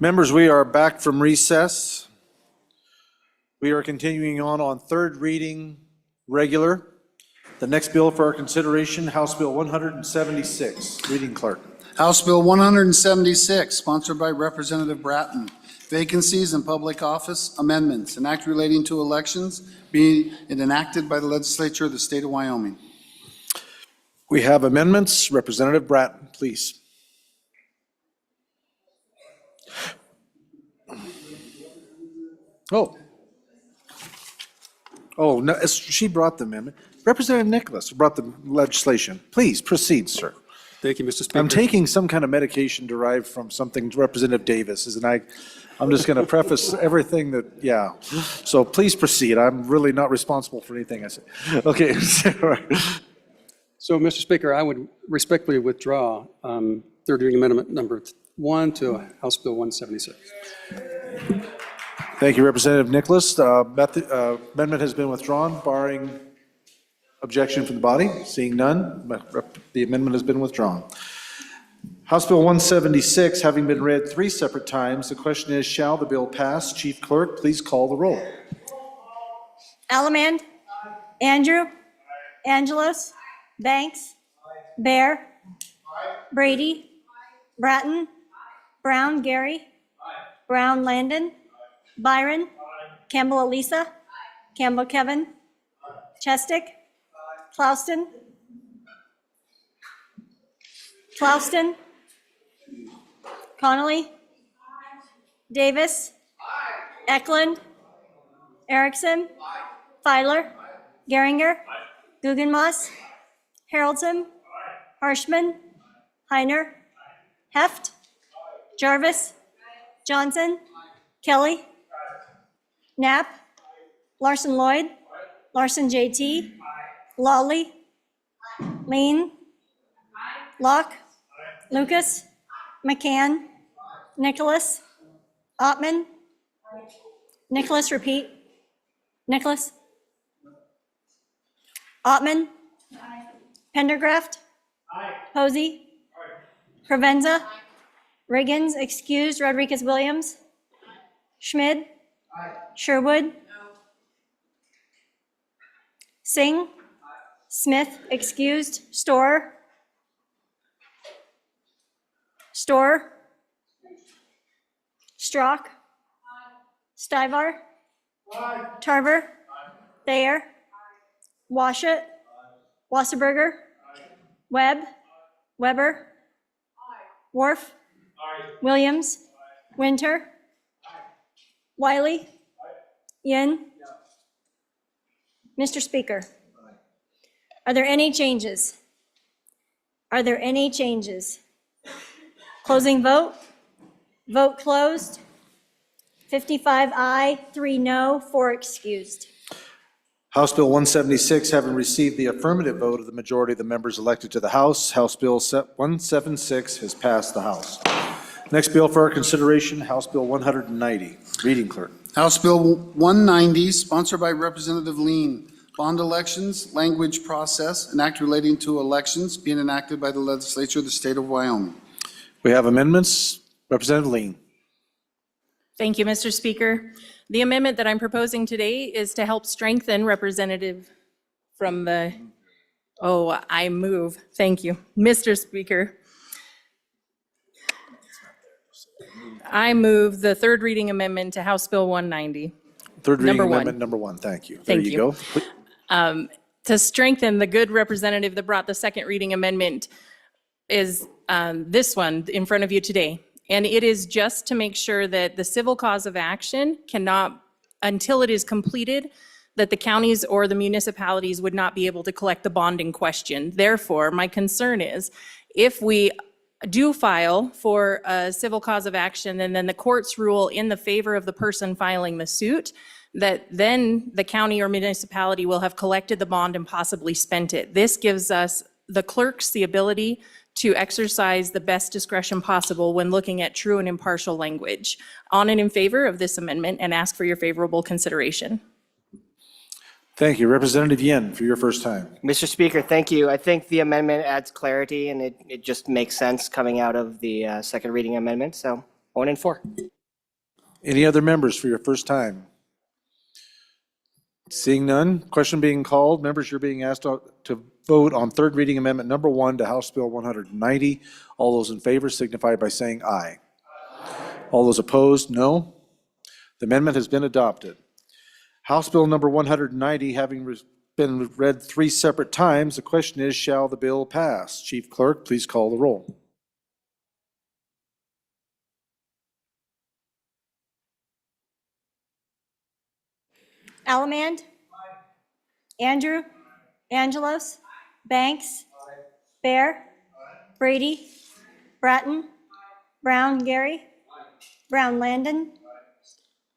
Members, we are back from recess. We are continuing on third reading regular. The next bill for our consideration, House Bill 176. Reading clerk. House Bill 176, sponsored by Representative Bratton. Vacancies in public office amendments, an act relating to elections being enacted by the legislature of the state of Wyoming. We have amendments. Representative Bratton, please. Oh, no, she brought the amendment. Representative Nicholas brought the legislation. Please proceed, sir. Thank you, Mr. Speaker. I'm taking some kind of medication derived from something Representative Davis is, and I'm just going to preface everything that, yeah. So please proceed. I'm really not responsible for anything I say. Okay. So, Mr. Speaker, I would respectfully withdraw third reading amendment number 1 to House Bill 176. Thank you, Representative Nicholas. Amendment has been withdrawn, barring objection from the body. Seeing none, the amendment has been withdrawn. House Bill 176, having been read 3 separate times, the question is, shall the bill pass? Chief Clerk, please call the roll. Allemand. Andrew. Angelos. Banks. Bear. Brady. Bratton. Brown Gary. Brown Landon. Byron. Campbell Elisa. Campbell Kevin. Chestick. Clouston. Clouston. Connolly. Davis. Eklund. Erickson. Feiler. Geringer. Guggenmoss. Haroldson. Harshman. Heiner. Heft. Jarvis. Johnson. Kelly. Knapp. Larson Lloyd. Larson JT. Lawley. Lean. Locke. Lucas. McCann. Nicholas. Ottman. Nicholas, repeat. Nicholas. Ottman. Pendergraft. Posey. Provenza. Riggins, excused. Rodriguez Williams. Schmid. Sherwood. Singh. Smith, excused. Storer. Storer. Strock. Stivar. Tarver. Thayer. Washut. Wasserberger. Webb. Weber. Worf. Williams. Winter. Wiley. Yin. Mr. Speaker, are there any changes? Are there any changes? Closing vote. Vote closed. 55 aye, 3 no, 4 excused. House Bill 176, having received the affirmative vote of the majority of the members elected to the House, House Bill 176 has passed the House. Next bill for our consideration, House Bill 190. Reading clerk. House Bill 190, sponsored by Representative Lean. Bond elections, language process, an act relating to elections being enacted by the legislature of the state of Wyoming. We have amendments. Representative Lean. Thank you, Mr. Speaker. The amendment that I'm proposing today is to help strengthen Representative from the, I move. Thank you, Mr. Speaker. I move the third reading amendment to House Bill 190. Third reading Number one. amendment number 1. Thank you. Thank there you. Go. To strengthen the good representative that brought the second reading amendment is this one in front of you today. And it is just to make sure that the civil cause of action cannot, until it is completed, that the counties or the municipalities would not be able to collect the bond in question. Therefore, my concern is if we do file for a civil cause of action and then the courts rule in the favor of the person filing the suit, that then the county or municipality will have collected the bond and possibly spent it. This gives us, the clerks, the ability to exercise the best discretion possible when looking at true and impartial language. On and in favor of this amendment, and ask for your favorable consideration. Thank you. Representative Yin, for your first time. Mr. Speaker, thank you. I think the amendment adds clarity and it just makes sense coming out of the second reading amendment. So 1 and 4. Any other members for your first time? Seeing none, question being called. Members, you're being asked to vote on third reading amendment number 1 to House Bill 190. All those in favor signify by saying aye. All those opposed, no. The amendment has been adopted. House Bill number 190 having been read 3 separate times, the question is, shall the bill pass? Chief Clerk, please call the roll. Allemand. Andrew. Angelos. Banks. Bear. Brady. Bratton. Brown Gary. Brown Landon.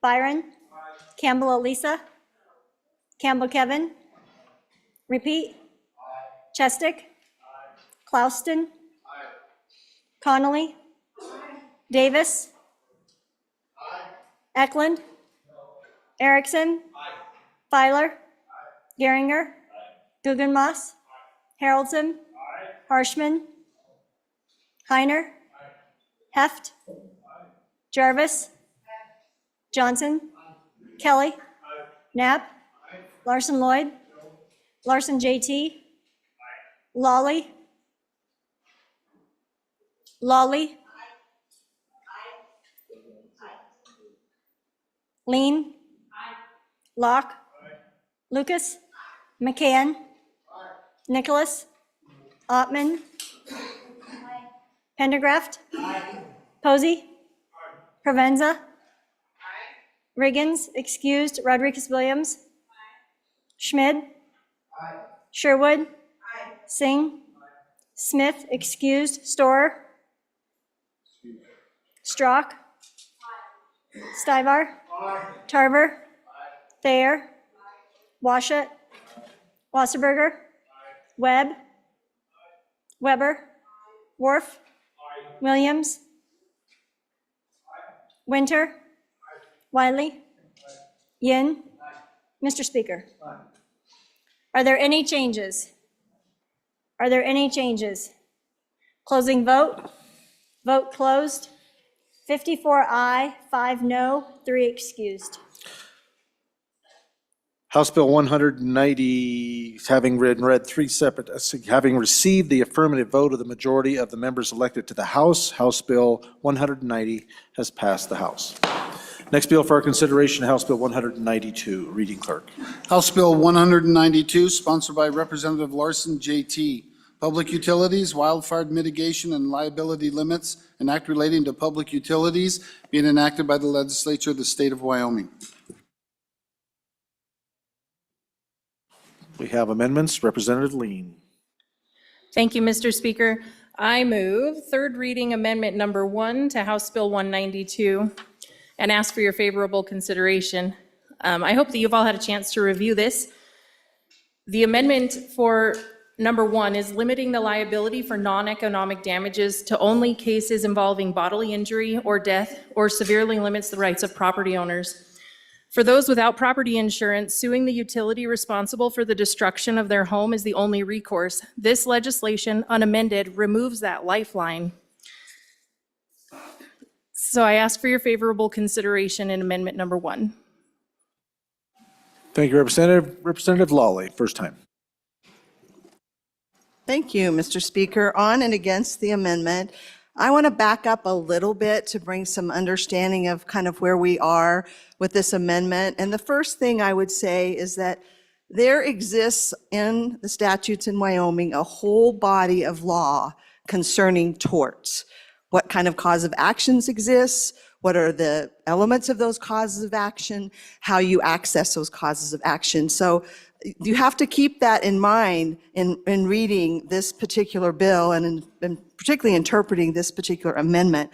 Byron. Campbell Elisa. Campbell Kevin. Repeat. Chestick. Clouston. Connolly. Davis. Eklund. Erickson. Filer. Geringer. Guggenmoss. Haroldson. Harshman. Heiner. Heft. Jarvis. Johnson. Kelly. Knapp. Larson Lloyd. Larson JT. Lawley. Lawley. Lean. Locke. Lucas. McCann. Nicholas. Ottman. Pendergraft. Posey. Provenza. Riggins, excused. Rodriguez Williams. Schmid. Sherwood. Singh. Smith, excused. Storer. Strock. Stivar. Tarver. Thayer. Washut. Wasserberger. Webb. Weber. Worf. Williams. Winter. Wiley. Yin. Mr. Speaker. Are there any changes? Are there any changes? Closing vote. Vote closed. 54 aye, 5 no, 3 excused. House Bill 190, having read 3 separate, having received the affirmative vote of the majority of the members elected to the House, House Bill 190 has passed the House. Next bill for our consideration, House Bill 192. Reading clerk. House Bill 192, sponsored by Representative Larson JT. Public utilities, wildfire mitigation, and liability limits, an act relating to public utilities being enacted by the legislature of the state of Wyoming. We have amendments. Representative Lean. Thank you, Mr. Speaker. I move third reading amendment number 1 to House Bill 192 and ask for your favorable consideration. I hope that you've all had a chance to review this. The amendment for number 1 is limiting the liability for non-economic damages to only cases involving bodily injury or death, or severely limits the rights of property owners. For those without property insurance, suing the utility responsible for the destruction of their home is the only recourse. This legislation, unamended, removes that lifeline. So I ask for your favorable consideration in amendment number 1. Thank you, Representative. Representative Lawley, first time. Thank you, Mr. Speaker. On and against the amendment, I want to back up a little bit to bring some understanding of kind of where we are with this amendment. And the first thing I would say is that there exists in the statutes in Wyoming a whole body of law concerning torts. What kind of cause of actions exists, what are the elements of those causes of action, how you access those causes of action. So you have to keep that in mind in reading this particular bill and particularly interpreting this particular amendment.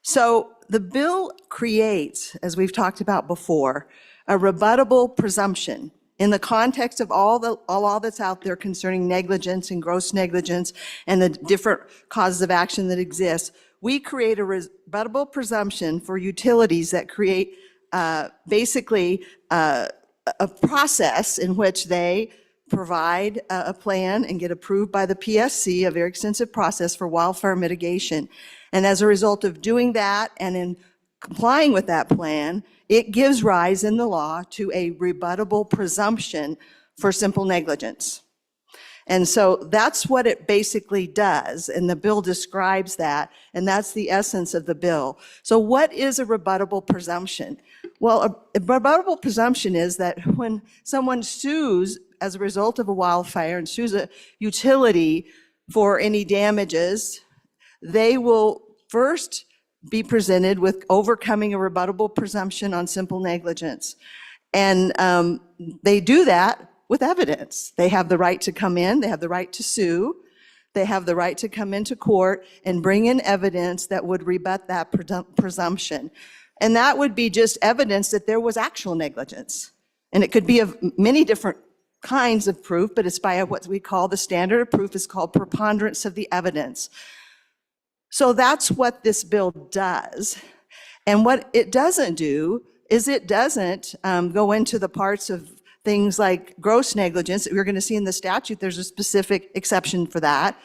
So the bill creates, as we've talked about before, a rebuttable presumption in the context of all that's out there concerning negligence and gross negligence and the different causes of action that exist. We create a rebuttable presumption for utilities that create basically a process in which they provide a plan and get approved by the PSC, a very extensive process for wildfire mitigation. And as a result of doing that and in complying with that plan, it gives rise in the law to a rebuttable presumption for simple negligence. And so that's what it basically does, and the bill describes that, and that's the essence of the bill. So what is a rebuttable presumption? Well, a rebuttable presumption is that when someone sues as a result of a wildfire and sues a utility for any damages, they will first be presented with overcoming a rebuttable presumption on simple negligence. And they do that with evidence. They have the right to come in, they have the right to sue, they have the right to come into court and bring in evidence that would rebut that presumption. And that would be just evidence that there was actual negligence. And it could be of many different kinds of proof, but it's by what we call the standard of proof is called preponderance of the evidence. So that's what this bill does. And what it doesn't do is it doesn't go into the parts of things like gross negligence that we're going to see in the statute. There's a specific exception for that,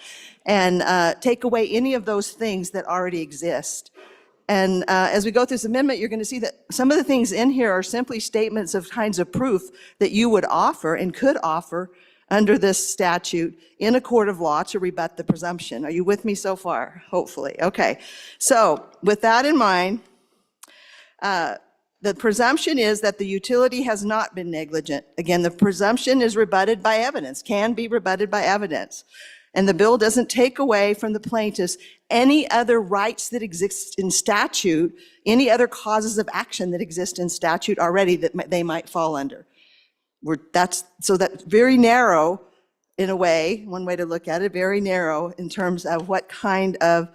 and take away any of those things that already exist. And as we go through this amendment, you're going to see that some of the things in here are simply statements of kinds of proof that you would offer and could offer under this statute in a court of law to rebut the presumption. Are you with me so far? Hopefully. Okay. So with that in mind, the presumption is that the utility has not been negligent. Again, the presumption is rebutted by evidence, can be rebutted by evidence. And the bill doesn't take away from the plaintiffs any other rights that exist in statute, any other causes of action that exist in statute already that they might fall under. That's very narrow in a way, one way to look at it, very narrow in terms of what kind of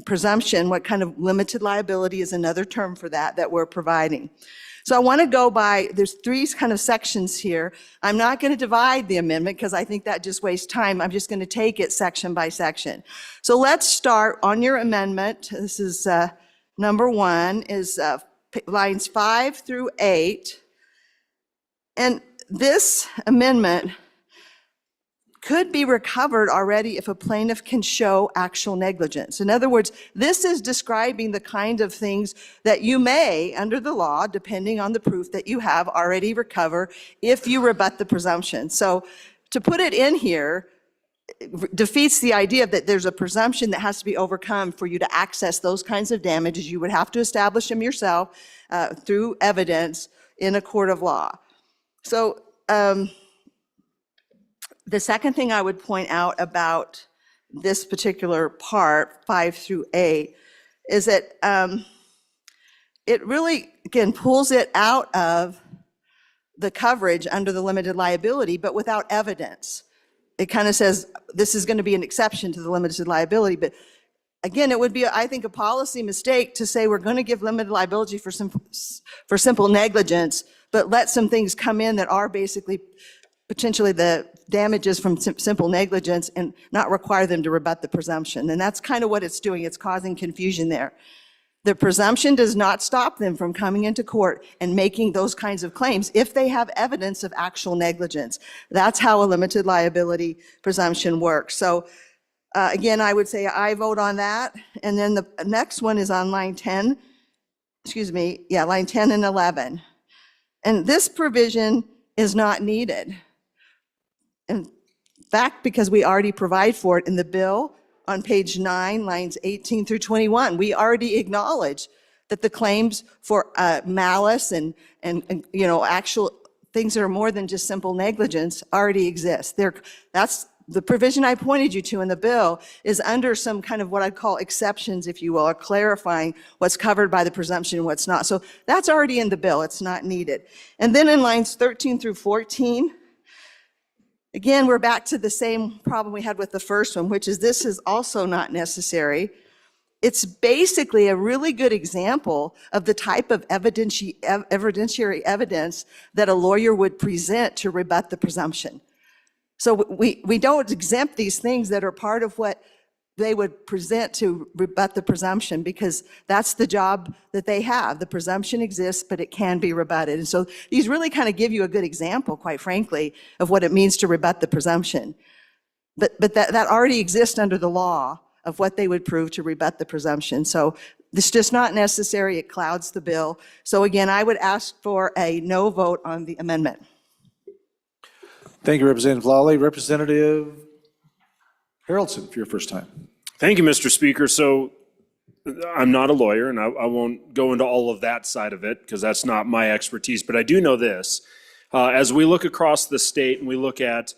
presumption, what kind of limited liability is another term for that we're providing. So I want to go by, there's three kind of sections here. I'm not going to divide the amendment because I think that just wastes time. I'm just going to take it section by section. So let's start on your amendment. This is number 1, is lines 5 through 8. And this amendment could be recovered already if a plaintiff can show actual negligence. In other words, this is describing the kind of things that you may, under the law, depending on the proof that you have, already recover if you rebut the presumption. So to put it in here defeats the idea that there's a presumption that has to be overcome for you to access those kinds of damages. You would have to establish them yourself through evidence in a court of law. So the second thing I would point out about this particular part, 5 through 8, is that it really, again, pulls it out of the coverage under the limited liability, but without evidence. It kind of says this is going to be an exception to the limited liability, but again, it would be, I think, a policy mistake to say we're going to give limited liability for simple negligence, but let some things come in that are basically potentially the damages from simple negligence and not require them to rebut the presumption. And that's kind of what it's doing. It's causing confusion there. The presumption does not stop them from coming into court and making those kinds of claims if they have evidence of actual negligence. That's how a limited liability presumption works. So again, I would say I vote on that. And then the next one is on line 10, line 10 and 11. And this provision is not needed. In fact, because we already provide for it in the bill on page 9, lines 18 through 21, we already acknowledge that the claims for malice and actual things that are more than just simple negligence already exist. That's the provision I pointed you to in the bill is under some kind of what I'd call exceptions, if you will, or clarifying what's covered by the presumption and what's not. So that's already in the bill. It's not needed. And then in lines 13 through 14, again, we're back to the same problem we had with the first one, which is this is also not necessary. It's basically a really good example of the type of evidentiary evidence that a lawyer would present to rebut the presumption. So we don't exempt these things that are part of what they would present to rebut the presumption, because that's the job that they have. The presumption exists, but it can be rebutted. And so these really kind of give you a good example, quite frankly, of what it means to rebut the presumption. But that already exists under the law of what they would prove to rebut the presumption. So It's just not necessary. It clouds the bill. So again, I would ask for a no vote on the amendment. Thank you, Representative Lawley. Representative Haroldson for your first time. Thank you, Mr. Speaker. So I'm not a lawyer, and I won't go into all of that side of it because that's not my expertise. But I do know this. As we look across the state and we look at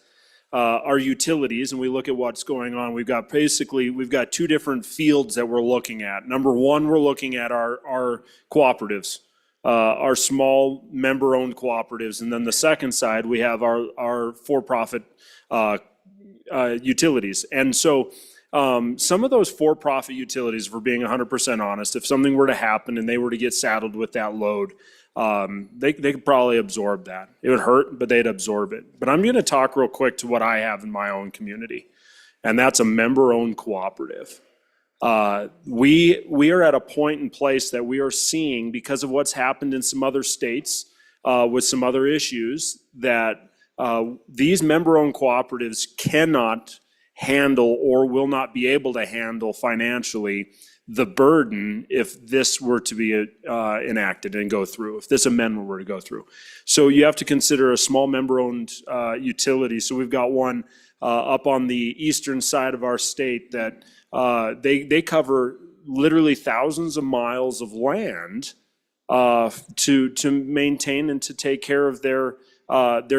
our utilities and we look at what's going on, we've got two different fields that we're looking at. Number one, we're looking at our cooperatives, our small member-owned cooperatives. And then the second side, we have our for-profit utilities. And so some of those for-profit utilities, if we're being 100% honest, if something were to happen and they were to get saddled with that load, they could probably absorb that. It would hurt, but they'd absorb it. But I'm going to talk real quick to what I have in my own community, and that's a member-owned cooperative. We are at a point in place that we are seeing, because of what's happened in some other states with some other issues, that these member-owned cooperatives cannot handle or will not be able to handle financially the burden if this were to be enacted and go through, if this amendment were to go through. So you have to consider a small member-owned utility. So we've got one up on the eastern side of our state that they cover literally thousands of miles of land to maintain and to take care of their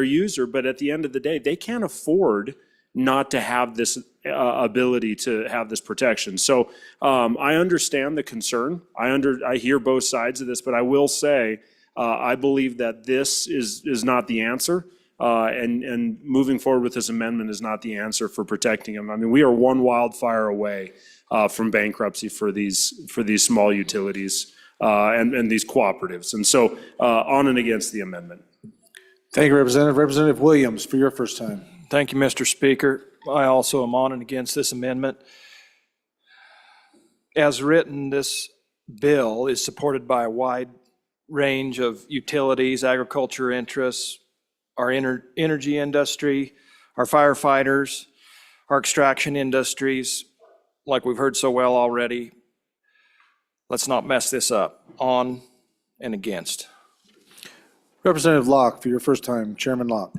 user. But at the end of the day, they can't afford not to have this ability to have this protection. So I understand the concern. I hear both sides of this, but I will say I believe that this is not the answer. And moving forward with this amendment is not the answer for protecting them. I mean, we are one wildfire away from bankruptcy for these small utilities and these cooperatives. And so on and against the amendment. Thank you, Representative. Representative Williams for your first time. Thank you, Mr. Speaker. I also am on and against this amendment. As written, this bill is supported by a wide range of utilities, agriculture interests, our energy industry, our firefighters, our extraction industries, like we've heard so well already. Let's not mess this up. On and against. Representative Locke for your first time. Chairman Locke.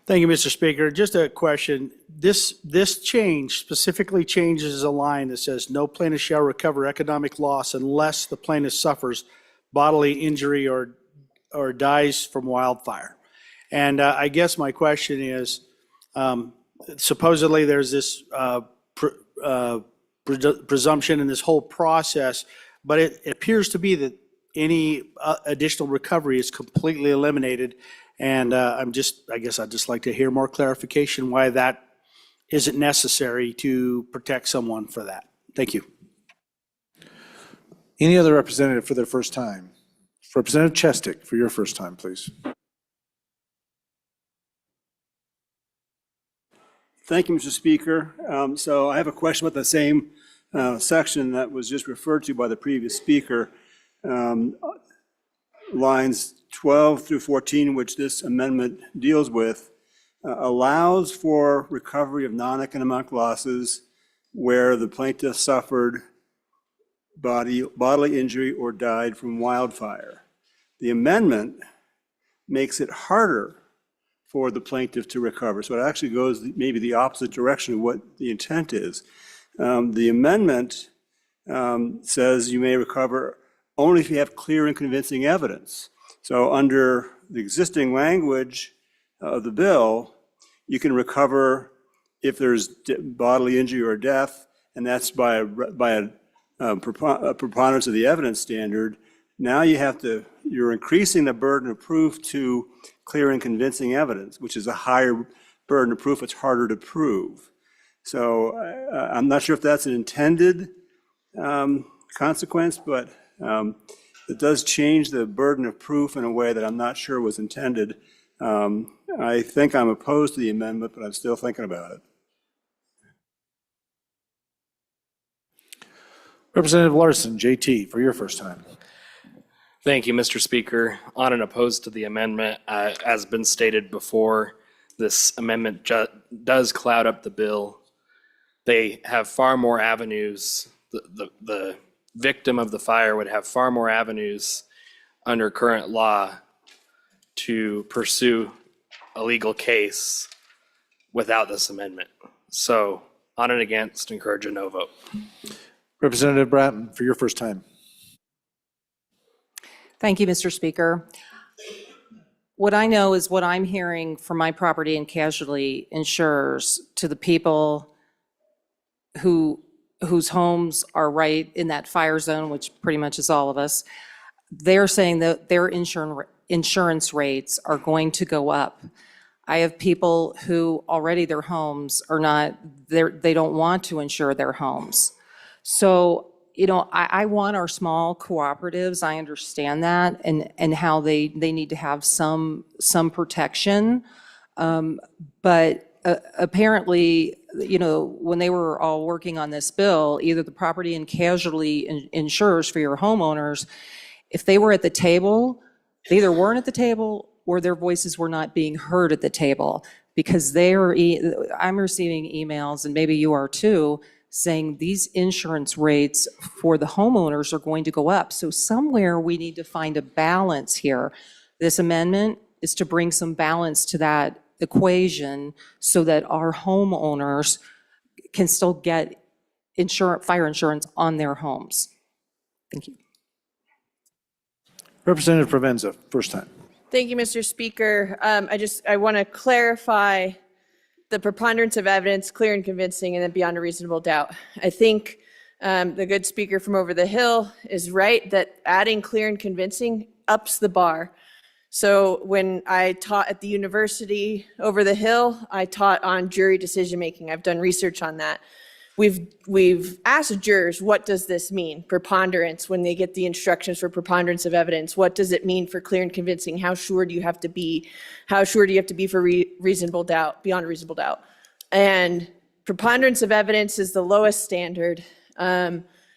Thank you, Mr. Speaker. Just a question. This change specifically changes a line that says, "No plaintiff shall recover economic loss unless the plaintiff suffers bodily injury or dies from wildfire." And I guess my question is, supposedly there's this presumption in this whole process, but it appears to be that any additional recovery is completely eliminated. And I guess I'd just like to hear more clarification why that isn't necessary to protect someone for that. Thank you. Any other representative for their first time? Representative Chestick for your first time, please. Thank you, Mr. Speaker. So I have a question about the same section that was just referred to by the previous speaker. Lines 12 through 14, which this amendment deals with, allows for recovery of non-economic losses where the plaintiff suffered bodily injury or died from wildfire. The amendment makes it harder for the plaintiff to recover. So it actually goes maybe the opposite direction of what the intent is. The amendment says you may recover only if you have clear and convincing evidence. So under the existing language of the bill, you can recover if there's bodily injury or death, and that's by a preponderance of the evidence standard. Now you're increasing the burden of proof to clear and convincing evidence, which is a higher burden of proof. It's harder to prove. So I'm not sure if that's an intended consequence, but it does change the burden of proof in a way that I'm not sure was intended. I think I'm opposed to the amendment, but I'm still thinking about it. Representative Larson, JT, for your first time. Thank you, Mr. Speaker. On and opposed to the amendment, as been stated before, this amendment does cloud up the bill. They have far more avenues. The victim of the fire would have far more avenues under current law to pursue a legal case without this amendment. So on and against, encourage a no vote. Representative Bratton, for your first time. Thank you, Mr. Speaker. What I know is what I'm hearing from my property and casualty insurers to the people whose homes are right in that fire zone, which pretty much is all of us. They're saying that their insurance rates are going to go up. I have people who already their homes are not, they don't want to insure their homes. So, you know, I want our small cooperatives, I understand that, and how they need to have some protection. But apparently, you know, when they were all working on this bill, either the property and casualty insurers for your homeowners, if they were at the table, they either weren't at the table or their voices were not being heard at the table, because I'm receiving emails, and maybe you are too, saying these insurance rates for the homeowners are going to go up. So somewhere we need to find a balance here. This amendment is to bring some balance to that equation so that our homeowners can still get fire insurance on their homes. Thank you. Representative Provenza, first time. Thank you, Mr. Speaker. I want to clarify the preponderance of evidence, clear and convincing, and then beyond a reasonable doubt. I think the good speaker from over the hill is right that adding clear and convincing ups the bar. So when I taught at the university over the hill, I taught on jury decision making. I've done research on that. We've asked jurors, what does this mean? Preponderance, when they get the instructions for preponderance of evidence, what does it mean for clear and convincing? How sure do you have to be? How sure do you have to be for reasonable doubt, beyond reasonable doubt? And preponderance of evidence is the lowest standard.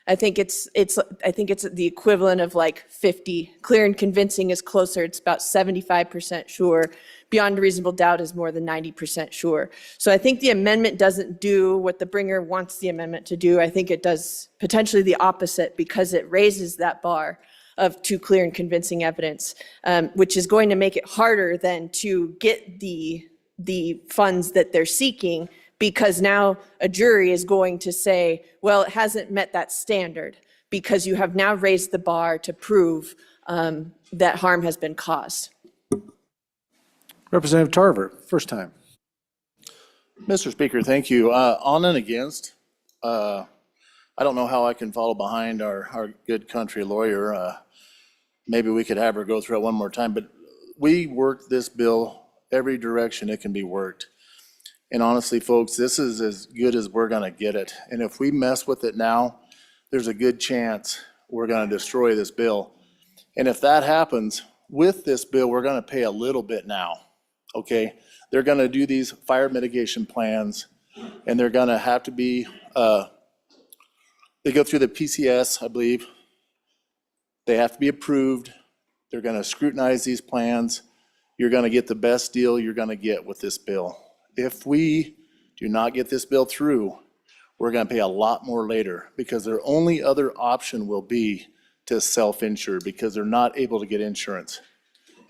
I think it's the equivalent of like 50. Clear and convincing is closer. It's about 75% sure. Beyond reasonable doubt is more than 90% sure. So I think the amendment doesn't do what the bringer wants the amendment to do. I think it does potentially the opposite, because it raises that bar to clear and convincing evidence, which is going to make it harder then to get the funds that they're seeking, because now a jury is going to say, well, it hasn't met that standard, because you have now raised the bar to prove that harm has been caused. Representative Tarver, first time. Mr. Speaker, thank you. On and against, I don't know how I can follow behind our good country lawyer. Maybe we could have her go through it one more time, but we worked this bill every direction it can be worked. And honestly, folks, this is as good as we're gonna get it. And if we mess with it now, there's a good chance we're gonna destroy this bill. And if that happens, with this bill, we're gonna pay a little bit now, okay? They're gonna do these fire mitigation plans, and they're gonna have to be, they go through the PCS, I believe. They have to be approved. They're gonna scrutinize these plans. You're gonna get the best deal you're gonna get with this bill. If we do not get this bill through, we're gonna pay a lot more later, because their only other option will be to self-insure, because they're not able to get insurance.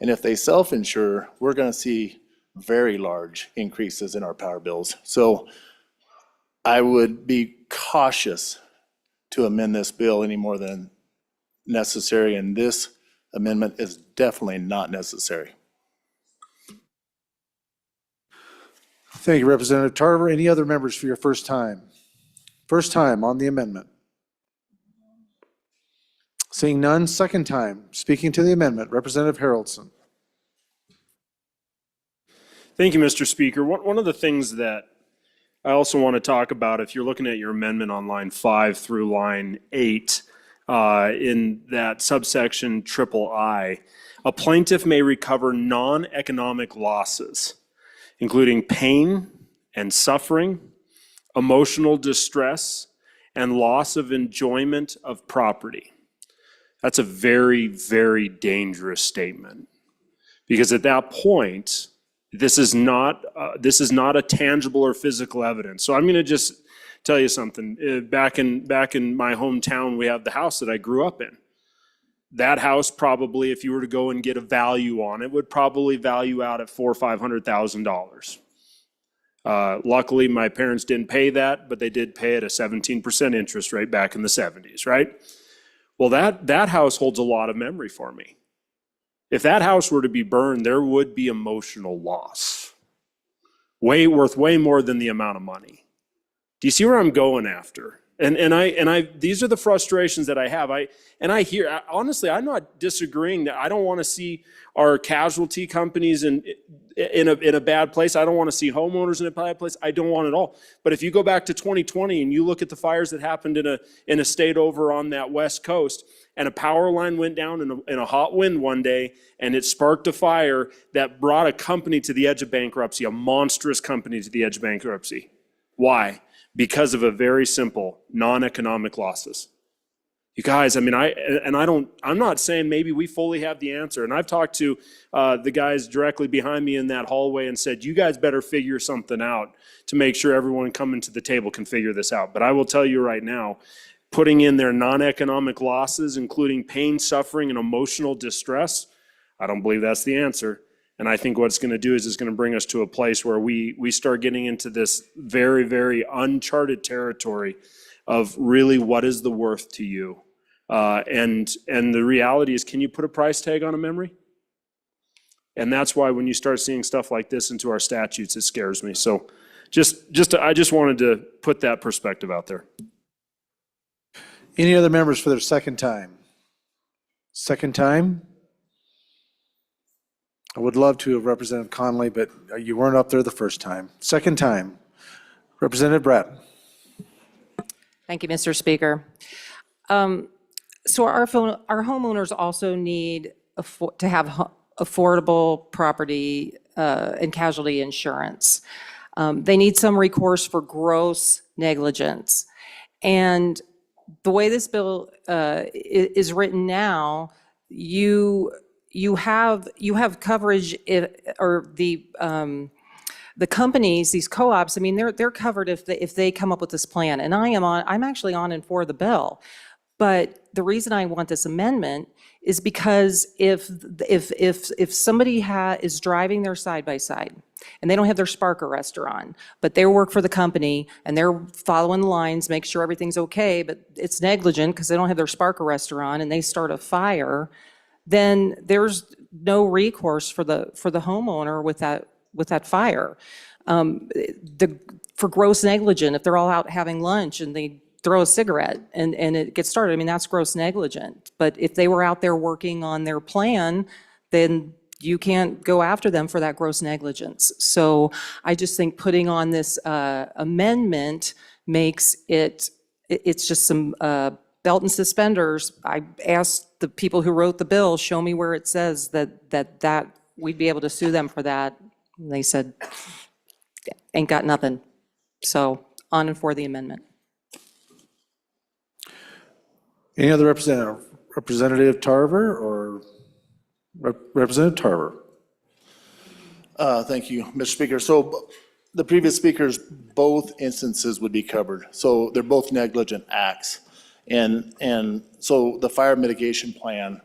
And if they self-insure, we're gonna see very large increases in our power bills. So I would be cautious to amend this bill any more than necessary, and this amendment is definitely not necessary. Thank you, Representative Tarver. Any other members for your first time? First time on the amendment. Seeing none, second time. Speaking to the amendment, Representative Haroldson. Thank you, Mr. Speaker. One of the things that I also want to talk about, if you're looking at your amendment on line 5 through line 8, in that subsection III, a plaintiff may recover non-economic losses, including pain and suffering, emotional distress, and loss of enjoyment of property. That's a very, very dangerous statement, because at that point, this is not a tangible or physical evidence. So I'm going to just tell you something. Back in my hometown, we have the house that I grew up in. That house probably, if you were to go and get a value on it, would probably value out at $400,000 or $500,000. Luckily, my parents didn't pay that, but they did pay at a 17% interest rate back in the 70s, right? Well, that house holds a lot of memory for me. If that house were to be burned, there would be emotional loss. Worth way more than the amount of money. Do you see where I'm going after? And these are the frustrations that I have. Honestly, I'm not disagreeing that I don't want to see our casualty companies in a bad place. I don't want to see homeowners in a bad place. I don't want it all. But if you go back to 2020 and you look at the fires that happened in a state over on that West Coast, and a power line went down in a hot wind one day, and it sparked a fire that brought a company to the edge of bankruptcy, a monstrous company to the edge of bankruptcy. Why? Because of a very simple non-economic losses. You guys, I mean, I'm not saying maybe we fully have the answer. And I've talked to the guys directly behind me in that hallway and said, you guys better figure something out to make sure everyone coming to the table can figure this out. But I will tell you right now, putting in their non-economic losses, including pain, suffering, and emotional distress, I don't believe that's the answer. And I think what it's going to do is it's going to bring us to a place where we start getting into this very, very uncharted territory of really what is the worth to you. And the reality is, can you put a price tag on a memory? And that's why when you start seeing stuff like this into our statutes, it scares me. So I just wanted to put that perspective out there. Any other members for their second time? Second time? I would love to have Representative Conley, but you weren't up there the first time. Second time, Representative Bratton. Thank you, Mr. Speaker. So our homeowners also need to have affordable property and casualty insurance. They need some recourse for gross negligence. And the way this bill is written now, you have coverage or the companies, these co-ops. I mean, they're covered if they come up with this plan. And I'm actually on and for the bill. But the reason I want this amendment is because if somebody is driving their side-by-side and they don't have their spark arrestor on, but they work for the company and they're following the lines, make sure everything's okay, but it's negligent because they don't have their spark arrestor on and they start a fire, then there's no recourse for the homeowner with that fire. For gross negligence, if they're all out having lunch and they throw a cigarette and it gets started, I mean, that's gross negligent. But if they were out there working on their plan, then you can't go after them for that gross negligence. So I just think putting on this amendment makes it's just some belt and suspenders. I asked the people who wrote the bill, show me where it says that we'd be able to sue them for that. And they said, ain't got nothing. So on and for the amendment. Any other representative? Representative Tarver or Representative Tarver? Thank you, Mr. Speaker. So the previous speakers, both instances would be covered. So they're both negligent acts. And so the fire mitigation plan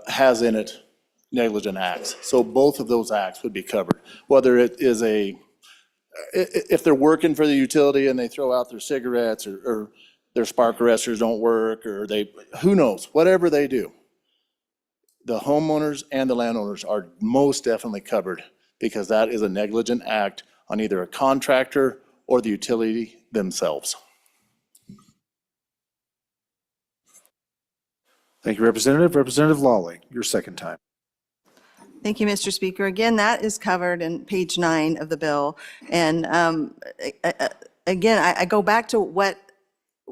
has in it negligent acts. So both of those acts would be covered. Whether it is if they're working for the utility and they throw out their cigarettes or their spark arresters don't work, or who knows, whatever they do, the homeowners and the landowners are most definitely covered because that is a negligent act on either a contractor or the utility themselves. Thank you, Representative. Representative Lawley, your second time. Thank you, Mr. Speaker. Again, that is covered in page 9 of the bill. And again, I go back to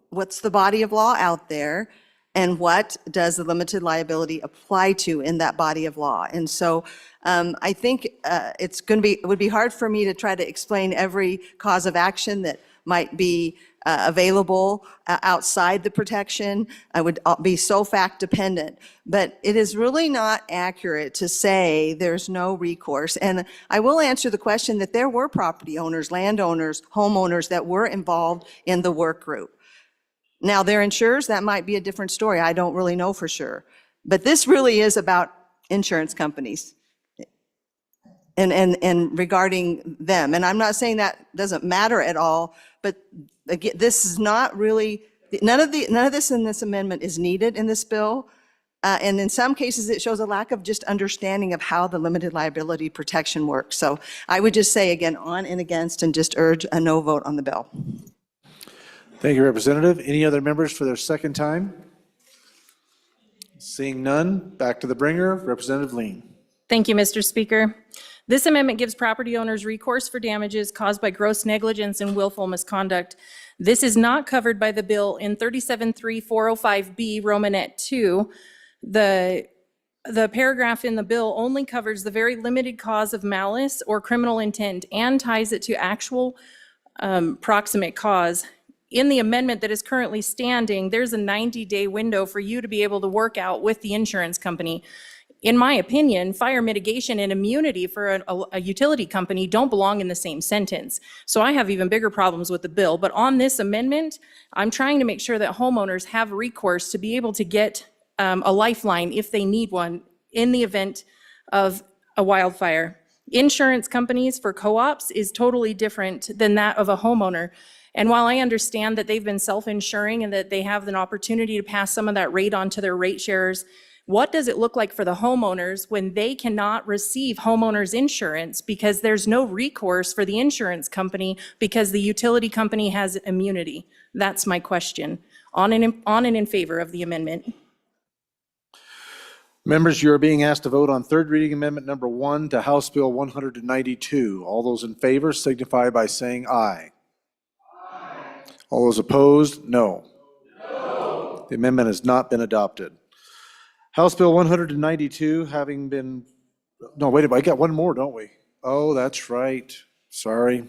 what's the body of law out there. and what does the limited liability apply to in that body of law. And so I think it would be hard for me to try to explain every cause of action that might be available outside the protection. I would be so fact dependent, but it is really not accurate to say there's no recourse. And I will answer the question that there were property owners, landowners, homeowners that were involved in the work group. Now, their insurers, that might be a different story. I don't really know for sure. But this really is about insurance companies and regarding them. And I'm not saying that doesn't matter at all, but again, this is not really, none of this in this amendment is needed in this bill. And in some cases, it shows a lack of just understanding of how the limited liability protection works. So I would just say again, on and against, and just urge a no vote on the bill. Thank you, Representative. Any other members for their second time? Seeing none, back to the bringer, Representative Lean. Thank you, Mr. Speaker. This amendment gives property owners recourse for damages caused by gross negligence and willful misconduct. This is not covered by the bill in 37.3.405B Romanet 2. The paragraph in the bill only covers the very limited cause of malice or criminal intent and ties it to actual proximate cause. In the amendment that is currently standing, there's a 90-day window for you to be able to work out with the insurance company. In my opinion, fire mitigation and immunity for a utility company don't belong in the same sentence. So I have even bigger problems with the bill. But on this amendment, I'm trying to make sure that homeowners have recourse to be able to get a lifeline if they need one in the event of a wildfire. Insurance companies for co-ops is totally different than that of a homeowner. And while I understand that they've been self-insuring and that they have an opportunity to pass some of that rate on to their rate sharers, what does it look like for the homeowners when they cannot receive homeowners insurance because there's no recourse for the insurance company because the utility company has immunity? That's my question. On and in favor of the amendment. Members, you are being asked to vote on third reading amendment number 1 to House Bill 192. All those in favor signify by saying aye. All those opposed, no. No. The amendment has not been adopted. House Bill 192 having been, no, wait a minute, I got one more, don't we? Oh, that's right. Sorry.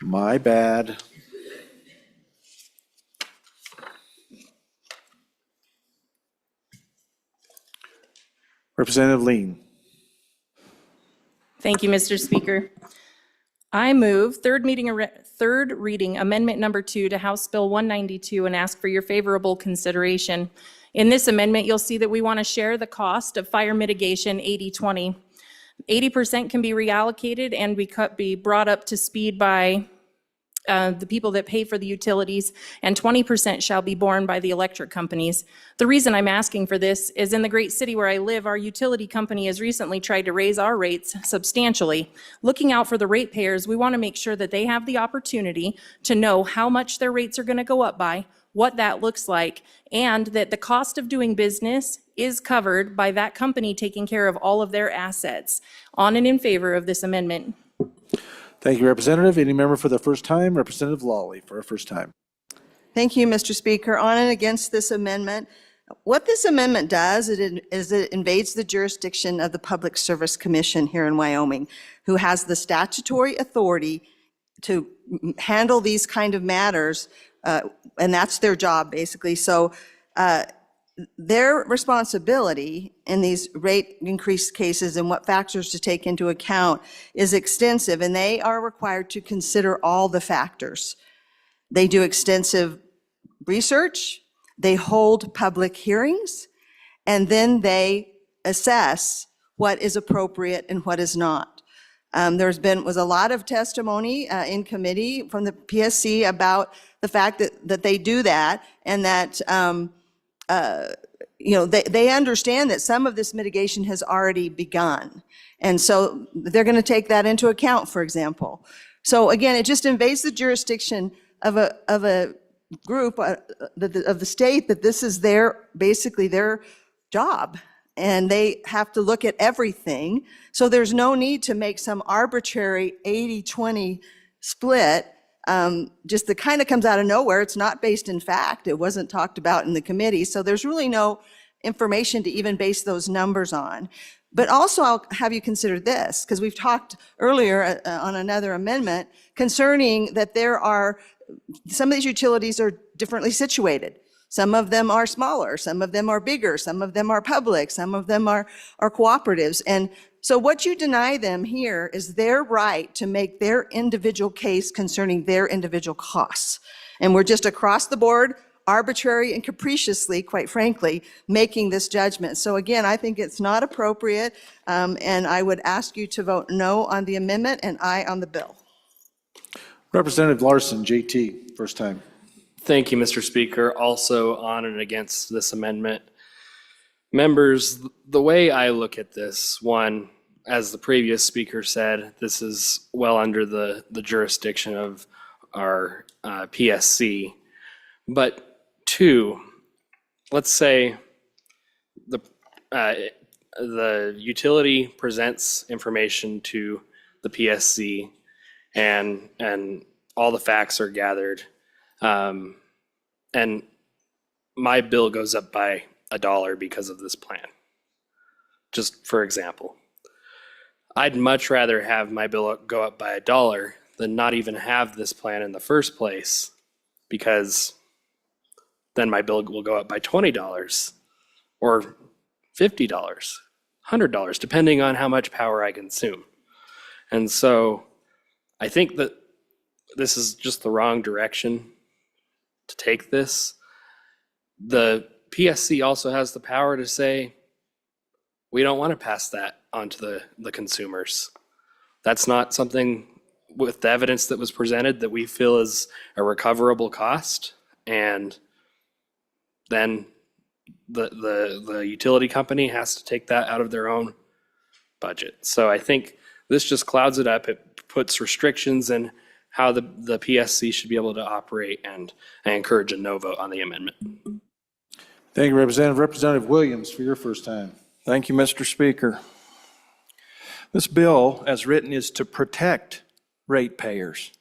My bad. Representative Lean. Thank you, Mr. Speaker. I move third reading amendment number 2 to House Bill 192 and ask for your favorable consideration. In this amendment, you'll see that we want to share the cost of fire mitigation 80-20. 80% can be reallocated and be brought up to speed by the people that pay for the utilities, and 20% shall be borne by the electric companies. The reason I'm asking for this is in the great city where I live, our utility company has recently tried to raise our rates substantially. Looking out for the ratepayers, we want to make sure that they have the opportunity to know how much their rates are going to go up by, what that looks like, and that the cost of doing business is covered by that company taking care of all of their assets. On and in favor of this amendment. Thank you, Representative. Any member for the first time? Representative Lawley for a first time. Thank you, Mr. Speaker. On and against this amendment. What this amendment does is it invades the jurisdiction of the Public Service Commission here in Wyoming, who has the statutory authority to handle these kind of matters, and that's their job, basically. So their responsibility in these rate increase cases and what factors to take into account is extensive, and they are required to consider all the factors. They do extensive research, they hold public hearings, and then they assess what is appropriate and what is not. Was a lot of testimony in committee from the PSC about the fact that they do that, and that they understand that some of this mitigation has already begun. And so they're going to take that into account, for example. So again, it just invades the jurisdiction of a group of the state that this is basically their job. And they have to look at everything. So there's no need to make some arbitrary 80-20 split just that kind of comes out of nowhere. It's not based in fact. It wasn't talked about in the committee. So there's really no information to even base those numbers on. But also, I'll have you consider this, because we've talked earlier on another amendment concerning that there are, some of these utilities are differently situated. Some of them are smaller, some of them are bigger, some of them are public, some of them are cooperatives. And so what you deny them here is their right to make their individual case concerning their individual costs. And we're just across the board, arbitrary and capriciously, quite frankly, making this judgment. So again, I think it's not appropriate, and I would ask you to vote no on the amendment and aye on the bill. Representative Larson, JT, first time. Thank you, Mr. Speaker. Also on and against this amendment. Members, the way I look at this, one, as the previous speaker said, this is well under the jurisdiction of our PSC. But two, let's say the utility presents information to the PSC and all the facts are gathered. And my bill goes up by $1 because of this plan. Just for example, I'd much rather have my bill go up by $1 than not even have this plan in the first place, because then my bill will go up by $20 or $50, $100, depending on how much power I consume. And so I think that this is just the wrong direction to take this. The PSC also has the power to say, we don't want to pass that on to the consumers. That's not something with the evidence that was presented that we feel is a recoverable cost. And then the utility company has to take that out of their own budget. So I think this just clouds it up. It puts restrictions in how the PSC should be able to operate, and I encourage a no vote on the amendment. Thank you, Representative. Representative Williams, for your first time. Thank you, Mr. Speaker. This bill, as written, is to protect ratepayers.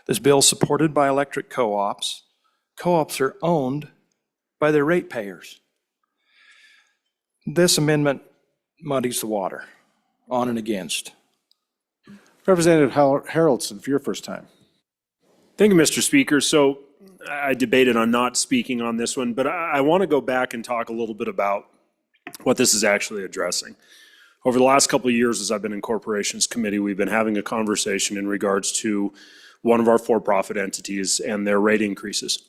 This bill is supported by electric co-ops. Co-ops are owned by their ratepayers. This amendment muddies the water, on and against. Representative Haroldson, for your first time. Thank you, Mr. Speaker. So I debated on not speaking on this one, but I want to go back and talk a little bit about what this is actually addressing. Over the last couple of years, as I've been in Corporations Committee, we've been having a conversation in regards to one of our for-profit entities and their rate increases,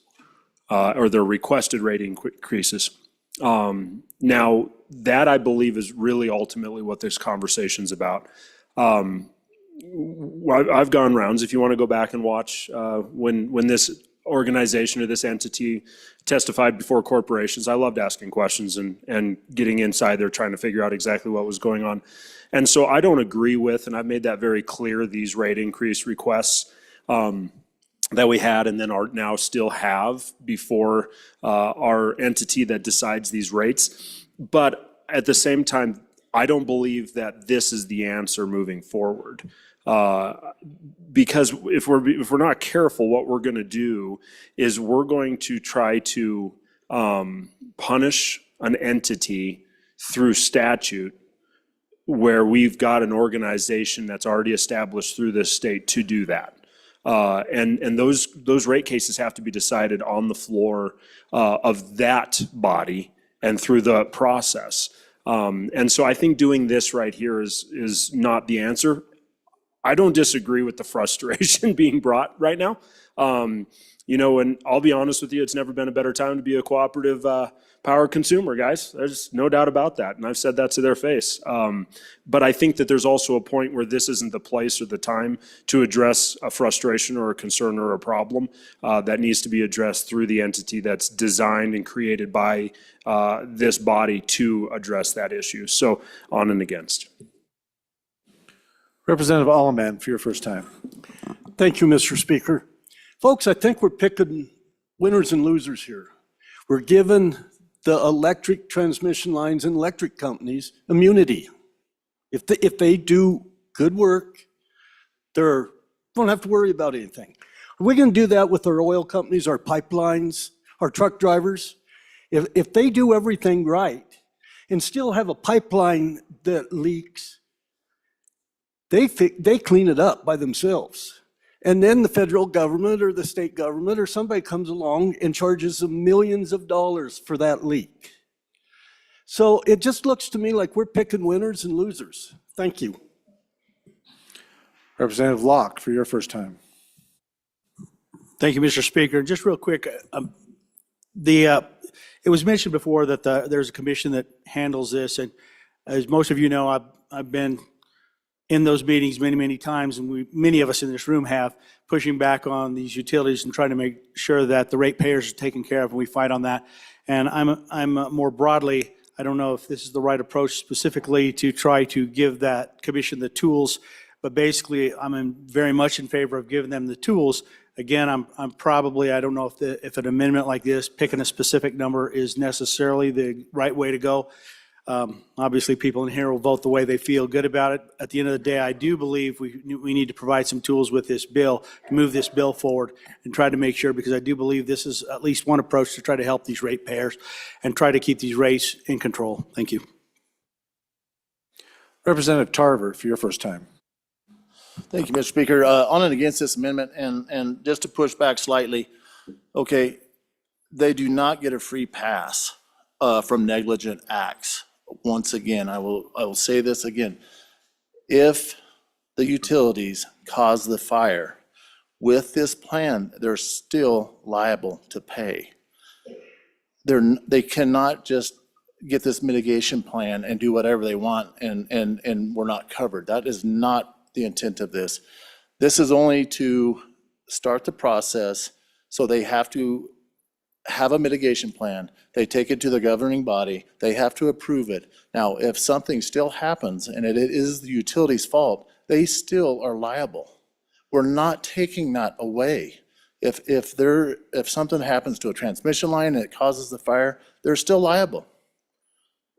or their requested rate increases. Now, that I believe is really ultimately what this conversation's about. I've gone rounds. If you want to go back and watch when this organization or this entity testified before corporations, I loved asking questions and getting inside there trying to figure out exactly what was going on. And so I don't agree with, and I've made that very clear, these rate increase requests that we had and then are now still have before our entity that decides these rates. But at the same time, I don't believe that this is the answer moving forward. Because if we're not careful, what we're going to do is we're going to try to punish an entity through statute where we've got an organization that's already established through this state to do that. And those rate cases have to be decided on the floor of that body and through the process. And so I think doing this right here is not the answer. I don't disagree with the frustration being brought right now. And I'll be honest with you, it's never been a better time to be a cooperative power consumer, guys. There's no doubt about that, and I've said that to their face. But I think that there's also a point where this isn't the place or the time to address a frustration or a concern or a problem that needs to be addressed through the entity that's designed and created by this body to address that issue. So on and against. Representative Alleman, for your first time. Thank you, Mr. Speaker. Folks, I think we're picking winners and losers here. We're giving the electric transmission lines and electric companies immunity. If they do good work, they don't have to worry about anything. Are we going to do that with our oil companies, our pipelines, our truck drivers? If they do everything right and still have a pipeline that leaks, they clean it up by themselves. And then the federal government or the state government or somebody comes along and charges them millions of dollars for that leak. So it just looks to me like we're picking winners and losers. Thank you. Representative Locke, for your first time. Thank you, Mr. Speaker. Just real quick, it was mentioned before that there's a commission that handles this, and as most of you know, I've been in those meetings many, many times, and many of us in this room have, pushing back on these utilities and trying to make sure that the ratepayers are taken care of, and we fight on that. And I'm more broadly, I don't know if this is the right approach specifically to try to give that commission the tools, but basically I'm very much in favor of giving them the tools. Again, I'm probably, I don't know if an amendment like this, picking a specific number is necessarily the right way to go. Obviously, people in here will vote the way they feel good about it. At the end of the day, I do believe we need to provide some tools with this bill to move this bill forward and try to make sure, because I do believe this is at least one approach to try to help these ratepayers and try to keep these rates in control. Thank you. Representative Tarver, for your first time. Thank you, Mr. Speaker. On and against this amendment, and just to push back slightly, okay, they do not get a free pass from negligent acts. Once again, I will say this again. If the utilities cause the fire, with this plan, they're still liable to pay. They cannot just get this mitigation plan and do whatever they want and we're not covered. That is not the intent of this. This is only to start the process, so they have to have a mitigation plan. They take it to the governing body. They have to approve it. Now, if something still happens and it is the utility's fault, they still are liable. We're not taking that away. If something happens to a transmission line and it causes the fire, they're still liable.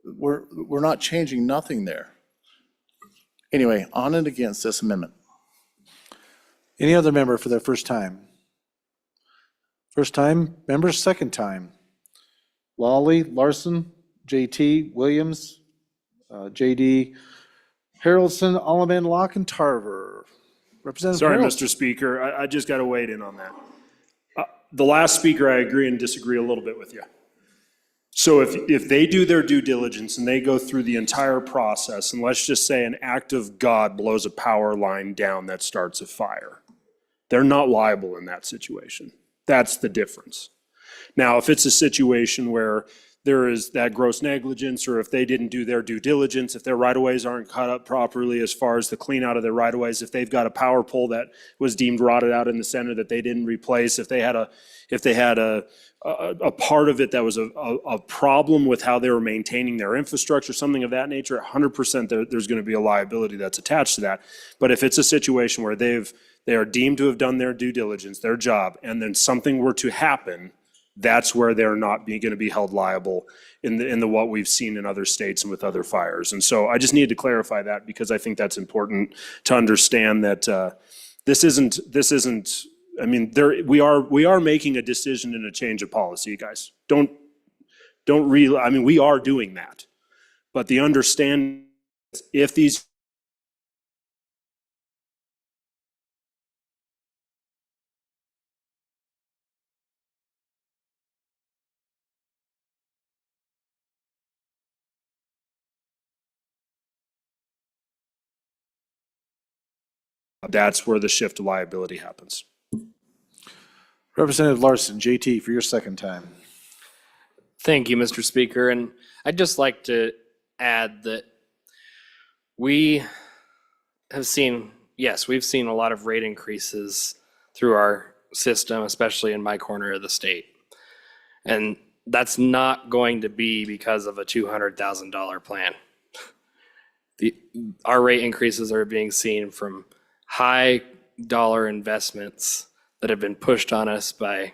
We're not changing nothing there. Anyway, on and against this amendment. Any other member for their first time? First time, members, second time. Lawley, Larson, JT, Williams, JD, Haroldson, Alleman, Locke, and Tarver. Representative Sorry, Haroldson. Mr. Speaker, I just got to wade in on that. The last speaker, I agree and disagree a little bit with you. So if they do their due diligence and they go through the entire process, and let's just say an act of God blows a power line down that starts a fire, they're not liable in that situation. That's the difference. Now, if it's a situation where there is that gross negligence, or if they didn't do their due diligence, if their right-of-ways aren't cut up properly as far as the clean out of their right-of-ways, if they've got a power pole that was deemed rotted out in the center that they didn't replace, if they had a part of it that was a problem with how they were maintaining their infrastructure, something of that nature, 100% there's going to be a liability that's attached to that. But if it's a situation where they are deemed to have done their due diligence, their job, and then something were to happen, that's where they're not going to be held liable in the what we've seen in other states and with other fires. And so I just needed to clarify that, because I think that's important to understand that this isn't. I mean, we are making a decision and a change of policy, guys. Don't really. I mean, we are doing that, but the understanding is if these. That's where the shift to liability happens. Representative Larson, JT, for your second time. Thank you, Mr. Speaker. And I'd just like to add that we have seen, yes, we've seen a lot of rate increases through our system, especially in my corner of the state. And that's not going to be because of a $200,000 plan. Our rate increases are being seen from high dollar investments that have been pushed on us by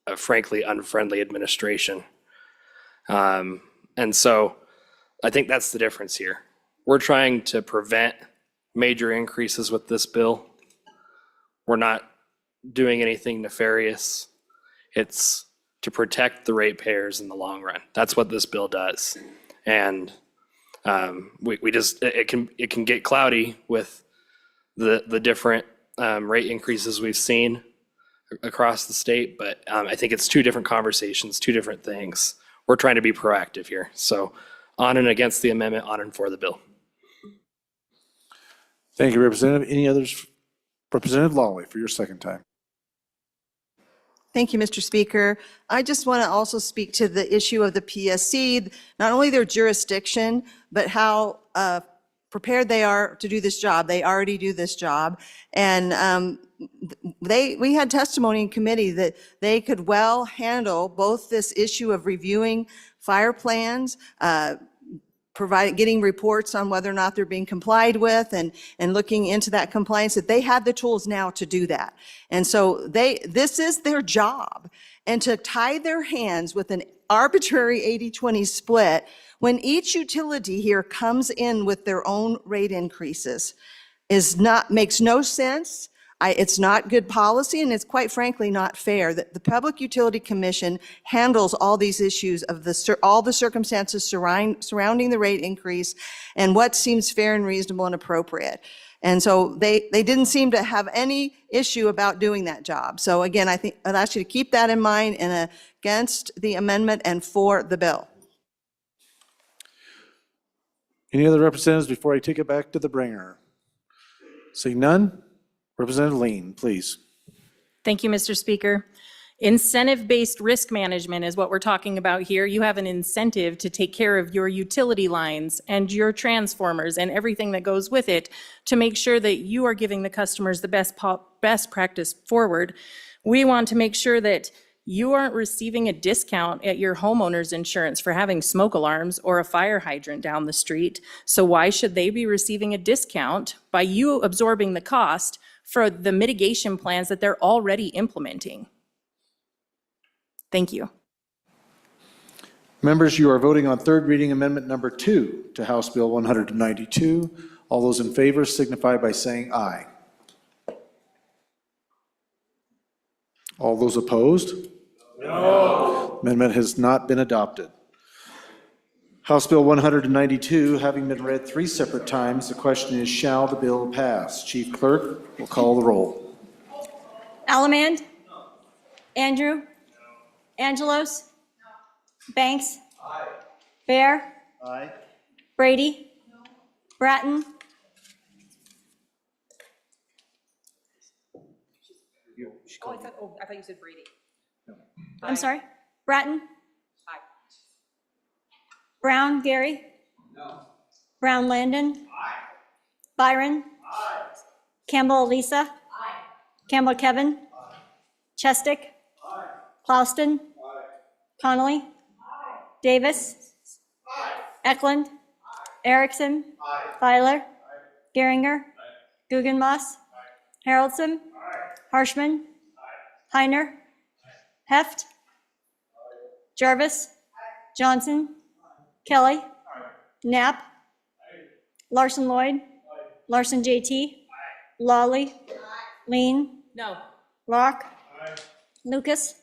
a frankly unfriendly administration. And so I think that's the difference here. We're trying to prevent major increases with this bill. We're not doing anything nefarious. It's to protect the ratepayers in the long run. That's what this bill does. And we just, it can get cloudy with the different rate increases we've seen across the state, but I think it's two different conversations, two different things. We're trying to be proactive here. So on and against the amendment, on and for the bill. Thank you, Representative. Any others? Representative Lawley, for your second time. Thank you, Mr. Speaker. I just want to also speak to the issue of the PSC, not only their jurisdiction, but how prepared they are to do this job. They already do this job. And we had testimony in committee that they could well handle both this issue of reviewing fire plans, getting reports on whether or not they're being complied with, and looking into that compliance, that they have the tools now to do that. And so this is their job. And to tie their hands with an arbitrary 80-20 split, when each utility here comes in with their own rate increases, makes no sense. It's not good policy, and it's quite frankly not fair that the Public Utility Commission handles all these issues of all the circumstances surrounding the rate increase and what seems fair and reasonable and appropriate. And so they didn't seem to have any issue about doing that job. So again, I think I'd ask you to keep that in mind and against the amendment and for the bill. Any other representatives before I take it back to the bringer? Seeing none, Representative Lean, please. Thank you, Mr. Speaker. Incentive-based risk management is what we're talking about here. You have an incentive to take care of your utility lines and your transformers and everything that goes with it to make sure that you are giving the customers the best practice forward. We want to make sure that you aren't receiving a discount at your homeowner's insurance for having smoke alarms or a fire hydrant down the street. So why should they be receiving a discount by you absorbing the cost for the mitigation plans that they're already implementing? Thank you. Members, you are voting on third reading amendment number 2 to House Bill 192. All those in favor signify by saying aye. All those opposed? No. Amendment has not been adopted. House Bill 192, having been read 3 separate times, the question is, shall the bill pass? Chief Clerk will call the roll. Allemand? Andrew? Angelos? Banks? Bear? Brady? Bratton? I thought you said Brady. I'm sorry? Bratton? Brown, Gary? Brown, Landon? Byron? Campbell, Elisa? Campbell, Kevin? Chestick? Clauston? Connolly? Davis? Eklund? Erickson? Feiler? Geringer? Guggenmoss? Haroldson? Harshman? Heiner? Heft? Jarvis? Johnson? Kelly? Knapp? Larson Lloyd? Larson JT? Lawley? Lean? No. Locke? Lucas?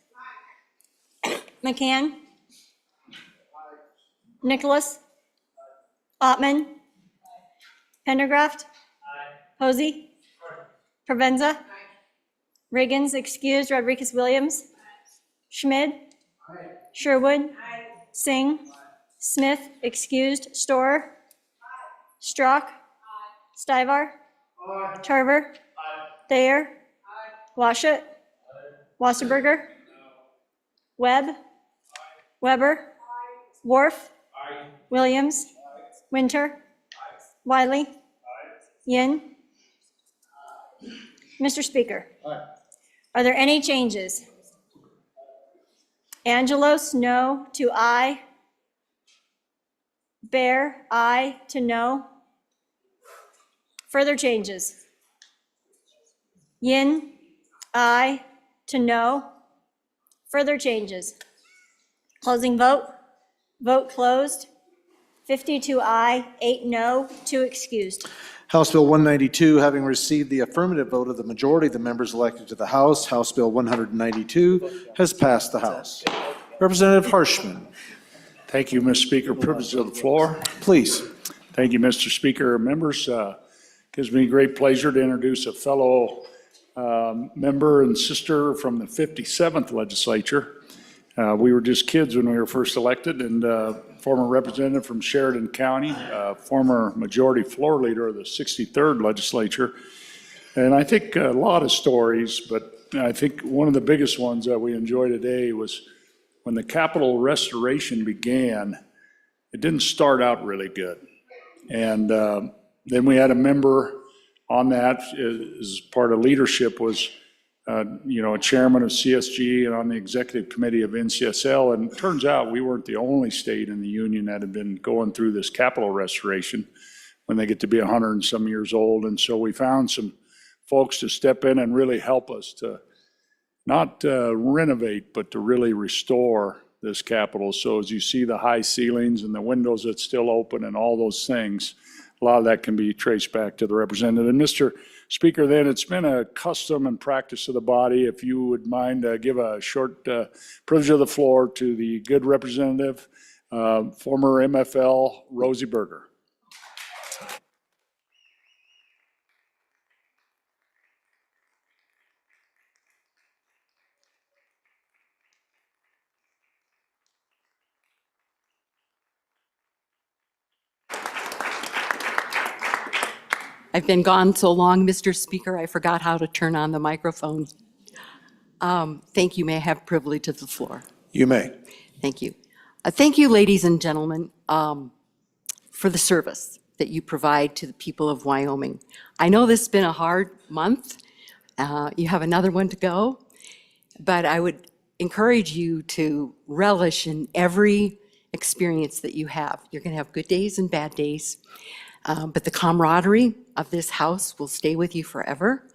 McCann? Nicholas? Ottman? Pendergraft? Posey? Provenza? Riggins excused. Rodriguez Williams? Schmid? Sherwood? Singh? Smith excused. Storer? Strzok? Stivar? Tarver? Thayer? Washut? Wasserberger? Webb? Weber? Worf? Williams? Winter? Wiley? Yin? Mr. Speaker, are there any changes? Angelos, no to aye. Bear, aye to no. Further changes? Yin, aye to no. Further changes? Closing vote. Vote closed. 52 aye, 8 no, 2 excused. House Bill 192, having received the affirmative vote of the majority of the members elected to the House, House Bill 192 has passed the House. Representative Harshman, Thank you, Mr. Speaker. Privilege of the floor. please. Thank you, Mr. Speaker. Members, gives me great pleasure to introduce a fellow member and sister from the 57th legislature. We were just kids when we were first elected, and former representative from Sheridan County, former majority floor leader of the 63rd legislature. And I think a lot of stories, but I think one of the biggest ones that we enjoy today was when the Capitol restoration began. It didn't start out really good. And then we had a member on that as part of leadership was, a chairman of CSG and on the executive committee of NCSL. And it turns out we weren't the only state in the union that had been going through this Capitol restoration when they get to be 100 and some years old. And so we found some folks to step in and really help us to not renovate, but to really restore this Capitol. So as you see the high ceilings and the windows that still open and all those things, a lot of that can be traced back to the representative. And Mr. Speaker, then it's been a custom and practice of the body, if you would mind, give a short privilege of the floor to the good representative, former MFL, Rosie Berger. I've been gone so long, Mr. Speaker, I forgot how to turn on the microphone. Thank you. May I have privilege of the floor? You may. Thank you. Thank you, ladies and gentlemen, for the service that you provide to the people of Wyoming. I know this has been a hard month. You have another one to go, but I would encourage you to relish in every experience that you have. You're going to have good days and bad days. But the camaraderie of this House will stay with you forever.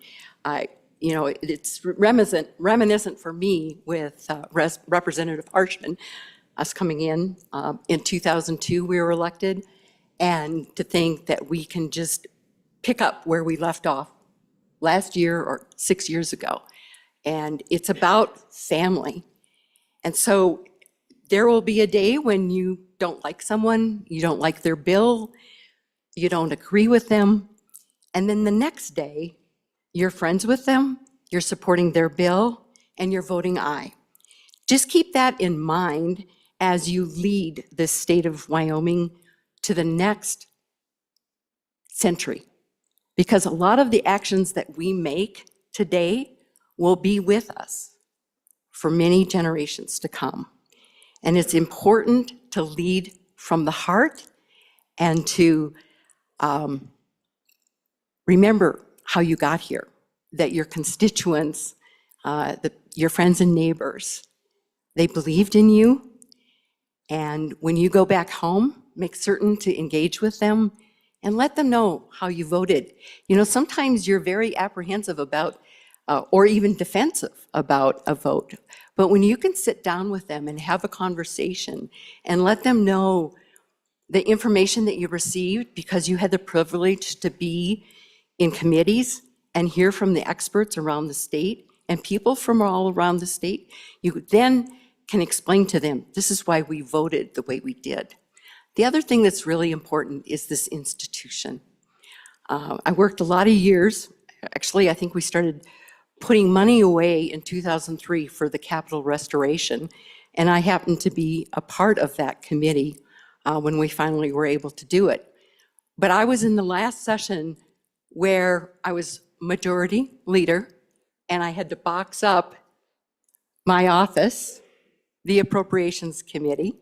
It's reminiscent for me with Representative Harshman, us coming in 2002, we were elected, and to think that we can just pick up where we left off last year or 6 years ago. And it's about family. And so there will be a day when you don't like someone, you don't like their bill, you don't agree with them, and then the next day, you're friends with them, you're supporting their bill, and you're voting aye. Just keep that in mind as you lead the state of Wyoming to the next century, because a lot of the actions that we make today will be with us for many generations to come. And it's important to lead from the heart and to remember how you got here, that your constituents, your friends and neighbors, they believed in you. And when you go back home, make certain to engage with them and let them know how you voted. Sometimes you're very apprehensive about, or even defensive about a vote. But when you can sit down with them and have a conversation and let them know the information that you received because you had the privilege to be in committees and hear from the experts around the state and people from all around the state, you then can explain to them, this is why we voted the way we did. The other thing that's really important is this institution. I worked a lot of years. Actually, I think we started putting money away in 2003 for the Capitol restoration, and I happened to be a part of that committee when we finally were able to do it. But I was in the last session where I was majority leader, and I had to box up my office, the Appropriations Committee,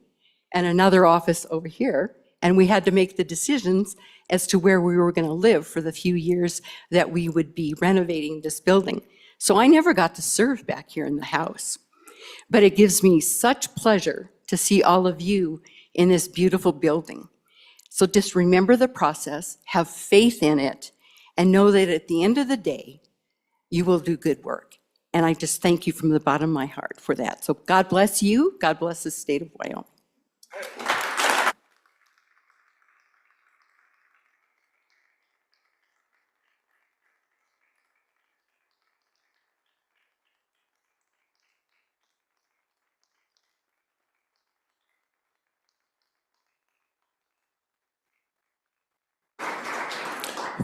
and another office over here, and we had to make the decisions as to where we were going to live for the few years that we would be renovating this building. So I never got to serve back here in the House. But it gives me such pleasure to see all of you in this beautiful building. So just remember the process, have faith in it, and know that at the end of the day, you will do good work. And I just thank you from the bottom of my heart for that. So God bless you. God bless the state of Wyoming.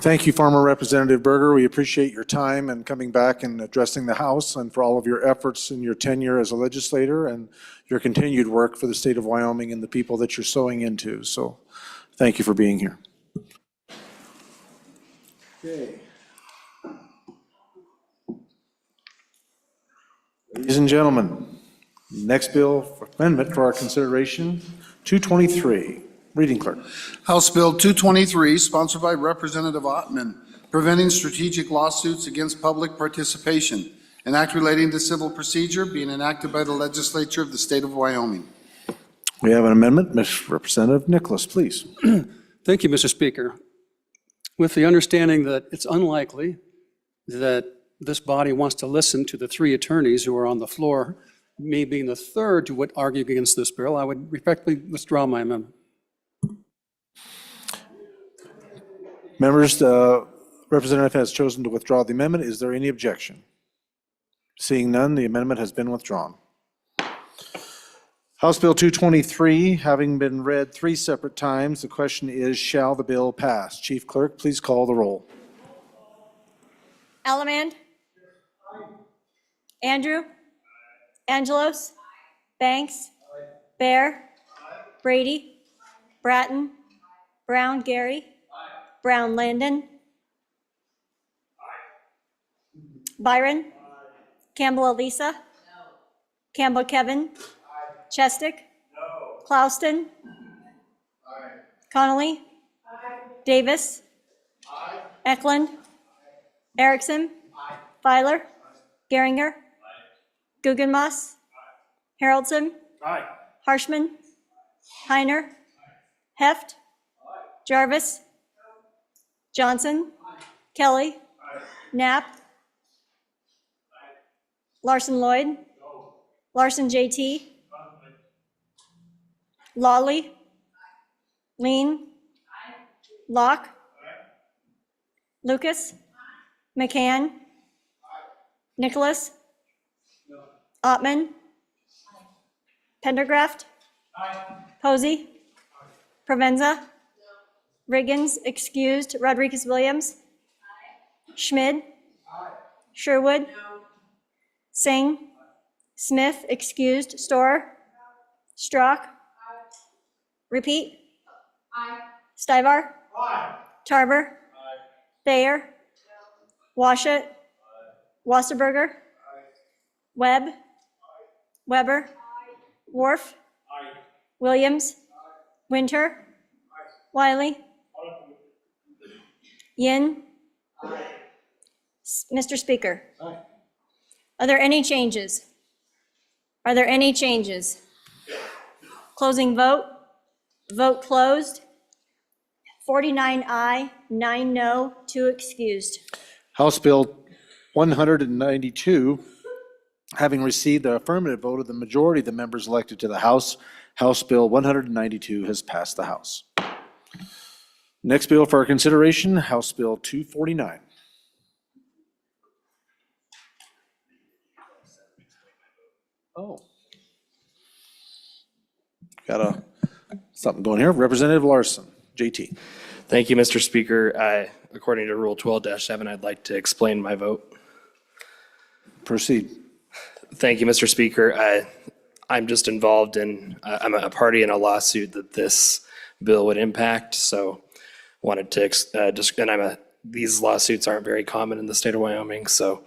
Thank you, Farmer Representative Berger. We appreciate your time and coming back and addressing the House, and for all of your efforts in your tenure as a legislator and your continued work for the state of Wyoming and the people that you're sowing into. So thank you for being here. Okay. Ladies and gentlemen, next bill for amendment for our consideration, 223. Reading clerk. House Bill 223, sponsored by Representative Ottman, preventing strategic lawsuits against public participation, an act relating to civil procedure being enacted by the legislature of the state of Wyoming. We have an amendment. Representative Nicholas, please. Thank you, Mr. Speaker. With the understanding that it's unlikely that this body wants to listen to the three attorneys who are on the floor, me being the third to would argue against this bill, I would respectfully withdraw my amendment. Members, the representative has chosen to withdraw the amendment. Is there any objection? Seeing none, the amendment has been withdrawn. House Bill 223, having been read 3 separate times, the question is, shall the bill pass? Chief Clerk, please call the roll. Allemand? Andrew? Angelos? Banks? Bear? Brady? Bratton? Brown Gary? Brown Landon? Byron? Campbell Elisa? Campbell Kevin? Chestick? Clouston? Connolly? Davis? Eklund? Erickson? Filer? Geringer? Guggenmoss? Haroldson? Harshman? Heiner? Heft? Jarvis? Johnson? Kelly? Knapp? Larson Lloyd? Larson JT? Lawley? Lean? Locke? Lucas? McCann? Nicholas? Ottman? Pendergraft? Posey? Provenza? Riggins, excused. Rodriguez Williams? Schmid? Sherwood? Singh? Smith, excused. Storer? Strock? Repeat? Stivar? Tarver? Thayer? Washut? Wasserberger? Webb? Weber? Worf? Williams? Winter? Wiley? Yin? Mr. Speaker? Are there any changes? Are there any changes? Closing vote. Vote closed. 49 aye, 9 no, 2 excused. House Bill 192, having received the affirmative vote of the majority of the members elected to the House, House Bill 192 has passed the House. Next bill for our consideration, House Bill 249. Oh. Got something going here. Representative Larson, JT. Thank you, Mr. Speaker. According to Rule 12-7, I'd like to explain my vote. Proceed. Thank you, Mr. Speaker. I'm just involved in, I'm a party in a lawsuit that this bill would impact, so wanted to, these lawsuits aren't very common in the state of Wyoming, so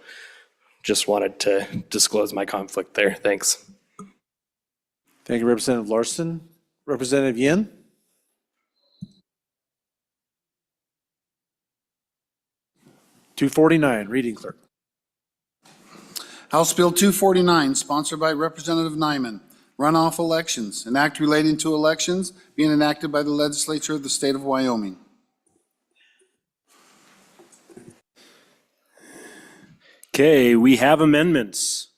just wanted to disclose my conflict there. Thanks. Thank you, Representative Larson. Representative Yin? (249), reading clerk. House Bill 249, sponsored by Representative Nyman, runoff elections, an act relating to elections being enacted by the legislature of the state of Wyoming. Okay, we have amendments.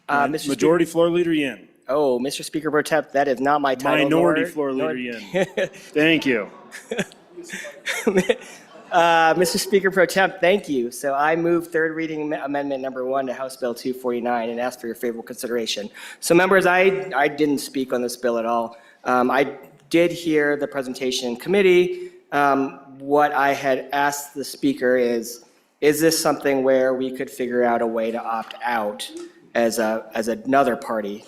Mr. Majority Floor Leader Yin. Oh, Mr. Speaker Pro Temp, that is not my title. Minority Floor Leader Yin. Thank you. Mr. Speaker Pro Temp, thank you. So I move third reading amendment number 1 to House Bill 249 and ask for your favorable consideration. So members, I didn't speak on this bill at all. I did hear the presentation in committee. What I had asked the speaker is this something where we could figure out a way to opt out as another party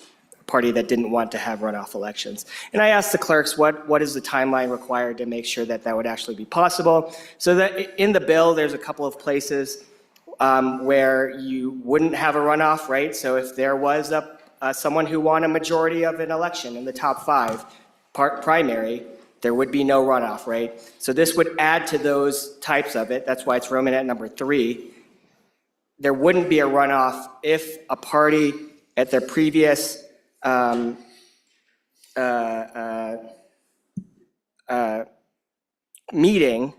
that didn't want to have runoff elections? And I asked the clerks, what is the timeline required to make sure that that would actually be possible? So that in the bill, there's a couple of places where you wouldn't have a runoff, right? So if there was someone who won a majority of an election in the top 5 primary, there would be no runoff, right? So this would add to those types of it. That's why it's Romanet number 3. There wouldn't be a runoff if a party at their previous meeting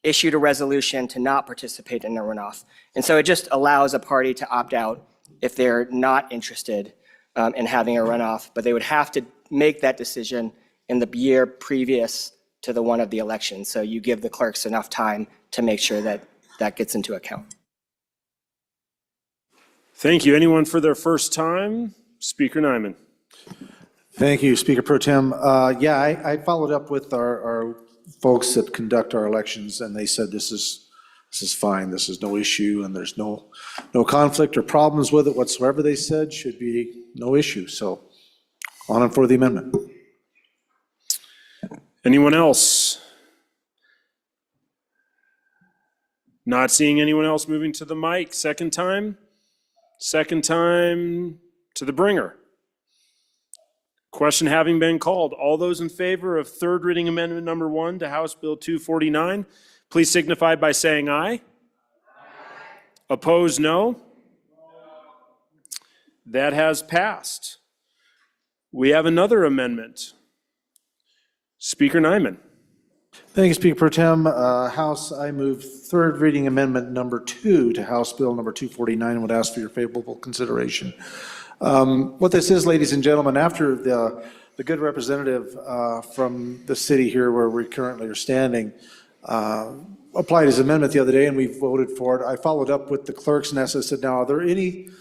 issued a resolution to not participate in a runoff. And so it just allows a party to opt out if they're not interested in having a runoff, but they would have to make that decision in the year previous to the one of the election. So you give the clerks enough time to make sure that that gets into account. Thank you. Anyone for their first time? Speaker Nyman. Thank you, Speaker Pro Tem. Yeah, I followed up with our folks that conduct our elections, and they said this is fine, this is no issue, and there's no conflict or problems with it whatsoever. They said should be no issue. So on and for the amendment. Anyone else? Not seeing anyone else moving to the mic. Second time? Second time to the bringer. Question having been called. All those in favor of third reading amendment number 1 to House Bill 249, please signify by saying aye. Opposed, no. That has passed. We have another amendment. Speaker Nyman. Thank you, Speaker Pro Tem. House, I move third reading amendment number 2 to House Bill number 249 and would ask for your favorable consideration. What this is, ladies and gentlemen, after the good representative from the city here where we currently are standing applied his amendment the other day and we voted for it, I followed up with the clerks and asked, I said, now, are there anything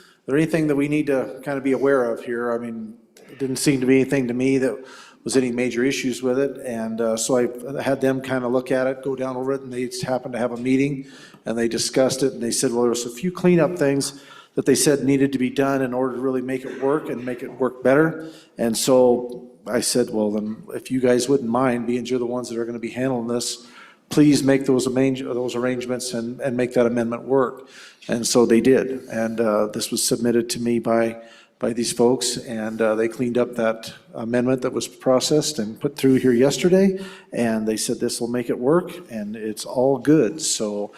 that we need to kind of be aware of here? I mean, it didn't seem to be anything to me that was any major issues with it. And so I had them kind of look at it, go down over it, and they happened to have a meeting and they discussed it and they said, well, there was a few cleanup things that they said needed to be done in order to really make it work and make it work better. And so I said, well, then if you guys wouldn't mind, being you're the ones that are going to be handling this, please make those arrangements and make that amendment work. And so they did. And this was submitted to me by these folks, and they cleaned up that amendment that was processed and put through here yesterday. And they said this will make it work, and it's all good. So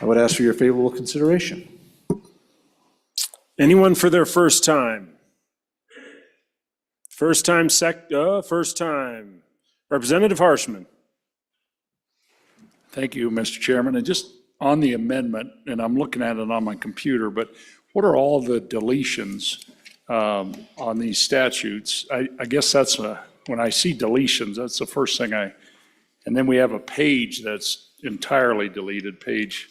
I would ask for your favorable consideration. Anyone for their first time? First time. Representative Harshman. Thank you, Mr. Chairman. And just on the amendment, and I'm looking at it on my computer, but what are all the deletions on these statutes? I guess that's when I see deletions, that's the first thing and then we have a page that's entirely deleted, page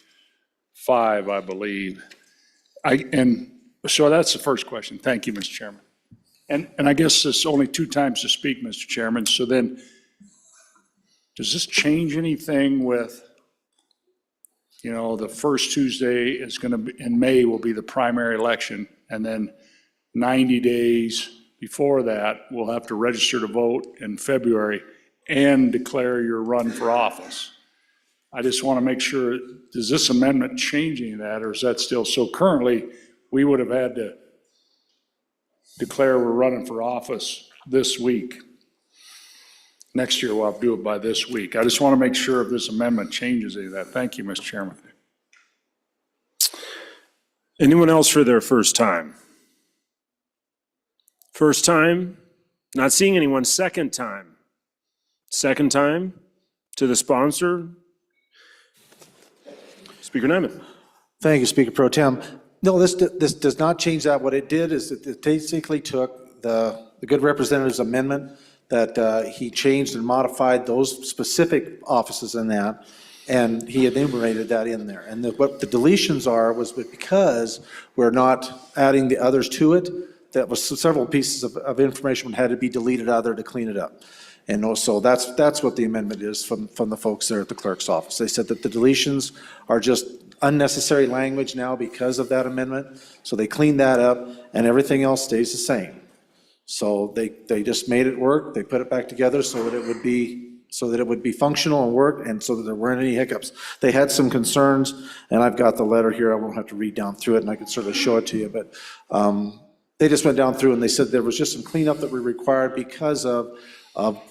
5, I believe. So that's the first question. Thank you, Mr. Chairman. And I guess it's only 2 times to speak, Mr. Chairman. So then, does this change anything with, the first Tuesday is going to be, in May will be the primary election, and then 90 days before that, we'll have to register to vote in February and declare your run for office. I just want to make sure, does this amendment change any of that, or is that still, so currently, we would have had to declare we're running for office this week. Next year, we'll have to do it by this week. I just want to make sure if this amendment changes any of that. Thank you, Mr. Chairman. Anyone else for their first time? First time? Not seeing anyone. Second time? Second time to the sponsor? Speaker Nyman. Thank you, Speaker Pro Tem. No, this does not change that. What it did is it basically took the good representative's amendment that he changed and modified those specific offices in that, and he enumerated that in there. And what the deletions are was because we're not adding the others to it, that was several pieces of information had to be deleted out of there to clean it up. And also, that's what the amendment is from the folks there at the clerk's office. They said that the deletions are just unnecessary language now because of that amendment. So they cleaned that up and everything else stays the same. So they just made it work. They put it back together so that it would be functional and work, and so that there weren't any hiccups. They had some concerns, and I've got the letter here. I won't have to read down through it, and I can certainly show it to you, but they just went down through and they said there was just some cleanup that we required because of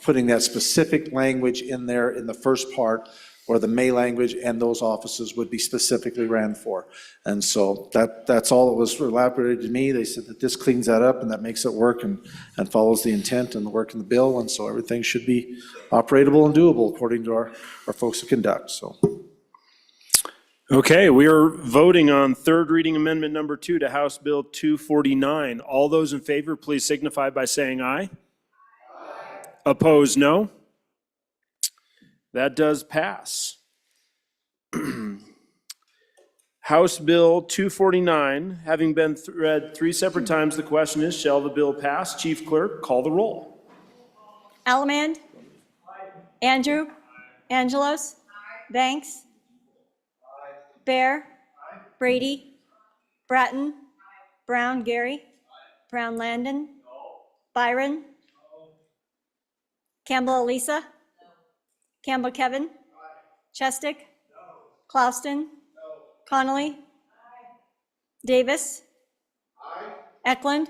putting that specific language in there in the first part, or the May language, and those offices would be specifically ran for. And so that's all that was elaborated to me. They said that this cleans that up and that makes it work and follows the intent and the work in the bill, and so everything should be operatable and doable according to our folks at Conduct, so. Okay, we are voting on third reading amendment number 2 to House Bill 249. All those in favor, please signify by saying aye. Opposed, no. That does pass. House Bill 249, having been read 3 separate times, the question is, shall the bill pass? Chief Clerk, call the roll. Allemand? Andrew? Angelos? Banks? Bear? Brady? Bratton? Brown Gary? Brown Landon? Byron? Campbell Elisa? Campbell Kevin? Chestick? Clauston? Connolly? Davis? Eklund?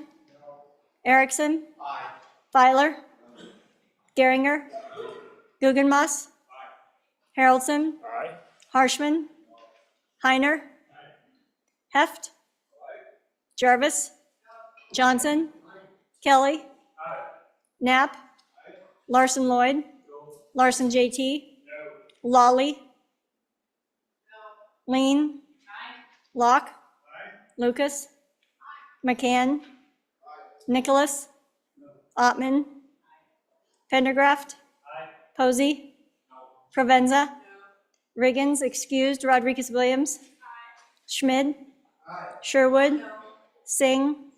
Erickson? Filer? Geringer? Guggenmoss? Haroldson? Harshman? Heiner? Heft? Jarvis? Johnson? Kelly? Knapp? Larson Lloyd? Larson JT? Lawley? Lean? Locke? Lucas? McCann? Nicholas? Ottman? Pendergraft? Posey? Provenza? Riggins, excused. Rodriguez Williams? Schmid? Sherwood? Singh?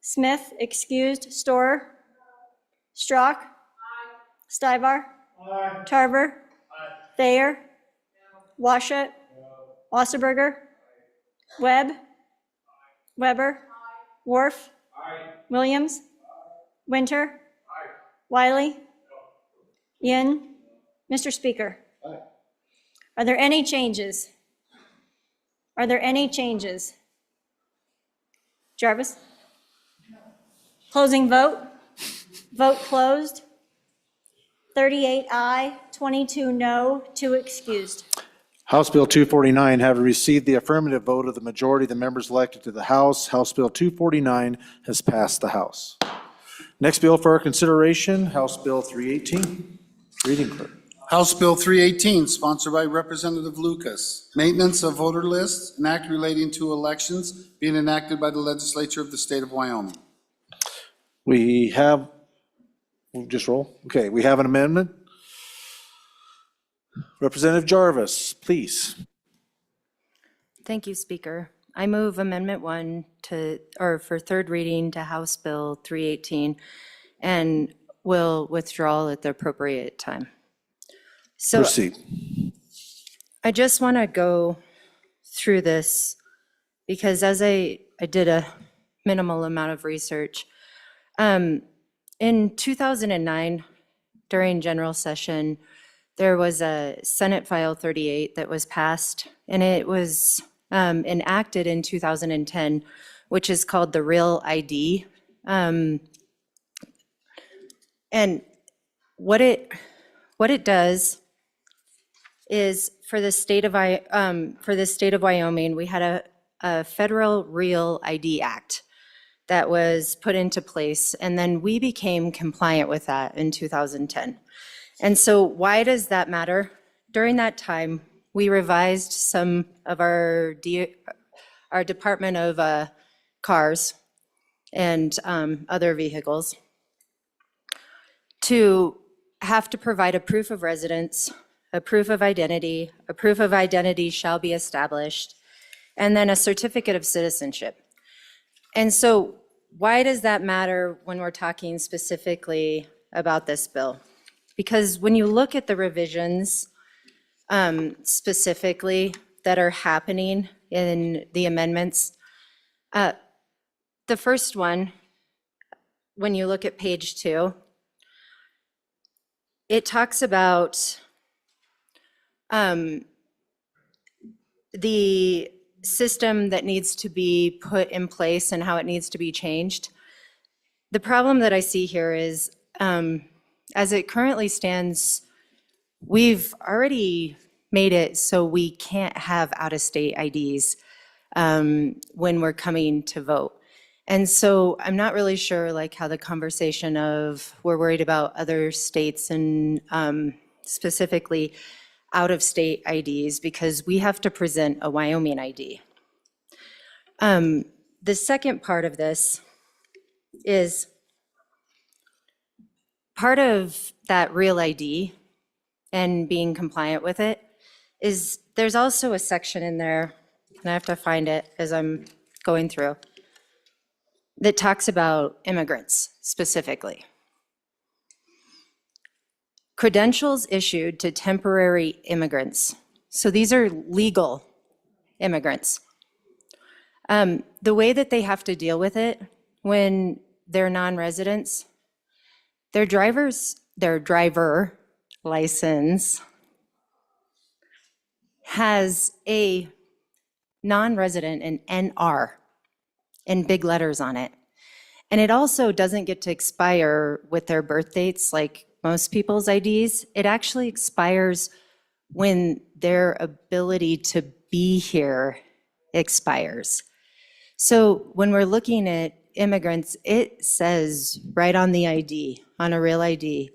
Smith, excused. Storer? Strock? Stivar? Tarver? Thayer? Washut? Wasserberger? Webb? Weber? Worf? Williams? Winter? Wiley? Yin? Mr. Speaker? Are there any changes? Are there any changes? Jarvis? Closing vote? Vote closed. 38 aye, 22 no, 2 excused. House Bill 249, having received the affirmative vote of the majority of the members elected to the House, House Bill 249 has passed the House. Next bill for our consideration, House Bill 318. Reading clerk. House Bill 318, sponsored by Representative Lucas. Maintenance of voter lists, an act relating to elections being enacted by the legislature of the state of Wyoming. We have, we'll just roll. Okay, we have an amendment. Representative Jarvis, please. Thank you, Speaker. I move Amendment 1 for third reading to House Bill 318 and will withdraw at the appropriate time. So Proceed. I just want to go through this because as I did a minimal amount of research, in 2009, during general session, there was a Senate File 38 that was passed, and it was enacted in 2010, which is called the Real ID. And what it does is for the state of Wyoming, we had a federal Real ID Act that was put into place, and then we became compliant with that in 2010. And so why does that matter? During that time, we revised some of our Department of Cars and other vehicles to have to provide a proof of residence, a proof of identity, a proof of identity shall be established, and then a certificate of citizenship. And so why does that matter when we're talking specifically about this bill? Because when you look at the revisions specifically that are happening in the amendments, the first one, when you look at page 2, it talks about the system that needs to be put in place and how it needs to be changed. The problem that I see here is, as it currently stands, we've already made it so we can't have out-of-state IDs when we're coming to vote. And so I'm not really sure like how the conversation of we're worried about other states and specifically out-of-state IDs, because we have to present a Wyoming ID. The second part of this is part of that real ID and being compliant with it is there's also a section in there, and I have to find it as I'm going through, that talks about immigrants specifically. Credentials issued to temporary immigrants. So these are legal immigrants. The way that they have to deal with it when they're non-residents, their driver license has a non-resident, an NR, in big letters on it. And it also doesn't get to expire with their birth dates like most people's IDs. It actually expires when their ability to be here expires. So when we're looking at immigrants, it says right on the ID, on a real ID,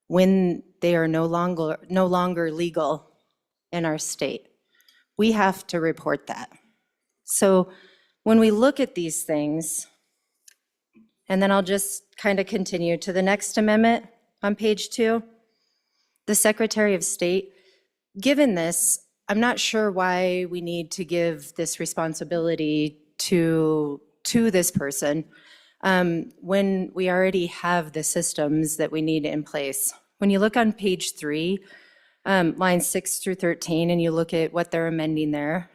when they are no longer legal in our state. We have to report that. So when we look at these things, and then I'll just kind of continue to the next amendment on page 2, the Secretary of State, given this, I'm not sure why we need to give this responsibility to this person when we already have the systems that we need in place. When you look on page 3, lines 6 through 13, and you look at what they're amending there,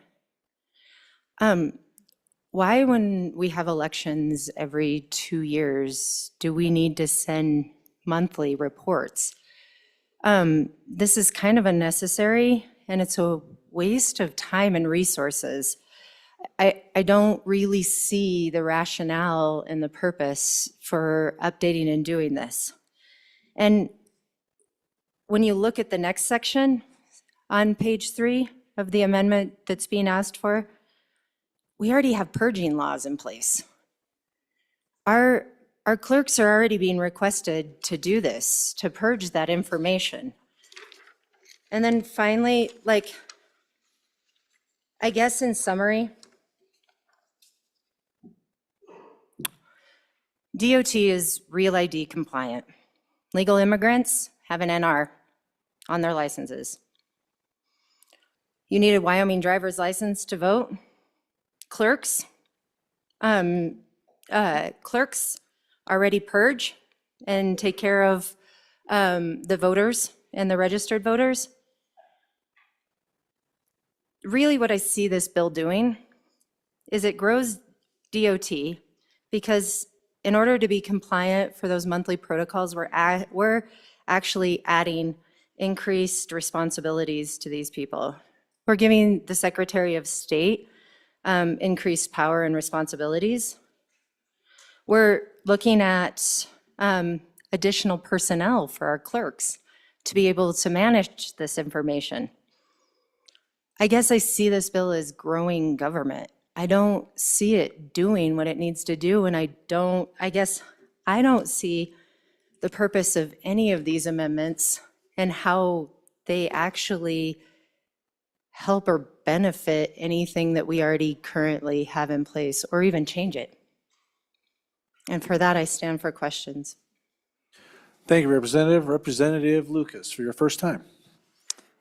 why, when we have elections every 2 years, do we need to send monthly reports? This is kind of unnecessary, and it's a waste of time and resources. I don't really see the rationale and the purpose for updating and doing this. And when you look at the next section on page 3 of the amendment that's being asked for, we already have purging laws in place. Our clerks are already being requested to do this, to purge that information. And then finally, like, I guess in summary, DOT is Real ID compliant. Legal immigrants have an NR on their licenses. You need a Wyoming driver's license to vote. Clerks already purge and take care of the voters and the registered voters. Really what I see this bill doing is it grows DOT because in order to be compliant for those monthly protocols, we're actually adding increased responsibilities to these people. We're giving the Secretary of State increased power and responsibilities. We're looking at additional personnel for our clerks to be able to manage this information. I guess I see this bill as growing government. I don't see it doing what it needs to do, and I don't see the purpose of any of these amendments and how they actually help or benefit anything that we already currently have in place or even change it. And for that, I stand for questions. Thank you, Representative. Representative Lucas, for your first time.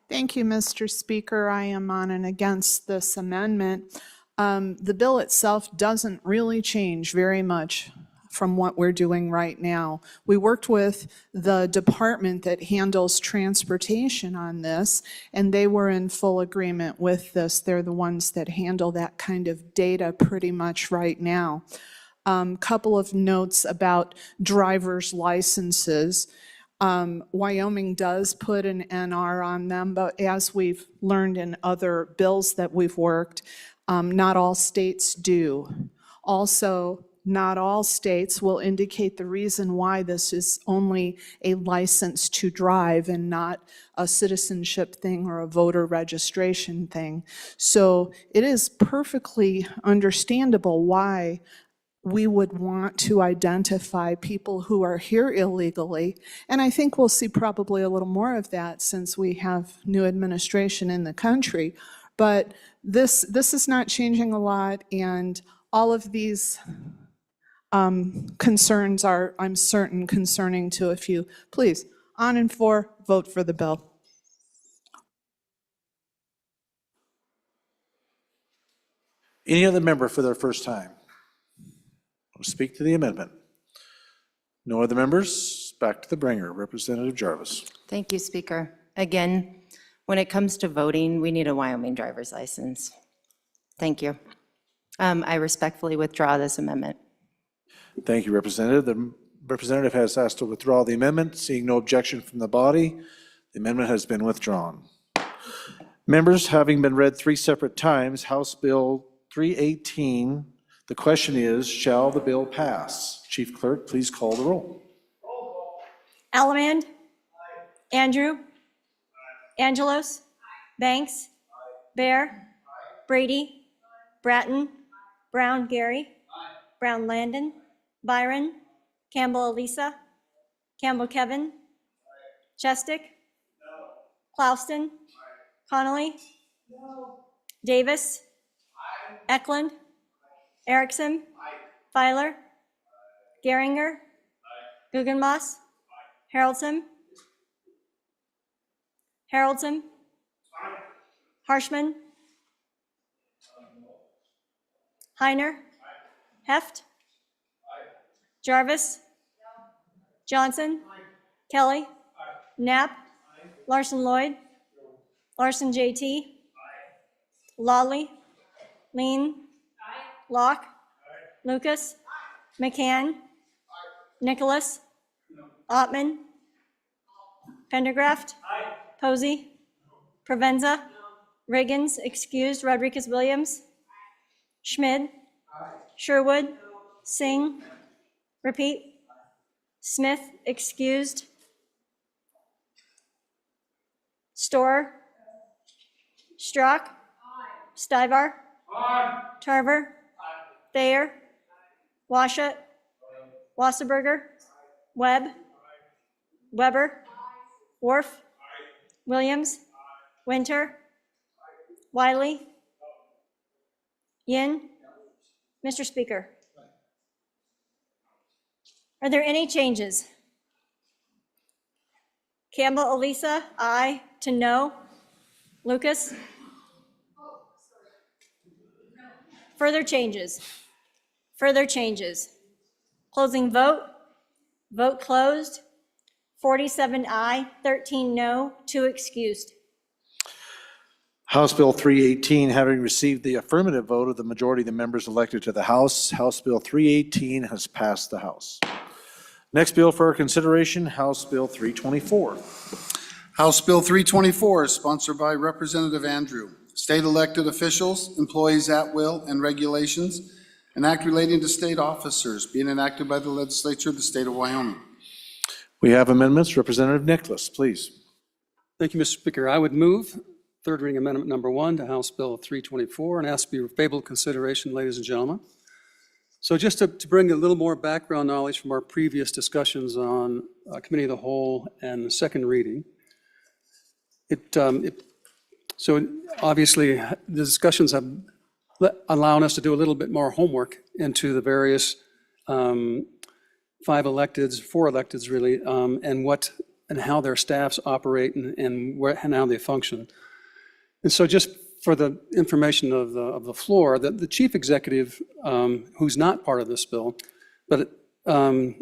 Thank you, Mr. Speaker. I am on and against this amendment. The bill itself doesn't really change very much from what we're doing right now. We worked with the department that handles transportation on this, and they were in full agreement with this. They're the ones that handle that kind of data pretty much right now. Couple of notes about driver's licenses. Wyoming does put an NR on them, but as we've learned in other bills that we've worked, not all states do. Also, not all states will indicate the reason why this is only a license to drive and not a citizenship thing or a voter registration thing. So it is perfectly understandable why we would want to identify people who are here illegally. And I think we'll see probably a little more of that since we have new administration in the country. But this is not changing a lot, and all of these concerns are, I'm certain, concerning to a few. Please, on and for, vote for the bill. Any other member for their first time? Speak to the amendment. No other members? Back to the bringer, Representative Jarvis. Thank you, Speaker. Again, when it comes to voting, we need a Wyoming driver's license. Thank you. I respectfully withdraw this amendment. Thank you, Representative. The representative has asked to withdraw the amendment. Seeing no objection from the body, the amendment has been withdrawn. Members, having been read 3 separate times, House Bill 318, the question is, shall the bill pass? Chief Clerk, please call the roll. Allemand? Andrew? Angelos? Banks? Bear? Brady? Bratton? Brown Gary? Brown Landon? Byron? Campbell Elisa? Campbell Kevin? Chestick? Clouston? Connolly? Davis? Eklund? Erickson? Filer? Geringer? Guggenmoss? Haroldson? Harshman? Heiner? Heft? Jarvis? Johnson? Kelly? Knapp? Larson Lloyd? Larson JT? Lawley? Lean? Locke? Lucas? McCann? Nicholas? Ottman? Pendergraft? Posey? Provenza? Riggins, excused. Rodriguez Williams? Schmid? Sherwood? Singh? Repeat. Smith, excused. Storer? Strzok? Stivar? Tarver? Thayer? Washut? Wasserberger? Webb? Weber? Worf? Williams? Winter? Wiley? Yin? Mr. Speaker, are there any changes? Campbell Elisa, aye to no. Lucas? Further changes? Further changes? Closing vote? Vote closed. 47 aye, 13 no, 2 excused. House Bill 318, having received the affirmative vote of the majority of the members elected to the House, House Bill 318 has passed the House. Next bill for our consideration, House Bill 324. House Bill 324 is sponsored by Representative Andrew. State elected officials, employees at will, and regulations, an act relating to state officers being enacted by the legislature of the state of Wyoming. We have amendments. Representative Nicholas, please. Thank you, Mr. Speaker. I would move third reading amendment number 1 to House Bill 324 and ask to be favorable consideration, ladies and gentlemen. So just to bring a little more background knowledge from our previous discussions on Committee of the Whole and the second reading, so obviously the discussions have allowed us to do a little bit more homework into the various 4 electeds really, and how their staffs operate and how they function. And so just for the information of the floor, the chief executive, who's not part of this bill, but I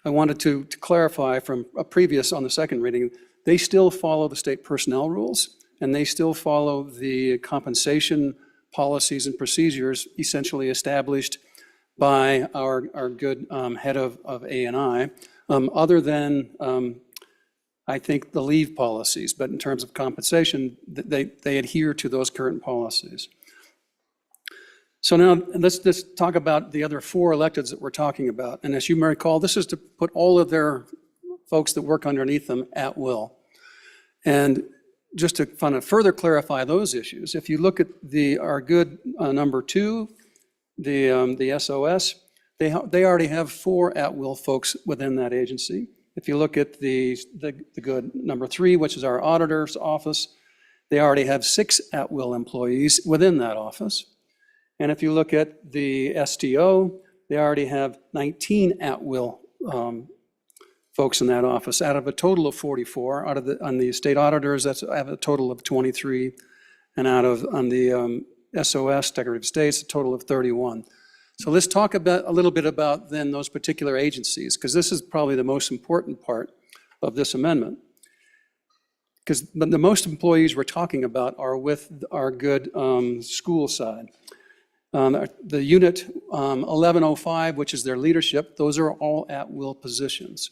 wanted to clarify from a previous, on the second reading, they still follow the state personnel rules, and they still follow the compensation policies and procedures essentially established by our good head of A&I, other than, I think, the leave policies. But in terms of compensation, they adhere to those current policies. So now let's just talk about the other 4 electeds that we're talking about. And as you may recall, this is to put all of their folks that work underneath them at will. And just to kind of further clarify those issues, if you look at our good number 2, the SOS, they already have 4 at-will folks within that agency. If you look at the good number 3, which is our auditor's office, they already have 6 at-will employees within that office. And if you look at the STO, they already have 19 at-will folks in that office out of a total of 44. On the state auditors, that's a total of 23. And on the SOS, Secretary of State's, a total of 31. So let's talk a little bit about then those particular agencies, because this is probably the most important part of this amendment. Because the most employees we're talking about are with our good school side. The unit 1105, which is their leadership, those are all at-will positions.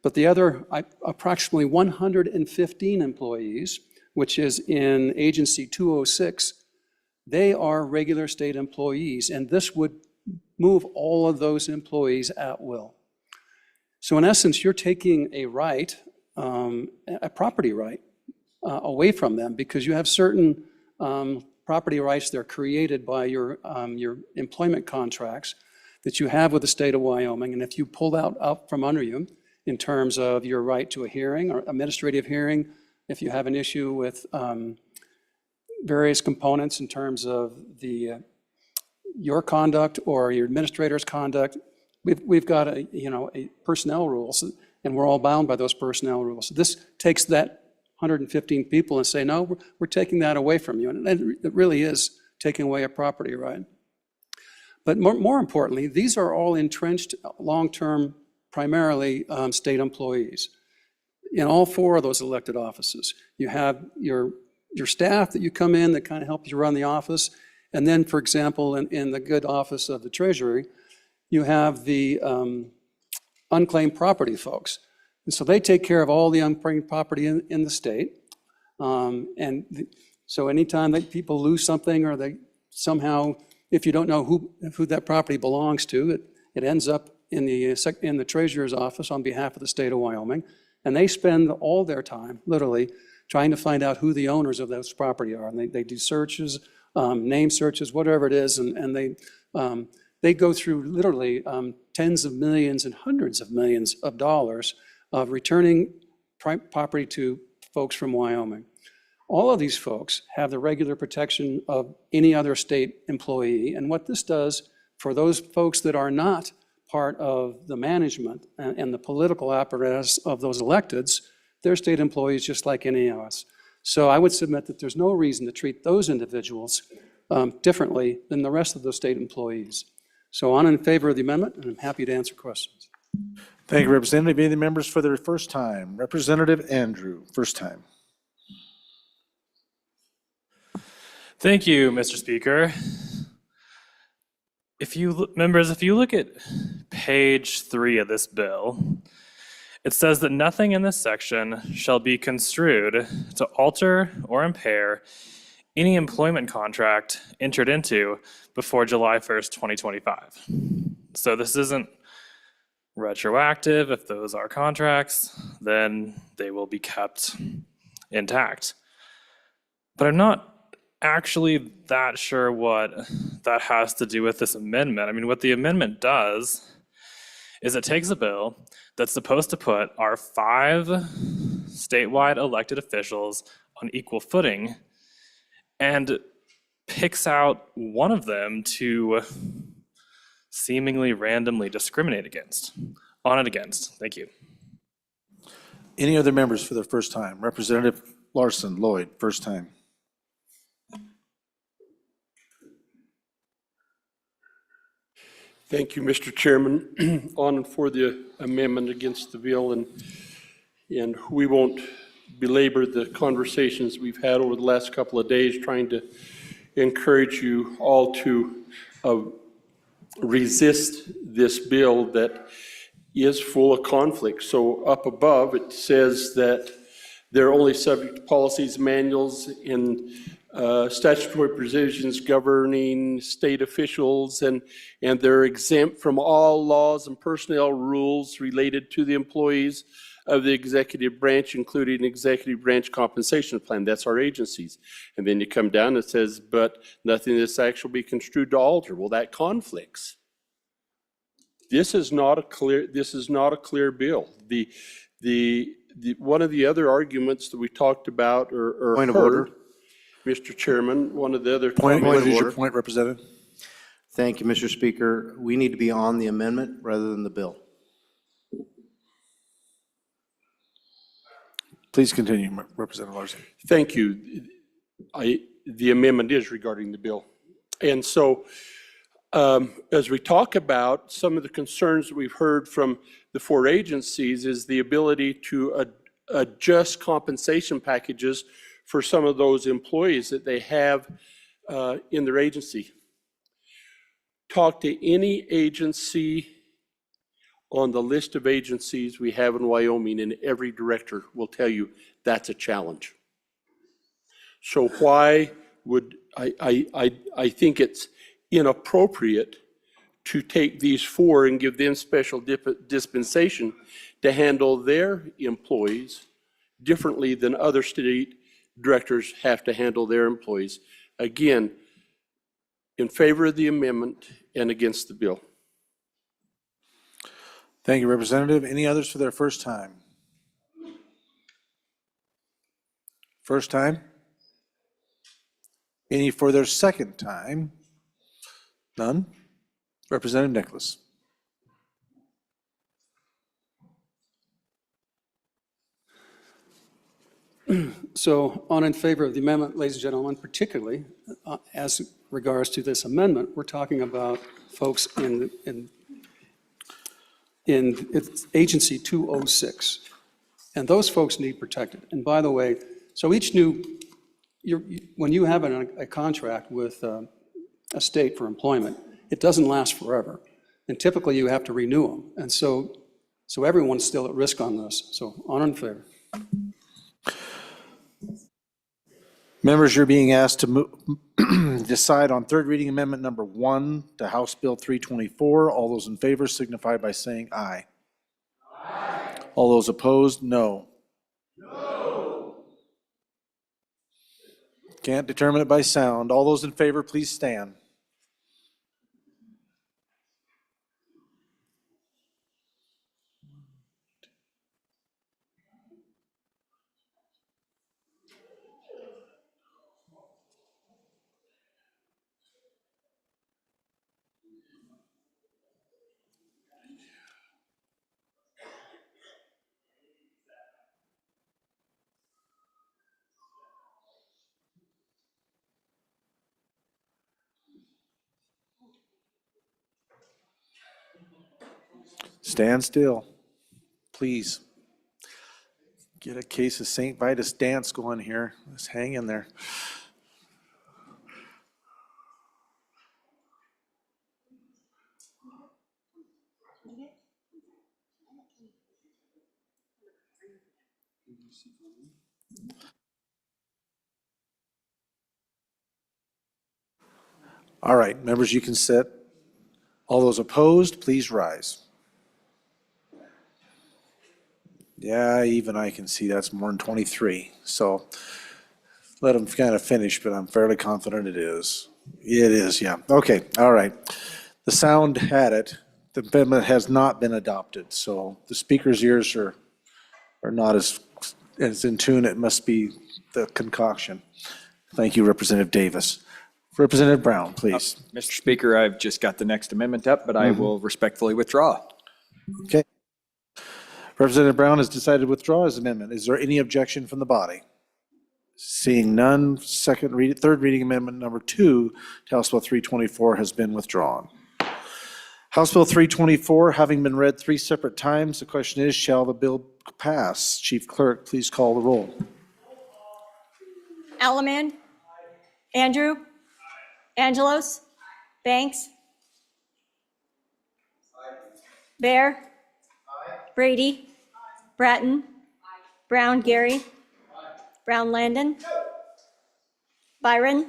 But the other approximately 115 employees, which is in agency 206, they are regular state employees, and this would move all of those employees at will. So in essence, you're taking a right, a property right, away from them because you have certain property rights that are created by your employment contracts that you have with the state of Wyoming. And if you pull that out from under you in terms of your right to a hearing or administrative hearing, if you have an issue with various components in terms of your conduct or your administrator's conduct, we've got a personnel rules, and we're all bound by those personnel rules. So this takes that 115 people and say, no, we're taking that away from you. And it really is taking away a property right. But more importantly, these are all entrenched long-term, primarily state employees. In all 4 of those elected offices, you have your staff that you come in that kind of help you run the office. And then, for example, in the good office of the Treasury, you have the unclaimed property folks. And so they take care of all the unclaimed property in the state. So anytime that people lose something or they somehow, if you don't know who that property belongs to, it ends up in the Treasurer's office on behalf of the state of Wyoming. And they spend all their time, literally, trying to find out who the owners of those property are. And they do searches, name searches, whatever it is, and they go through literally tens of millions and hundreds of millions of dollars of returning property to folks from Wyoming. All of these folks have the regular protection of any other state employee. And what this does for those folks that are not part of the management and the political apparatus of those electeds, they're state employees just like any of us. So I would submit that there's no reason to treat those individuals differently than the rest of those state employees. So I'm in favor of the amendment, and I'm happy to answer questions. Thank you, Representative. Any of the members for their first time? Representative Andrew, first time. Thank you, Mr. Speaker. Members, if you look at page 3 of this bill, it says that nothing in this section shall be construed to alter or impair any employment contract entered into before July 1st, 2025. So this isn't retroactive. If those are contracts, then they will be kept intact. But I'm not actually that sure what that has to do with this amendment. I mean, what the amendment does is it takes a bill that's supposed to put our 5 statewide elected officials on equal footing and picks out one of them to seemingly randomly discriminate on and against. Thank you. Any other members for their first time? Representative Larson Lloyd, first time. Thank you, Mr. Chairman. On and for the amendment against the bill, and we won't belabor the conversations we've had over the last couple of days trying to encourage you all to resist this bill that is full of conflict. So up above, it says that they're only subject to policies, manuals, and statutory provisions governing state officials, and they're exempt from all laws and personnel rules related to the employees of the executive branch, including executive branch compensation plan. That's our agencies. And then you come down and it says, but nothing in this act shall be construed to alter. Well, that conflicts. This is not a clear bill. One of the other arguments that we talked about or Point of heard, order. Mr. Chairman, one of the other What comments. is your point, Representative? Thank you, Mr. Speaker. We need to be on the amendment rather than the bill. Please continue, Representative Larson. Thank you. The amendment is regarding the bill. And so as we talk about some of the concerns that we've heard from the four agencies is the ability to adjust compensation packages for some of those employees that they have in their agency. Talk to any agency on the list of agencies we have in Wyoming, and every director will tell you that's a challenge. So why would I think it's inappropriate to take these four and give them special dispensation to handle their employees differently than other state directors have to handle their employees. Again, in favor of the amendment and against the bill. Thank you, Representative. Any others for their first time? First time? Any for their second time? None? Representative Nicholas. So on in favor of the amendment, ladies and gentlemen, particularly as regards to this amendment, we're talking about folks in it's Agency 206. And those folks need protected. And by the way, so each new, when you have a contract with a state for employment, it doesn't last forever. And typically you have to renew them. And so everyone's still at risk on this. So on in favor. Members, you're being asked to decide on third reading amendment number 1 to House Bill 324. All those in favor signify by saying aye. Aye. All those opposed, no. No. Can't determine it by sound. All those in favor, please stand. Stand still, please. Get a case of St. Vitus dance going here. Let's hang in there. All right, members, you can sit. All those opposed, please rise. Yeah, even I can see that's more than 23. So let them kind of finish, but I'm fairly confident it is. It is, yeah. Okay, all right. The sound had it. The amendment has not been adopted, so the speaker's ears are not as in tune. It must be the concoction. Thank you, Representative Davis. Representative Brown, please. Mr. Speaker, I've just got the next amendment up, but I will respectfully withdraw. Okay. Representative Brown has decided to withdraw his amendment. Is there any objection from the body? Seeing none, third reading amendment number 2 to House Bill 324 has been withdrawn. House Bill 324, having been read 3 separate times, the question is, shall the bill pass? Chief Clerk, please call the roll. Allemand. Andrew. Angelos. Banks. Bear. Brady. Bratton. Brown Gary. Brown Landon. Byron.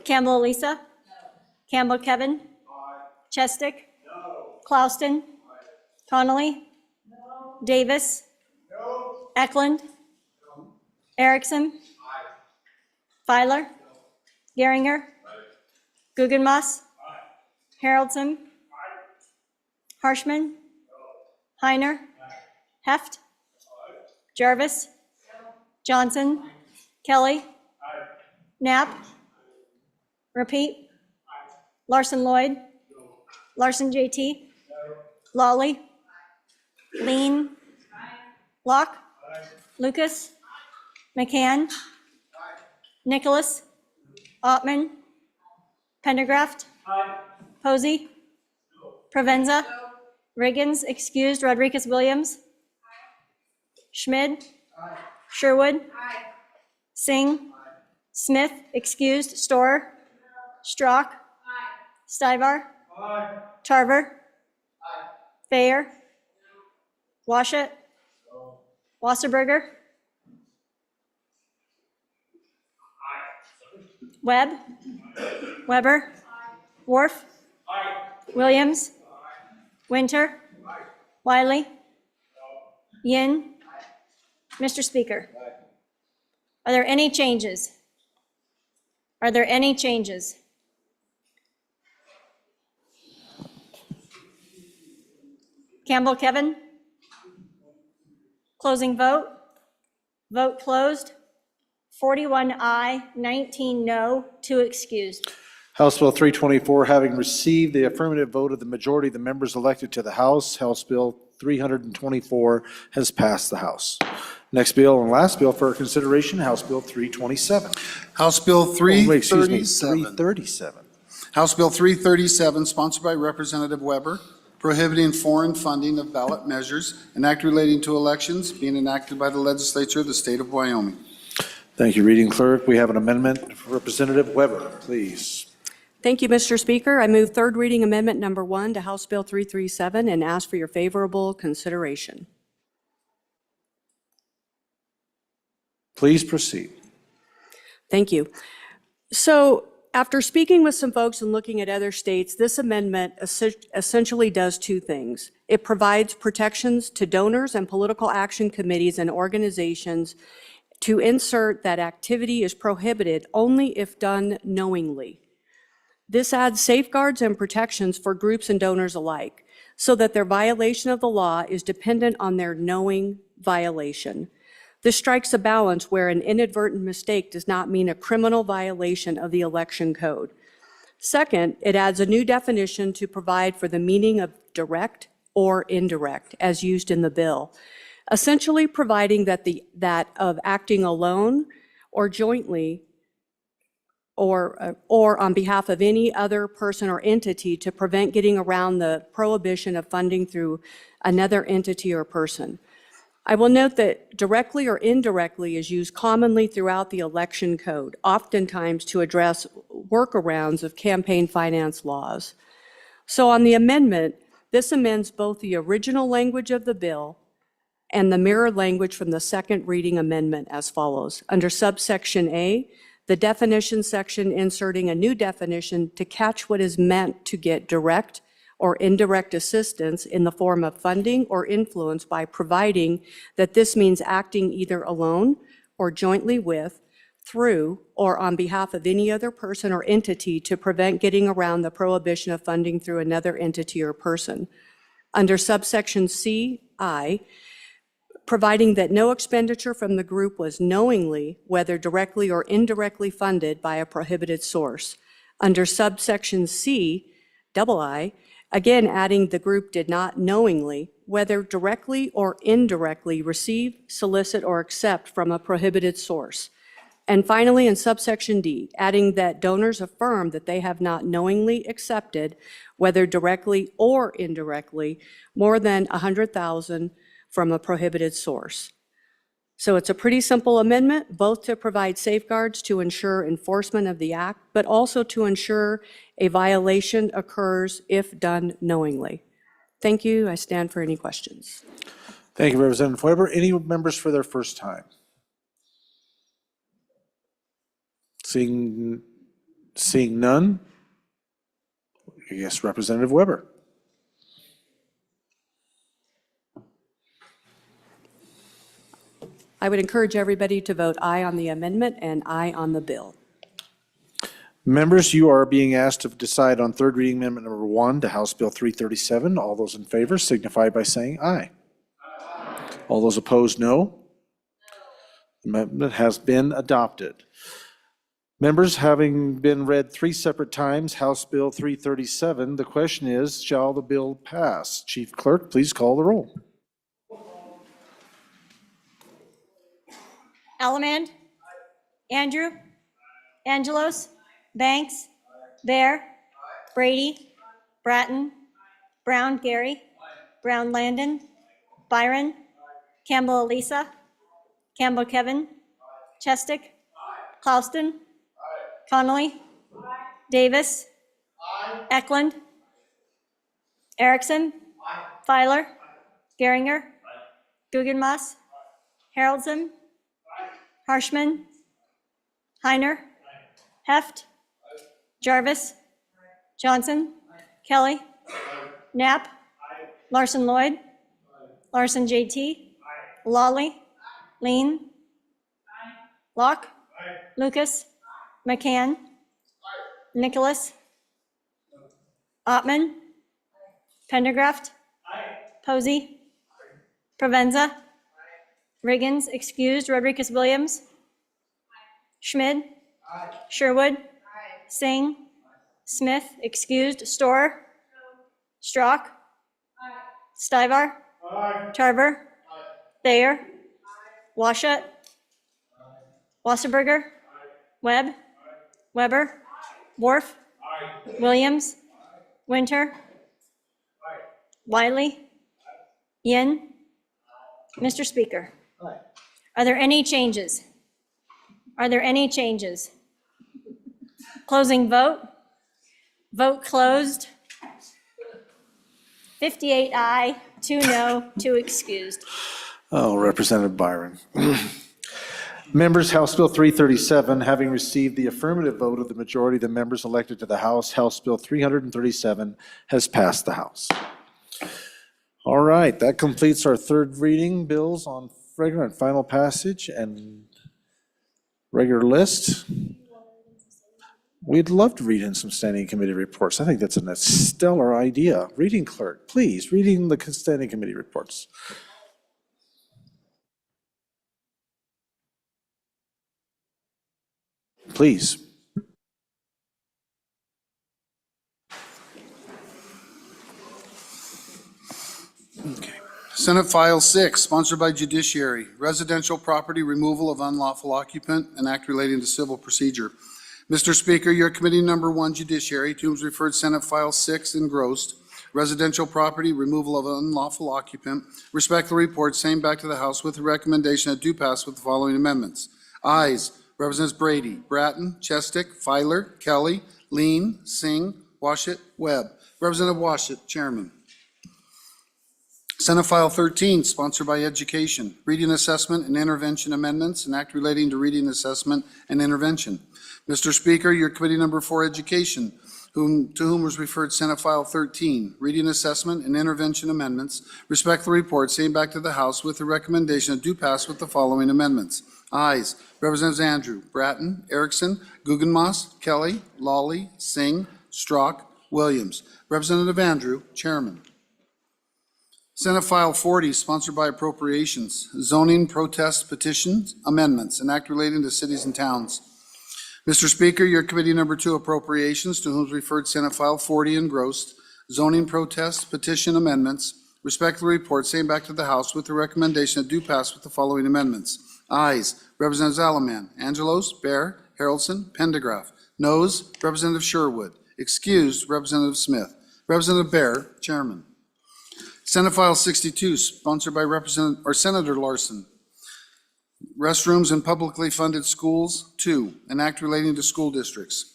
Campbell Elisa. Campbell Kevin. Chestick. Clauston. Connolly. Davis. Eklund. Erickson. Filer. Geringer. Guggenmoss. Haroldson. Harshman. Heiner. Heft. Jarvis. Johnson. Kelly. Knapp. Repeat. Larson Lloyd. Larson JT. Lawley. Lean. Locke. Lucas. McCann. Nicholas. Ottman. Pendergraft. Posey. Provenza. Riggins, excused. Rodriguez Williams. Schmid. Sherwood. Singh. Smith, excused. Storer. Strock. Stivar. Tarver. Thayer. Washut. Wasserberger. Webb. Weber. Worf. Williams. Winter. Wiley. Yin. Mr. Speaker, are there any changes? Are there any changes? Campbell Kevin. Closing vote. Vote closed. 41 aye, 19 no, 2 excused. House Bill 324, having received the affirmative vote of the majority of the members elected to the House, House Bill 324 has passed the House. Next bill and last bill for consideration, House Bill 327. House Bill Excuse me, 337. 337. House Bill 337, sponsored by Representative Weber, prohibiting foreign funding of ballot measures, an act relating to elections, being enacted by the legislature of the state of Wyoming. Thank you, Reading Clerk. We have an amendment. Representative Weber, please. Thank you, Mr. Speaker. I move third reading amendment number 1 to House Bill 337 and ask for your favorable consideration. Please proceed. Thank you. So after speaking with some folks and looking at other states, this amendment essentially does 2 things. It provides protections to donors and political action committees and organizations to insert that activity is prohibited only if done knowingly. This adds safeguards and protections for groups and donors alike, so that their violation of the law is dependent on their knowing violation. This strikes a balance where an inadvertent mistake does not mean a criminal violation of the election code. Second, it adds a new definition to provide for the meaning of direct or indirect as used in the bill, essentially providing that of acting alone or jointly or on behalf of any other person or entity to prevent getting around the prohibition of funding through another entity or person. I will note that directly or indirectly is used commonly throughout the election code, oftentimes to address workarounds of campaign finance laws. So on the amendment, this amends both the original language of the bill and the mirror language from the second reading amendment as follows. Under subsection A, the definition section inserting a new definition to catch what is meant to get direct or indirect assistance in the form of funding or influence by providing that this means acting either alone or jointly with, through, or on behalf of any other person or entity to prevent getting around the prohibition of funding through another entity or person. Under subsection C.I., providing that no expenditure from the group was knowingly, whether directly or indirectly funded by a prohibited source. Under subsection C.I., again adding the group did not knowingly, whether directly or indirectly receive, solicit, or accept from a prohibited source. And finally, in subsection D, adding that donors affirm that they have not knowingly accepted, whether directly or indirectly, more than $100,000 from a prohibited source. So it's a pretty simple amendment, both to provide safeguards to ensure enforcement of the act, but also to ensure a violation occurs if done knowingly. Thank you. I stand for any questions. Thank you, Representative Weber. Any members for their first time? Seeing none, yes, Representative Weber. I would encourage everybody to vote aye on the amendment and aye on the bill. Members, you are being asked to decide on third reading amendment number 1 to House Bill 337. All those in favor signify by saying aye. All those opposed, no. Amendment has been adopted. Members, having been read 3 separate times, House Bill 337, the question is, shall the bill pass? Chief Clerk, please call the roll. Allemand. Andrew. Angelos. Banks. Bear. Brady. Bratton. Brown Gary. Brown Landon. Byron. Campbell Elisa. Campbell Kevin. Chestick. Clauston. Connolly. Davis. Eklund. Erickson. Filer. Geringer. Guggenmass. Haroldson. Harshman. Heiner. Heft. Jarvis. Johnson. Kelly. Knapp. Larson Lloyd. Larson JT. Lawley. Lean. Locke. Lucas. McCann. Nicholas. Ottman. Pendergraft. Posey. Provenza. Riggins, excused. Rodriguez Williams. Schmid. Sherwood. Singh. Smith, excused. Storer. Strock. Stivar. Tarver. Thayer. Washut. Wasserberger. Webb. Weber. Worf. Williams. Winter. Wiley. Yin. Mr. Speaker, are there any changes? Are there any changes? Closing vote. Vote closed. 58 aye, 2 no, 2 excused. Oh, Representative Byron. Members, House Bill 337, having received the affirmative vote of the majority of the members elected to the House, House Bill 337 has passed the House. All right, that completes our third reading bills on regular and final passage and regular list. We'd love to read in some standing committee reports. I think that's a stellar idea. Reading clerk, please, reading the standing committee reports. Please. Okay. Senate File 6, sponsored by Judiciary, Residential Property Removal of Unlawful Occupant, an act relating to civil procedure. Mr. Speaker, your committee number 1, Judiciary, to whom is referred Senate File 6 engrossed, Residential Property Removal of Unlawful Occupant, respectfully report same back to the House with the recommendation that do pass with the following amendments. Ayes, Representatives Brady, Bratton, Chestick, Filer, Kelly, Lean, Singh, Washut, Webb. Representative Washut, Chairman. Senate File 13, sponsored by Education, Reading Assessment and Intervention Amendments, an act relating to reading assessment and intervention. Mr. Speaker, your committee number 4, Education, to whom was referred Senate File 13, Reading Assessment and Intervention Amendments, respectfully report same back to the House with the recommendation that do pass with the following amendments. Ayes, Representatives Andrew, Bratton, Erickson, Guggenmass, Kelly, Lawley, Singh, Strock, Williams. Representative Andrew, Chairman. Senate File 40, sponsored by Appropriations, Zoning Protest Petitions Amendments, an act relating to cities and towns. Mr. Speaker, your committee number 2, Appropriations, to whom is referred Senate File 40 engrossed, Zoning Protest Petition Amendments, respectfully report same back to the House with the recommendation that do pass with the following amendments. Ayes, Representatives Alaman, Angelos, Bear, Haroldson, Pendergraph. Noes, Representative Sherwood. Excused, Representative Smith. Representative Bear, Chairman. Senate File 62, sponsored by Senator Larson. Restrooms in publicly funded schools. 2, an act relating to school districts.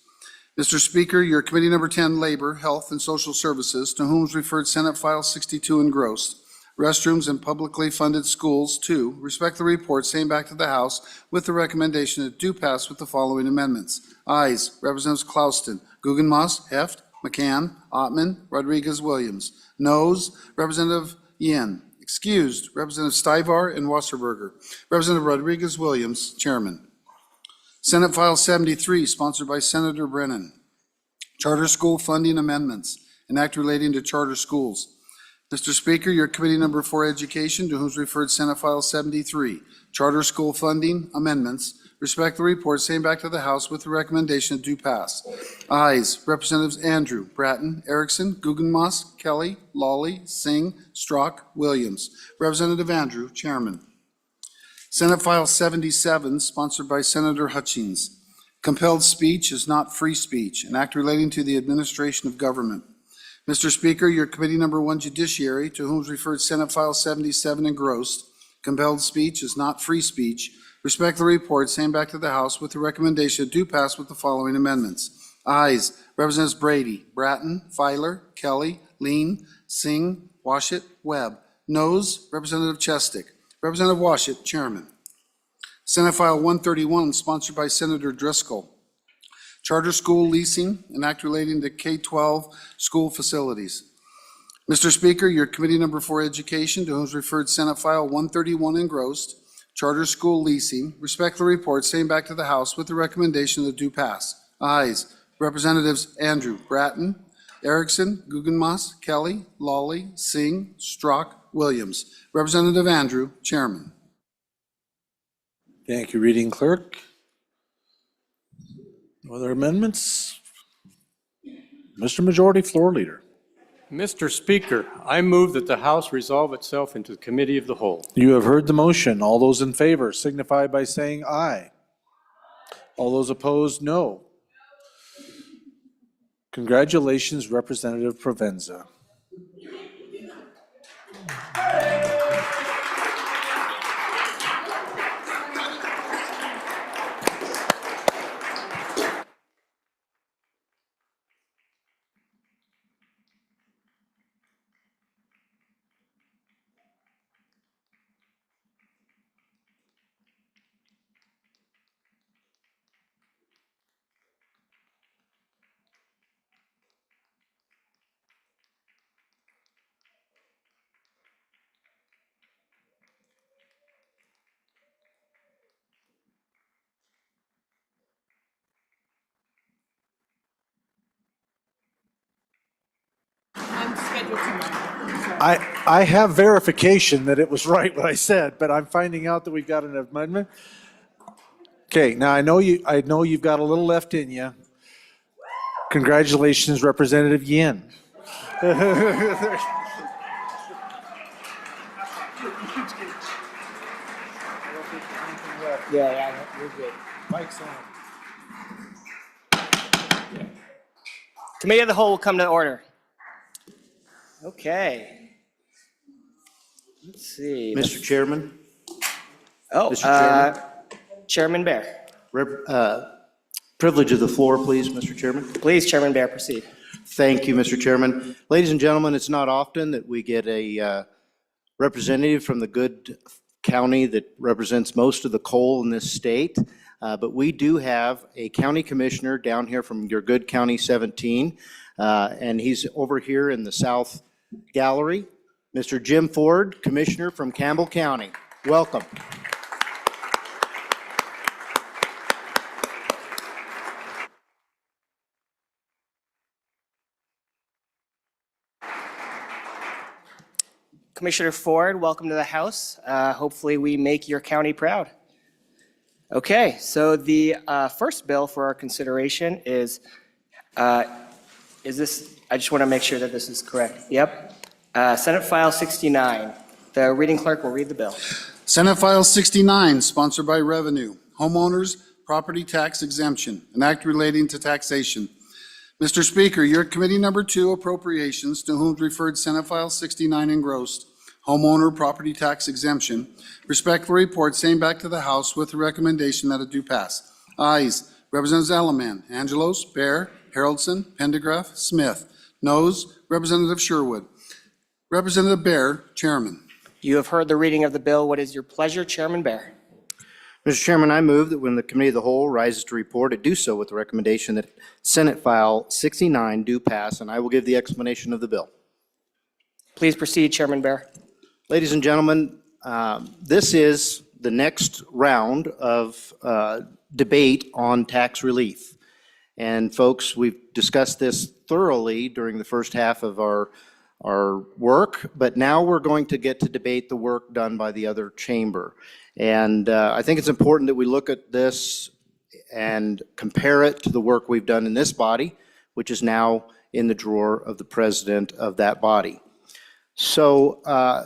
Mr. Speaker, your Committee Number 10, Labor, Health, and Social Services, to whom is referred Senate File 62 engrossed. Restrooms in publicly funded schools. 2, respect the report, same back to the House, with the recommendation that do pass with the following amendments. Ayes, Representatives Klauston, Guggenmoss, Heft, McCann, Ottman, Rodriguez, Williams. Noes, Representative Yen. Excused, Representative Stivar and Wasserberger. Representative Rodriguez, Williams, Chairman. Senate File 73, sponsored by Senator Brennan. Charter School Funding Amendments, an act relating to charter schools. Mr. Speaker, your Committee Number 4, Education, to whom is referred Senate File 73, Charter School Funding Amendments. Respect the report, same back to the House with the recommendation that do pass. Ayes, Representatives Andrew, Bratton, Erickson, Guggenmoss, Kelly, Lawley, Singh, Strzok, Williams. Representative Andrew, Chairman. Senate File 77, sponsored by Senator Hutchings. Compelled speech is not free speech, an act relating to the administration of government. Mr. Speaker, your Committee Number 1, Judiciary, to whom is referred Senate File 77 engrossed. Compelled speech is not free speech. Respect the report, same back to the House with the recommendation do pass with the following amendments. Ayes, Representatives Brady, Bratton, Filer, Kelly, Lean, Singh, Washit, Webb. Noes, Representative Chestick. Representative Washit, Chairman. Senate File 131, sponsored by Senator Driscoll. Charter school leasing, an act relating to K-12 school facilities. Mr. Speaker, your Committee Number 4, Education, to whom is referred Senate File 131 engrossed. Charter school leasing. Respect the report, same back to the House with the recommendation that do pass. Ayes, Representatives Andrew, Bratton, Erickson, Guggenmoss, Kelly, Lawley, Singh, Strzok, Williams. Representative Andrew, Chairman. Thank you, Reading Clerk. No other amendments? Mr. Majority Floor Leader. Mr. Speaker, I move that the House resolve itself into the Committee of the Whole. You have heard the motion. All those in favor signify by saying aye. All those opposed, no. Congratulations, Representative Provenza. I have verification that it was right what I said, but I'm finding out that we've got an amendment. Okay, now I know you've got a little left in you. Congratulations, Representative Yin. Yeah, you're good. Mike's on. Committee of the Whole will come to order. Okay. Let's see. Mr. Chairman? Oh, Mr. Chairman? Chairman Bear. Privilege of the floor, please, Mr. Chairman. Please, Chairman Bear, proceed. Thank you, Mr. Chairman. Ladies and gentlemen, it's not often that we get a representative from the good county that represents most of the coal in this state, but we do have a county commissioner down here from your good County 17, and he's over here in the South Gallery. Mr. Jim Ford, Commissioner from Campbell County. Welcome. Commissioner Ford, welcome to the House. Hopefully we make your county proud. Okay, so the first bill for our consideration is this, I just want to make sure that this is correct. Yep. Senate File 69. The reading clerk will read the bill. Senate File 69, sponsored by Revenue, Homeowners Property Tax Exemption, an act relating to taxation. Mr. Speaker, your Committee Number 2 Appropriations, to whom referred Senate File 69 engrossed, Homeowner Property Tax Exemption, respectfully report same back to the House with the recommendation that it do pass. Ayes, Representatives Alaman, Angelos, Bear, Haroldson, Pendergraft, Smith. Noes, Representative Sherwood. Representative Bear, Chairman. You have heard the reading of the bill. What is your pleasure, Chairman Bear? Mr. Chairman, I move that when the Committee of the Whole rises to report, it do so with the recommendation that Senate File 69 do pass, and I will give the explanation of the bill. Please proceed, Chairman Bear. Ladies and gentlemen, this is the next round of debate on tax relief. And folks, we've discussed this thoroughly during the first half of our work, but now we're going to get to debate the work done by the other chamber. And I think it's important that we look at this and compare it to the work we've done in this body, which is now in the drawer of the president of that body. So,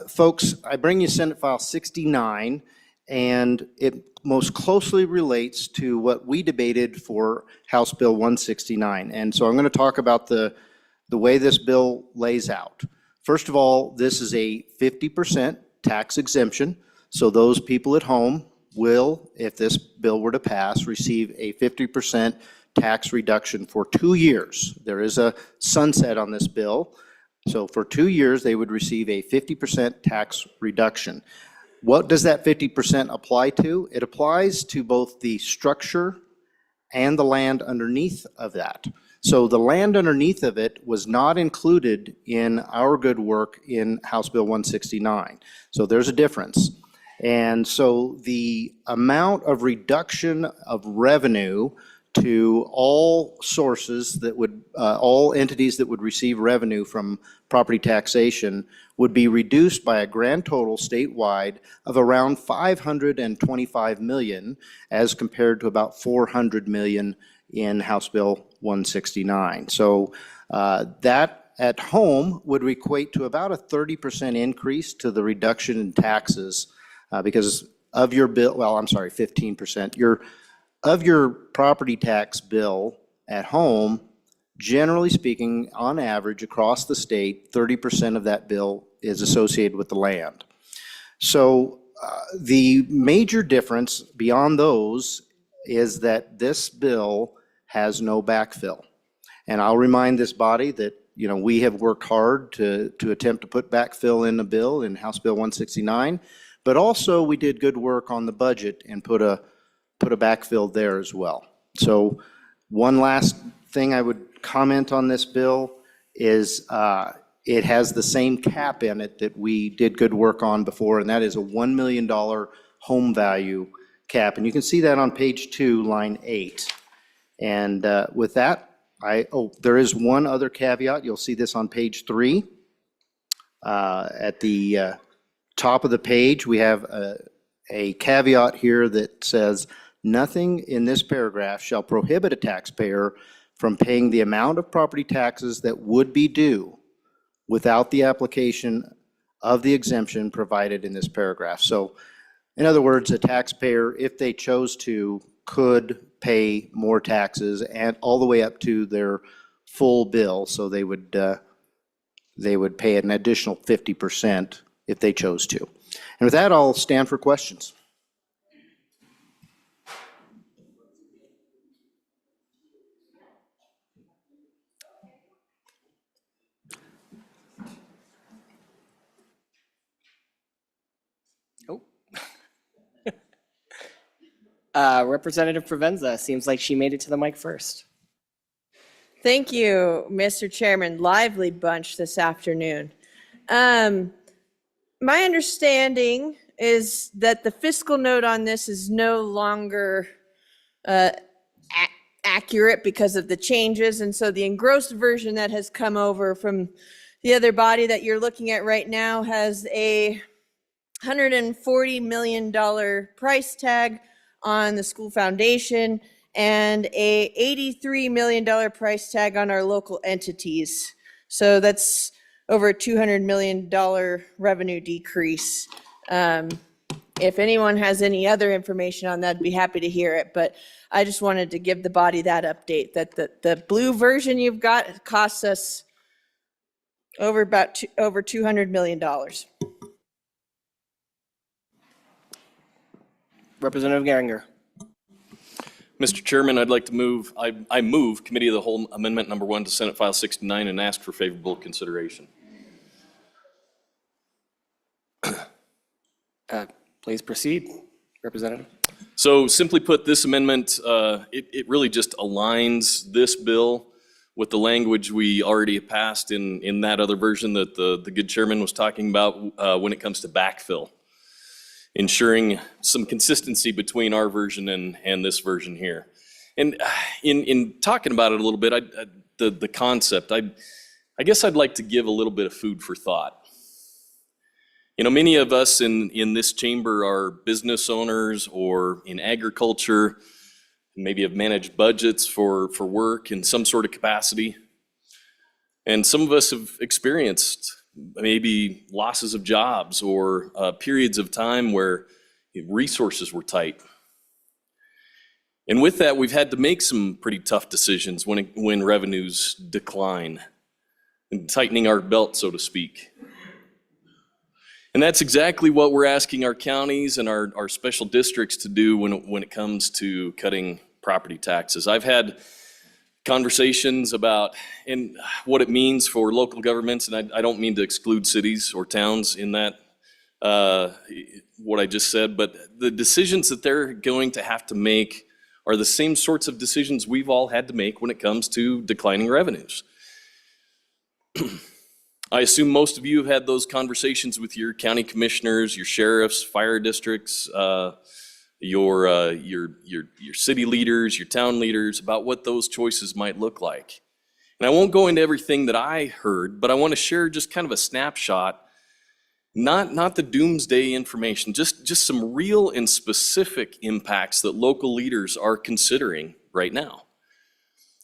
folks, I bring you Senate File 69, and it most closely relates to what we debated for House Bill 169. And so I'm going to talk about the way this bill lays out. First of all, this is a 50% tax exemption. So those people at home will, if this bill were to pass, receive a 50% tax reduction for 2 years. There is a sunset on this bill. So for 2 years, they would receive a 50% tax reduction. What does that 50% apply to? It applies to both the structure and the land underneath of that. So the land underneath of it was not included in our good work in House Bill 169. So there's a difference. And so the amount of reduction of revenue to all sources that would, all entities that would receive revenue from property taxation would be reduced by a grand total statewide of around $525 million as compared to about $400 million in House Bill 169. So that at home would equate to about a 30% increase to the reduction in taxes because of your bill, well, I'm sorry, 15%. Of your property tax bill at home, generally speaking, on average across the state, 30% of that bill is associated with the land. So the major difference beyond those is that this bill has no backfill. And I'll remind this body that, you know, we have worked hard to attempt to put backfill in the bill in House Bill 169, but also we did good work on the budget and put a backfill there as well. So one last thing I would comment on this bill is it has the same cap in it that we did good work on before, and that is a $1 million home value cap. And you can see that on page 2, line 8. And with that, there is one other caveat. You'll see this on page 3. At the top of the page, we have a caveat here that says, nothing in this paragraph shall prohibit a taxpayer from paying the amount of property taxes that would be due without the application of the exemption provided in this paragraph. So, in other words, a taxpayer, if they chose to, could pay more taxes and all the way up to their full bill. So they would pay an additional 50% if they chose to. And with that, I'll stand for questions. Representative Provenza, seems like she made it to the mic first. Thank you, Mr. Chairman. Lively bunch this afternoon. My understanding is that the fiscal note on this is no longer accurate because of the changes, and so the engrossed version that has come over from the other body that you're looking at right now has a $140 million price tag on the school foundation and a $83 million price tag on our local entities. So that's over a $200 million revenue decrease. if anyone has any other information on that, I'd be happy to hear it. But I just wanted to give the body that update, that the blue version you've got costs us over $200 million. Representative Geringer. Mr. Chairman, I'd like to move, I move Committee of the Whole Amendment Number 1 to Senate File 69 and ask for favorable consideration. Please proceed, Representative. So simply put, this amendment, it really just aligns this bill with the language we already passed in that other version that the good chairman was talking about when it comes to backfill, ensuring some consistency between our version and this version here. And in talking about it a little bit, the concept, I guess I'd like to give a little bit of food for thought. You know, many of us in this chamber are business owners or in agriculture, maybe have managed budgets for work in some sort of capacity. And some of us have experienced maybe losses of jobs or periods of time where resources were tight. And with that, we've had to make some pretty tough decisions when revenues decline, and tightening our belt, so to speak. And that's exactly what we're asking our counties and our special districts to do when it comes to cutting property taxes. I've had conversations about and what it means for local governments, and I don't mean to exclude cities or towns in that, what I just said, but the decisions that they're going to have to make are the same sorts of decisions we've all had to make when it comes to declining revenues. I assume most of you have had those conversations with your county commissioners, your sheriffs, fire districts, your city leaders, your town leaders about what those choices might look like. And I won't go into everything that I heard, but I want to share just kind of a snapshot, not the doomsday information, just some real and specific impacts that local leaders are considering right now.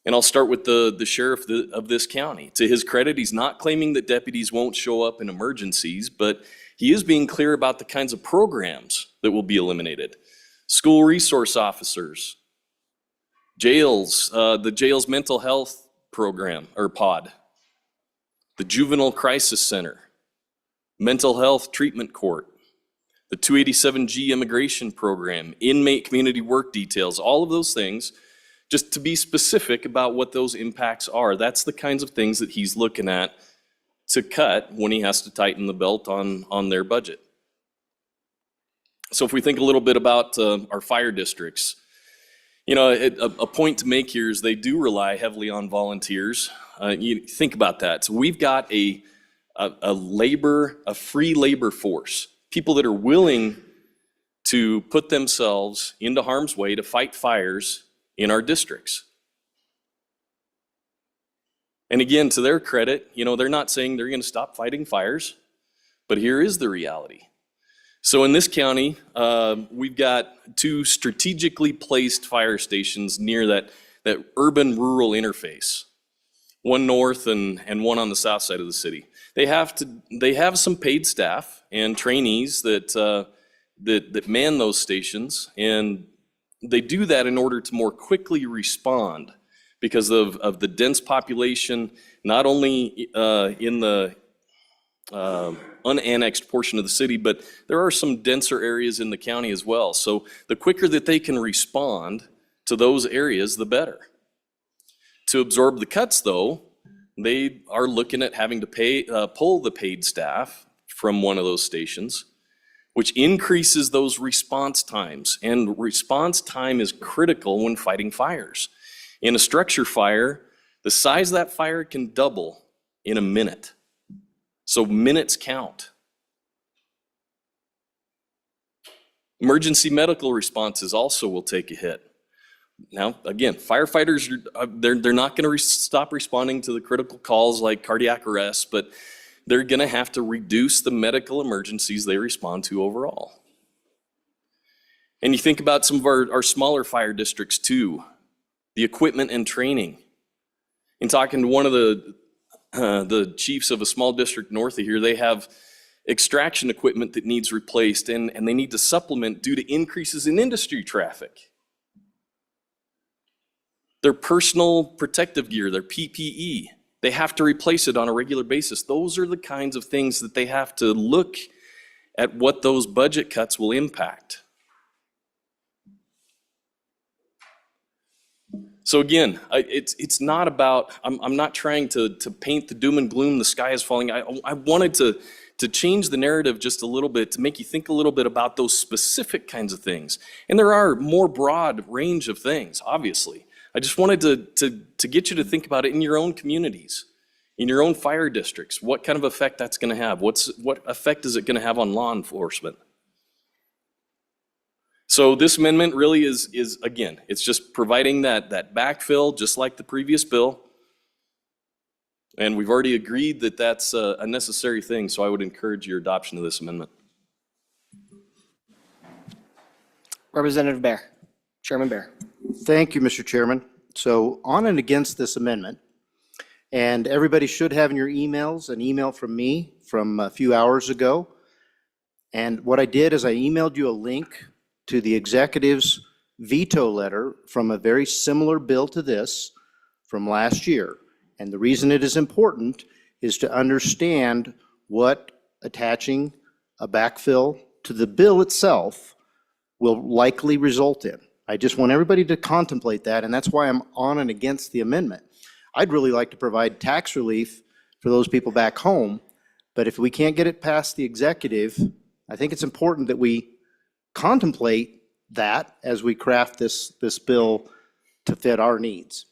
And I'll start with the sheriff of this county. To his credit, he's not claiming that deputies won't show up in emergencies, but he is being clear about the kinds of programs that will be eliminated. School resource officers, jails, the jail's mental health program, or pod, the juvenile crisis center, mental health treatment court, the 287G immigration program, inmate community work details, all of those things. Just to be specific about what those impacts are, that's the kinds of things that he's looking at to cut when he has to tighten the belt on their budget. So if we think a little bit about our fire districts, you know, a point to make here is they do rely heavily on volunteers. You think about that. So we've got a free labor force, people that are willing to put themselves into harm's way to fight fires in our districts. And again, to their credit, you know, they're not saying they're going to stop fighting fires, but here is the reality. So in this county, we've got 2 strategically placed fire stations near that urban-rural interface, one north and one on the south side of the city. They have some paid staff and trainees that man those stations, and they do that in order to more quickly respond because of the dense population, not only in the unannexed portion of the city, but there are some denser areas in the county as well. So the quicker that they can respond to those areas, the better. To absorb the cuts, though, they are looking at having to pull the paid staff from one of those stations, which increases those response times. And response time is critical when fighting fires. In a structure fire, the size of that fire can double in a minute. So minutes count. Emergency medical responses also will take a hit. Now, again, firefighters, they're not going to stop responding to the critical calls like cardiac arrest, but they're going to have to reduce the medical emergencies they respond to overall. And you think about some of our smaller fire districts too, the equipment and training. In talking to one of the chiefs of a small district north of here, they have extraction equipment that needs replaced, and they need to supplement due to increases in industry traffic. Their personal protective gear, their PPE, they have to replace it on a regular basis. Those are the kinds of things that they have to look at what those budget cuts will impact. So again, it's not about, I'm not trying to paint the doom and gloom, the sky is falling. I wanted to change the narrative just a little bit, to make you think a little bit about those specific kinds of things. And there are more broad range of things, obviously. I just wanted to get you to think about it in your own communities, in your own fire districts, what kind of effect that's going to have. What effect is it going to have on law enforcement? So this amendment really is again, it's just providing that backfill, just like the previous bill. And we've already agreed that that's a necessary thing, so I would encourage your adoption of this amendment. Representative Bear, Chairman Bear. Thank you, Mr. Chairman. So on and against this amendment, and everybody should have in your emails an email from me from a few hours ago. And what I did is I emailed you a link to the executive's veto letter from a very similar bill to this from last year. And the reason it is important is to understand what attaching a backfill to the bill itself will likely result in. I just want everybody to contemplate that, and that's why I'm on and against the amendment. I'd really like to provide tax relief for those people back home, but if we can't get it past the executive, I think it's important that we contemplate that as we craft this bill to fit our needs.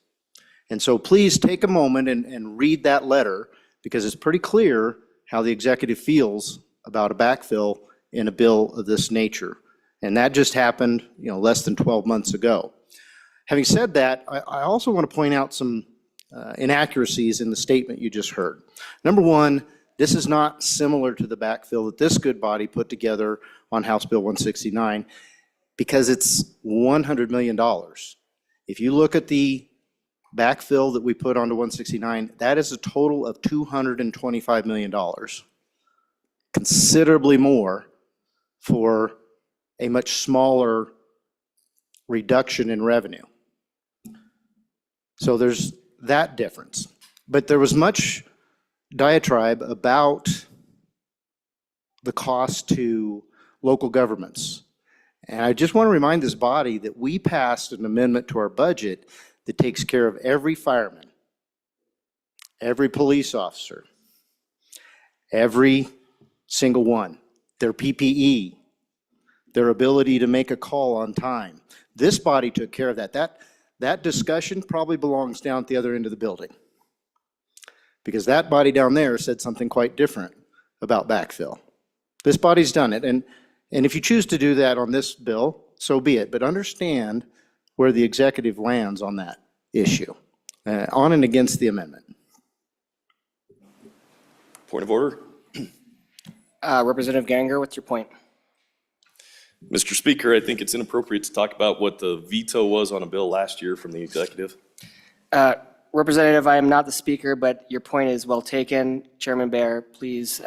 And so please take a moment and read that letter, because it's pretty clear how the executive feels about a backfill in a bill of this nature. And that just happened, less than 12 months ago. Having said that, I also want to point out some inaccuracies in the statement you just heard. Number one, this is not similar to the backfill that this good body put together on House Bill 169, because it's $100 million. If you look at the backfill that we put onto 169, that is a total of $225 million. Considerably more for a much smaller reduction in revenue. So there's that difference. But there was much diatribe about the cost to local governments. And I just want to remind this body that we passed an amendment to our budget that takes care of every fireman, every police officer, every single one, their PPE, their ability to make a call on time. This body took care of that. That discussion probably belongs down at the other end of the building, because that body down there said something quite different about backfill. This body's done it, and if you choose to do that on this bill, so be it, but understand where the executive lands on that issue, on and against the amendment. Point of order. Representative Ganger, what's your point? Mr. Speaker, I think it's inappropriate to talk about what the veto was on a bill last year from the executive. Representative, I am not the speaker, but your point is well taken. Chairman Bear, please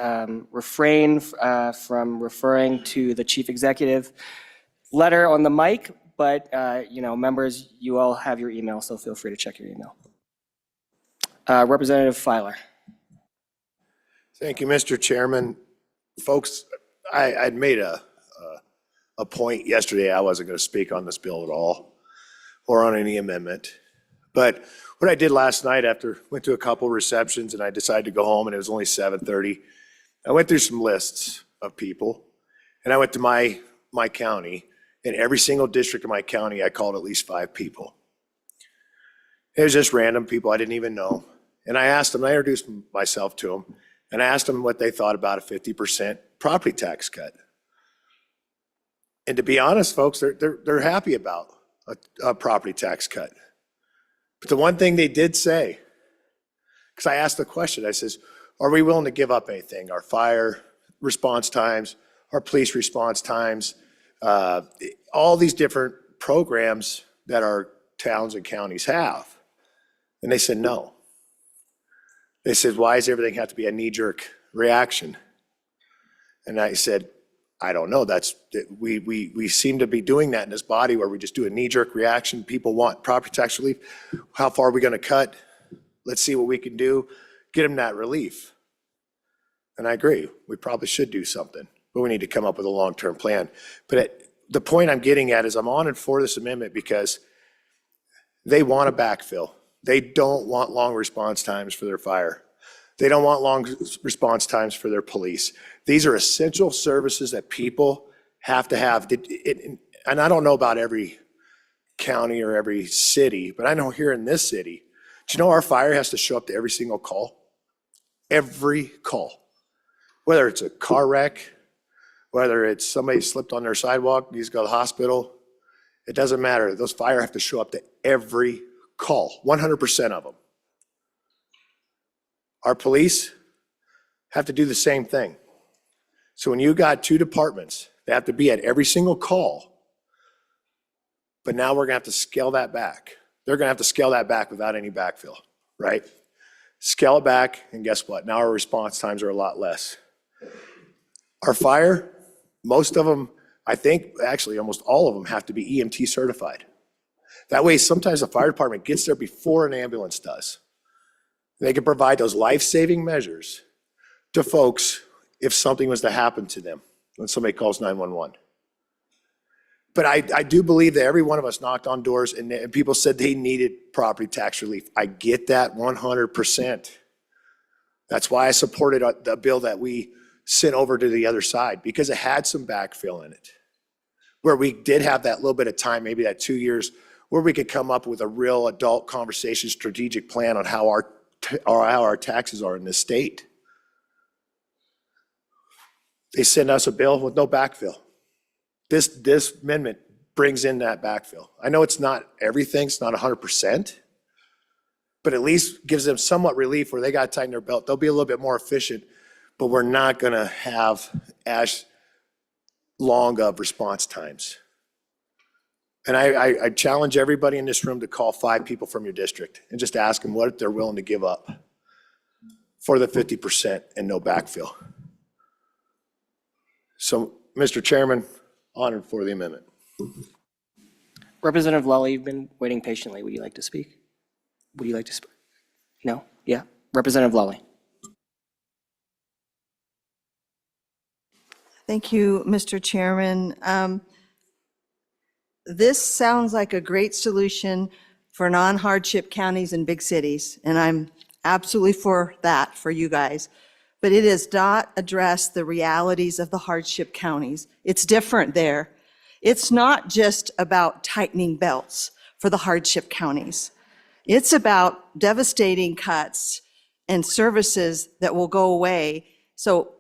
refrain from referring to the chief executive letter on the mic, but members, you all have your email, so feel free to check your email. Representative Filer. Thank you, Mr. Chairman. Folks, I'd made a point yesterday. I wasn't going to speak on this bill at all or on any amendment. But what I did last night, went to a couple receptions and I decided to go home, and it was only 7:30. I went through some lists of people, and I went to my county. In every single district of my county, I called at least 5 people. It was just random people I didn't even know. And I asked them, I introduced myself to them, and I asked them what they thought about a 50% property tax cut. And to be honest, folks, they're happy about a property tax cut. But the one thing they did say, because I asked the question, I says, are we willing to give up anything? Our fire response times, our police response times, all these different programs that our towns and counties have. And they said no. They said, why does everything have to be a knee-jerk reaction? And I said, I don't know, we seem to be doing that in this body where we just do a knee-jerk reaction. People want property tax relief. How far are we gonna cut? Let's see what we can do, get them that relief. And I agree, we probably should do something, but we need to come up with a long-term plan. But the point I'm getting at is I'm on and for this amendment because they want a backfill. They don't want long response times for their fire. They don't want long response times for their police. These are essential services that people have to have. And I don't know about every county or every city, but I know here in this city, do you know our fire has to show up to every single call? Every call. Whether it's a car wreck, whether it's somebody slipped on their sidewalk, needs to go to the hospital, it doesn't matter. Those fire have to show up to every call, 100% of them. Our police have to do the same thing. So when you got two departments, they have to be at every single call, but now we're gonna have to scale that back. They're gonna have to scale that back without any backfill, right? Scale it back, and guess what? Now our response times are a lot less. Our fire, most of them, I think, actually almost all of them have to be EMT certified. That way, sometimes the fire department gets there before an ambulance does. They can provide those life-saving measures to folks if something was to happen to them when somebody calls 911. But I do believe that every one of us knocked on doors and people said they needed property tax relief. I get that 100%. That's why I supported the bill that we sent over to the other side, because it had some backfill in it, where we did have that little bit of time, maybe that 2 years, where we could come up with a real adult conversation, strategic plan on how our taxes are in this state. They send us a bill with no backfill. This amendment brings in that backfill. I know it's not everything, it's not 100%, but at least gives them somewhat relief where they got to tighten their belt. They'll be a little bit more efficient, but we're not gonna have as long of response times. And I challenge everybody in this room to call 5 people from your district and just ask them what they're willing to give up for the 50% and no backfill. So, Mr. Chairman, on and for the amendment. Representative Lawley, you've been waiting patiently. Would you like to speak? Would you like to speak? No? Yeah. Representative Lawley. Thank you, Mr. Chairman. This sounds like a great solution for non-hardship counties and big cities, and I'm absolutely for that for you guys. But it does not address the realities of the hardship counties. It's different there. It's not just about tightening belts for the hardship counties. It's about devastating cuts and services that will go away. So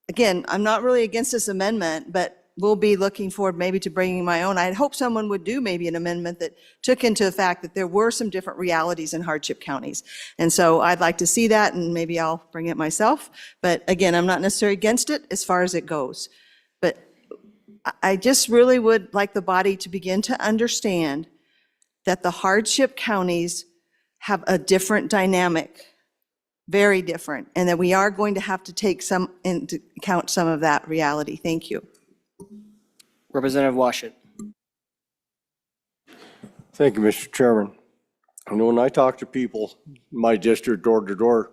again, I'm not really against this amendment, but we'll be looking forward maybe to bringing my own. I'd hope someone would do maybe an amendment that took into the fact that there were some different realities in hardship counties. And so I'd like to see that, and maybe I'll bring it myself. But again, I'm not necessarily against it as far as it goes. But I just really would like the body to begin to understand that the hardship counties have a different dynamic, very different, and that we are going to have to take some into account some of that reality. Thank you. Representative Washut. Thank you, Mr. Chairman. I know when I talk to people in my district door to door,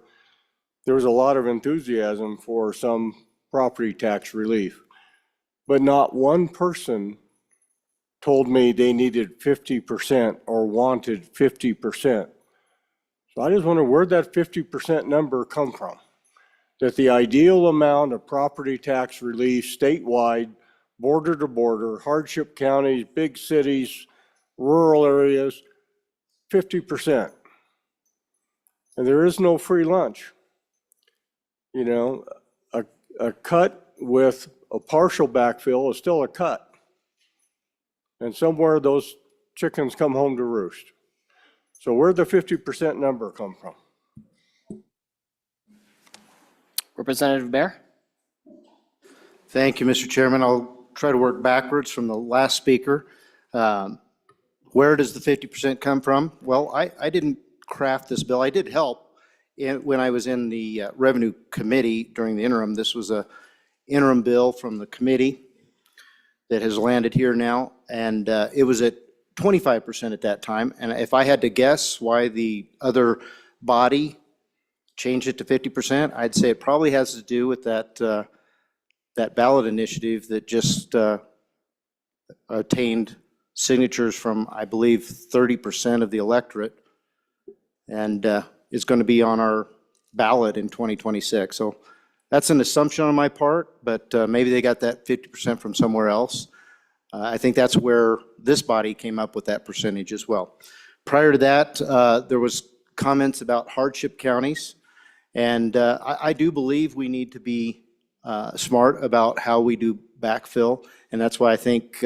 there was a lot of enthusiasm for some property tax relief, but not one person told me they needed 50% or wanted 50%. So I just wonder where'd that 50% number come from? That the ideal amount of property tax relief statewide, border to border, hardship counties, big cities, rural areas, 50%. And there is no free lunch. You know, a cut with a partial backfill is still a cut. And somewhere those chickens come home to roost. So where'd the 50% number come from? Representative Bear. Thank you, Mr. Chairman. I'll try to work backwards from the last speaker. Where does the 50% come from? Well, I didn't craft this bill. I did help when I was in the Revenue Committee during the interim. This was interim bill from the committee that has landed here now, and it was at 25% at that time. And if I had to guess why the other body changed it to 50%, I'd say it probably has to do with that ballot initiative that just attained signatures from, I believe, 30% of the electorate, and is going to be on our ballot in 2026. So that's an assumption on my part, but maybe they got that 50% from somewhere else. I think that's where this body came up with that percentage as well. Prior to that, there was comments about hardship counties, and I do believe we need to be smart about how we do backfill, and that's why I think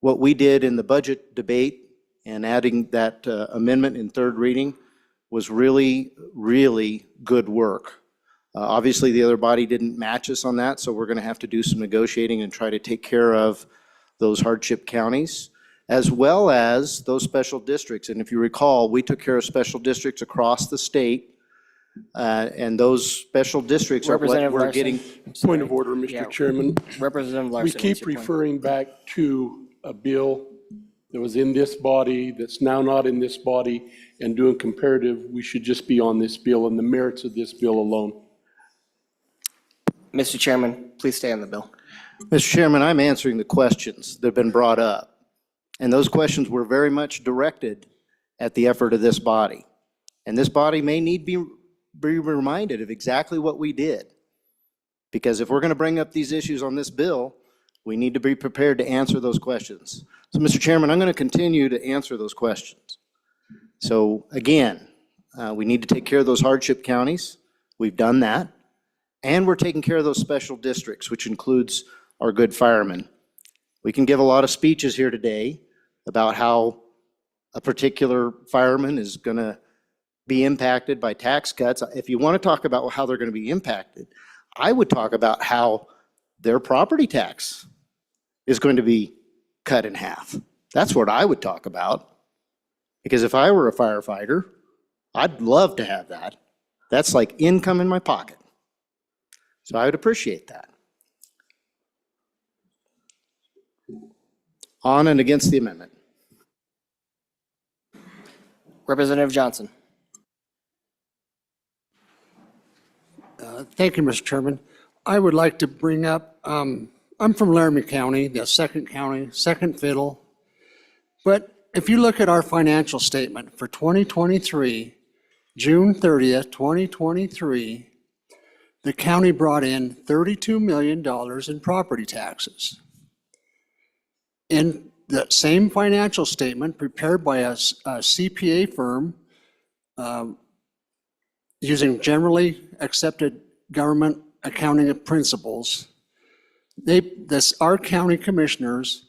what we did in the budget debate and adding that amendment in third reading was really, really good work. Obviously, the other body didn't match us on that, so we're going to have to do some negotiating and try to take care of those hardship counties, as well as those special districts. And if you recall, we took care of special districts across the state, and those special districts are what Representative we're Larson. getting. Point of order, Yeah. Mr. Chairman. Representative We Larson. what's keep your point? referring back to a bill that was in this body, that's now not in this body, and doing comparative. We should just be on this bill and the merits of this bill alone. Mr. Chairman, please stay on the bill. Mr. Chairman, I'm answering the questions that have been brought up. And those questions were very much directed at the effort of this body. And this body may need be reminded of exactly what we did. Because if we're going to bring up these issues on this bill, we need to be prepared to answer those questions. So, Mr. Chairman, I'm going to continue to answer those questions. So, again, we need to take care of those hardship counties. We've done that. And we're taking care of those special districts, which includes our good firemen. We can give a lot of speeches here today about how a particular fireman is going to be impacted by tax cuts. If you want to talk about how they're going to be impacted, I would talk about how their property tax is going to be cut in half. That's what I would talk about. Because if I were a firefighter, I'd love to have that. That's like income in my pocket. So I would appreciate that. On and against the amendment. Representative Johnson. Thank you, Mr. Chairman. I would like to bring up, I'm from Laramie County, the second county, second fiddle. But if you look at our financial statement for 2023, June 30th, 2023, the county brought in $32 million in property taxes. In the same financial statement prepared by a CPA firm using generally accepted government accounting principles, our county commissioners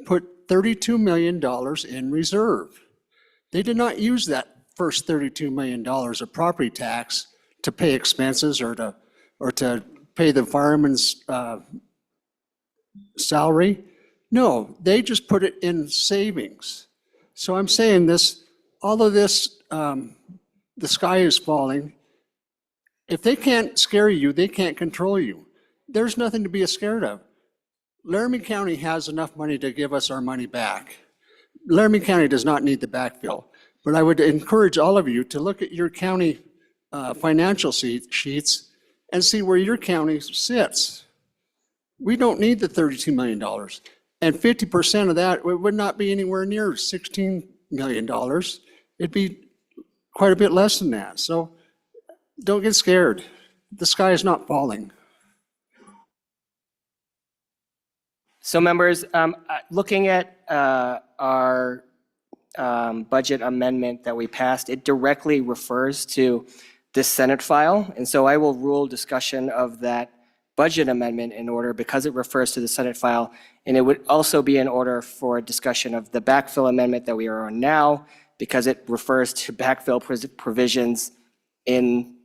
put $32 million in reserve. They did not use that first $32 million of property tax to pay expenses or to pay the fireman's salary. No, they just put it in savings. So I'm saying this, all of this, the sky is falling. If they can't scare you, they can't control you. There's nothing to be scared of. Laramie County has enough money to give us our money back. Laramie County does not need the backfill. But I would encourage all of you to look at your county financial sheets and see where your county sits. We don't need the $32 million. And 50% of that would not be anywhere near $16 million. It'd be quite a bit less than that. So don't get scared. The sky is not falling. So members, looking at our budget amendment that we passed, it directly refers to this Senate file. And so I will rule discussion of that budget amendment in order because it refers to the Senate file. And it would also be in order for discussion of the backfill amendment that we are on now because it refers to backfill provisions in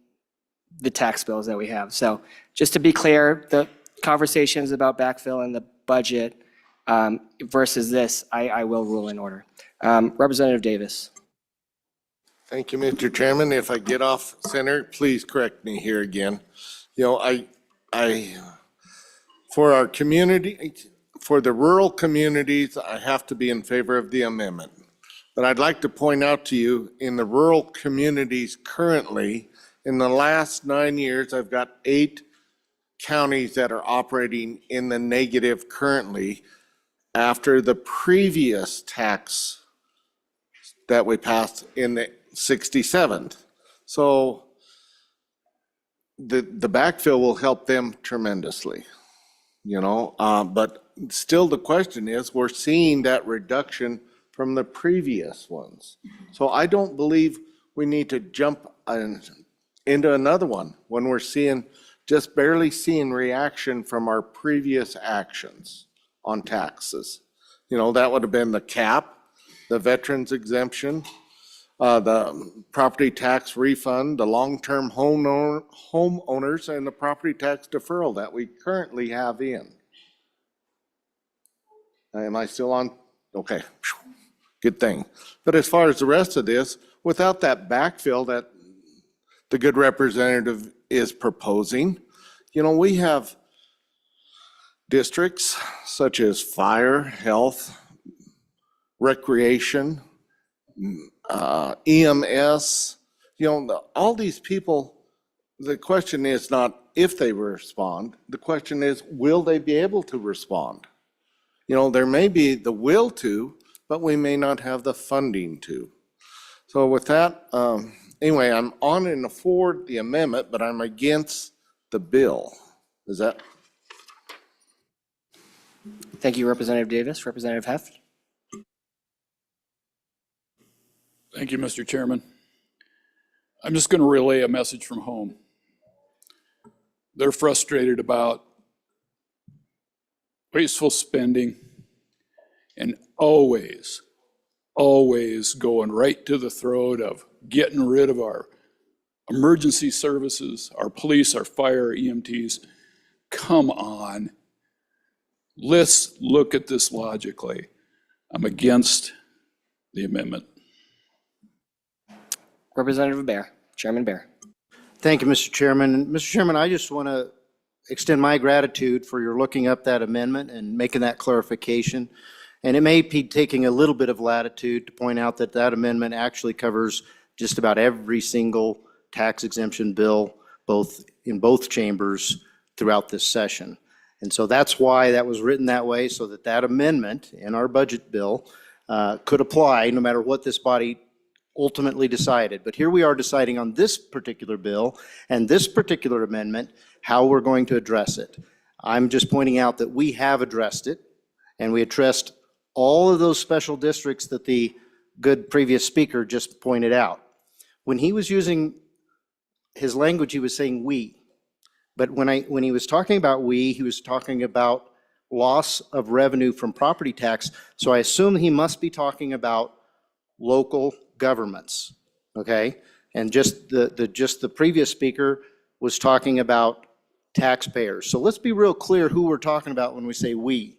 the tax bills that we have. So just to be clear, the conversations about backfill and the budget versus this, I will rule in order. Representative Davis. Thank you, Mr. Chairman. If I get off center, please correct me here again. You know, For our community, for the rural communities, I have to be in favor of the amendment. But I'd like to point out to you, in the rural communities currently, in the last 9 years, I've got 8 counties that are operating in the negative currently after the previous tax that we passed in the 67th. So the backfill will help them tremendously, you know, but still the question is, we're seeing that reduction from the previous ones. So I don't believe we need to jump into another one when we're just barely seeing reaction from our previous actions on taxes. You know, that would have been the cap, the veterans exemption, the property tax refund, the long-term homeowners, and the property tax deferral that we currently have in. Am I still on? Okay, good thing. But as far as the rest of this, without that backfill that the good representative is proposing, you know, we have districts such as fire, health, recreation, EMS, you know, all these people, the question is not if they respond, the question is, will they be able to respond? You know, there may be the will to, but we may not have the funding to. So with that, anyway, I'm on and for the amendment, but I'm against the bill. Is that? Thank you, Representative Davis. Representative Heft? Thank you, Mr. Chairman. I'm just going to relay a message from home. They're frustrated about wasteful spending and always going right to the throat of getting rid of our emergency services, our police, our fire, EMTs. Come on. Let's look at this logically. I'm against the amendment. Representative Bear, Chairman Bear. Thank you, Mr. Chairman. Mr. Chairman, I just want to extend my gratitude for your looking up that amendment and making that clarification. And it may be taking a little bit of latitude to point out that that amendment actually covers just about every single tax exemption bill, in both chambers throughout this session. And so that's why that was written that way, so that that amendment in our budget bill could apply no matter what this body ultimately decided. But here we are deciding on this particular bill and this particular amendment, how we're going to address it. I'm just pointing out that we have addressed it, and we addressed all of those special districts that the good previous speaker just pointed out. When he was using his language, he was saying we. But when he was talking about we, he was talking about loss of revenue from property tax. So I assume he must be talking about local governments, okay? And just the previous speaker was talking about taxpayers. So let's be real clear who we're talking about when we say we.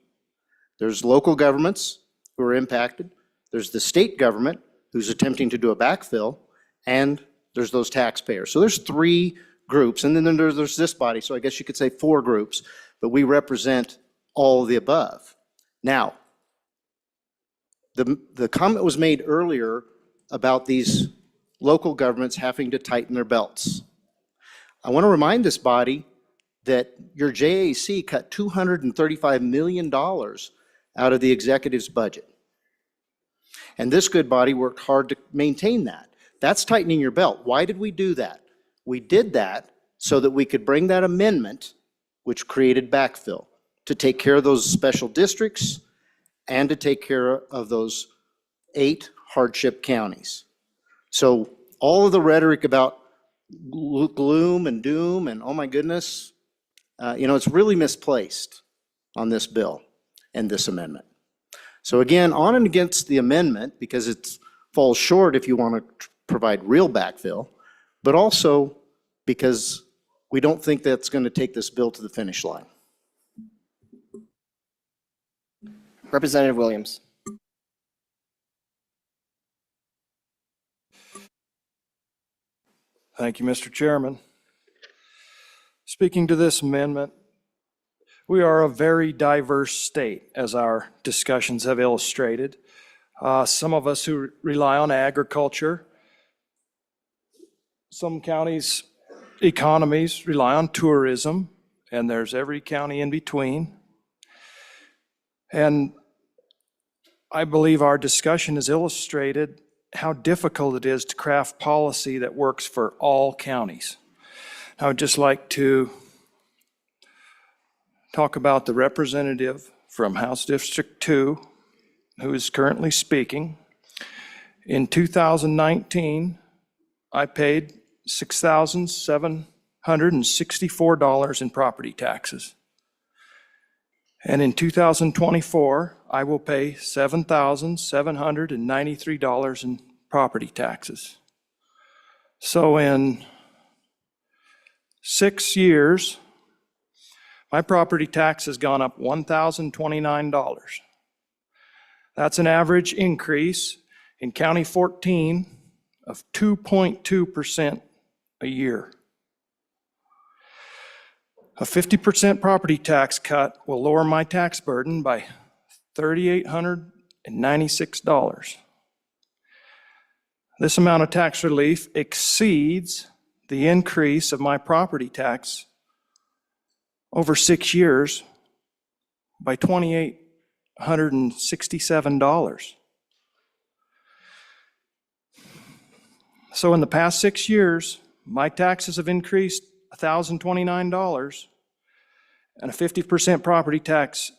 There's local governments who are impacted. There's the state government who's attempting to do a backfill, and there's those taxpayers. So there's 3 groups, and then there's this body, so I guess you could say 4 groups, but we represent all of the above. Now, the comment was made earlier about these local governments having to tighten their belts. I want to remind this body that your JAC cut $235 million out of the executive's budget. And this good body worked hard to maintain that. That's tightening your belt. Why did we do that? We did that so that we could bring that amendment, which created backfill, to take care of those special districts and to take care of those 8 hardship counties. So all of the rhetoric about gloom and doom and oh my goodness, you know, it's really misplaced on this bill and this amendment. So again, on and against the amendment because it falls short if you want to provide real backfill, but also because we don't think that's going to take this bill to the finish line. Representative Williams. Thank you, Mr. Chairman. Speaking to this amendment, We are a very diverse state, as our discussions have illustrated. Some of us who rely on agriculture, some counties' economies rely on tourism, and there's every county in between. And I believe our discussion has illustrated how difficult it is to craft policy that works for all counties. I would just like to talk about the representative from House District 2, who is currently speaking. In 2019, I paid $6,764 in property taxes. And in 2024, I will pay $7,793 in property taxes. So in 6 years, my property tax has gone up $1,029. That's an average increase in County 14 of 2.2% a year. A 50% property tax cut will lower my tax burden by $3,896. This amount of tax relief exceeds the increase of my property tax over 6 years by $2,867. So in the past 6 years, my taxes have increased $1,029, and a 50% property tax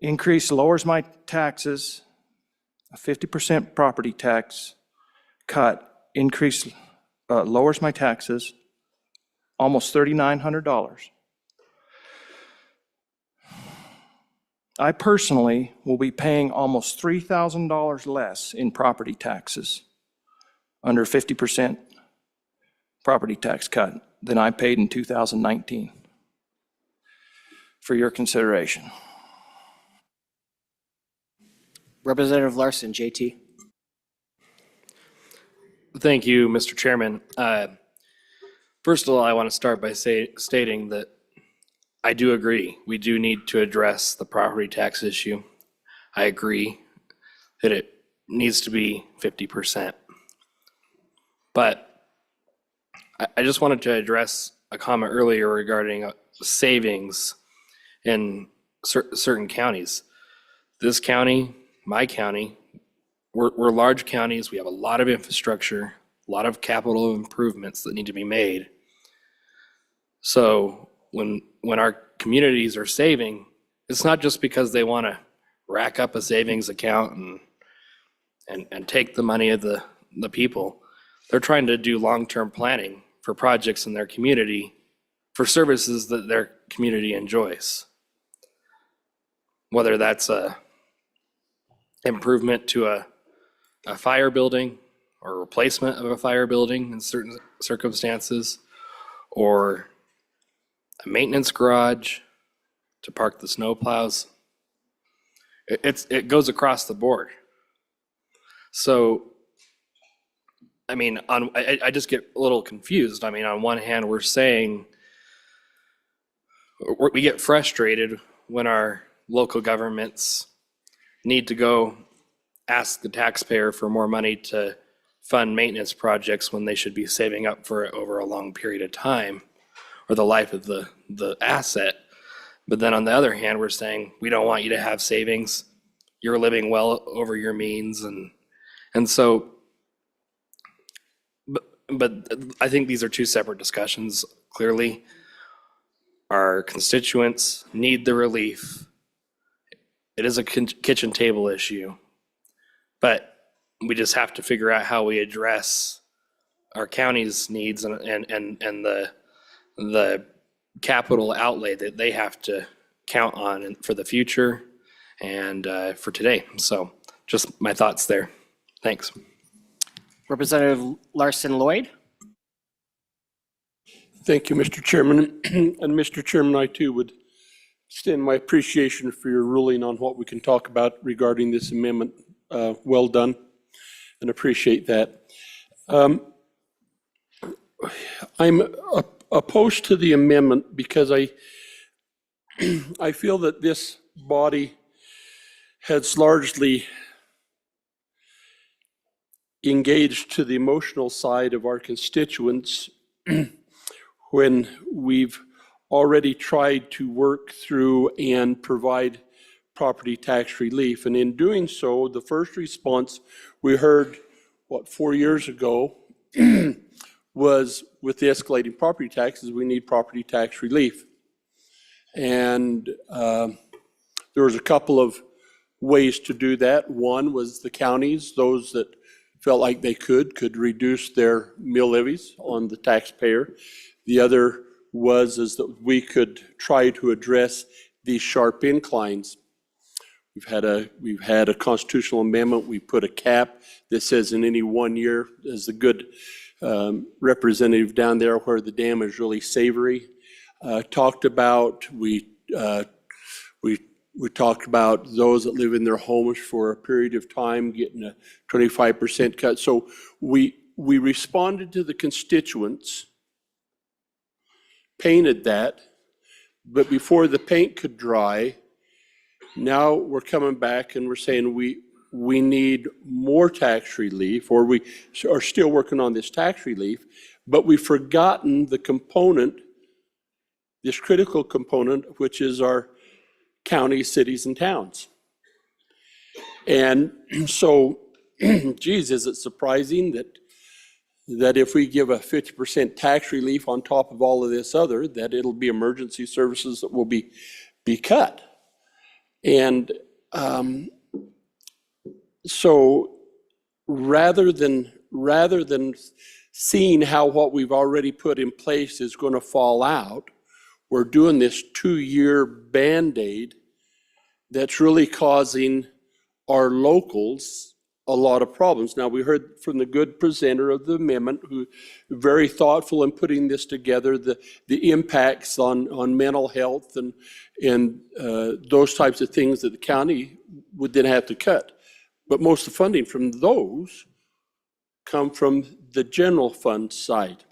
increase lowers my taxes. A 50% property tax cut lowers my taxes almost $3,900. I personally will be paying almost $3,000 less in property taxes under 50% property tax cut than I paid in 2019. For your consideration. Representative Larson, JT. Thank you, Mr. Chairman. First of all, I want to start by stating that I do agree. We do need to address the property tax issue. I agree that it needs to be 50%. But I just wanted to address a comment earlier regarding savings in certain counties. This county, my county, we're large counties. We have a lot of infrastructure, a lot of capital improvements that need to be made. So when our communities are saving, it's not just because they want to rack up a savings account and take the money of the people. They're trying to do long-term planning for projects in their community for services that their community enjoys. Whether that's a improvement to a fire building or replacement of a fire building in certain circumstances, or a maintenance garage to park the snowplows. It goes across the board. So, I mean, I just get a little confused. I mean, on one hand, we're saying we get frustrated when our local governments need to go ask the taxpayer for more money to fund maintenance projects when they should be saving up for it over a long period of time or the life of the asset. But then on the other hand, we're saying we don't want you to have savings. You're living well over your means. And so, but I think these are two separate discussions. Clearly, our constituents need the relief. It is a kitchen table issue, but we just have to figure out how we address our county's needs and the capital outlay that they have to count on for the future and for today. So just my thoughts there. Thanks. Representative Larson Lloyd. Thank you, Mr. Chairman. And Mr. Chairman, I too would extend my appreciation for your ruling on what we can talk about regarding this amendment. Well done, and appreciate that. I'm opposed to the amendment because I I feel that this body has largely engaged to the emotional side of our constituents when we've already tried to work through and provide property tax relief. And in doing so, the first response we heard, 4 years ago, was with the escalating property taxes, we need property tax relief. And there was a couple of ways to do that. One was the counties, those that felt like they could reduce their mill levies on the taxpayer. The other was that we could try to address these sharp inclines. We've had a constitutional amendment. We put a cap that says in any 1 year, as the good representative down there where the dam is really savory talked about, we talked about those that live in their homes for a period of time getting a 25% cut. So we responded to the constituents, painted that, but before the paint could dry, now we're coming back and we're saying we need more tax relief, or we are still working on this tax relief, but we've forgotten the component, this critical component, which is our counties, cities, and towns. And so, geez, is it surprising that if we give a 50% tax relief on top of all of this other, that it'll be emergency services that will be cut? And so rather than seeing how what we've already put in place is going to fall out, we're doing this 2-year Band-Aid that's really causing our locals a lot of problems. Now, we heard from the good presenter of the amendment, who very thoughtful in putting this together, the impacts on mental health and those types of things that the county would then have to cut. But most of the funding from those come from the general fund side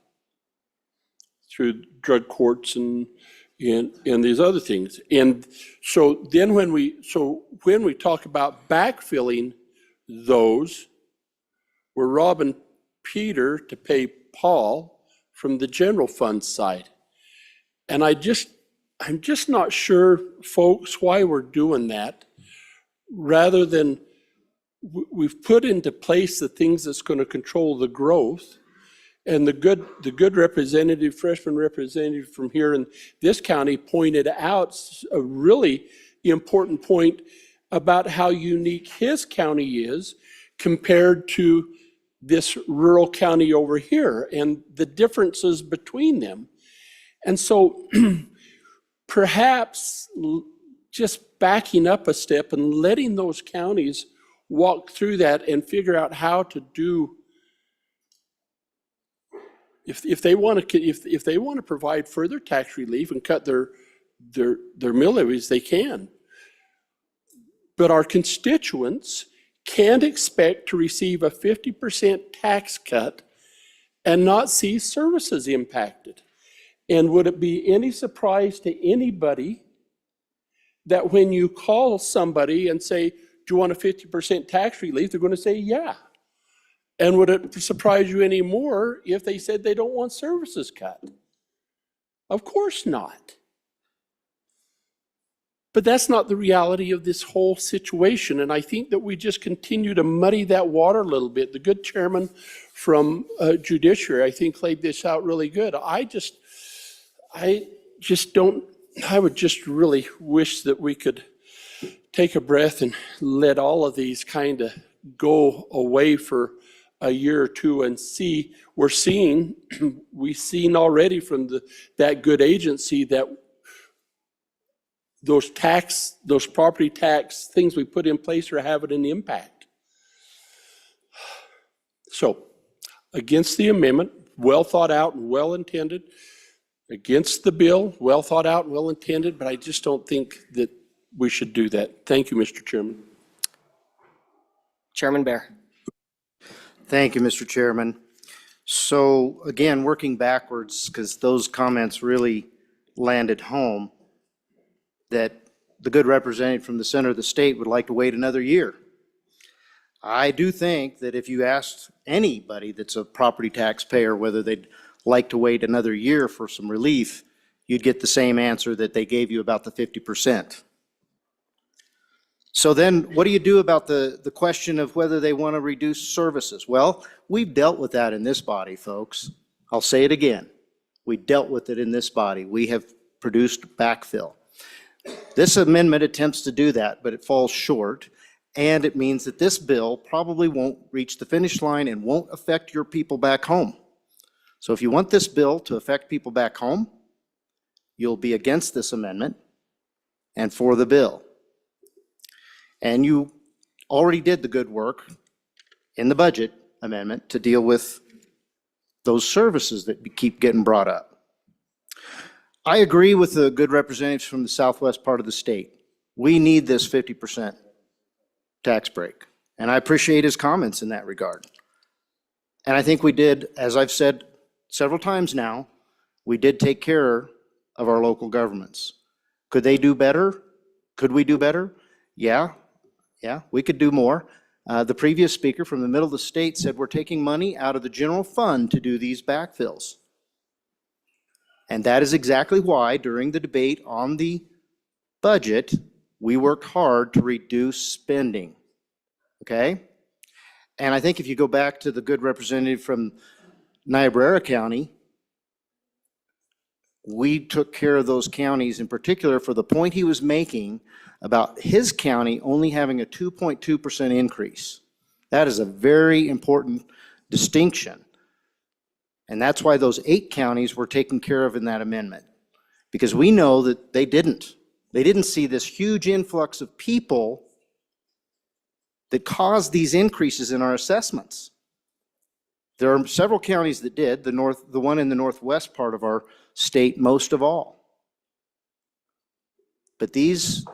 through drug courts and these other things. And so then when we talk about backfilling those, we're robbing Peter to pay Paul from the general fund side. And I'm just not sure, folks, why we're doing that, rather than we've put into place the things that's going to control the growth. And the good representative, freshman representative from here in this county pointed out a really important point about how unique his county is compared to this rural county over here and the differences between them. And so perhaps just backing up a step and letting those counties walk through that and figure out how to do, if they want to provide further tax relief and cut their mill levies, they can. But our constituents can't expect to receive a 50% tax cut and not see services impacted. And would it be any surprise to anybody that when you call somebody and say, do you want a 50% tax relief, they're going to say, yeah. And would it surprise you any more if they said they don't want services cut? Of course not. But that's not the reality of this whole situation. And I think that we just continue to muddy that water a little bit. The good chairman from Judiciary, I think, laid this out really good. I would just really wish that we could take a breath and let all of these kind of go away for a year or two and see. We've seen already from that good agency that those property tax things we put in place are having an impact. So, against the amendment, well thought out and well intended. Against the bill, well thought out and well intended, but I just don't think that we should do that. Thank you, Mr. Chairman. Chairman Bear. Thank you, Mr. Chairman. So again, working backwards, because those comments really landed home. that the good representative from the center of the state would like to wait another year. I do think that if you asked anybody that's a property taxpayer whether they'd like to wait another year for some relief, you'd get the same answer that they gave you about the 50%. So then what do you do about the question of whether they want to reduce services? Well, we've dealt with that in this body, folks. I'll say it again. We dealt with it in this body. We have produced backfill. This amendment attempts to do that, but it falls short. And it means that this bill probably won't reach the finish line and won't affect your people back home. So if you want this bill to affect people back home, you'll be against this amendment and for the bill. And you already did the good work in the budget amendment to deal with those services that keep getting brought up. I agree with the good representatives from the southwest part of the state. We need this 50% tax break. And I appreciate his comments in that regard. And I think we did, as I've said several times now, we did take care of our local governments. Could they do better? Could we do better? Yeah, we could do more. The previous speaker from the middle of the state said we're taking money out of the general fund to do these backfills. And that is exactly why during the debate on the budget, we worked hard to reduce spending, okay? And I think if you go back to the good representative from Niobrara County, we took care of those counties in particular for the point he was making about his county only having a 2.2% increase. That is a very important distinction. And that's why those 8 counties were taken care of in that amendment, because we know that they didn't. They didn't see this huge influx of people that caused these increases in our assessments. There are several counties that did, the one in the northwest part of our state most of all. But these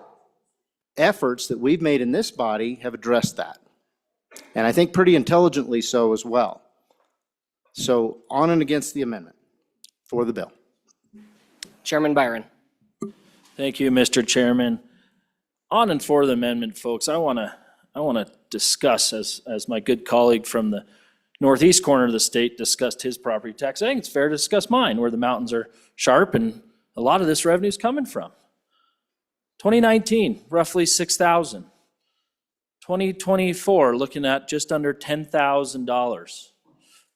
efforts that we've made in this body have addressed that. And I think pretty intelligently so as well. So on and against the amendment for the bill. Chairman Byron. Thank you, Mr. Chairman. On and for the amendment, folks, I want to discuss, as my good colleague from the northeast corner of the state discussed his property tax, I think it's fair to discuss mine, where the mountains are sharp and a lot of this revenue is coming from. 2019, roughly 6,000. 2024, looking at just under $10,000.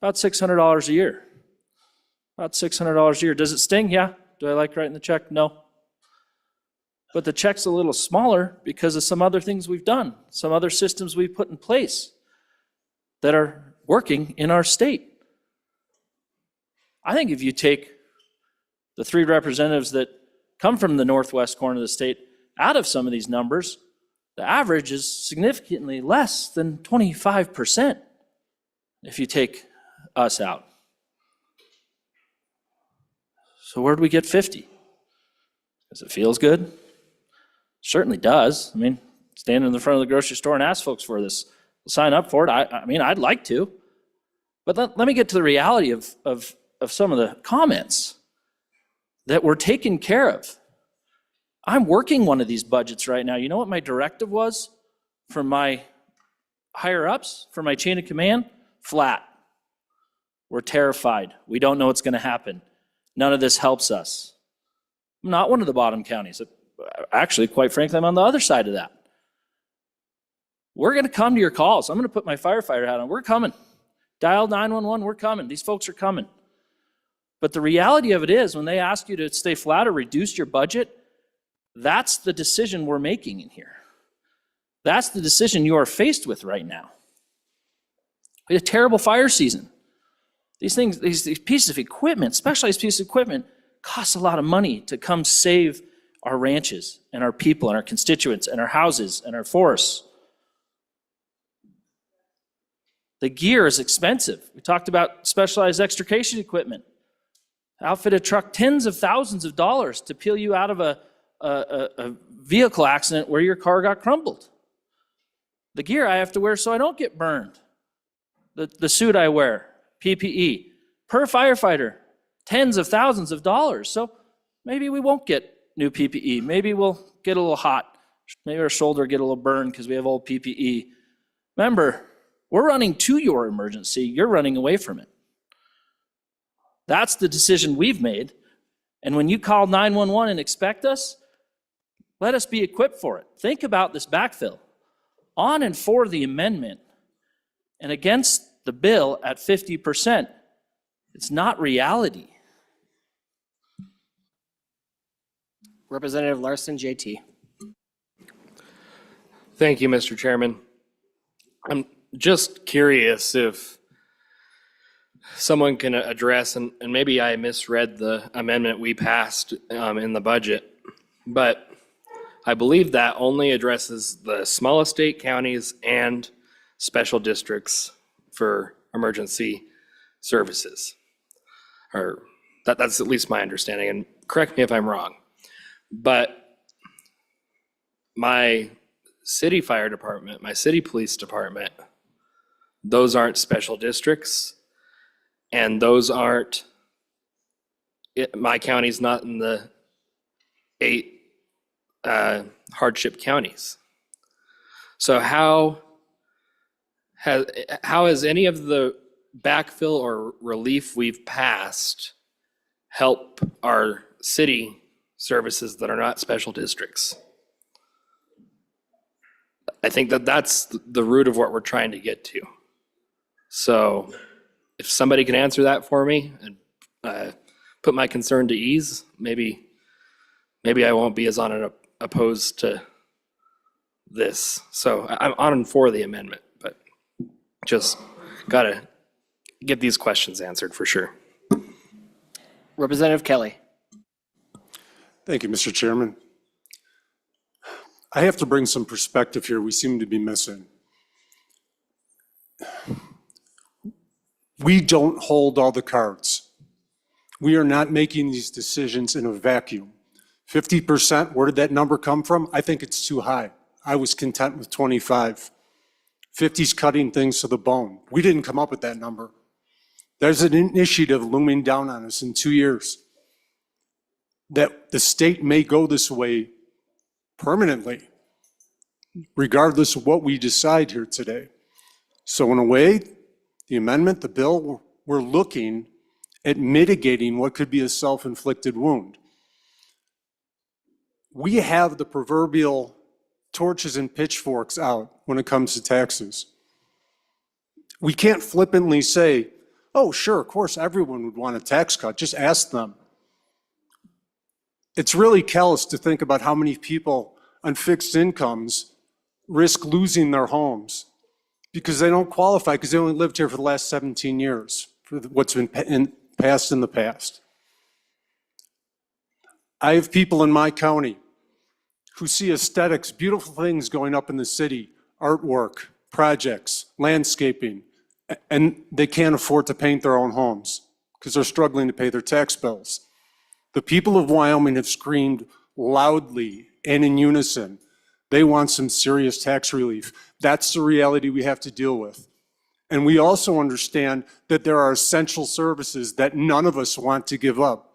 About $600 a year. About $600 a year. Does it sting? Yeah. Do I like writing the check? No. But the check's a little smaller because of some other things we've done, some other systems we've put in place that are working in our state. I think if you take the 3 representatives that come from the northwest corner of the state out of some of these numbers, the average is significantly less than 25% if you take us out. So where do we get 50? Because it feels good? Certainly does. I mean, stand in the front of the grocery store and ask folks for this. Sign up for it. I mean, I'd like to. But let me get to the reality of some of the comments that were taken care of. I'm working one of these budgets right now. You know what my directive was from my higher-ups, from my chain of command? Flat. We're terrified. We don't know what's going to happen. None of this helps us. I'm not one of the bottom counties. Actually, quite frankly, I'm on the other side of that. We're going to come to your calls. I'm going to put my firefighter hat on. We're coming. Dial 911, we're coming. These folks are coming. But the reality of it is, when they ask you to stay flat or reduce your budget, that's the decision we're making in here. That's the decision you are faced with right now. We had a terrible fire season. These things, these pieces of equipment, specialized pieces of equipment, cost a lot of money to come save our ranches and our people and our constituents and our houses and our forests. The gear is expensive. We talked about specialized extrication equipment. Outfit a truck tens of thousands of dollars to peel you out of a vehicle accident where your car got crumbled. The gear I have to wear so I don't get burned. The suit I wear, PPE, per firefighter, tens of thousands of dollars. So maybe we won't get new PPE. Maybe we'll get a little hot. Maybe our shoulder get a little burned because we have old PPE. Remember, we're running to your emergency. You're running away from it. That's the decision we've made. And when you call 911 and expect us, let us be equipped for it. Think about this backfill. On and for the amendment and against the bill at 50%. It's not reality. Representative Larson, JT. Thank you, Mr. Chairman. I'm just curious if someone can address, and maybe I misread the amendment we passed in the budget, but I believe that only addresses the smallest state counties and special districts for emergency services. Or that's at least my understanding, and correct me if I'm wrong. But my city fire department, my city police department, those aren't special districts, and those aren't, my county's not in the 8 hardship counties. So how has any of the backfill or relief we've passed help our city services that are not special districts? I think that's the root of what we're trying to get to. So if somebody can answer that for me and put my concern to ease, maybe I won't be as opposed to this. So I'm on and for the amendment, but just gotta get these questions answered for sure. Representative Kelly. Thank you, Mr. Chairman. I have to bring some perspective here we seem to be missing. We don't hold all the cards. We are not making these decisions in a vacuum. 50%, where did that number come from? I think it's too high. I was content with 25. 50's cutting things to the bone. We didn't come up with that number. There's an initiative looming down on us in 2 years that the state may go this way permanently, regardless of what we decide here today. So in a way, the amendment, the bill, we're looking at mitigating what could be a self-inflicted wound. We have the proverbial torches and pitchforks out when it comes to taxes. We can't flippantly say, oh, sure, of course, everyone would want a tax cut. Just ask them. It's really callous to think about how many people on fixed incomes risk losing their homes because they don't qualify because they only lived here for the last 17 years, for what's been passed in the past. I have people in my county who see aesthetics, beautiful things going up in the city, artwork, projects, landscaping, and they can't afford to paint their own homes because they're struggling to pay their tax bills. The people of Wyoming have screamed loudly and in unison. They want some serious tax relief. That's the reality we have to deal with. And we also understand that there are essential services that none of us want to give up.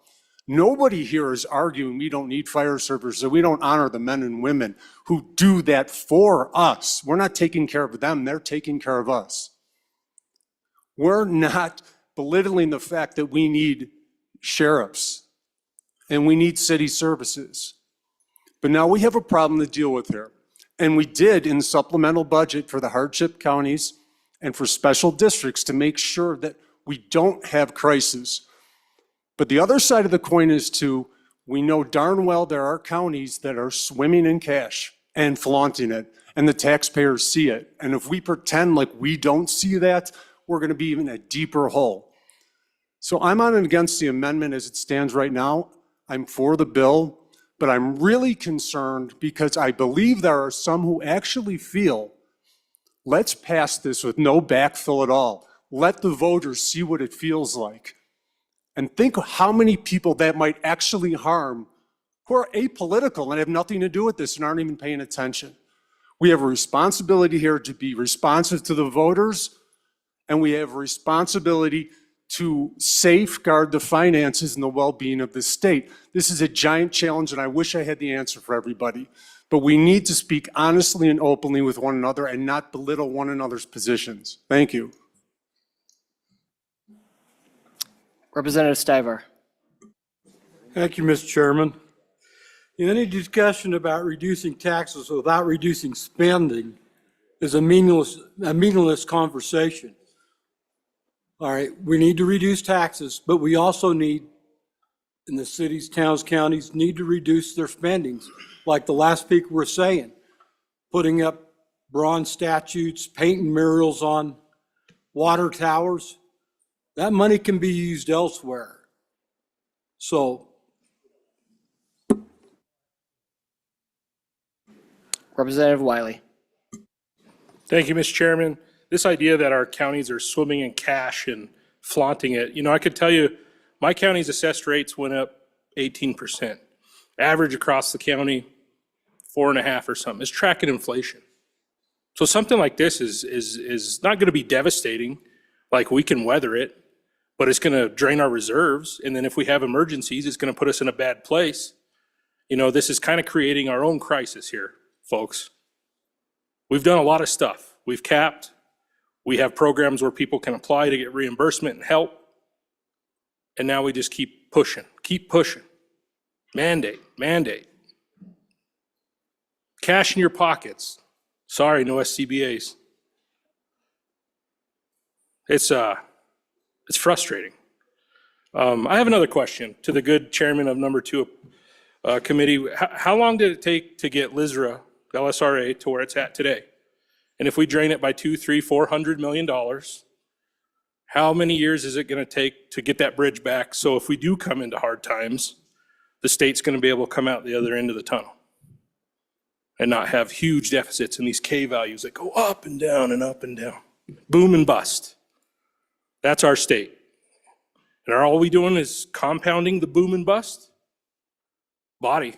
Nobody here is arguing we don't need fire services, or we don't honor the men and women who do that for us. We're not taking care of them, they're taking care of us. We're not belittling the fact that we need sheriffs and we need city services. But now we have a problem to deal with here. And we did in the supplemental budget for the hardship counties and for special districts to make sure that we don't have crises. But the other side of the coin is too, we know darn well there are counties that are swimming in cash and flaunting it, and the taxpayers see it. And if we pretend like we don't see that, we're gonna be in a deeper hole. So I'm on and against the amendment as it stands right now. I'm for the bill, but I'm really concerned because I believe there are some who actually feel, let's pass this with no backfill at all. Let the voters see what it feels like. And think how many people that might actually harm who are apolitical and have nothing to do with this and aren't even paying attention. We have a responsibility here to be responsive to the voters, and we have a responsibility to safeguard the finances and the well-being of the state. This is a giant challenge, and I wish I had the answer for everybody. But we need to speak honestly and openly with one another and not belittle one another's positions. Thank you. Representative Stiver. Thank you, Mr. Chairman. Any discussion about reducing taxes without reducing spending is a meaningless conversation. All right, we need to reduce taxes, but we also need, in the cities, towns, counties, need to reduce their spendings, like the last speaker was saying, putting up bronze statues, painting murals on water towers. That money can be used elsewhere. So, Representative Wiley. Thank you, Mr. Chairman. This idea that our counties are swimming in cash and flaunting it, I could tell you my county's assessed rates went up 18%. Average across the county, 4.5 or something. It's tracking inflation. So something like this is not going to be devastating, like we can weather it, but it's going to drain our reserves. And then if we have emergencies, it's going to put us in a bad place. This is kind of creating our own crisis here, folks. We've done a lot of stuff. We've capped. We have programs where people can apply to get reimbursement and help. And now we just keep pushing. Mandate. Cash in your pockets. Sorry, no SCBAs. It's frustrating. I have another question to the good chairman of number 2 committee. How long did it take to get LSRA to where it's at today? And if we drain it by $200, $300, $400 million, how many years is it going to take to get that bridge back? So if we do come into hard times, the state's going to be able to come out the other end of the tunnel and not have huge deficits in these K values that go up and down and up and down. Boom and bust. That's our state. And are all we doing is compounding the boom and bust? Body.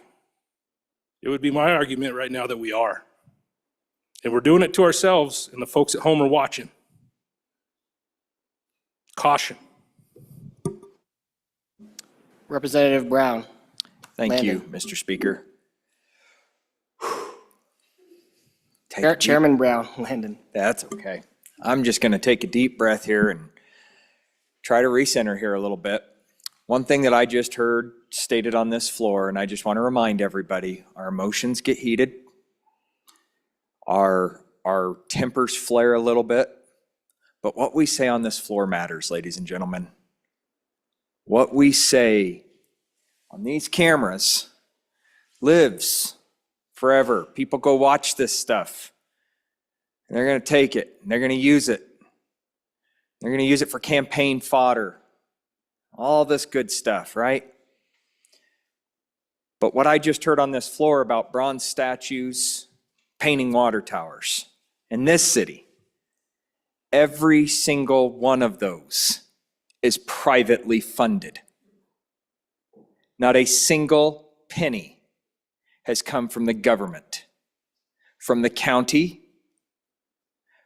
It would be my argument right now that we are. And we're doing it to ourselves, and the folks at home are watching. Caution. Representative Brown. Thank you, Landon. Mr. Speaker. Chairman Brown, Landon. That's okay. I'm just going to take a deep breath here and try to recenter here a little bit. One thing that I just heard stated on this floor, and I just want to remind everybody, our emotions get heated. Our tempers flare a little bit. But what we say on this floor matters, ladies and gentlemen. What we say on these cameras lives forever. People go watch this stuff. And they're going to take it, and they're going to use it. They're going to use it for campaign fodder. All this good stuff, right? But what I just heard on this floor about bronze statues, painting water towers, in this city, every single one of those is privately funded. Not a single penny has come from the government, from the county,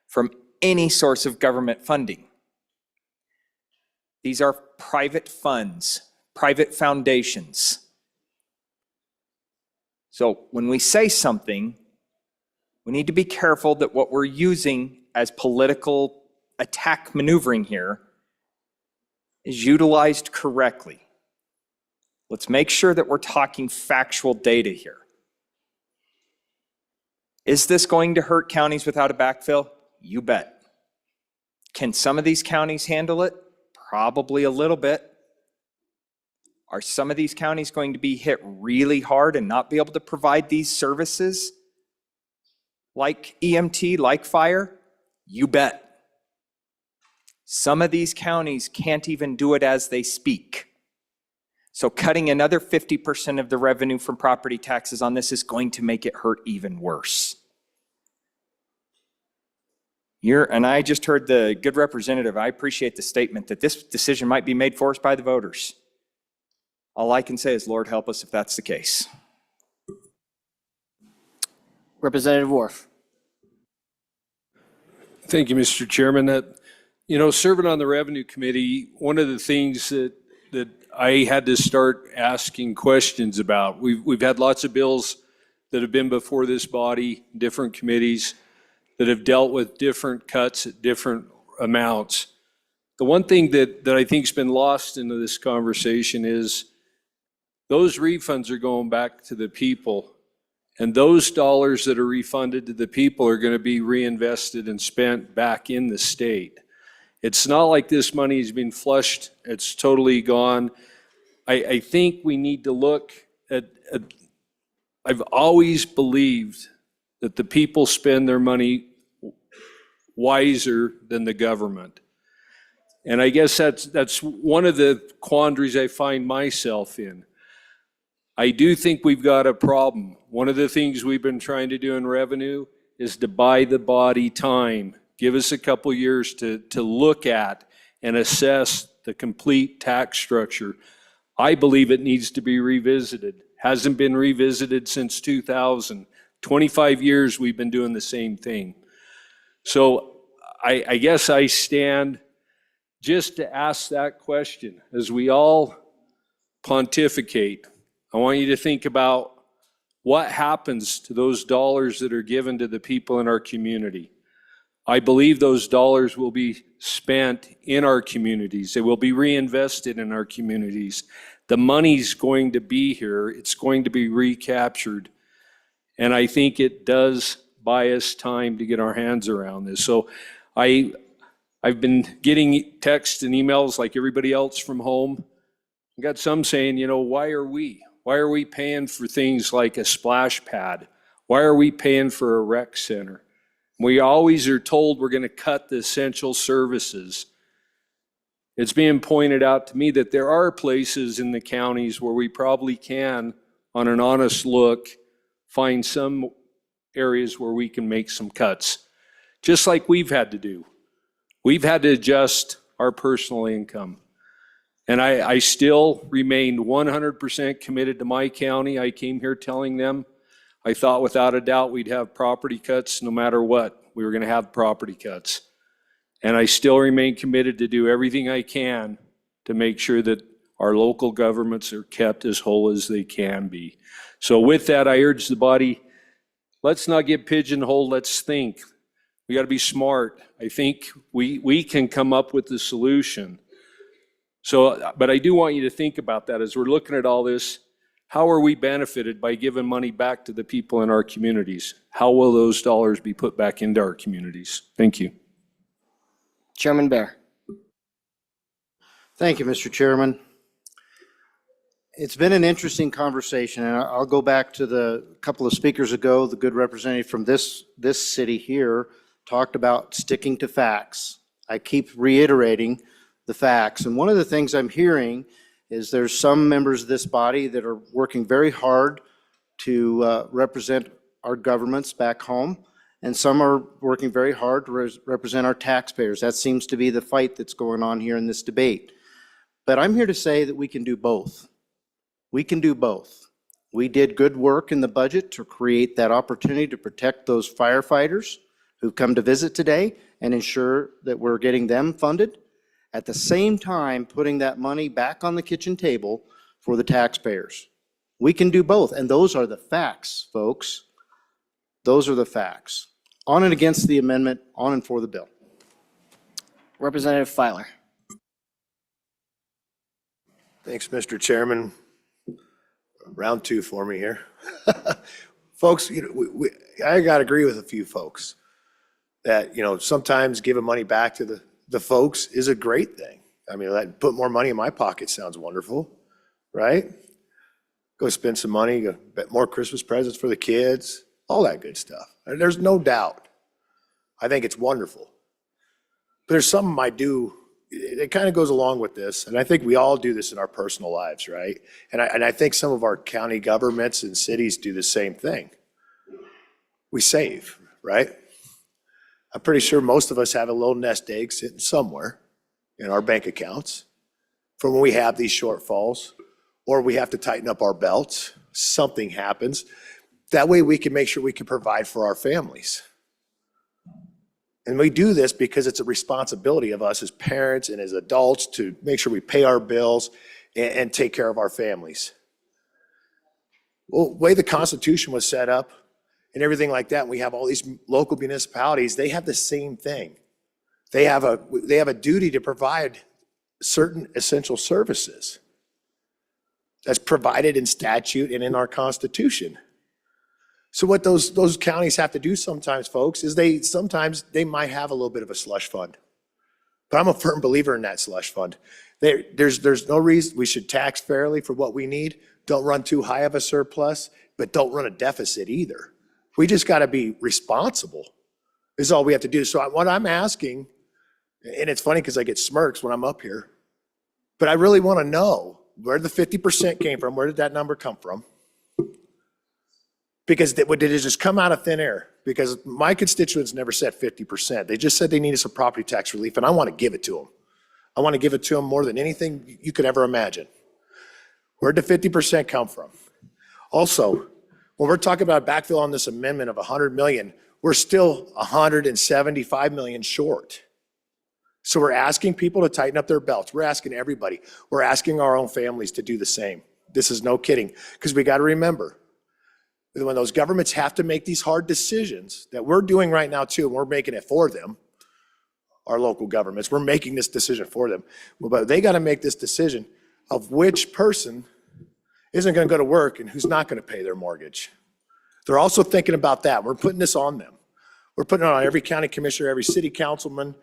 from any source of government funding. These are private funds, private foundations. So when we say something, we need to be careful that what we're using as political attack maneuvering here is utilized correctly. Let's make sure that we're talking factual data here. Is this going to hurt counties without a backfill? You bet. Can some of these counties handle it? Probably a little bit. Are some of these counties going to be hit really hard and not be able to provide these services like EMT, like fire? You bet. Some of these counties can't even do it as they speak. So cutting another 50% of the revenue from property taxes on this is going to make it hurt even worse. And I just heard the good representative, I appreciate the statement that this decision might be made for us by the voters. All I can say is, Lord, help us if that's the case. Representative Worf. Thank you, Mr. Chairman. You know, serving on the Revenue Committee, one of the things that I had to start asking questions about, we've had lots of bills that have been before this body, different committees, that have dealt with different cuts at different amounts. The one thing that I think's been lost into this conversation is those refunds are going back to the people. And those dollars that are refunded to the people are going to be reinvested and spent back in the state. It's not like this money has been flushed, it's totally gone. I think we need to look at, I've always believed that the people spend their money wiser than the government. And I guess that's one of the quandaries I find myself in. I do think we've got a problem. One of the things we've been trying to do in revenue is to buy the body time. Give us a couple years to look at and assess the complete tax structure. I believe it needs to be revisited. Hasn't been revisited since 2000. 25 years we've been doing the same thing. So I guess I stand just to ask that question. As we all pontificate, I want you to think about what happens to those dollars that are given to the people in our community. I believe those dollars will be spent in our communities. They will be reinvested in our communities. The money's going to be here. It's going to be recaptured. And I think it does buy us time to get our hands around this. So I've been getting texts and emails like everybody else from home. I got some saying, you know, why are we paying for things like a splash pad? Why are we paying for a rec center? We always are told we're going to cut the essential services. It's being pointed out to me that there are places in the counties where we probably can, on an honest look, find some areas where we can make some cuts, just like we've had to do. We've had to adjust our personal income. And I still remained 100% committed to my county. I came here telling them I thought without a doubt we'd have property cuts no matter what. We were going to have property cuts. And I still remain committed to do everything I can to make sure that our local governments are kept as whole as they can be. So with that, I urge the body, let's not get pigeonholed, let's think. We got to be smart. I think we can come up with the solution. So, but I do want you to think about that as we're looking at all this. How are we benefited by giving money back to the people in our communities? How will those dollars be put back into our communities? Thank you. Chairman Bear. Thank you, Mr. Chairman. It's been an interesting conversation, and I'll go back to the couple of speakers ago. The good representative from this city here talked about sticking to facts. I keep reiterating the facts. And one of the things I'm hearing is there's some members of this body that are working very hard to represent our governments back home, and some are working very hard to represent our taxpayers. That seems to be the fight that's going on here in this debate. But I'm here to say that we can do both. We can do both. We did good work in the budget to create that opportunity to protect those firefighters who've come to visit today and ensure that we're getting them funded. At the same time, putting that money back on the kitchen table for the taxpayers. We can do both, and those are the facts, folks. Those are the facts. On and against the amendment, on and for the bill. Representative Filer. Thanks, Mr. Chairman. Round two for me here. Folks, you know, I got to agree with a few folks that, you know, sometimes giving money back to the folks is a great thing. I mean, put more money in my pocket sounds wonderful, right? Go spend some money, go get more Christmas presents for the kids, all that good stuff. There's no doubt. I think it's wonderful. But there's something I do, it kind of goes along with this, and I think we all do this in our personal lives, right? And I think some of our county governments and cities do the same thing. We save, right? I'm pretty sure most of us have a little nest egg sitting somewhere in our bank accounts for when we have these shortfalls or we have to tighten up our belts, something happens. That way we can make sure we can provide for our families. And we do this because it's a responsibility of us as parents and as adults to make sure we pay our bills and take care of our families. Well, the way the Constitution was set up and everything like that, and we have all these local municipalities, they have the same thing. They have a duty to provide certain essential services that's provided in statute and in our Constitution. So what those counties have to do sometimes, folks, is sometimes they might have a little bit of a slush fund. But I'm a firm believer in that slush fund. There's no reason we should tax fairly for what we need. Don't run too high of a surplus, but don't run a deficit either. We just got to be responsible is all we have to do. So what I'm asking, and it's funny because I get smirks when I'm up here, but I really want to know where the 50% came from. Where did that number come from? Because did it just come out of thin air? Because my constituents never said 50%. They just said they needed some property tax relief, and I want to give it to them. I want to give it to them more than anything you could ever imagine. Where did the 50% come from? Also, when we're talking about backfill on this amendment of 100 million, we're still 175 million short. So we're asking people to tighten up their belts. We're asking everybody. We're asking our own families to do the same. This is no kidding, because we got to remember, when those governments have to make these hard decisions that we're doing right now too, and we're making it for them, our local governments, we're making this decision for them. But they got to make this decision of which person isn't going to go to work and who's not going to pay their mortgage. They're also thinking about that. We're putting this on them. We're putting it on every county commissioner, every city councilman,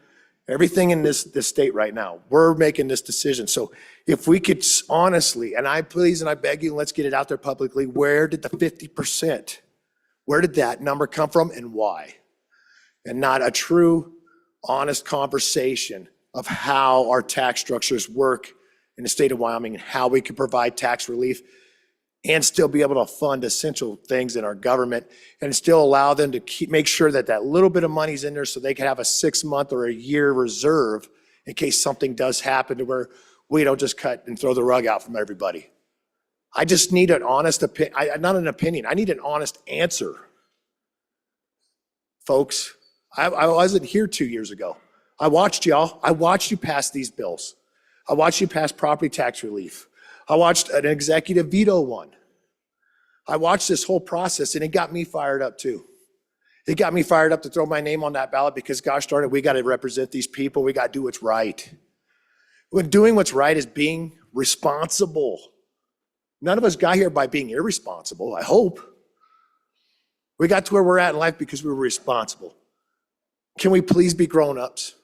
everything in this state right now. We're making this decision. So if we could honestly, and I beg you, let's get it out there publicly, where did the 50%, where did that number come from and why? And not a true, honest conversation of how our tax structures work in the state of Wyoming and how we can provide tax relief and still be able to fund essential things in our government and still allow them to make sure that that little bit of money's in there so they can have a 6-month or a year reserve in case something does happen to where we don't just cut and throw the rug out from everybody. I just need an honest opinion, not an opinion, I need an honest answer. Folks, I wasn't here 2 years ago. I watched y'all. I watched you pass these bills. I watched you pass property tax relief. I watched an executive veto one. I watched this whole process and it got me fired up too. It got me fired up to throw my name on that ballot because gosh darn it, we got to represent these people. We got to do what's right. When doing what's right is being responsible. None of us got here by being irresponsible, I hope. We got to where we're at in life because we were responsible. Can we please be grown-ups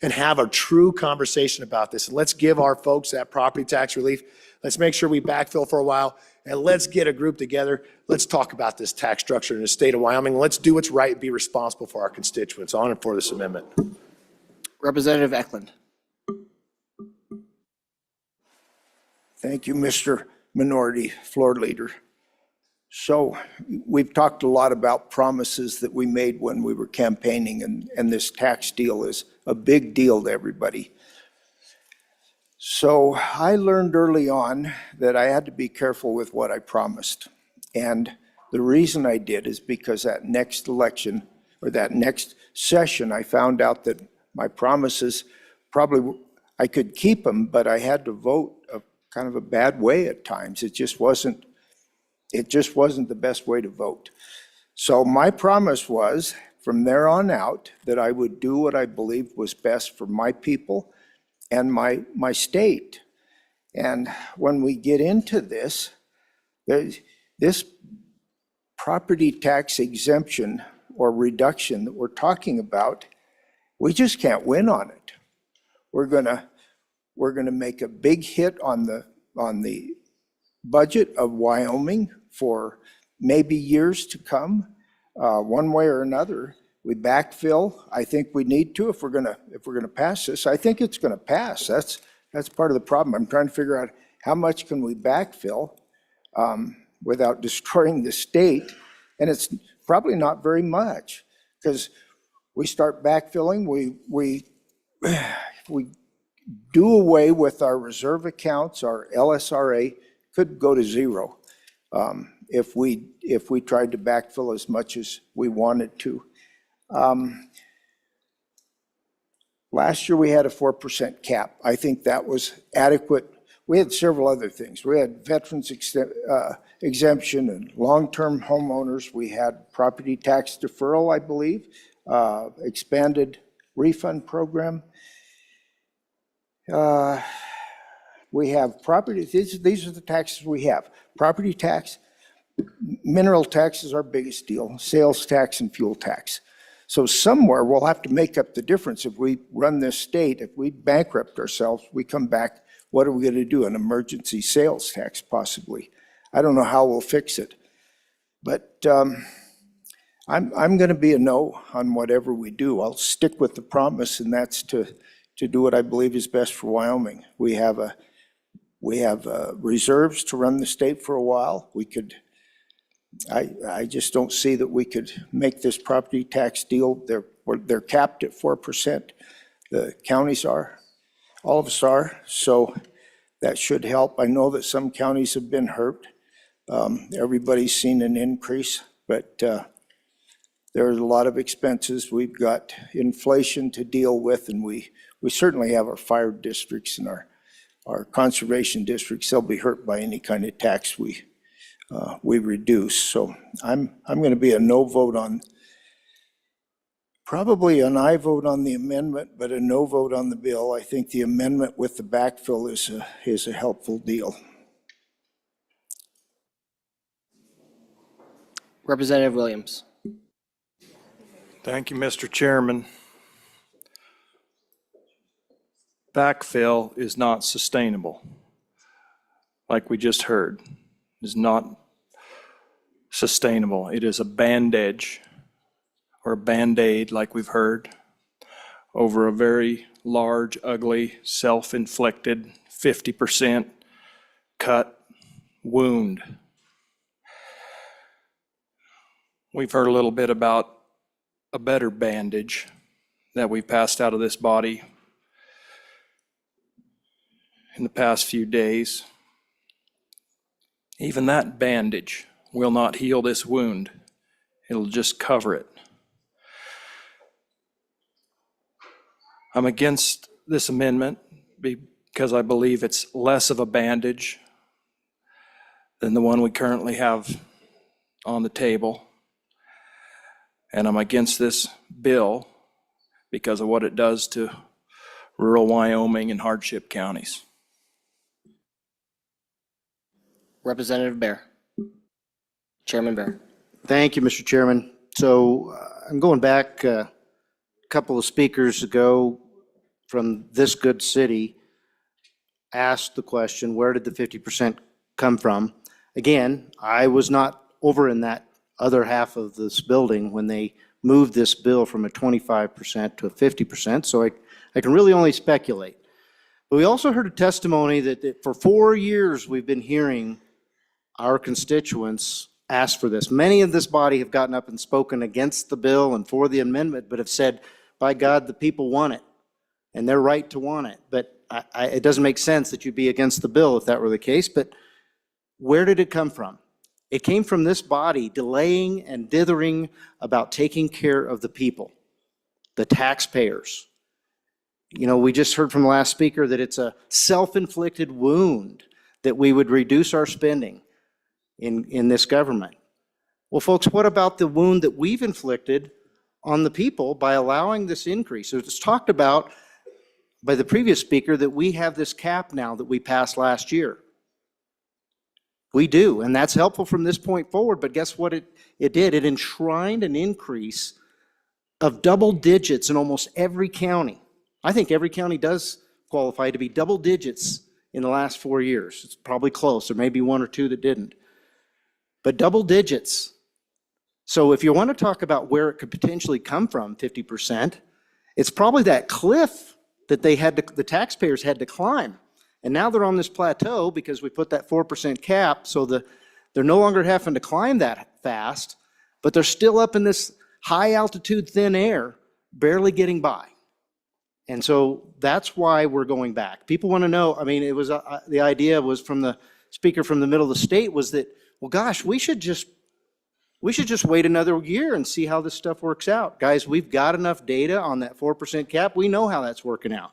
and have a true conversation about this? And let's give our folks that property tax relief. Let's make sure we backfill for a while, and let's get a group together. Let's talk about this tax structure in the state of Wyoming. Let's do what's right and be responsible for our constituents. On and for this amendment. Representative Eklund. Thank you, Mr. Minority Floor Leader. So we've talked a lot about promises that we made when we were campaigning, and this tax deal is a big deal to everybody. So I learned early on that I had to be careful with what I promised. And the reason I did is because that next election or that next session, I found out that my promises probably, I could keep them, but I had to vote a kind of a bad way at times. It just wasn't the best way to vote. So my promise was from there on out that I would do what I believed was best for my people and my state. And when we get into this property tax exemption or reduction that we're talking about, we just can't win on it. We're gonna make a big hit on the budget of Wyoming for maybe years to come, one way or another. We backfill. I think we need to if we're gonna pass this. I think it's gonna pass. That's part of the problem. I'm trying to figure out how much can we backfill without destroying the state, and it's probably not very much because we start backfilling. We do away with our reserve accounts. Our LSRA could go to zero if we tried to backfill as much as we wanted to. Last year, we had a 4% cap. I think that was adequate. We had several other things. We had veterans exemption and long-term homeowners. We had property tax deferral, I believe, expanded refund program. We have property, these are the taxes we have. Property tax, mineral tax is our biggest deal, sales tax and fuel tax. So somewhere we'll have to make up the difference. If we run this state, if we bankrupt ourselves, we come back, what are we gonna do? An emergency sales tax possibly. I don't know how we'll fix it. But I'm gonna be a no on whatever we do. I'll stick with the promise, and that's to do what I believe is best for Wyoming. We have reserves to run the state for a while. We could, I just don't see that we could make this property tax deal. They're capped at 4%. The counties are, all of us are, so that should help. I know that some counties have been hurt. Everybody's seen an increase, but there's a lot of expenses. We've got inflation to deal with, and we certainly have our fire districts and our conservation districts. They'll be hurt by any kind of tax we reduce. So I'm going to be a no vote on, probably an aye vote on the amendment, but a no vote on the bill. I think the amendment with the backfill is a helpful deal. Representative Williams. Thank you, Mr. Chairman. Backfill is not sustainable. Like we just heard, is not sustainable. It is a bandage or a Band-Aid, like we've heard, over a very large, ugly, self-inflicted 50% cut wound. We've heard a little bit about a better bandage that we've passed out of this body in the past few days. Even that bandage will not heal this wound. It'll just cover it. I'm against this amendment because I believe it's less of a bandage than the one we currently have on the table. And I'm against this bill because of what it does to rural Wyoming and hardship counties. Representative Bear. Chairman Bear. Thank you, Mr. Chairman. So I'm going back a couple of speakers ago from this good city asked the question, where did the 50% come from? Again, I was not over in that other half of this building when they moved this bill from a 25% to a 50%, so I can really only speculate. But we also heard a testimony that for 4 years we've been hearing our constituents ask for this. Many of this body have gotten up and spoken against the bill and for the amendment, but have said, by God, the people want it, and they're right to want it. But it doesn't make sense that you'd be against the bill if that were the case, but where did it come from? It came from this body delaying and dithering about taking care of the people, the taxpayers. You know, we just heard from the last speaker that it's a self-inflicted wound that we would reduce our spending in this government. Well, folks, what about the wound that we've inflicted on the people by allowing this increase? So it's talked about by the previous speaker that we have this cap now that we passed last year. We do, and that's helpful from this point forward, but guess what it did? It enshrined an increase of double digits in almost every county. I think every county does qualify to be double digits in the last 4 years. It's probably close, or maybe one or two that didn't. But double digits. So if you want to talk about where it could potentially come from, 50%, it's probably that cliff that the taxpayers had to climb. And now they're on this plateau because we put that 4% cap, so they're no longer having to climb that fast, but they're still up in this high altitude thin air, barely getting by. And so that's why we're going back. People want to know, I mean, it was the idea was from the speaker from the middle of the state was that, well, gosh, we should just We should just wait another year and see how this stuff works out. Guys, we've got enough data on that 4% cap. We know how that's working out.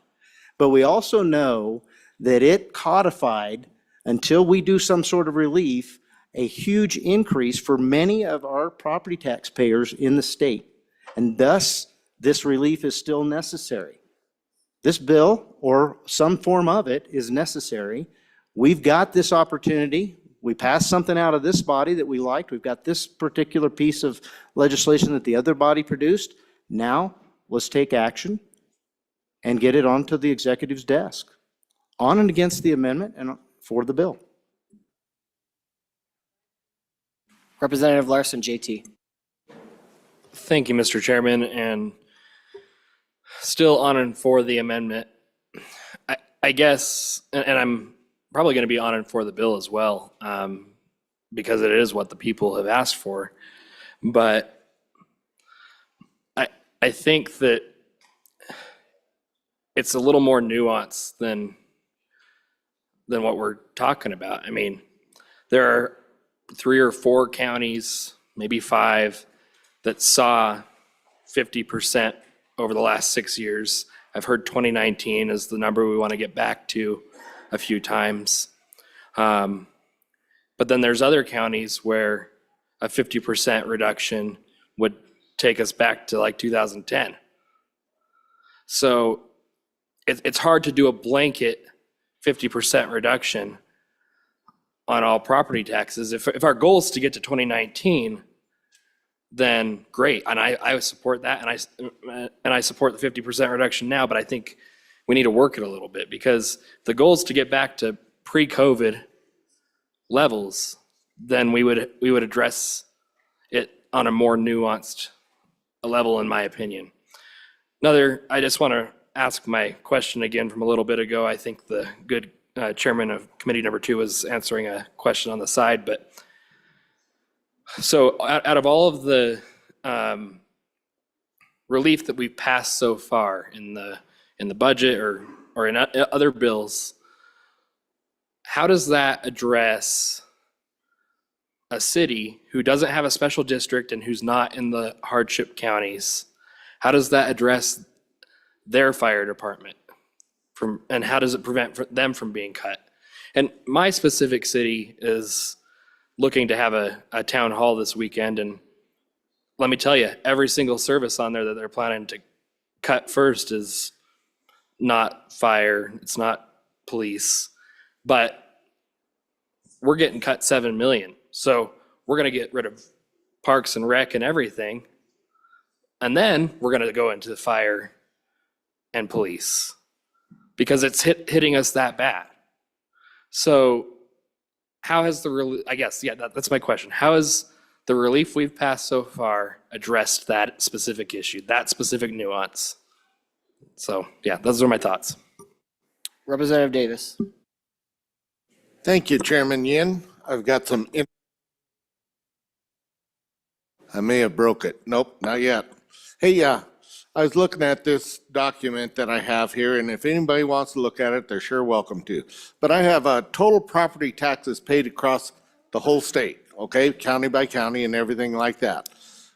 But we also know that it codified, until we do some sort of relief, a huge increase for many of our property taxpayers in the state. And thus, this relief is still necessary. This bill, or some form of it, is necessary. We've got this opportunity. We passed something out of this body that we liked. We've got this particular piece of legislation that the other body produced. Now, let's take action and get it onto the executive's desk, on and against the amendment and for the bill. Representative Larson, JT. Thank you, Mr. Chairman, and still on and for the amendment. I guess, and I'm probably going to be on and for the bill as well, because it is what the people have asked for. But I think that it's a little more nuanced than what we're talking about. I mean, there are 3 or 4 counties, maybe 5, that saw 50% over the last 6 years. I've heard 2019 is the number we want to get back to a few times. But then there's other counties where a 50% reduction would take us back to like 2010. So it's hard to do a blanket 50% reduction on all property taxes. If our goal is to get to 2019, then great, and I support that, and I support the 50% reduction now. But I think we need to work it a little bit, because the goal is to get back to pre-COVID levels. Then we would address it on a more nuanced level, in my opinion. I just want to ask my question again from a little bit ago. I think the good chairman of committee number 2 was answering a question on the side, but so out of all of the relief that we've passed so far in the budget or in other bills, how does that address a city who doesn't have a special district and who's not in the hardship counties? How does that address their fire department and how does it prevent them from being cut? And my specific city is looking to have a town hall this weekend, and let me tell you, every single service on there that they're planning to cut first is not fire, it's not police, but we're getting cut 7 million. So we're going to get rid of parks and rec and everything, and then we're going to go into fire and police because it's hitting us that bad. So how has that's my question. How has the relief we've passed so far addressed that specific issue, that specific nuance? So yeah, those are my thoughts. Representative Davis. Thank you, Chairman Yin. I've got some. I may have broke it. Nope, not yet. Hey, I was looking at this document that I have here, and if anybody wants to look at it, they're sure welcome to. But I have total property taxes paid across the whole state, okay, county by county and everything like that.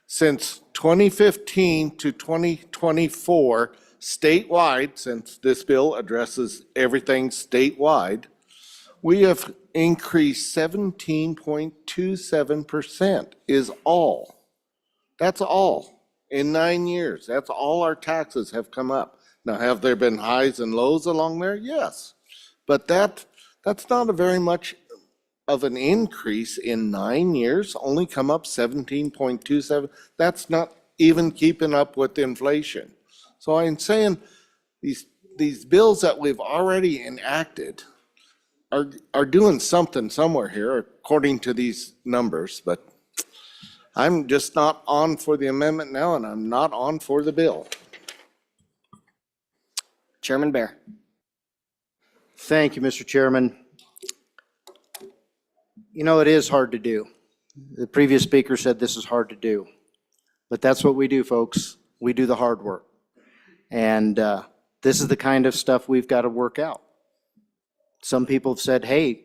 Since 2015 to 2024, statewide, since this bill addresses everything statewide, we have increased 17.27% is all. That's all. In 9 years, that's all our taxes have come up. Now, have there been highs and lows along there? Yes. But that's not a very much of an increase in 9 years, only come up 17.27. That's not even keeping up with inflation. So I'm saying these bills that we've already enacted are doing something somewhere here, according to these numbers, but I'm just not on for the amendment now, and I'm not on for the bill. Chairman Bear. Thank you, Mr. Chairman. You know, it is hard to do. The previous speaker said this is hard to do, but that's what we do, folks. We do the hard work. And this is the kind of stuff we've got to work out. Some people have said, hey,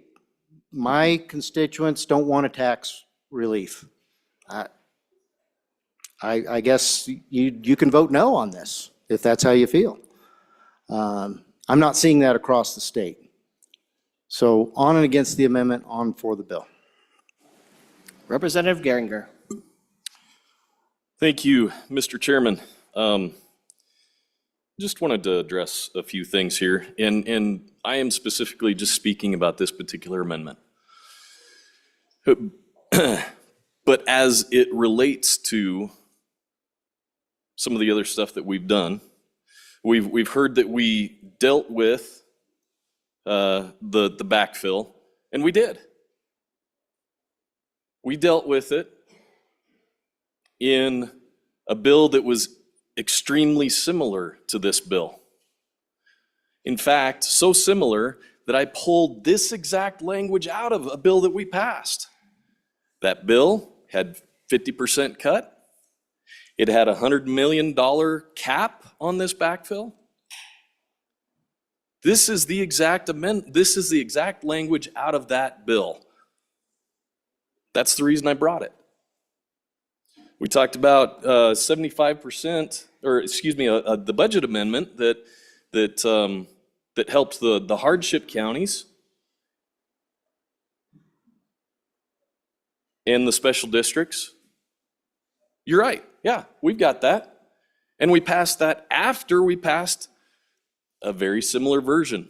my constituents don't want a tax relief. I guess you can vote no on this, if that's how you feel. I'm not seeing that across the state. So on and against the amendment, on for the bill. Representative Geringer. Thank you, Mr. Chairman. Just wanted to address a few things here, and I am specifically just speaking about this particular amendment. But as it relates to some of the other stuff that we've done, we've heard that we dealt with the backfill, and we did. We dealt with it in a bill that was extremely similar to this bill. In fact, so similar that I pulled this exact language out of a bill that we passed. That bill had 50% cut. It had a $100 million cap on this backfill. This is the exact language out of that bill. That's the reason I brought it. We talked about 75%, or excuse me, the budget amendment that helped the hardship counties and the special districts. You're right. Yeah, we've got that. And we passed that after we passed a very similar version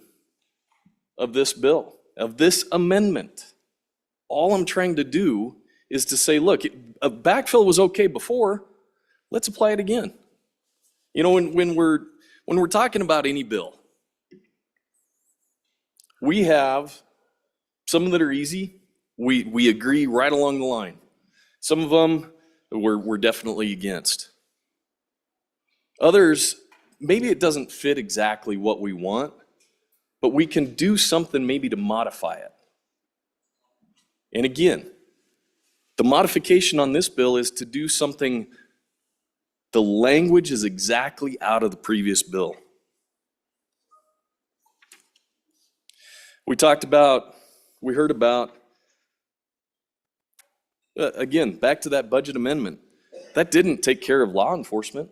of this bill, of this amendment. All I'm trying to do is to say, look, a backfill was okay before, let's apply it again. You know, when we're talking about any bill, we have some that are easy, we agree right along the line. Some of them we're definitely against. Others, maybe it doesn't fit exactly what we want, but we can do something maybe to modify it. And again, the modification on this bill is to do something, the language is exactly out of the previous bill. We heard about, again, back to that budget amendment. That didn't take care of law enforcement.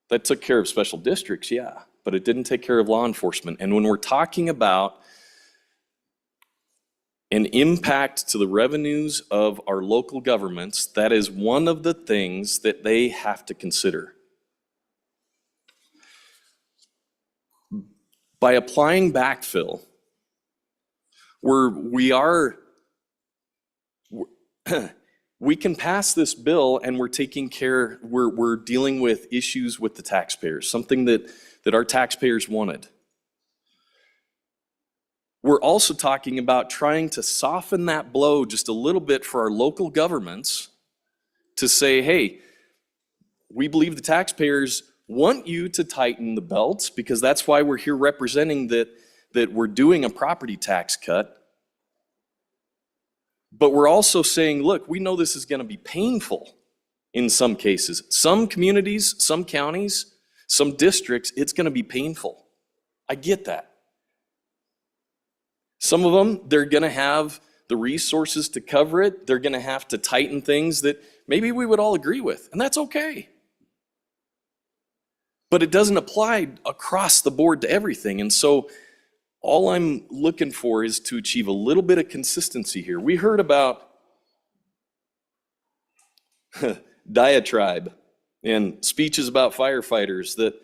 That took care of special districts, yeah, but it didn't take care of law enforcement. And when we're talking about an impact to the revenues of our local governments, that is one of the things that they have to consider. By applying backfill, we can pass this bill and we're dealing with issues with the taxpayers, something that our taxpayers wanted. We're also talking about trying to soften that blow just a little bit for our local governments to say, hey, we believe the taxpayers want you to tighten the belts because that's why we're here representing that we're doing a property tax cut. But we're also saying, look, we know this is going to be painful in some cases. Some communities, some counties, some districts, it's going to be painful. I get that. Some of them, they're going to have the resources to cover it. They're going to have to tighten things that maybe we would all agree with, and that's okay. But it doesn't apply across the board to everything. And so all I'm looking for is to achieve a little bit of consistency here. We heard about diatribe and speeches about firefighters that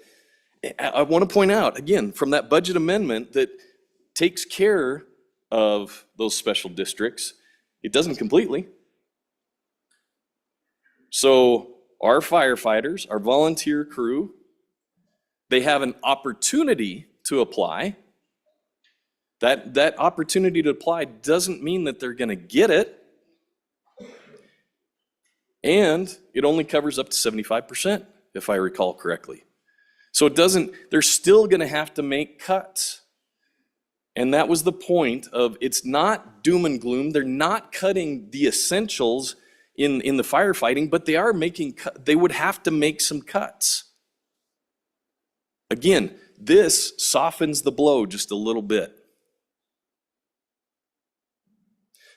I want to point out, again, from that budget amendment that takes care of those special districts. It doesn't completely. So our firefighters, our volunteer crew, they have an opportunity to apply. That opportunity to apply doesn't mean that they're going to get it. And it only covers up to 75%, if I recall correctly. So they're still going to have to make cuts. And that was the point of, it's not doom and gloom. They're not cutting the essentials in the firefighting, but they would have to make some cuts. Again, this softens the blow just a little bit.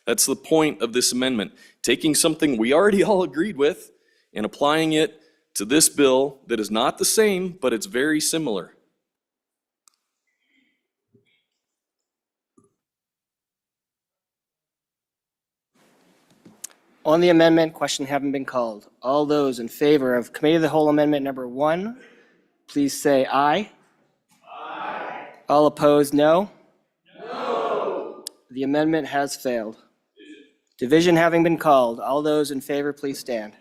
That's the point of this amendment, taking something we already all agreed with and applying it to this bill that is not the same, but it's very similar. On the amendment, question having been called. All those in favor of Committee of the Whole Amendment number 1, please say aye. Aye. All opposed, no? No. The amendment has failed. Division having been called. All those in favor, please stand.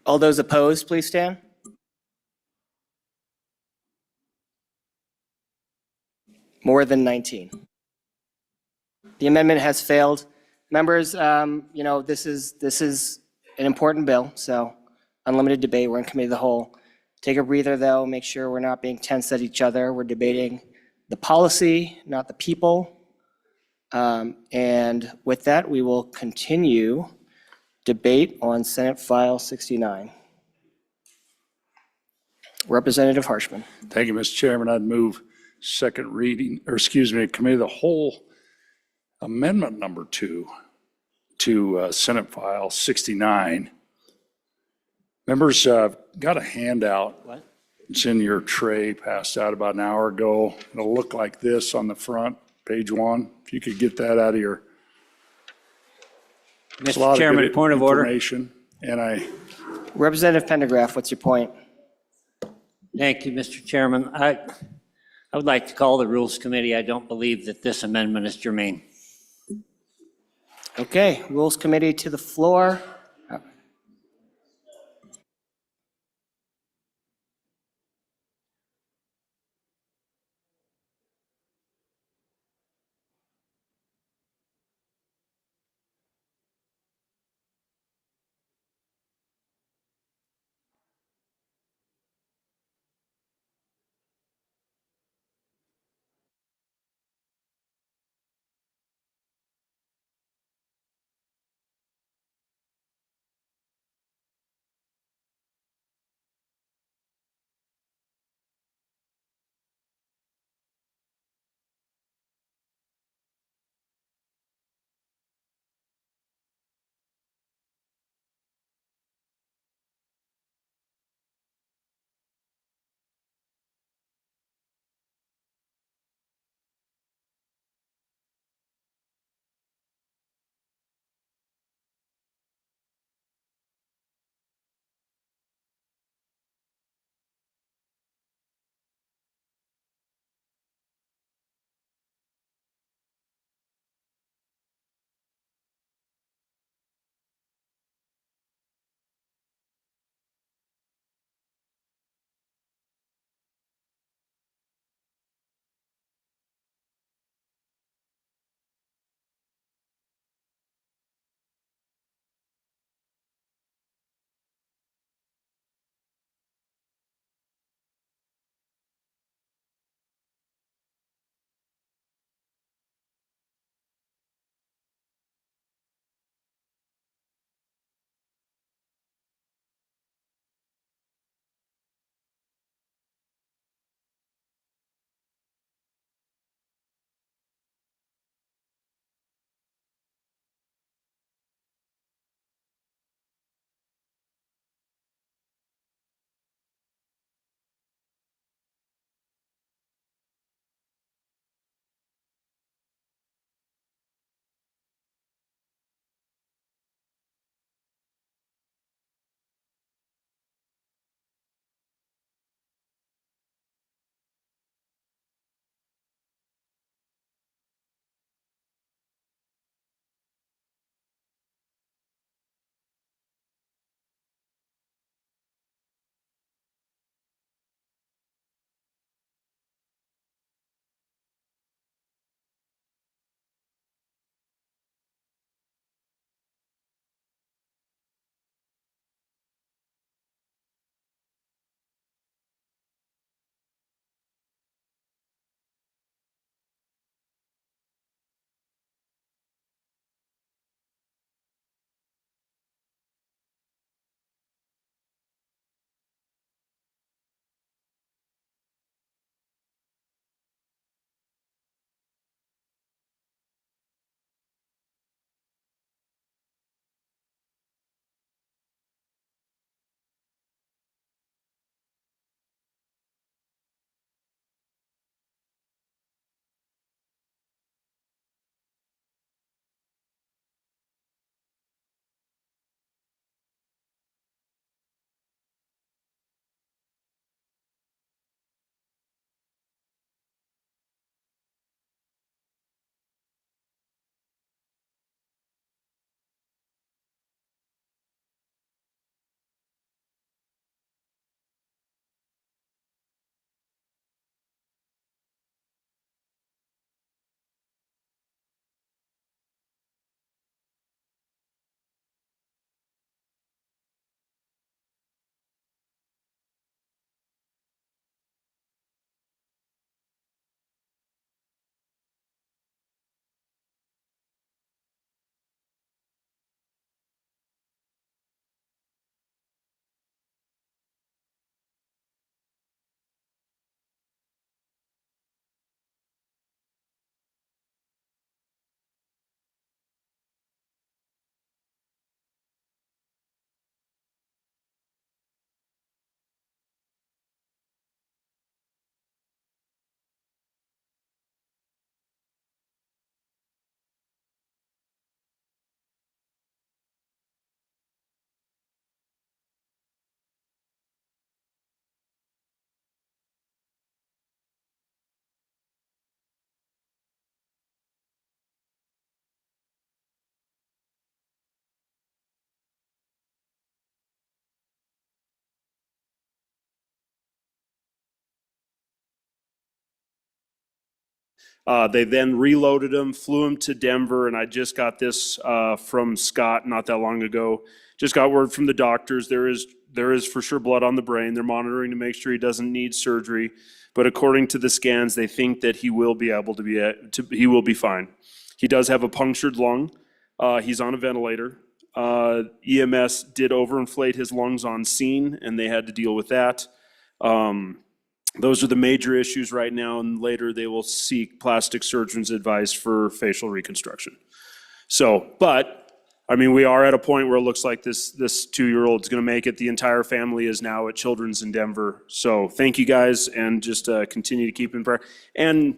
All those opposed, please stand. More than 19. The amendment has failed. Members, this is an important bill, so unlimited debate. We're in Committee of the Whole. Take a breather, though. Make sure we're not being tense at each other. We're debating the policy, not the people. And with that, we will continue debate on Senate File 69. Representative Harshman. Thank you, Mr. Chairman. I'd move second reading, or excuse me, Committee of the Whole Amendment number 2 to Senate File 69. Members, got a handout. What? It's in your tray, passed out about an hour ago. It'll look like this on the front, page 1. If you could get that out of your. Mr. Chairman, point of order. Information, and Representative Pendergraph, what's your point? Thank you, Mr. Chairman. I would like to call the Rules Committee. I don't believe that this amendment is germane. Okay, Rules Committee to the floor. They then reloaded him, flew him to Denver, and I just got this from Scott not that long ago. Just got word from the doctors. There is for sure blood on the brain. They're monitoring to make sure he doesn't need surgery. But according to the scans, they think that he will be able to he will be fine. He does have a punctured lung. He's on a ventilator. EMS did overinflate his lungs on scene, and they had to deal with that. Those are the major issues right now, and later they will seek plastic surgeon's advice for facial reconstruction. So, but, I mean, we are at a point where it looks like this 2-year-old's gonna make it. The entire family is now at Children's in Denver. So thank you guys, and just continue to keep in prayer. And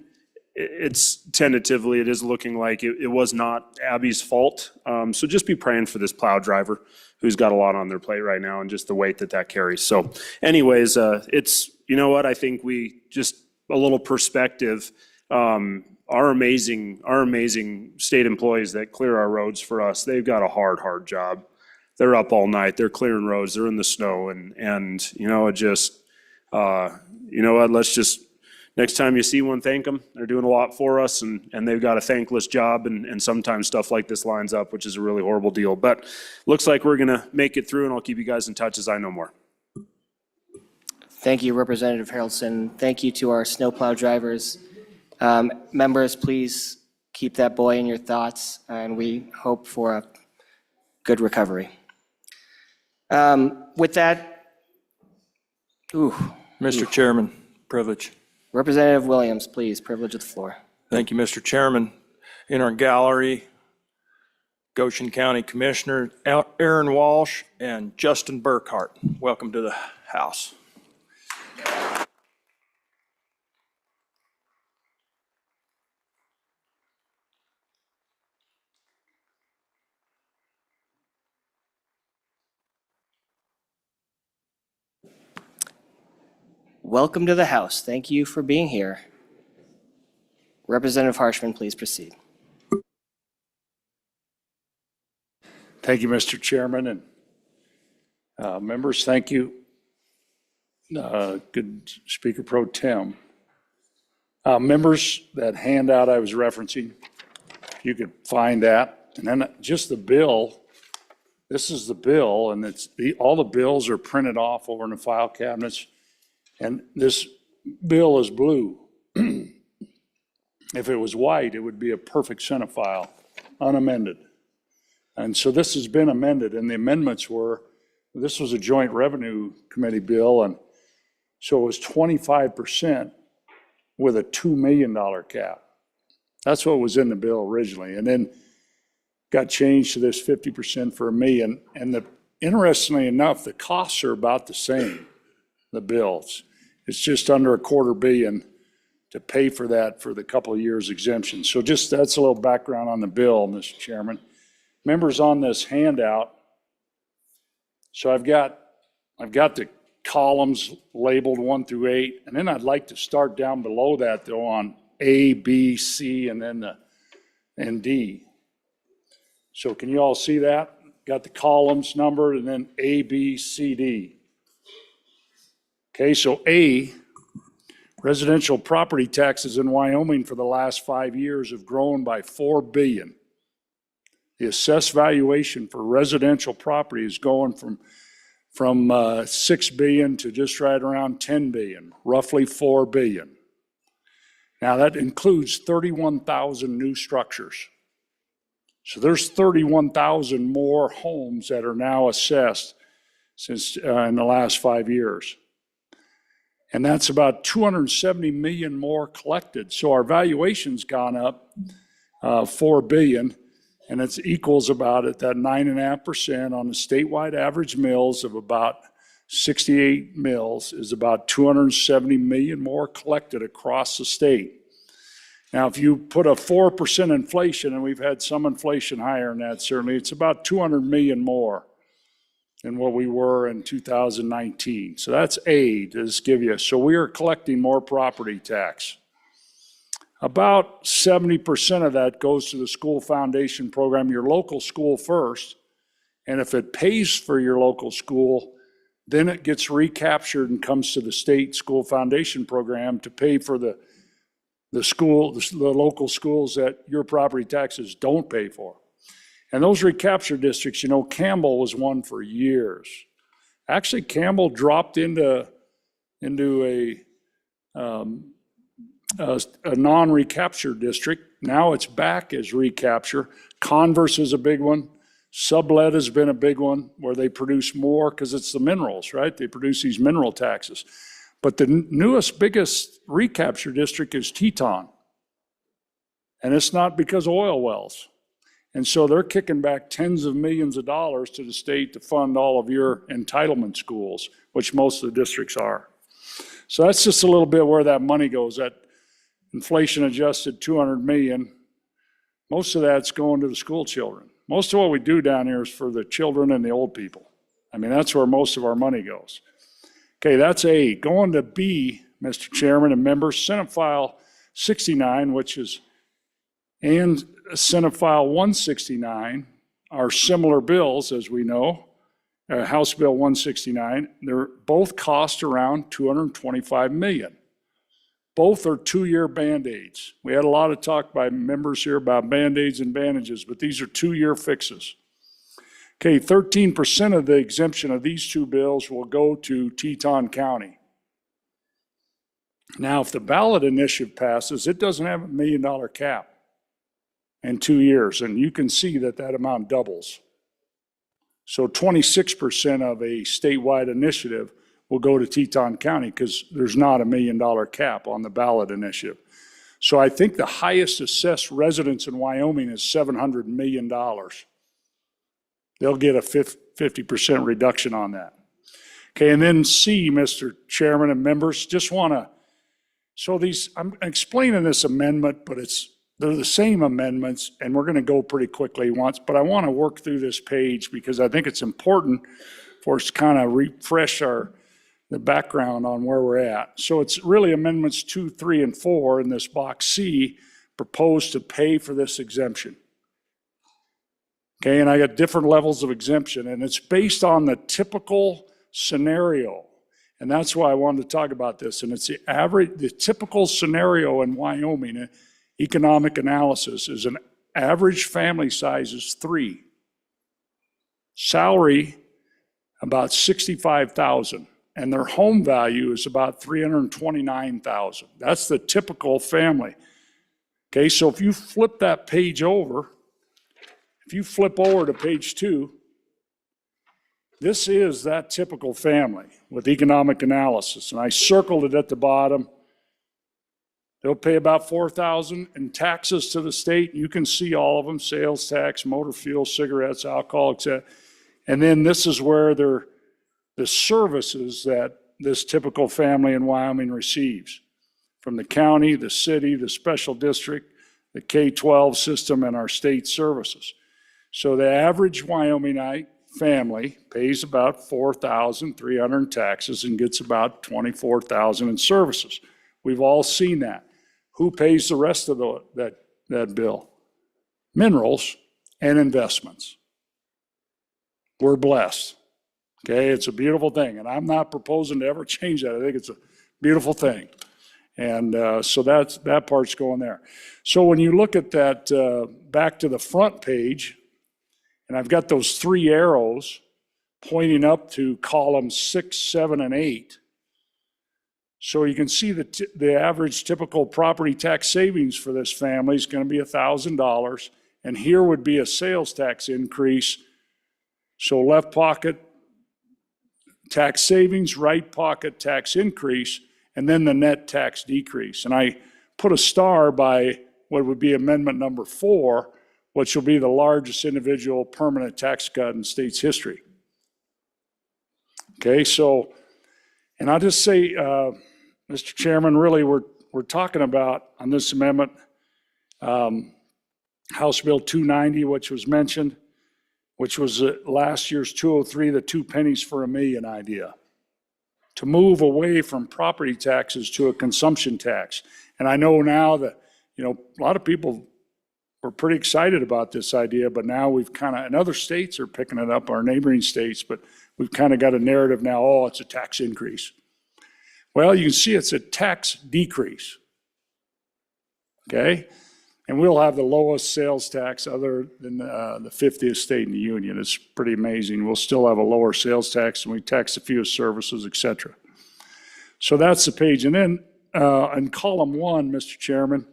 it's tentatively, it is looking like it was not Abby's fault. So just be praying for this plow driver who's got a lot on their plate right now and just the weight that carries. So anyways, it's, you know what, I think we just a little perspective. Our amazing state employees that clear our roads for us, they've got a hard job. They're up all night, they're clearing roads, they're in the snow, and you know, it just, you know what, let's just, next time you see one, thank them. They're doing a lot for us, and they've got a thankless job, and sometimes stuff like this lines up, which is a really horrible deal. But looks like we're gonna make it through, and I'll keep you guys in touch as I know more. Thank you, Representative Harrelson. Thank you to our snowplow drivers. Members, please keep that boy in your thoughts, and we hope for a good recovery. With that, Mr. Chairman, privilege. Representative Williams, please, privilege of the floor. Thank you, Mr. Chairman. In our gallery, Goshen County Commissioner Aaron Walsh and Justin Burkhart. Welcome to the House. Welcome to the House. Thank you for being here. Representative Harshman, please proceed. Thank you, Mr. Chairman, and members, thank you. Good Speaker Pro Tem. Members, that handout I was referencing, you could find that. And then just the bill, this is the bill, and all the bills are printed off over in the file cabinets. And this bill is blue. If it was white, it would be a perfect Senate file, unamended. And so this has been amended, and the amendments were, this was a joint revenue committee bill, and so it was 25% with a $2 million cap. That's what was in the bill originally, and then got changed to this 50% for $1 million. And interestingly enough, the costs are about the same, the bills. It's just under $250 million to pay for that for the couple of years exemption. So just that's a little background on the bill, Mr. Chairman. Members, on this handout, so I've got the columns labeled 1 through 8, and then I'd like to start down below that though on A, B, C, and then and D. So can you all see that? Got the columns numbered and then A, B, C, D. Okay, so A, residential property taxes in Wyoming for the last 5 years have grown by $4 billion. The assessed valuation for residential property is going from $6 billion to just right around $10 billion, roughly $4 billion. Now that includes 31,000 new structures. So there's 31,000 more homes that are now assessed since in the last 5 years. And that's about 270 million more collected. So our valuation's gone up $4 billion, and it equals about at that 9.5% on the statewide average mills of about 68 mills is about 270 million more collected across the state. Now, if you put a 4% inflation, and we've had some inflation higher than that, certainly, it's about 200 million more than what we were in 2019. So that's A, to just give you. So we are collecting more property tax. About 70% of that goes to the school foundation program, your local school first. And if it pays for your local school, then it gets recaptured and comes to the state school foundation program to pay for the the local schools that your property taxes don't pay for. And those recapture districts, you know, Campbell was one for years. Actually, Campbell dropped into a non-recapture district. Now it's back as recapture. Converse is a big one. Sublet has been a big one where they produce more because it's the minerals, right? They produce these mineral taxes. But the newest, biggest recapture district is Teton. And it's not because of oil wells. And so they're kicking back tens of millions of dollars to the state to fund all of your entitlement schools, which most of the districts are. So that's just a little bit where that money goes. That inflation adjusted 200 million, most of that's going to the school children. Most of what we do down here is for the children and the old people. I mean, that's where most of our money goes. Okay, that's A. Going to B, Mr. Chairman and members, Senate File 69, which is, and Senate File 169 are similar bills, as we know. House Bill 169, they're both cost around $225 million. Both are two-year Band-Aids. We had a lot of talk by members here about Band-Aids and bandages, but these are two-year fixes. Okay, 13% of the exemption of these two bills will go to Teton County. Now, if the ballot initiative passes, it doesn't have $1 million cap in 2 years, and you can see that that amount doubles. So 26% of a statewide initiative will go to Teton County because there's not $1 million cap on the ballot initiative. So I think the highest assessed residents in Wyoming is $700 million. They'll get a 50% reduction on that. Okay, and then C, Mr. Chairman and members, just want to, so these, I'm explaining this amendment, but they're the same amendments, and we're going to go pretty quickly once, but I want to work through this page because I think it's important for us to kind of refresh the background on where we're at. So it's really amendments 2, 3, and 4 in this box C proposed to pay for this exemption. Okay, and I got different levels of exemption, and it's based on the typical scenario. And that's why I wanted to talk about this. And it's the typical scenario in Wyoming, economic analysis, is an average family size is 3. Salary, about $65,000. And their home value is about $329,000. That's the typical family. Okay, so if you flip that page over, if you flip over to page 2, this is that typical family with economic analysis. And I circled it at the bottom. They'll pay about $4,000 in taxes to the state. You can see all of them: sales tax, motor fuel, cigarettes, alcohol, etc. And then this is where the services that this typical family in Wyoming receives from the county, the city, the special district, the K-12 system, and our state services. So the average Wyomingite family pays about $4,300 in taxes and gets about $24,000 in services. We've all seen that. Who pays the rest of that bill? Minerals and investments. We're blessed. Okay, it's a beautiful thing, and I'm not proposing to ever change that. I think it's a beautiful thing. And so that part's going there. So when you look at that, back to the front page, and I've got those 3 arrows pointing up to columns 6, 7, and 8. So you can see that the average typical property tax savings for this family is going to be $1,000. And here would be a sales tax increase. So left pocket tax savings, right pocket tax increase, and then the net tax decrease. And I put a star by what would be amendment number 4, which will be the largest individual permanent tax cut in state's history. Okay, so, and I'll just say, Mr. Chairman, really we're talking about on this amendment, House Bill 290, which was mentioned, which was last year's 203, the 2 pennies for $1 million idea, to move away from property taxes to a consumption tax. And I know now that, you know, a lot of people were pretty excited about this idea, but now we've kind of, and other states are picking it up, our neighboring states, but we've kind of got a narrative now, oh, it's a tax increase. Well, you can see it's a tax decrease. okay? And we'll have the lowest sales tax other than the 50th state in the union. It's pretty amazing. We'll still have a lower sales tax and we tax the fewest services, et cetera. So that's the page. And then in column 1, Mr. Chairman,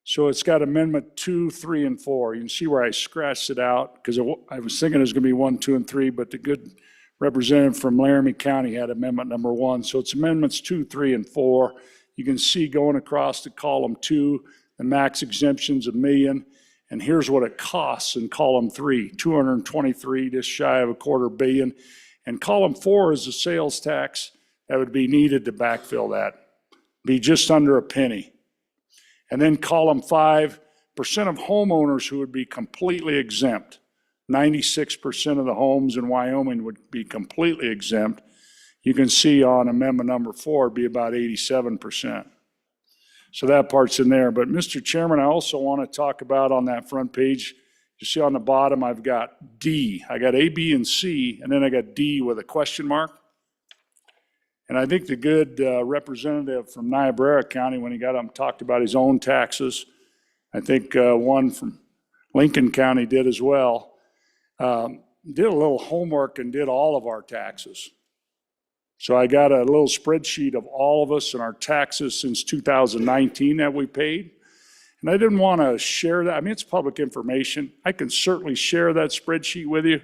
so it's got amendment 2, 3, and 4. You can see where I scratched it out because I was thinking it was going to be 1, 2, and 3, but the good representative from Laramie County had amendment number 1. So it's amendments 2, 3, and 4. You can see going across to column 2, the max exemptions $1 million. And here's what it costs in column 3, 223, just shy of $250 million. And column 4 is the sales tax that would be needed to backfill that, be just under a penny. And then column 5, percent of homeowners who would be completely exempt. 96% of the homes in Wyoming would be completely exempt. You can see on amendment number 4, it'd be about 87%. So that part's in there. But Mr. Chairman, I also want to talk about on that front page, you see on the bottom, I've got D. I got A, B, and C, and then I got D with a question mark. And I think the good representative from Niobrara County, when he got up and talked about his own taxes, I think one from Lincoln County did as well, did a little homework and did all of our taxes. So I got a little spreadsheet of all of us and our taxes since 2019 that we paid. And I didn't want to share that. I mean, it's public information. I can certainly share that spreadsheet with you,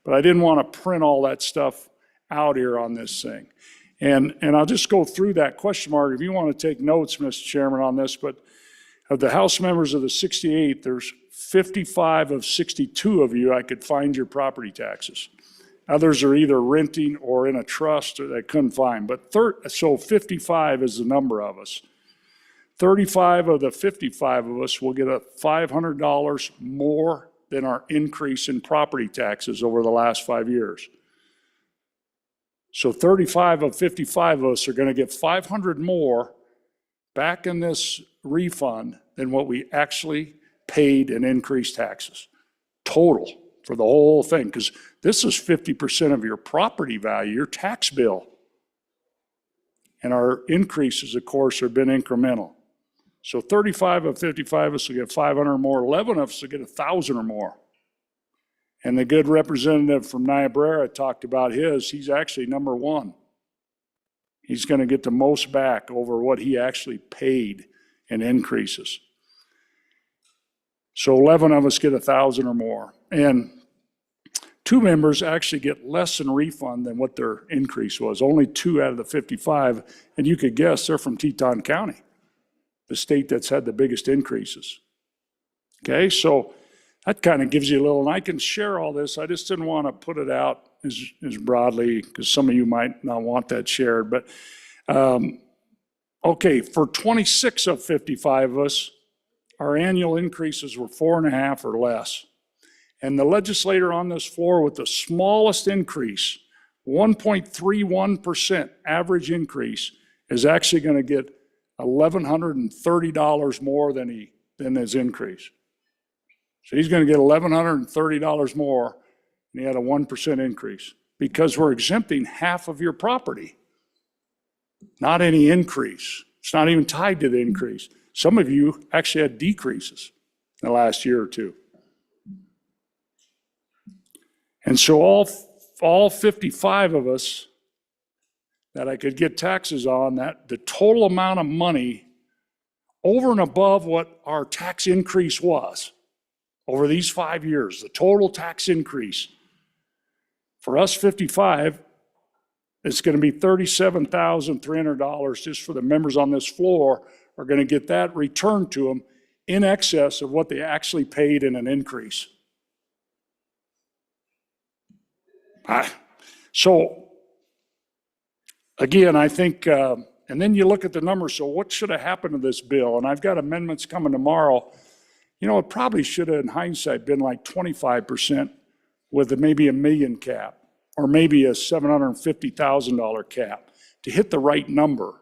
but I didn't want to print all that stuff out here on this thing. And I'll just go through that question mark if you want to take notes, Mr. Chairman, on this. But of the House members of the 68, there's 55 of 62 of you I could find your property taxes. Others are either renting or in a trust or they couldn't find. But so 55 is the number of us. 35 of the 55 of us will get $500 more than our increase in property taxes over the last 5 years. So 35 of 55 of us are going to get $500 more back in this refund than what we actually paid in increased taxes. Total for the whole thing, because this is 50% of your property value, your tax bill. And our increases, of course, have been incremental. So 35 of 55 of us will get 500 more, 11 of us will get 1,000 or more. And the good representative from Niobrara talked about he's actually number 1. He's going to get the most back over what he actually paid in increases. So 11 of us get 1,000 or more. And 2 members actually get less in refund than what their increase was. Only 2 out of the 55. And you could guess they're from Teton County, the state that's had the biggest increases. Okay, so that kind of gives you a little, and I can share all this. I just didn't want to put it out as broadly because some of you might not want that shared. But okay, for 26 of 55 of us, our annual increases were 4.5 or less. And the legislator on this floor with the smallest increase, 1.31% average increase, is actually going to get $1,130 more than his increase. So he's going to get $1,130 more, and he had a 1% increase because we're exempting half of your property. Not any increase. It's not even tied to the increase. Some of you actually had decreases in the last year or two. And so all 55 of us that I could get taxes on, that the total amount of money over and above what our tax increase was over these 5 years, the total tax increase for us 55, it's going to be $37,300 just for the members on this floor are going to get that returned to them in excess of what they actually paid in an increase. So again, I think, and then you look at the numbers, so what should have happened to this bill? And I've got amendments coming tomorrow. You know, it probably should have, in hindsight, been like 25% with maybe $1 million cap, or maybe a $750,000 cap to hit the right number.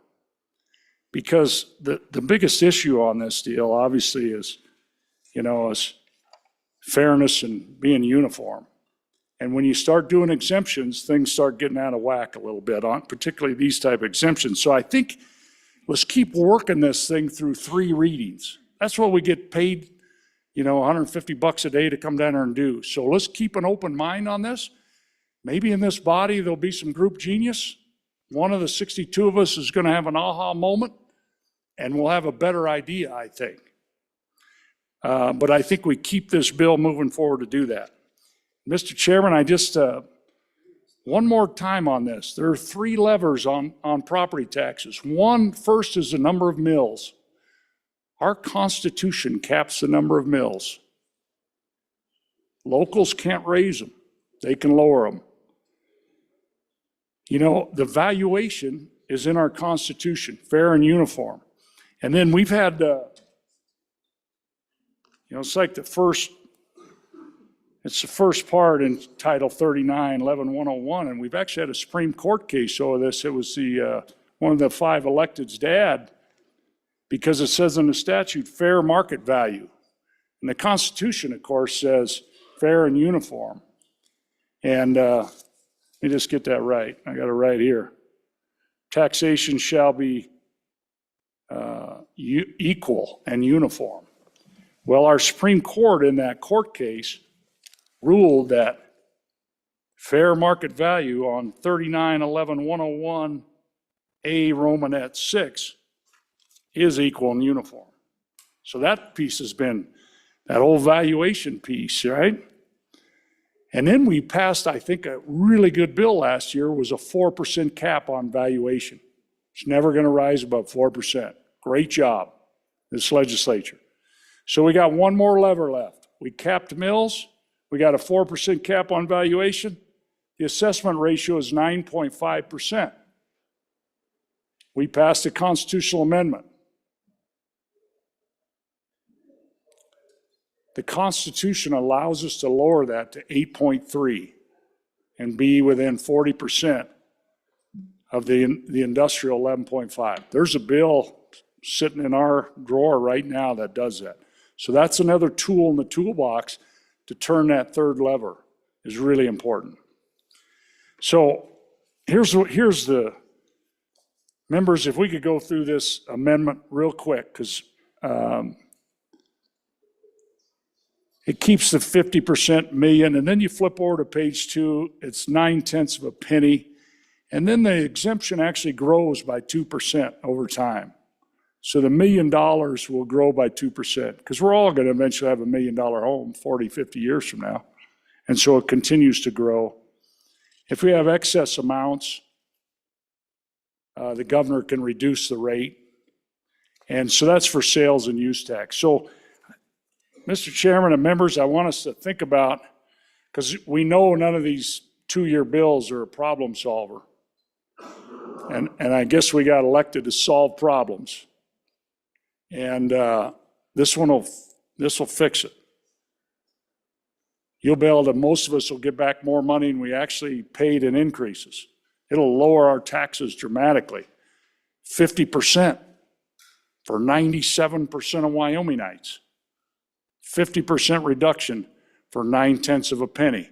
Because the biggest issue on this deal, obviously, is, is fairness and being uniform. And when you start doing exemptions, things start getting out of whack a little bit, particularly these type of exemptions. So I think let's keep working this thing through 3 readings. that's what we get paid, $150 a day to come down there and do. So let's keep an open mind on this. Maybe in this body, there'll be some group genius. One of the 62 of us is going to have an aha moment, and we'll have a better idea, I think. But I think we keep this bill moving forward to do that. Mr. Chairman, I just, one more time on this. There are 3 levers on property taxes. First is the number of mills. Our Constitution caps the number of mills. Locals can't raise them. They can lower them. The valuation is in our Constitution, fair and uniform. And then we've had, it's like the first part in Title 39, 11-101, and we've actually had a Supreme Court case over this. It was one of the 5 electeds' dad, because it says in the statute, fair market value. And the Constitution, of course, says fair and uniform. And let me just get that right. I got it right here. Taxation shall be equal and uniform. Well, our Supreme Court in that court case ruled that fair market value on 39-11-101 A Romanet 6 is equal and uniform. So that piece has been that old valuation piece, right? And then we passed, I think, a really good bill last year was a 4% cap on valuation. It's never going to rise above 4%. Great job, this legislature. So we got one more lever left. We capped mills. We got a 4% cap on valuation. The assessment ratio is 9.5%. We passed a constitutional amendment. The Constitution allows us to lower that to 8.3 and be within 40% of the industrial 11.5. There's a bill sitting in our drawer right now that does that. So that's another tool in the toolbox to turn that third lever is really important. So here's the, members, if we could go through this amendment real quick, because it keeps the 50% million, and then you flip over to page 2, it's 9/10 of a penny, and then the exemption actually grows by 2% over time. So the $1 million will grow by 2%, because we're all going to eventually have $1 million home 40, 50 years from now. And so it continues to grow. If we have excess amounts, the governor can reduce the rate. And so that's for sales and use tax. So, Mr. Chairman and members, I want us to think about, because we know none of these 2-year bills are a problem solver. And I guess we got elected to solve problems. And this will fix it. You'll be able to, most of us will get back more money than we actually paid in increases. It'll lower our taxes dramatically. 50% for 97% of Wyomingites. 50% reduction for 9/10 of a penny.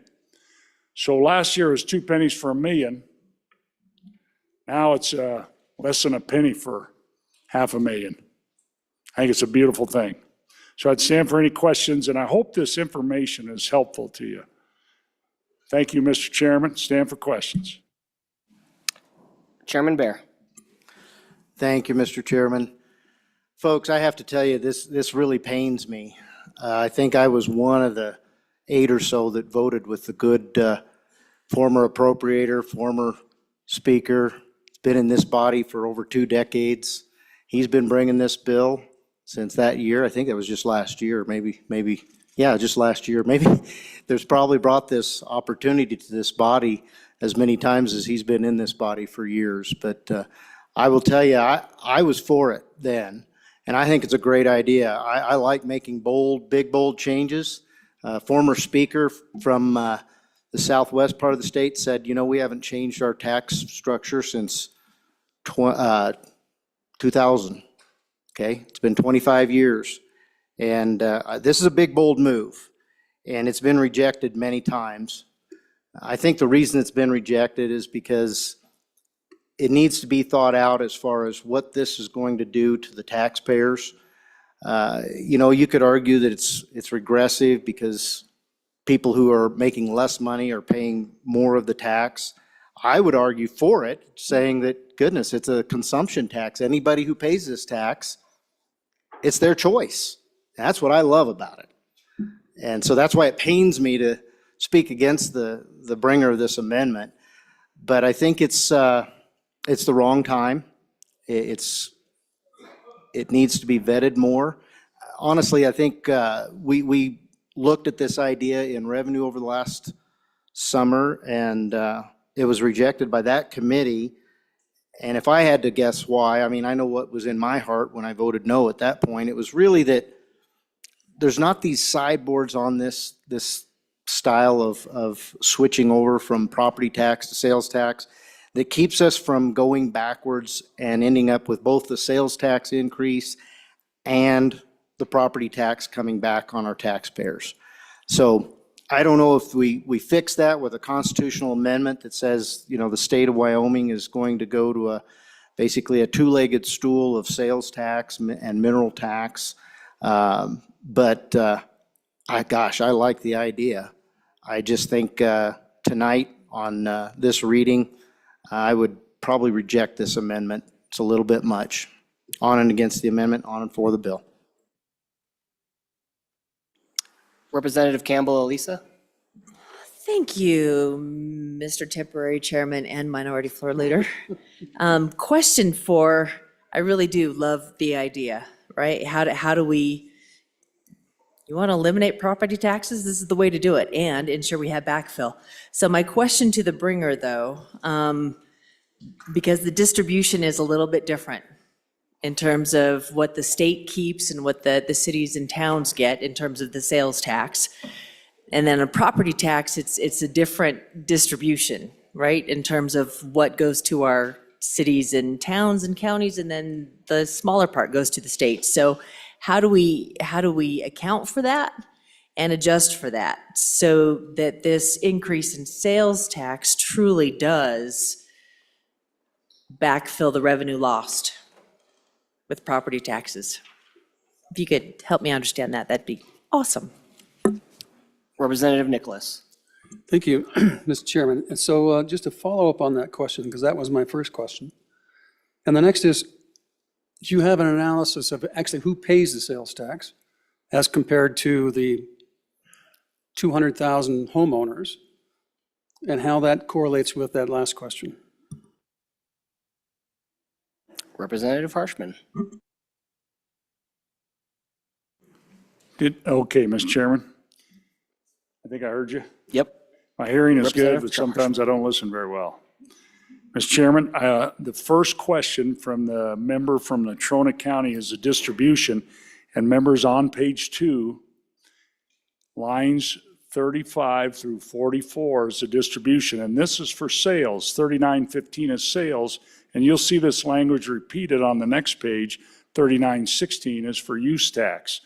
So last year was 2 pennies for $1 million. Now it's less than a penny for $500,000. I think it's a beautiful thing. So I'd stand for any questions, and I hope this information is helpful to you. Thank you, Mr. Chairman. Stand for questions. Chairman Bear. Thank you, Mr. Chairman. Folks, I have to tell you, this really pains me. I think I was one of the 8 or so that voted with the good former appropriator, former speaker, been in this body for over 2 decades. He's been bringing this bill since that year. I think that was just last year, maybe, yeah, just last year. Maybe there's probably brought this opportunity to this body as many times as he's been in this body for years. But I will tell you, I was for it then, and I think it's a great idea. I like making big, bold changes. Former speaker from the southwest part of the state said, we haven't changed our tax structure since 2000. Okay, it's been 25 years. And this is a big, bold move, and it's been rejected many times. I think the reason it's been rejected is because it needs to be thought out as far as what this is going to do to the taxpayers. You could argue that it's regressive because people who are making less money are paying more of the tax. I would argue for it, saying that, goodness, it's a consumption tax. Anybody who pays this tax, it's their choice. That's what I love about it. And so that's why it pains me to speak against the bringer of this amendment. But I think it's the wrong time. It needs to be vetted more. Honestly, I think we looked at this idea in revenue over the last summer, and it was rejected by that committee. And if I had to guess why, I mean, I know what was in my heart when I voted no at that point. It was really that there's not these sideboards on this style of switching over from property tax to sales tax that keeps us from going backwards and ending up with both the sales tax increase and the property tax coming back on our taxpayers. So I don't know if we fix that with a constitutional amendment that says, the state of Wyoming is going to go to basically a two-legged stool of sales tax and mineral tax. But I like the idea. I just think tonight on this reading, I would probably reject this amendment. It's a little bit much. On and against the amendment, on and for the bill. Representative Campbell Elisa. Thank you, Mr. Temporary Chairman and Minority Floor Leader. Question 4, I really do love the idea, right? How do we, you want to eliminate property taxes? This is the way to do it and ensure we have backfill. So my question to the bringer though, because the distribution is a little bit different in terms of what the state keeps and what the cities and towns get in terms of the sales tax. And then a property tax, it's a different distribution, right? In terms of what goes to our cities and towns and counties, and then the smaller part goes to the state. So how do we account for that and adjust for that so that this increase in sales tax truly does backfill the revenue lost with property taxes? If you could help me understand that, that'd be awesome. Representative Nicholas. Thank you, Mr. Chairman. And so just to follow up on that question, because that was my first question. And the next is, do you have an analysis of actually who pays the sales tax as compared to the 200,000 homeowners and how that correlates with that last question? Representative Harshman. Okay, Mr. Chairman. I think I heard you. Yep. My hearing is good, Representative but sometimes I don't listen very well. Mr. Chairman, the first question from the member from Natrona County is a distribution, and members on page 2, lines 35 through 44 is a distribution, and this is for sales. 3915 is sales, and you'll see this language repeated on the next page. 3916 is for use tax.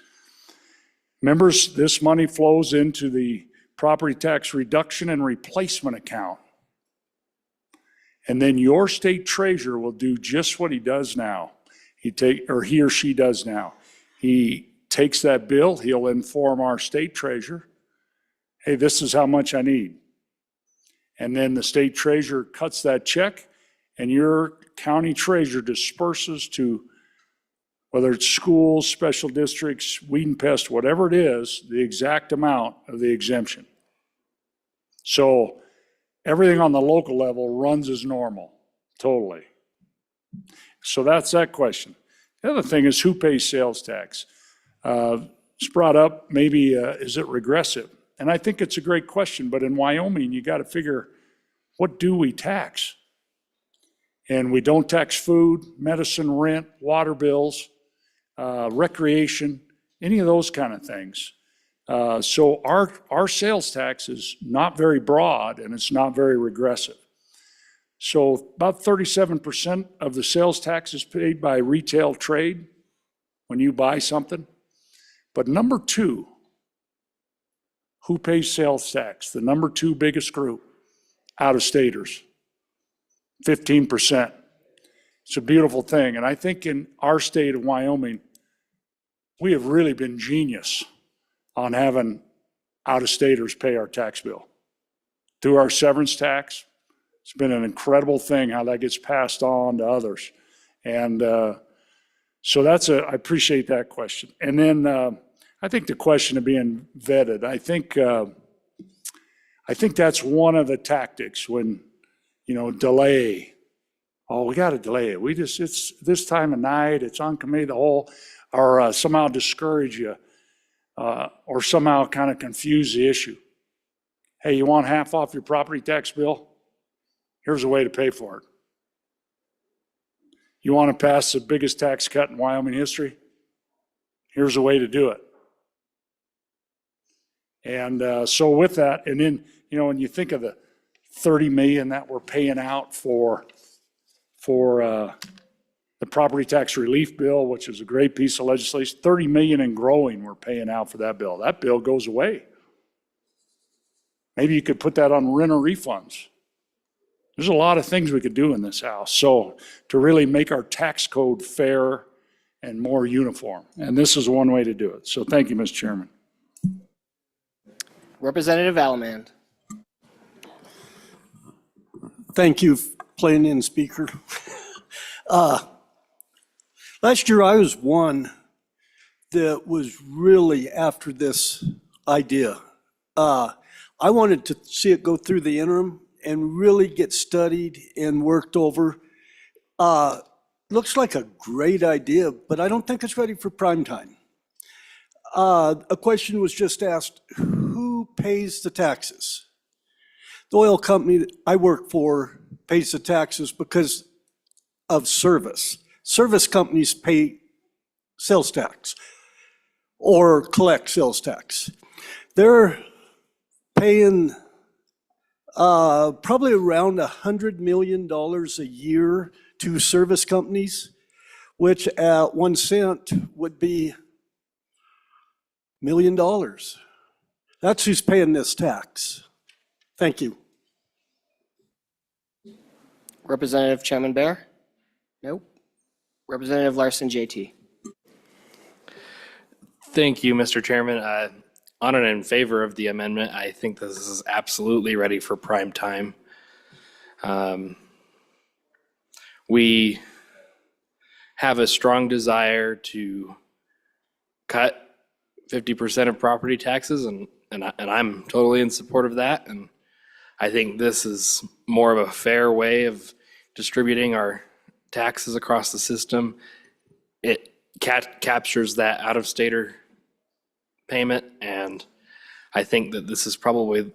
Members, this money flows into the property tax reduction and replacement account. And then your state treasurer will do just what he does now. He or she does now. He takes that bill, he'll inform our state treasurer, hey, this is how much I need. And then the state treasurer cuts that check, and your county treasurer disperses to, whether it's schools, special districts, weed and pest, whatever it is, the exact amount of the exemption. So everything on the local level runs as normal, totally. So that's that question. The other thing is who pays sales tax? It's brought up, maybe is it regressive? And I think it's a great question, but in Wyoming, you got to figure, what do we tax? And we don't tax food, medicine, rent, water bills, recreation, any of those kind of things. So our sales tax is not very broad and it's not very regressive. So about 37% of the sales tax is paid by retail trade when you buy something. But number 2, who pays sales tax? The number 2 biggest group, out-of-staters, 15%. It's a beautiful thing. And I think in our state of Wyoming, we have really been genius on having out-of-staters pay our tax bill. Through our severance tax, it's been an incredible thing how that gets passed on to others. And so I appreciate that question. And then I think the question of being vetted, I think that's one of the tactics when, delay. Oh, we got to delay it. It's this time of night, it's on committee of the whole, or somehow discourage you, or somehow kind of confuse the issue. Hey, you want half off your property tax bill? Here's a way to pay for it. You want to pass the biggest tax cut in Wyoming history? Here's a way to do it. And so with that, and then, when you think of the 30 million that we're paying out for the property tax relief bill, which is a great piece of legislation, 30 million and growing we're paying out for that bill. That bill goes away. Maybe you could put that on renter refunds. There's a lot of things we could do in this house. So to really make our tax code fair and more uniform. And this is one way to do it. So thank you, Mr. Chairman. Representative Allemand. Thank you, Plain Speaker. Last year I was one that was really after this idea. I wanted to see it go through the interim and really get studied and worked over. Looks like a great idea, but I don't think it's ready for prime time. A question was just asked, who pays the taxes? The oil company that I work for pays the taxes because of service. Service companies pay sales tax or collect sales tax. They're paying probably around $100 million a year to service companies, which at 1 cent would be $1 million. That's who's paying this tax. Thank you. Representative Chairman Bear? Nope. Representative Larson, JT. Thank you, Mr. Chairman. On and in favor of the amendment, I think this is absolutely ready for prime time. We have a strong desire to cut 50% of property taxes, and I'm totally in support of that. And I think this is more of a fair way of distributing our taxes across the system. It captures that out-of-stater payment, and I think that this is probably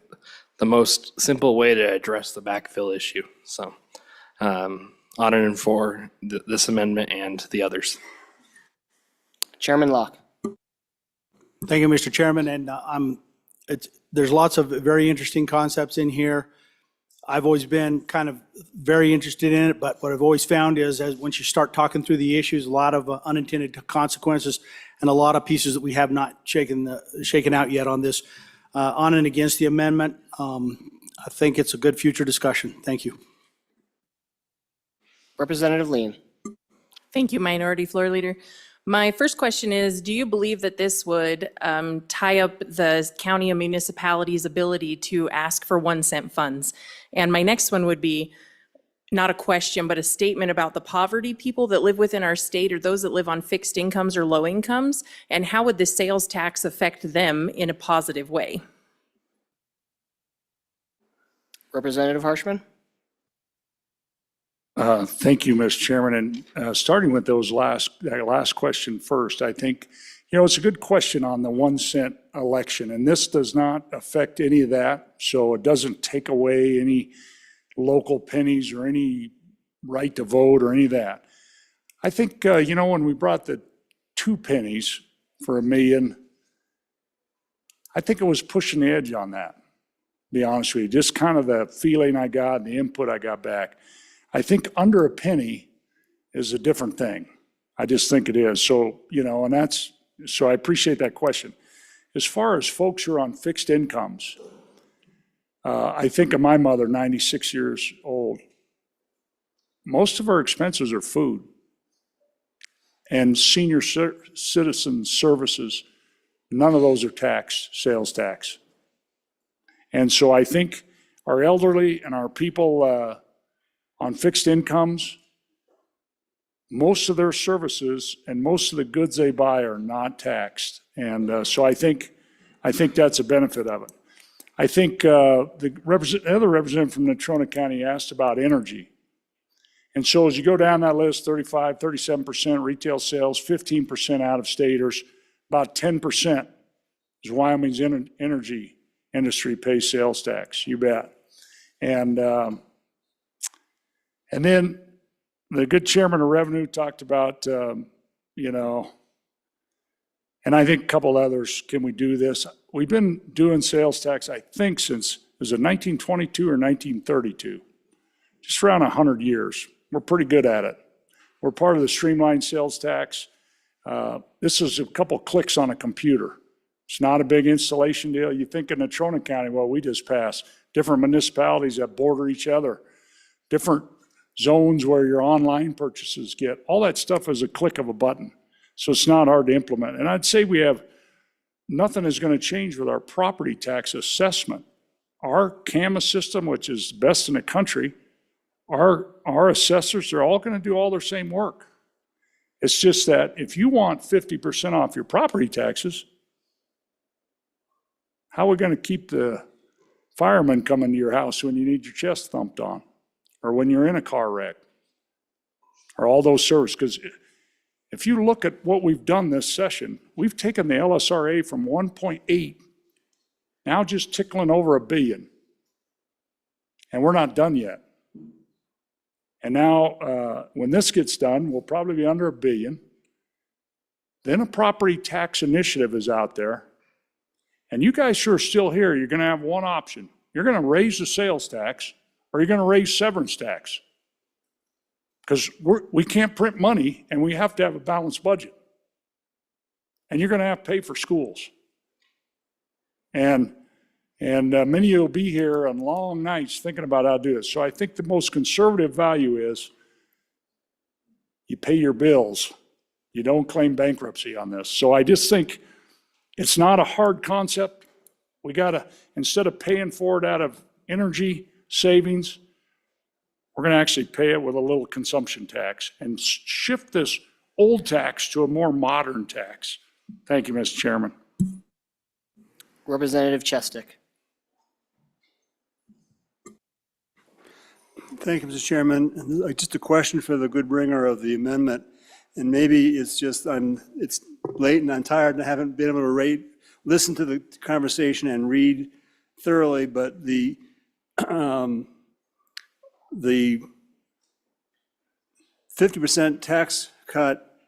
the most simple way to address the backfill issue. So on and in for this amendment and the others. Chairman Locke. Thank you, Mr. Chairman. And there's lots of very interesting concepts in here. I've always been kind of very interested in it, but what I've always found is as once you start talking through the issues, a lot of unintended consequences and a lot of pieces that we have not shaken out yet on this, on and against the amendment. I think it's a good future discussion. Thank you. Representative Lean. Thank you, Minority Floor Leader. My first question is, do you believe that this would tie up the county and municipality's ability to ask for 1 cent funds? And my next one would be not a question, but a statement about the poverty people that live within our state or those that live on fixed incomes or low incomes, and how would the sales tax affect them in a positive way? Representative Harshman. Thank you, Mr. Chairman. And starting with that last question first, I think, it's a good question on the 1 cent election, and this does not affect any of that. So it doesn't take away any local pennies or any right to vote or any of that. I think, when we brought the 2 pennies for $1 million, I think it was pushing the edge on that, to be honest with you. Just kind of the feeling I got and the input I got back. I think under a penny is a different thing. I just think it is. So, so I appreciate that question. As far as folks who are on fixed incomes, I think of my mother, 96 years old. Most of her expenses are food. and senior citizen services, none of those are sales tax. And so I think our elderly and our people on fixed incomes, most of their services and most of the goods they buy are not taxed. And so I think that's a benefit of it. I think the other representative from Natrona County asked about energy. And so as you go down that list, 35, 37% retail sales, 15% out-of-staters, about 10% is Wyoming's energy industry pays sales tax, you bet. And then the good chairman of revenue talked about, and I think a couple others, can we do this? We've been doing sales tax, I think, since, was it 1922 or 1932? Just around 100 years. We're pretty good at it. We're part of the streamlined sales tax. This is a couple clicks on a computer. It's not a big installation deal. You think in Natrona County, well, we just passed different municipalities that border each other, different zones where your online purchases get. All that stuff is a click of a button. So it's not hard to implement. And I'd say nothing is going to change with our property tax assessment. Our CAMA system, which is best in the country, our assessors are all going to do all their same work. It's just that if you want 50% off your property taxes, how are we going to keep the firemen coming to your house when you need your chest thumped on? Or when you're in a car wreck? Or all those services? Because if you look at what we've done this session, we've taken the LSRA from 1.8, now just tickling over $1 billion. And we're not done yet. And now, when this gets done, we'll probably be under $1 billion. Then a property tax initiative is out there. And you guys who are still here, you're going to have one option. You're going to raise the sales tax, or you're going to raise severance tax. Because we can't print money, and we have to have a balanced budget. And you're going to have to pay for schools. And many of you will be here on long nights thinking about how to do this. So I think the most conservative value is you pay your bills. You don't claim bankruptcy on this. So I just think it's not a hard concept. We got to, instead of paying for it out of energy savings, we're going to actually pay it with a little consumption tax and shift this old tax to a more modern tax. Thank you, Mr. Chairman. Representative Chestick. Thank you, Mr. Chairman. Just a question for the good bringer of the amendment. And maybe it's just, it's late and I'm tired and I haven't been able to listen to the conversation and read thoroughly, but the 50% tax cut,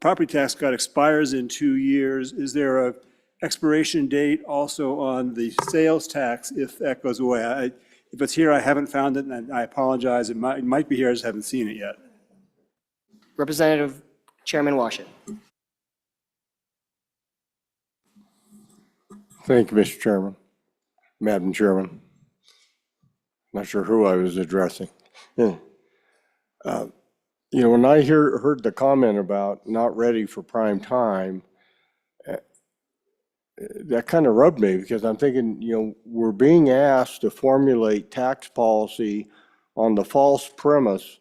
property tax cut expires in 2 years. Is there a expiration date also on the sales tax if that goes away? If it's here, I haven't found it, and I apologize. It might be here, I just haven't seen it yet. Representative Chairman Washington. Thank you, Mr. Chairman. Madam Chairman. Not sure who I was addressing. When I heard the comment about not ready for prime time, that kind of rubbed me because I'm thinking, we're being asked to formulate tax policy on the false premise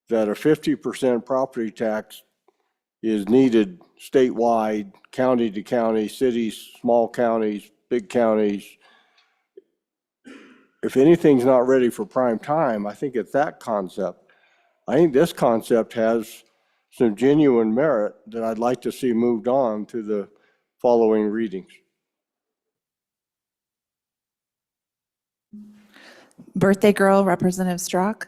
that a 50% property tax is needed statewide, county to county, cities, small counties, big counties. If anything's not ready for prime time, I think it's that concept. I think this concept has some genuine merit that I'd like to see moved on to the following readings. Birthday girl, Representative Strzok.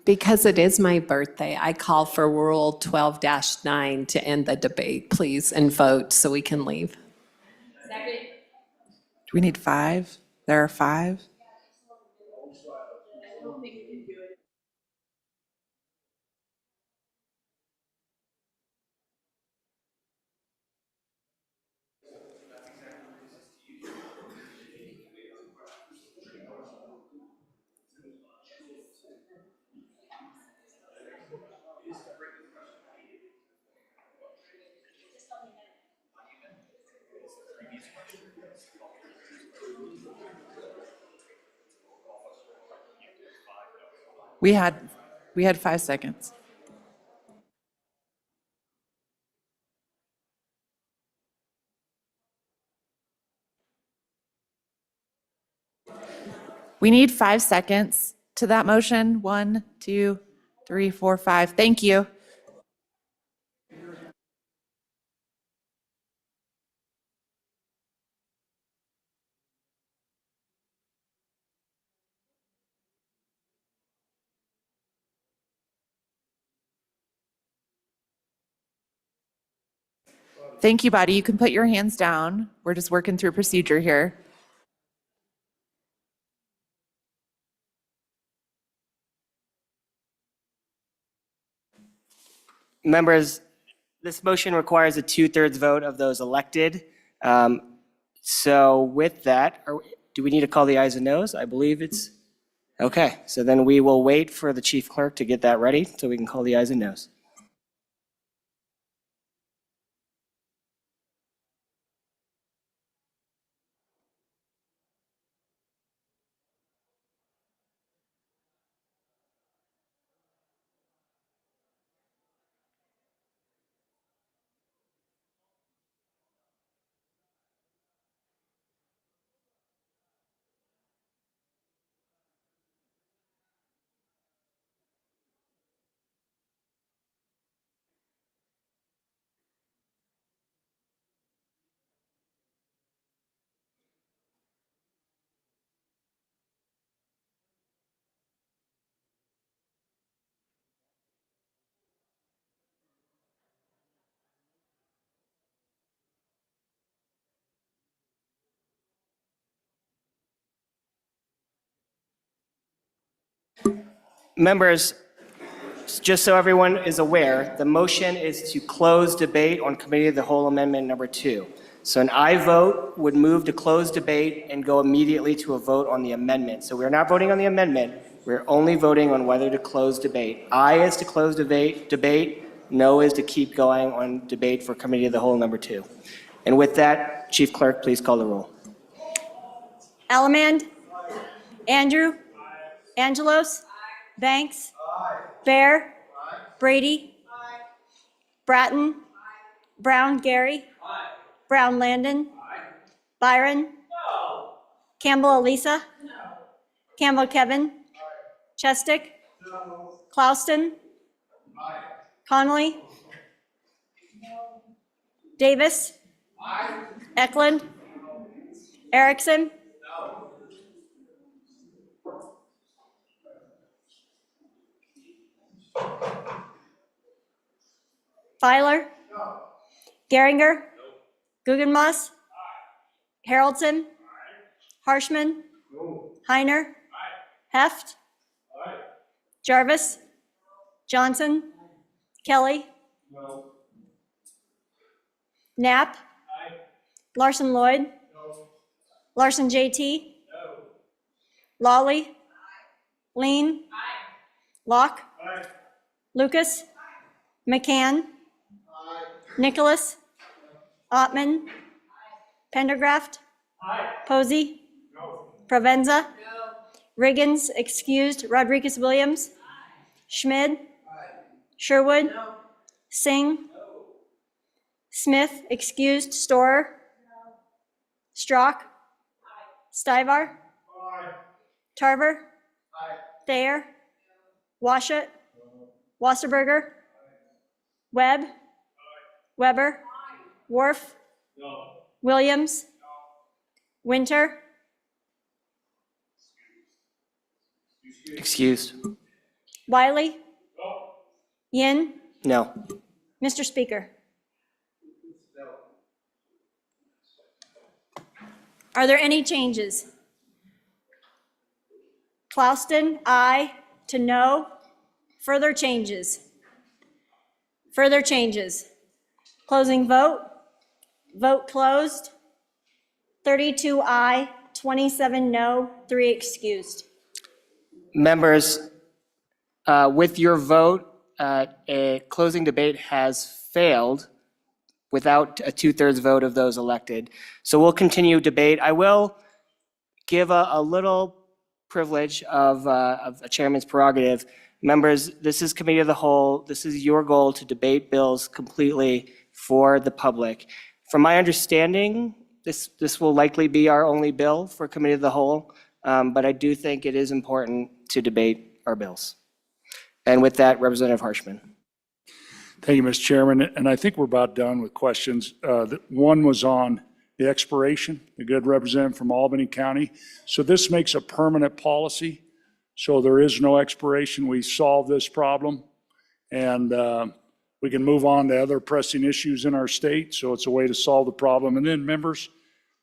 Because it is my birthday, I call for Rule 12-9 to end the debate, please, and vote so we can leave. Second. Do we need 5? There are 5. We had 5 seconds. We need 5 seconds to that motion. 1, 2, 3, 4, 5. Thank you. Thank you, buddy. You can put your hands down. We're just working through procedure here. Members, this motion requires a 2/3 vote of those elected. So with that, do we need to call the ayes and noes? I believe it's, okay. So then we will wait for the chief clerk to get that ready so we can call the ayes and noes. Members, just so everyone is aware, the motion is to close debate on Committee of the Whole Amendment number 2. So an aye vote would move to close debate and go immediately to a vote on the amendment. So we're not voting on the amendment, we're only voting on whether to close debate. Aye is to close debate, no is to keep going on debate for Committee of the Whole number 2. And with that, Chief Clerk, please call the roll. Allemand. Andrew. Angelos. Banks. Bear. Brady. Bratton. Brown Gary. Brown Landon. Byron. Campbell Elisa. Campbell Kevin. Chestick. Clouston. Connolly. Davis. Eklund. Erickson. Filer. Geringer. Guggenmoss. Haroldson. Harshman. Heiner. Heft. Jarvis. Johnson. Kelly. Knapp. Larson Lloyd. Larson JT. Lawley. Lean. Locke. Lucas. McCann. Nicholas. Ottman. Pendergraft. Posey. Provenza. Riggins, excused. Rodriguez Williams. Schmid. Sherwood. Singh. Smith, excused. Storer. Strock. Stivar. Tarver. Thayer. Washut. Wasserberger. Webb. Weber. Worf. Williams. Winter. Excused. Wiley. Yin. No. Mr. Speaker. Are there any changes? Clouston, aye to no. Further changes? Further changes? Closing vote. Vote closed. 32 aye, 27 no, 3 excused. Members, with your vote, a closing debate has failed without a 2/3 vote of those elected. So we'll continue debate. I will give a little privilege of a chairman's prerogative. Members, this is committee of the whole. This is your goal to debate bills completely for the public. From my understanding, this will likely be our only bill for committee of the whole, but I do think it is important to debate our bills. And with that, Representative Harshman. Thank you, Mr. Chairman. And I think we're about done with questions. One was on the expiration, the good representative from Albany County. So this makes a permanent policy. So there is no expiration. We solve this problem and we can move on to other pressing issues in our state. So it's a way to solve the problem. And then members,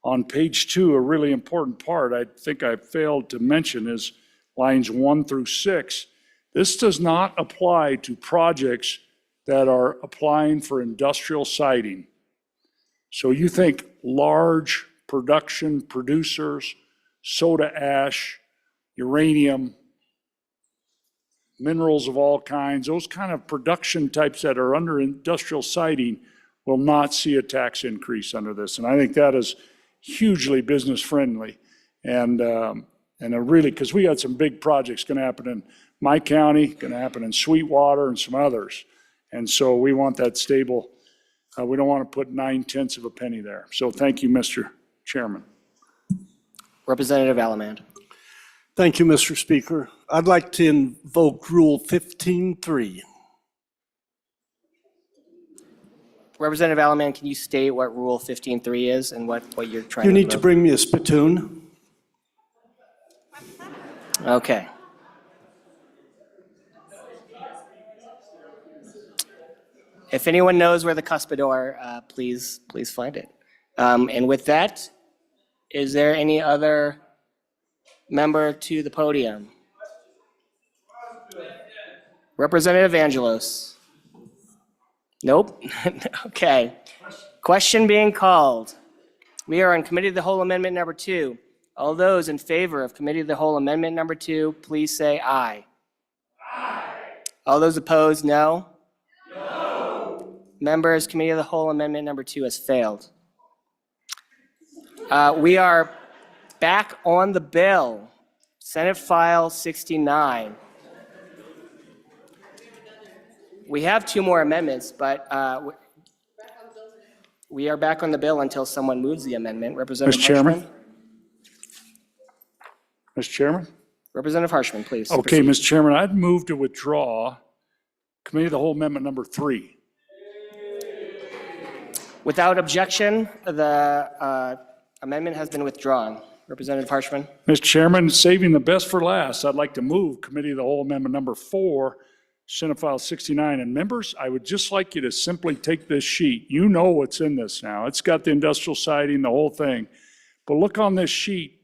on page 2, a really important part I think I failed to mention is lines 1 through 6. This does not apply to projects that are applying for industrial siting. So you think large production producers, soda ash, uranium, minerals of all kinds, those kind of production types that are under industrial siting will not see a tax increase under this. And I think that is hugely business friendly. And really, because we got some big projects going to happen in my county, going to happen in Sweetwater and some others. And so we want that stable. We don't want to put 9/10 of a penny there. So thank you, Mr. Chairman. Representative Allamand. Thank you, Mr. Speaker. I'd like to invoke Rule 15.3. Representative Allamand, can you state what Rule 15.3 is and what you're trying to You need to promote? bring me a spittoon. Okay. If anyone knows where the cuspidor, please find it. And with that, is there any other member to the podium? Representative Angelos? Nope. Okay. Question being called. We are on Committee of the Whole Amendment number 2. All those in favor of Committee of the Whole Amendment number 2, please say aye. Aye. All those opposed, no? No. Members, Committee of the Whole Amendment number 2 has failed. We are back on the bill. Senate File 69. We have 2 more amendments, but we are back on the bill until someone moves the amendment. Representative Mr. Chairman? Harshman? Mr. Chairman? Representative Harshman, please. Okay, proceed. Mr. Chairman, I'd move to withdraw Committee of the Whole Amendment number 3. Without objection, the amendment has been withdrawn. Representative Harshman? Mr. Chairman, saving the best for last, I'd like to move Committee of the Whole Amendment number 4, Senate File 69. And members, I would just like you to simply take this sheet. You know what's in this now. It's got the industrial siding, the whole thing. But look on this sheet,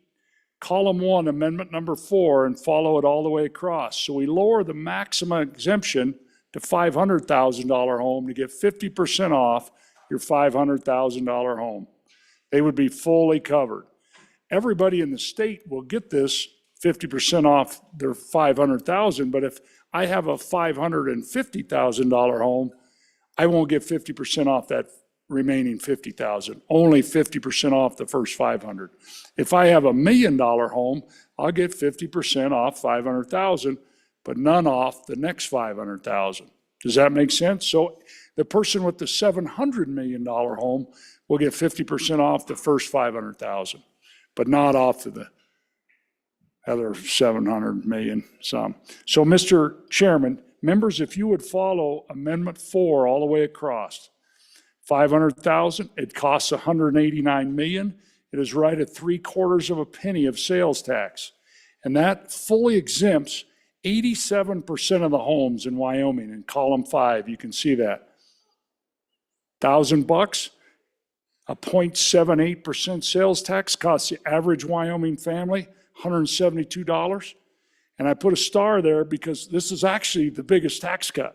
column 1, amendment number 4, and follow it all the way across. So we lower the maximum exemption to $500,000 home to get 50% off your $500,000 home. They would be fully covered. Everybody in the state will get this 50% off their $500,000, but if I have a $550,000 home, I won't get 50% off that remaining $50,000, only 50% off the first $500,000. If I have a $1 million home, I'll get 50% off $500,000, but none off the next $500,000. Does that make sense? So the person with the $700 million home will get 50% off the first $500,000, but not off of the other 700 million some. So, Mr. Chairman, members, if you would follow Amendment 4 all the way across, 500,000, it costs 189 million. It is right at 3/4 of a penny of sales tax. And that fully exempts 87% of the homes in Wyoming in column 5. You can see that. $1,000, a 0.78% sales tax costs the average Wyoming family $172. And I put a star there because this is actually the biggest tax cut.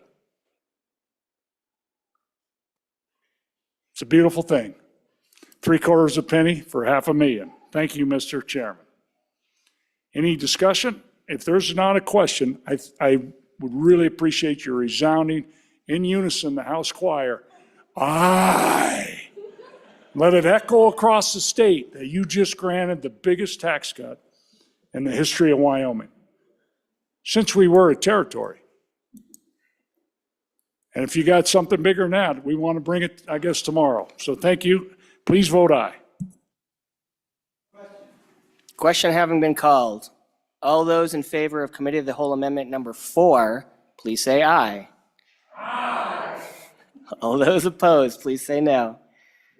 It's a beautiful thing. 3/4 a penny for $500,000. Thank you, Mr. Chairman. Any discussion? If there's not a question, I would really appreciate your resounding, in unison, the House choir, aye. Let it echo across the state that you just granted the biggest tax cut in the history of Wyoming, since we were a territory. And if you got something bigger than that, we want to bring it, I guess, tomorrow. So thank you. Please vote aye. Question having been called, all those in favor of Committee of the Whole Amendment number 4, please say aye. Aye. All those opposed, please say no.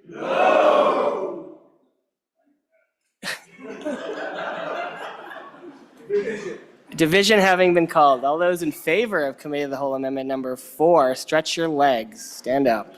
No. Division having been called, all those in favor of Committee of the Whole Amendment number 4, stretch your legs, stand up.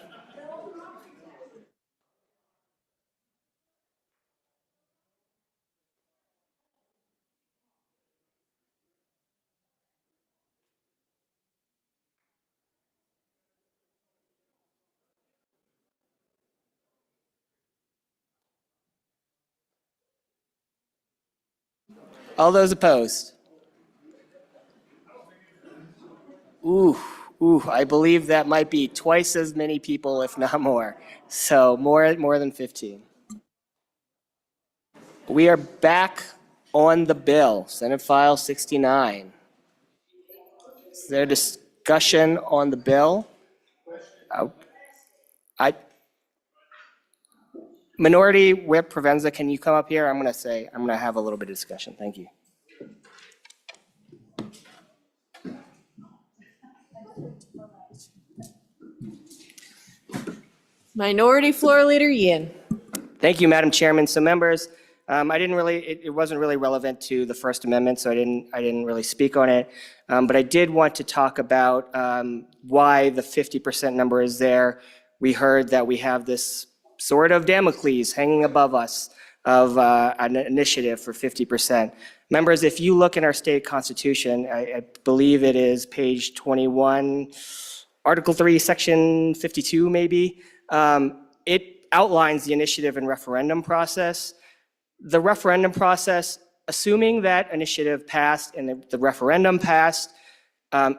All those opposed? Ooh, I believe that might be twice as many people, if not more. So more than 15. We are back on the bill, Senate File 69. Is there discussion on the bill? Minority Whip Provenza, can you come up here? I'm going to have a little bit of discussion. Thank you. Minority Floor Leader Yin. Thank you, Madam Chairman. So members, it wasn't really relevant to the First Amendment, so I didn't really speak on it. But I did want to talk about why the 50% number is there. We heard that we have this sword of Damocles hanging above us of an initiative for 50%. Members, if you look in our state constitution, I believe it is page 21, Article 3, Section 52 maybe, it outlines the initiative and referendum process. The referendum process, assuming that initiative passed and the referendum passed,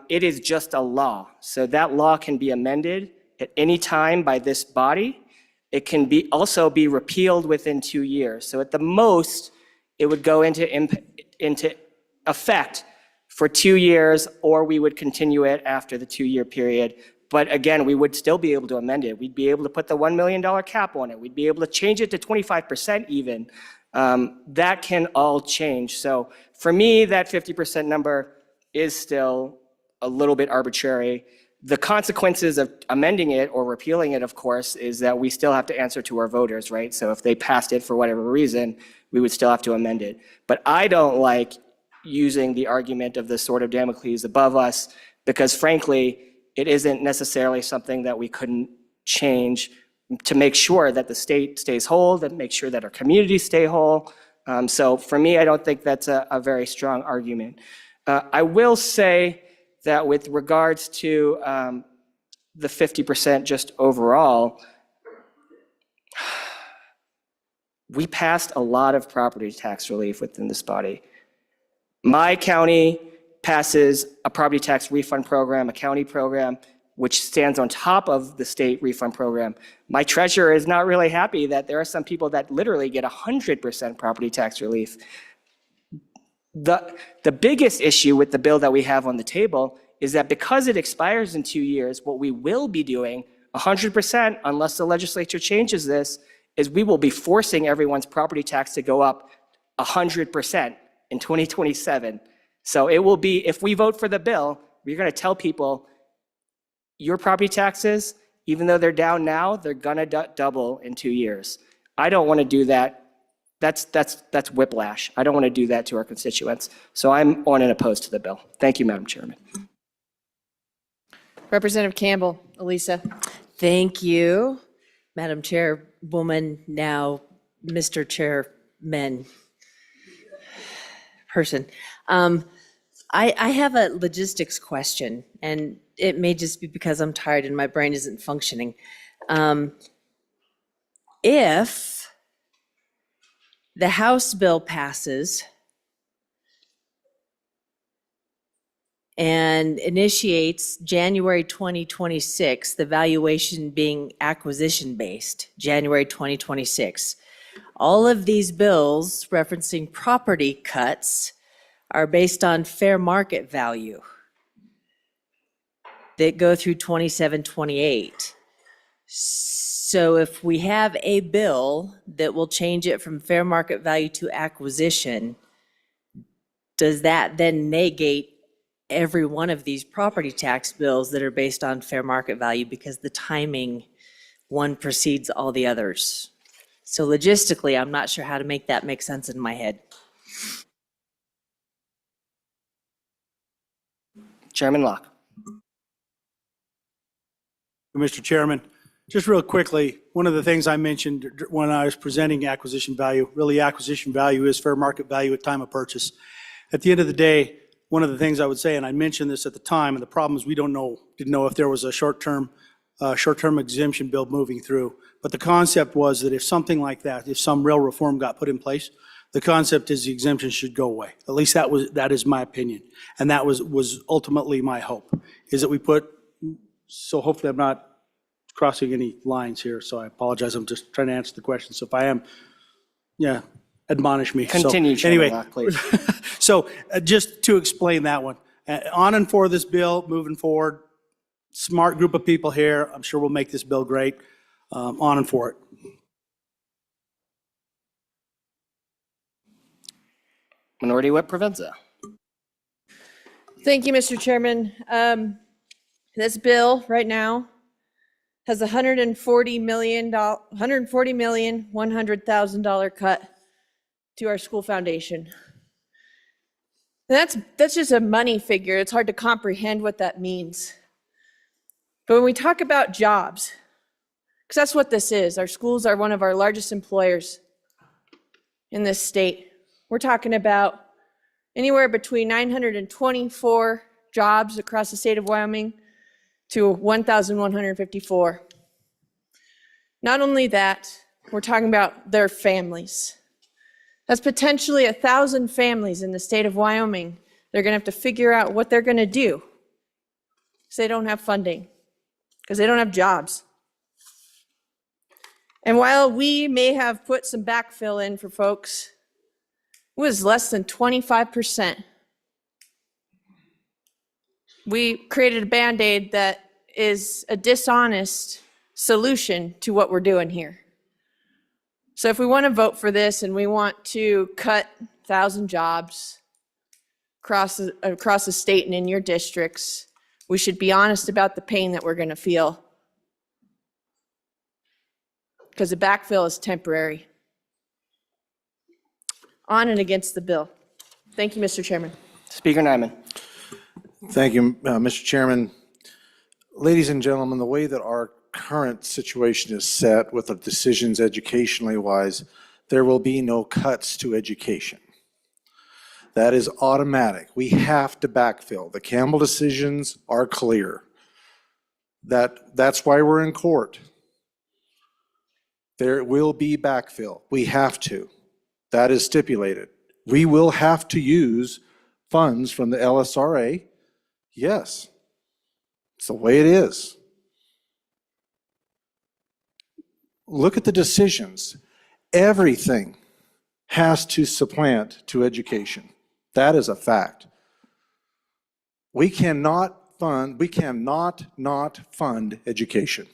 it is just a law. So that law can be amended at any time by this body. It can also be repealed within 2 years. So at the most, it would go into effect for 2 years, or we would continue it after the 2-year period. But again, we would still be able to amend it. We'd be able to put the $1 million cap on it. We'd be able to change it to 25% even. That can all change. So for me, that 50% number is still a little bit arbitrary. The consequences of amending it or repealing it, of course, is that we still have to answer to our voters, right? So if they passed it for whatever reason, we would still have to amend it. But I don't like using the argument of the sword of Damocles above us, because frankly, it isn't necessarily something that we couldn't change to make sure that the state stays whole, to make sure that our communities stay whole. So for me, I don't think that's a very strong argument. I will say that with regards to the 50% just overall, we passed a lot of property tax relief within this body. My county passes a property tax refund program, a county program, which stands on top of the state refund program. My treasurer is not really happy that there are some people that literally get 100% property tax relief. The biggest issue with the bill that we have on the table is that because it expires in 2 years, what we will be doing 100%, unless the legislature changes this, is we will be forcing everyone's property tax to go up 100% in 2027. So it will be, if we vote for the bill, we're going to tell people your property taxes, even though they're down now, they're going to double in 2 years. I don't want to do that. That's whiplash. I don't want to do that to our constituents. So I'm on and opposed to the bill. Thank you, Madam Chairman. Representative Campbell, Elisa. Thank you, Madam Chairwoman, now Mr. Chairman person. I have a logistics question, and it may just be because I'm tired and my brain isn't functioning. If the House bill passes and initiates January 2026, the valuation being acquisition-based, January 2026, All of these bills referencing property cuts are based on fair market value that go through 27, 28. So if we have a bill that will change it from fair market value to acquisition, does that then negate every one of these property tax bills that are based on fair market value because the timing, one precedes all the others? So logistically, I'm not sure how to make that make sense in my head. Chairman Locke. Mr. Chairman, just real quickly, one of the things I mentioned when I was presenting acquisition value, really acquisition value is fair market value at time of purchase. At the end of the day, one of the things I would say, and I mentioned this at the time, and the problem is we didn't know if there was a short-term exemption bill moving through. But the concept was that if something like that, if some real reform got put in place, the concept is the exemption should go away. At least that is my opinion. And that was ultimately my hope, is that we put, so hopefully I'm not crossing any lines here, so I apologize. I'm just trying to answer the question. So if I am, yeah, admonish me. Continue, So, Chairman anyway, Locke, please. So just to explain that one, on and for this bill, moving forward, smart group of people here. I'm sure we'll make this bill great. On and for it. Minority Whip Provenza. Thank you, Mr. Chairman. This bill right now has $140,100,000 cut to our school foundation. That's just a money figure. It's hard to comprehend what that means. But when we talk about jobs, because that's what this is, our schools are one of our largest employers in this state. We're talking about anywhere between 924 jobs across the state of Wyoming to 1,154. Not only that, we're talking about their families. That's potentially 1,000 families in the state of Wyoming. They're going to have to figure out what they're going to do because they don't have funding, because they don't have jobs. And while we may have put some backfill in for folks, it was less than 25%. We created a Band-Aid that is a dishonest solution to what we're doing here. So if we want to vote for this and we want to cut 1,000 jobs across the state and in your districts, we should be honest about the pain that we're going to feel. Because the backfill is temporary. On and against the bill. Thank you, Mr. Chairman. Speaker Nyman. Thank you, Mr. Chairman. Ladies and gentlemen, the way that our current situation is set with the decisions educationally wise, there will be no cuts to education. That is automatic. We have to backfill. The Campbell decisions are clear. That's why we're in court. There will be backfill. We have to. That is stipulated. We will have to use funds from the LSRA. Yes. It's the way it is. Look at the decisions. Everything has to supplant to education. That is a fact. We cannot not fund education.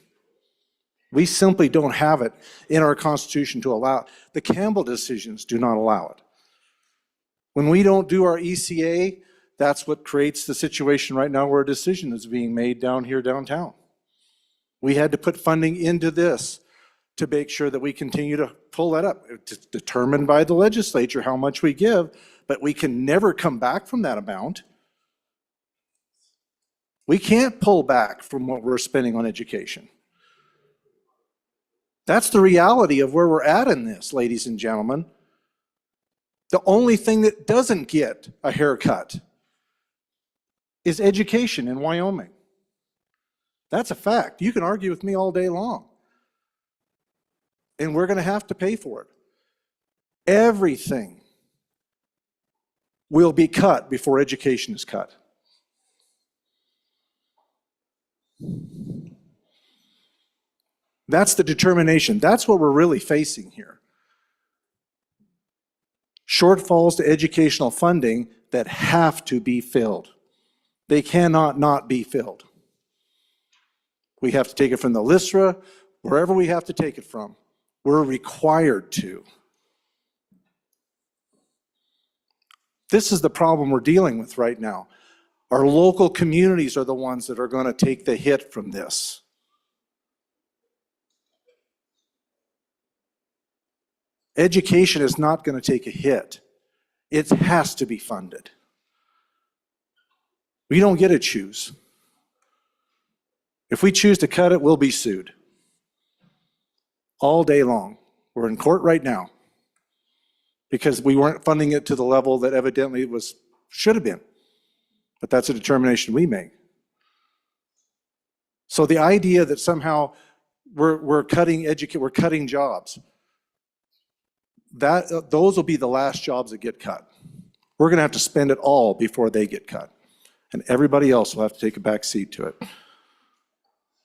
We simply don't have it in our Constitution to allow it. The Campbell decisions do not allow it. When we don't do our ECA, that's what creates the situation right now where a decision is being made down here downtown. We had to put funding into this to make sure that we continue to pull that up. It's determined by the legislature how much we give, but we can never come back from that amount. We can't pull back from what we're spending on education. That's the reality of where we're at in this, ladies and gentlemen. The only thing that doesn't get a haircut is education in Wyoming. That's a fact. You can argue with me all day long. And we're going to have to pay for it. Everything will be cut before education is cut. That's the determination. That's what we're really facing here. shortfalls to educational funding that have to be filled. They cannot not be filled. We have to take it from the LISRA, wherever we have to take it from. We're required to. This is the problem we're dealing with right now. Our local communities are the ones that are going to take the hit from this. Education is not going to take a hit. It has to be funded. We don't get to choose. If we choose to cut it, we'll be sued. All day long. We're in court right now because we weren't funding it to the level that evidently it should have been. But that's a determination we make. So the idea that somehow we're cutting jobs, those will be the last jobs that get cut. We're going to have to spend it all before they get cut. And everybody else will have to take a back seat to it.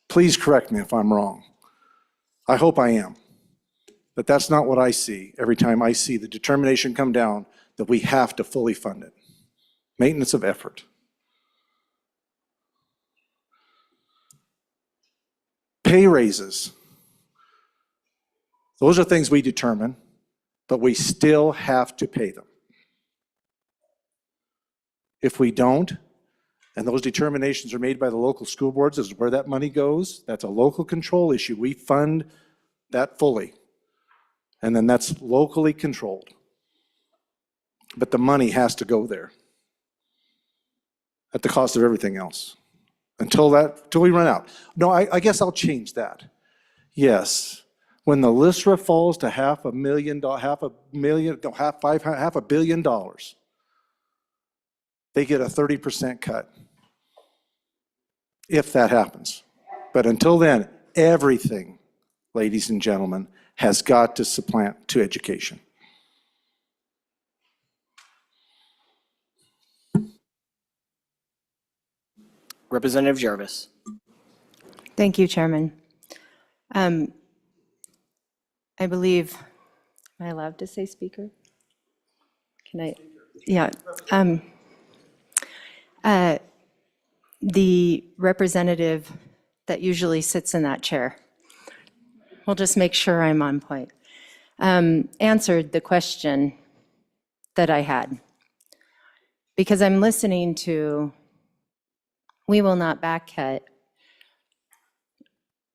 Please correct me if I'm wrong. I hope I am. But that's not what I see every time I see the determination come down that we have to fully fund it. Maintenance of effort. Pay raises. Those are things we determine, but we still have to pay them. If we don't, and those determinations are made by the local school boards as to where that money goes, that's a local control issue. We fund that fully. And then that's locally controlled. But the money has to go there at the cost of everything else. Until we run out. No, I guess I'll change that. Yes, when the LISRA falls to $500 million, they get a 30% cut. If that happens. But until then, everything, ladies and gentlemen, has got to supplant to education. Representative Jarvis. Thank you, Chairman. I believe, am I allowed to say speaker? Can I? Yeah. The representative that usually sits in that chair, we'll just make sure I'm on point, answered the question that I had. Because I'm listening to, we will not back cut.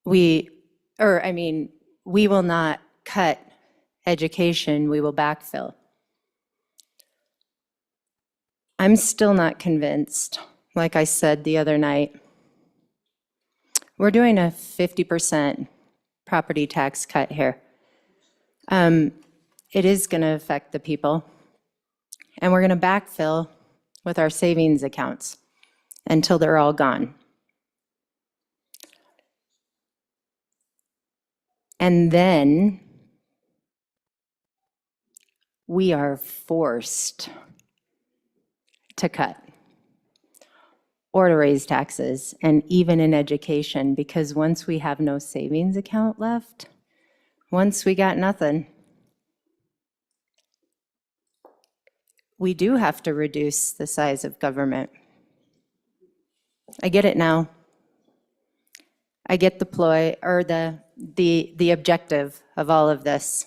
We will not cut education, we will backfill. I'm still not convinced, like I said the other night. We're doing a 50% property tax cut here. It is going to affect the people, and we're going to backfill with our savings accounts until they're all gone. And then we are forced to cut or to raise taxes, and even in education, because once we have no savings account left, once we got nothing, we do have to reduce the size of government. I get it now. I get the ploy, or the objective of all of this.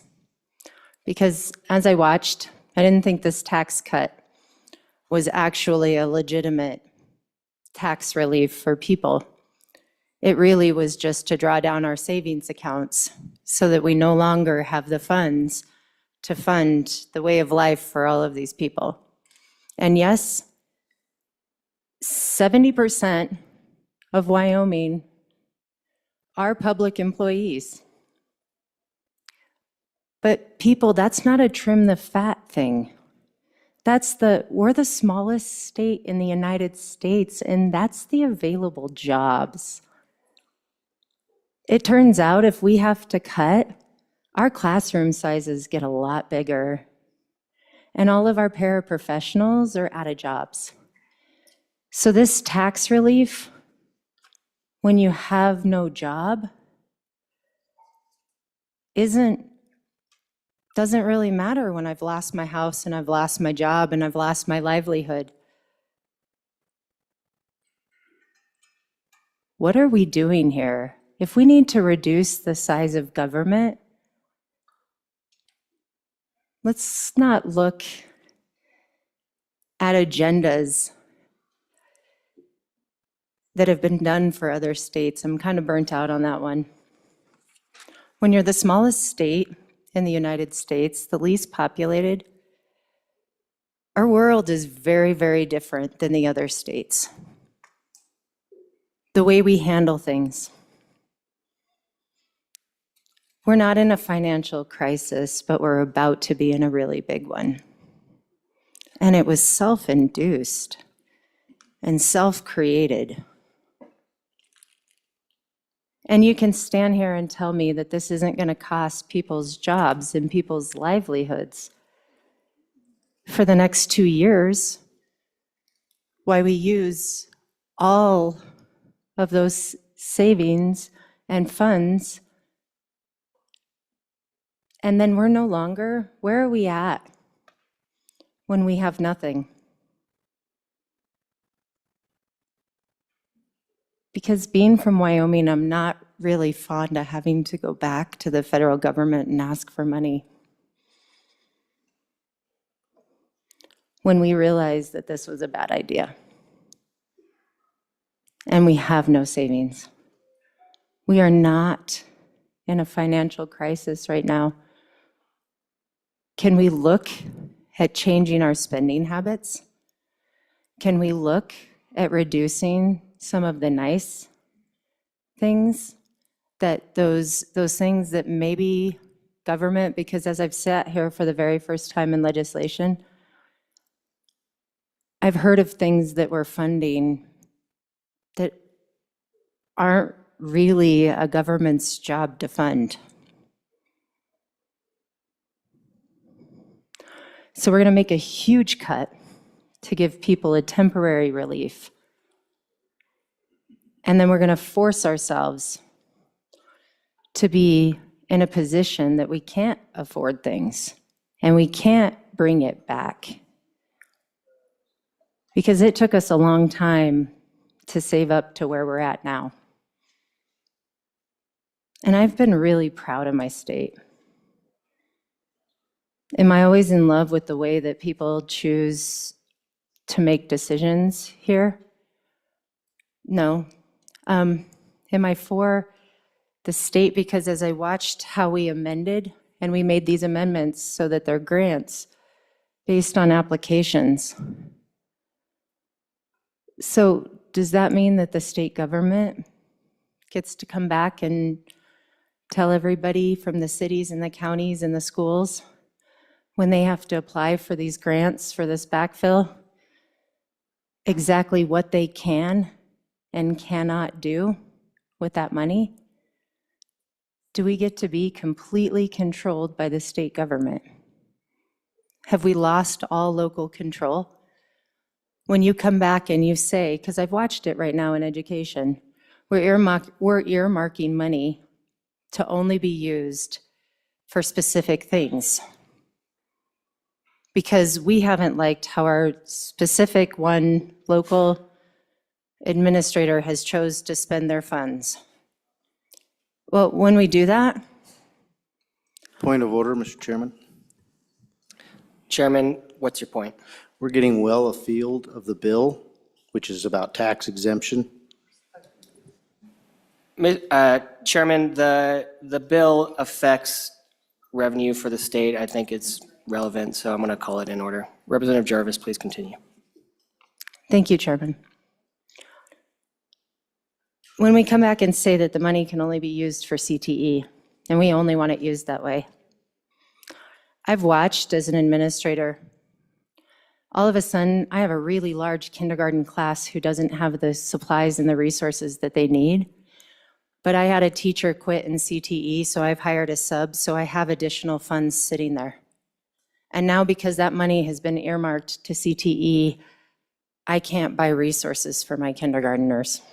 Because as I watched, I didn't think this tax cut was actually a legitimate tax relief for people. It really was just to draw down our savings accounts so that we no longer have the funds to fund the way of life for all of these people. And yes, 70% of Wyoming are public employees. But people, that's not a trim the fat thing. We're the smallest state in the United States, and that's the available jobs. It turns out if we have to cut, our classroom sizes get a lot bigger, and all of our paraprofessionals are out of jobs. So this tax relief, when you have no job, isn't doesn't really matter when I've lost my house and I've lost my job and I've lost my livelihood. What are we doing here? If we need to reduce the size of government, let's not look at agendas that have been done for other states. I'm kind of burnt out on that one. When you're the smallest state in the United States, the least populated, our world is very, very different than the other states. The way we handle things. We're not in a financial crisis, but we're about to be in a really big one. And it was self-induced and self-created. And you can stand here and tell me that this isn't going to cost people's jobs and people's livelihoods for the next 2 years, why we use all of those savings and funds, and then we're no longer, where are we at when we have nothing? Because being from Wyoming, I'm not really fond of having to go back to the federal government and ask for money. When we realized that this was a bad idea. And we have no savings. We are not in a financial crisis right now. Can we look at changing our spending habits? Can we look at reducing some of the nice things, that those things that maybe government, because as I've sat here for the very first time in legislation, I've heard of things that we're funding that aren't really a government's job to fund. So we're going to make a huge cut to give people a temporary relief. And then we're going to force ourselves to be in a position that we can't afford things and we can't bring it back. Because it took us a long time to save up to where we're at now. And I've been really proud of my state. Am I always in love with the way that people choose to make decisions here? No. Am I for the state? Because as I watched how we amended, and we made these amendments so that they're grants based on applications. So does that mean that the state government gets to come back and tell everybody from the cities and the counties and the schools when they have to apply for these grants for this backfill exactly what they can and cannot do with that money? Do we get to be completely controlled by the state government? Have we lost all local control? When you come back and you say, because I've watched it right now in education, we're earmarking money to only be used for specific things. Because we haven't liked how our specific one local administrator has chose to spend their funds. Well, when we do that. Point of order, Mr. Chairman. Chairman, what's your point? We're getting well afield of the bill, which is about tax exemption. Chairman, the bill affects revenue for the state. I think it's relevant, so I'm going to call it in order. Representative Jarvis, please continue. Thank you, Chairman. When we come back and say that the money can only be used for CTE, and we only want it used that way, I've watched as an administrator, all of a sudden, I have a really large kindergarten class who doesn't have the supplies and the resources that they need. But I had a teacher quit in CTE, so I've hired a sub, so I have additional funds sitting there. And now because that money has been earmarked to CTE, I can't buy resources for my kindergartners.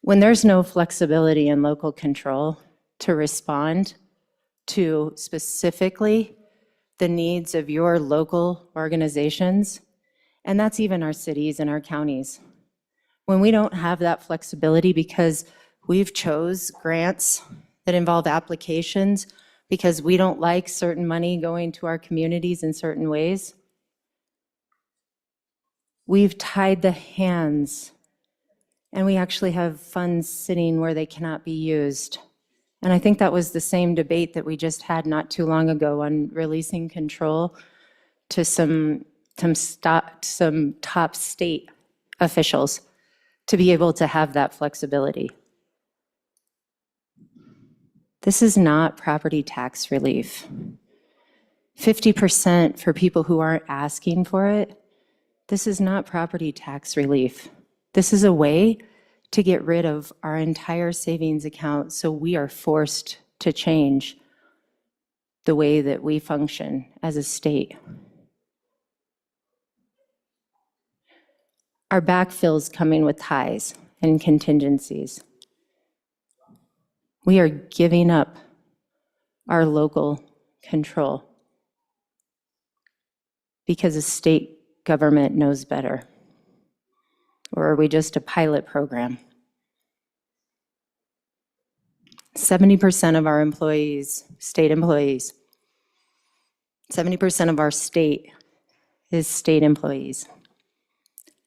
When there's no flexibility and local control to respond to specifically the needs of your local organizations, and that's even our cities and our counties. When we don't have that flexibility because we've chose grants that involve applications because we don't like certain money going to our communities in certain ways, we've tied the hands, and we actually have funds sitting where they cannot be used. And I think that was the same debate that we just had not too long ago on releasing control to some top state officials to be able to have that flexibility. This is not property tax relief. 50% for people who aren't asking for it. This is not property tax relief. This is a way to get rid of our entire savings account, so we are forced to change the way that we function as a state. Our backfill's coming with ties and contingencies. We are giving up our local control because the state government knows better. Or are we just a pilot program? 70% of our employees, state employees, 70% of our state is state employees.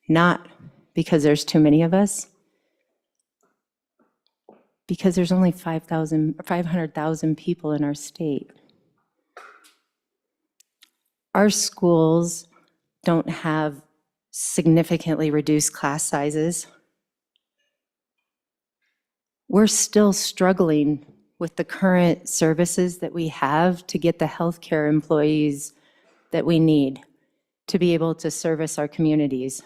Not because there's too many of us, because there's only 500,000 people in our state. Our schools don't have significantly reduced class sizes. We're still struggling with the current services that we have to get the healthcare employees that we need to be able to service our communities.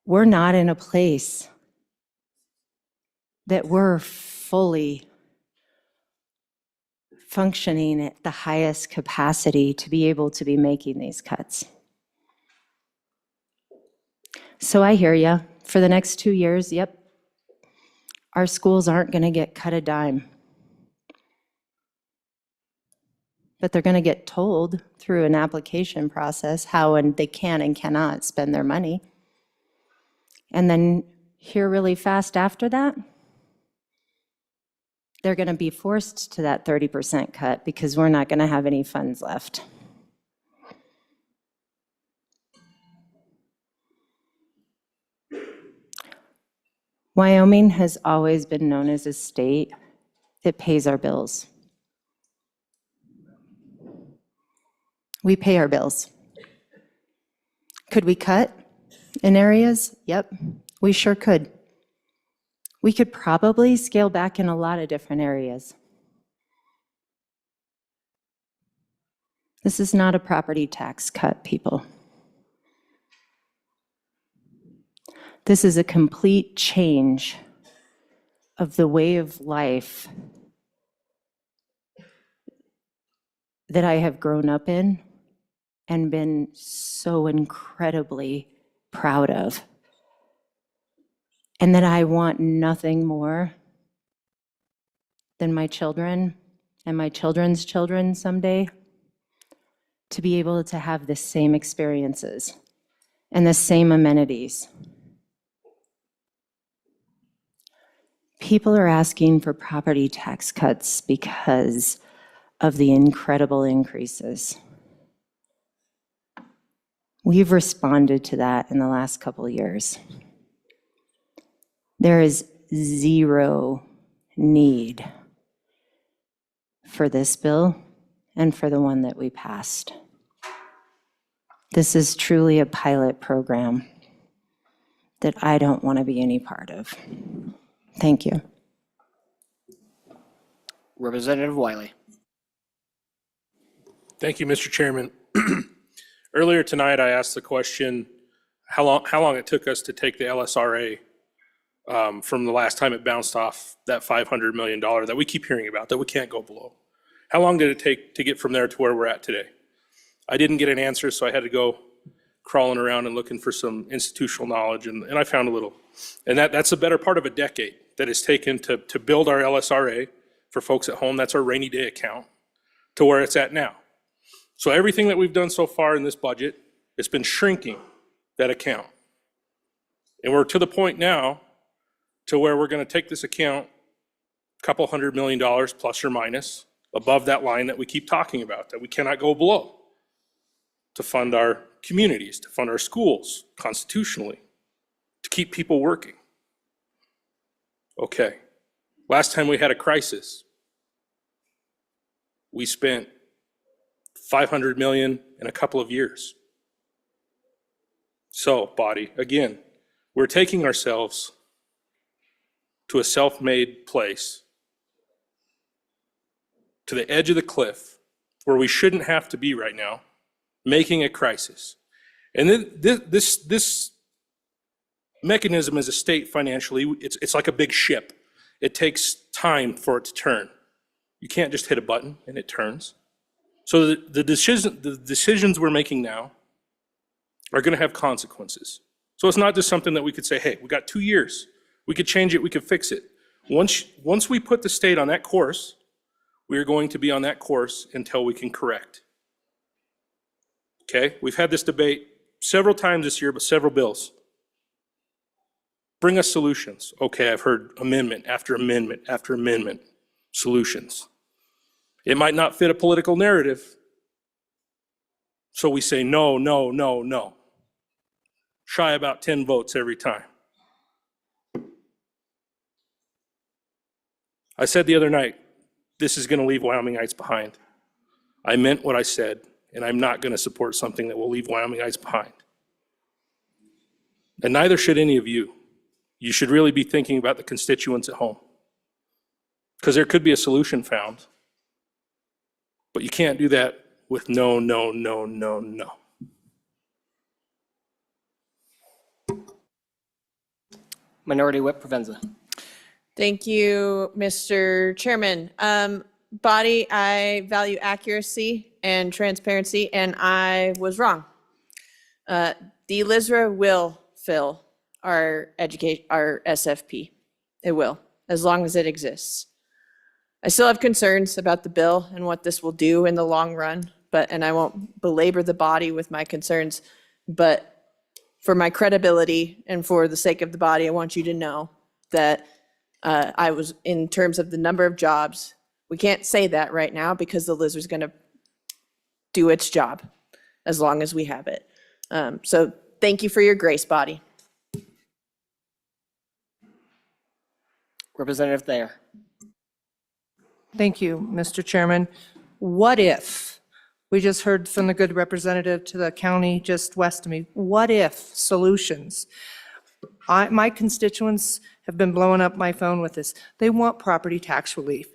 We're not in a place that we're fully functioning at the highest capacity to be able to be making these cuts. So I hear you. For the next 2 years, yep, our schools aren't going to get cut a dime. But they're going to get told through an application process how and they can and cannot spend their money. And then here really fast after that, they're going to be forced to that 30% cut because we're not going to have any funds left. Wyoming has always been known as a state that pays our bills. We pay our bills. Could we cut in areas? Yep, we sure could. We could probably scale back in a lot of different areas. This is not a property tax cut, people. This is a complete change of the way of life that I have grown up in and been so incredibly proud of. And that I want nothing more than my children and my children's children someday to be able to have the same experiences and the same amenities. People are asking for property tax cuts because of the incredible increases. We've responded to that in the last couple of years. There is zero need for this bill and for the one that we passed. This is truly a pilot program that I don't want to be any part of. Thank you. Representative Wiley. Thank you, Mr. Chairman. Earlier tonight, I asked the question, how long it took us to take the LSRA from the last time it bounced off that $500 million that we keep hearing about, that we can't go below. How long did it take to get from there to where we're at today? I didn't get an answer, so I had to go crawling around and looking for some institutional knowledge, and I found a little. And that's a better part of a decade that is taken to build our LSRA. For folks at home, that's our rainy day account, to where it's at now. So everything that we've done so far in this budget, it's been shrinking that account. And we're to the point now to where we're going to take this account, a couple $100 million plus or minus, above that line that we keep talking about, that we cannot go below, to fund our communities, to fund our schools constitutionally, to keep people working. Okay. Last time we had a crisis, we spent $500 million in a couple of years. So, body, again, we're taking ourselves to a self-made place, to the edge of the cliff, where we shouldn't have to be right now, making a crisis. And then this mechanism as a state financially, it's like a big ship. It takes time for it to turn. You can't just hit a button and it turns. So the decisions we're making now are going to have consequences. So it's not just something that we could say, hey, we got 2 years. We could change it, we could fix it. Once we put the state on that course, we are going to be on that course until we can correct. Okay, we've had this debate several times this year, but several bills. Bring us solutions. Okay, I've heard amendment after amendment after amendment, solutions. It might not fit a political narrative, so we say no, no, no, no. Shy about 10 votes every time. I said the other night, this is going to leave Wyomingites behind. I meant what I said, and I'm not going to support something that will leave Wyomingites behind. And neither should any of you. You should really be thinking about the constituents at home, because there could be a solution found. But you can't do that with no, no, no, no, no. Minority Whip Provenza. Thank you, Mr. Chairman. Body, I value accuracy and transparency, and I was wrong. The LISRA will fill our SFP. It will, as long as it exists. I still have concerns about the bill and what this will do in the long run, and I won't belabor the body with my concerns, but for my credibility and for the sake of the body, I want you to know that I was, in terms of the number of jobs, we can't say that right now because the LISRA is going to do its job as long as we have it. So thank you for your grace, body. Representative Thayer. Thank you, Mr. Chairman. What if, we just heard from the good representative to the county just west of me, what if solutions? My constituents have been blowing up my phone with this. They want property tax relief.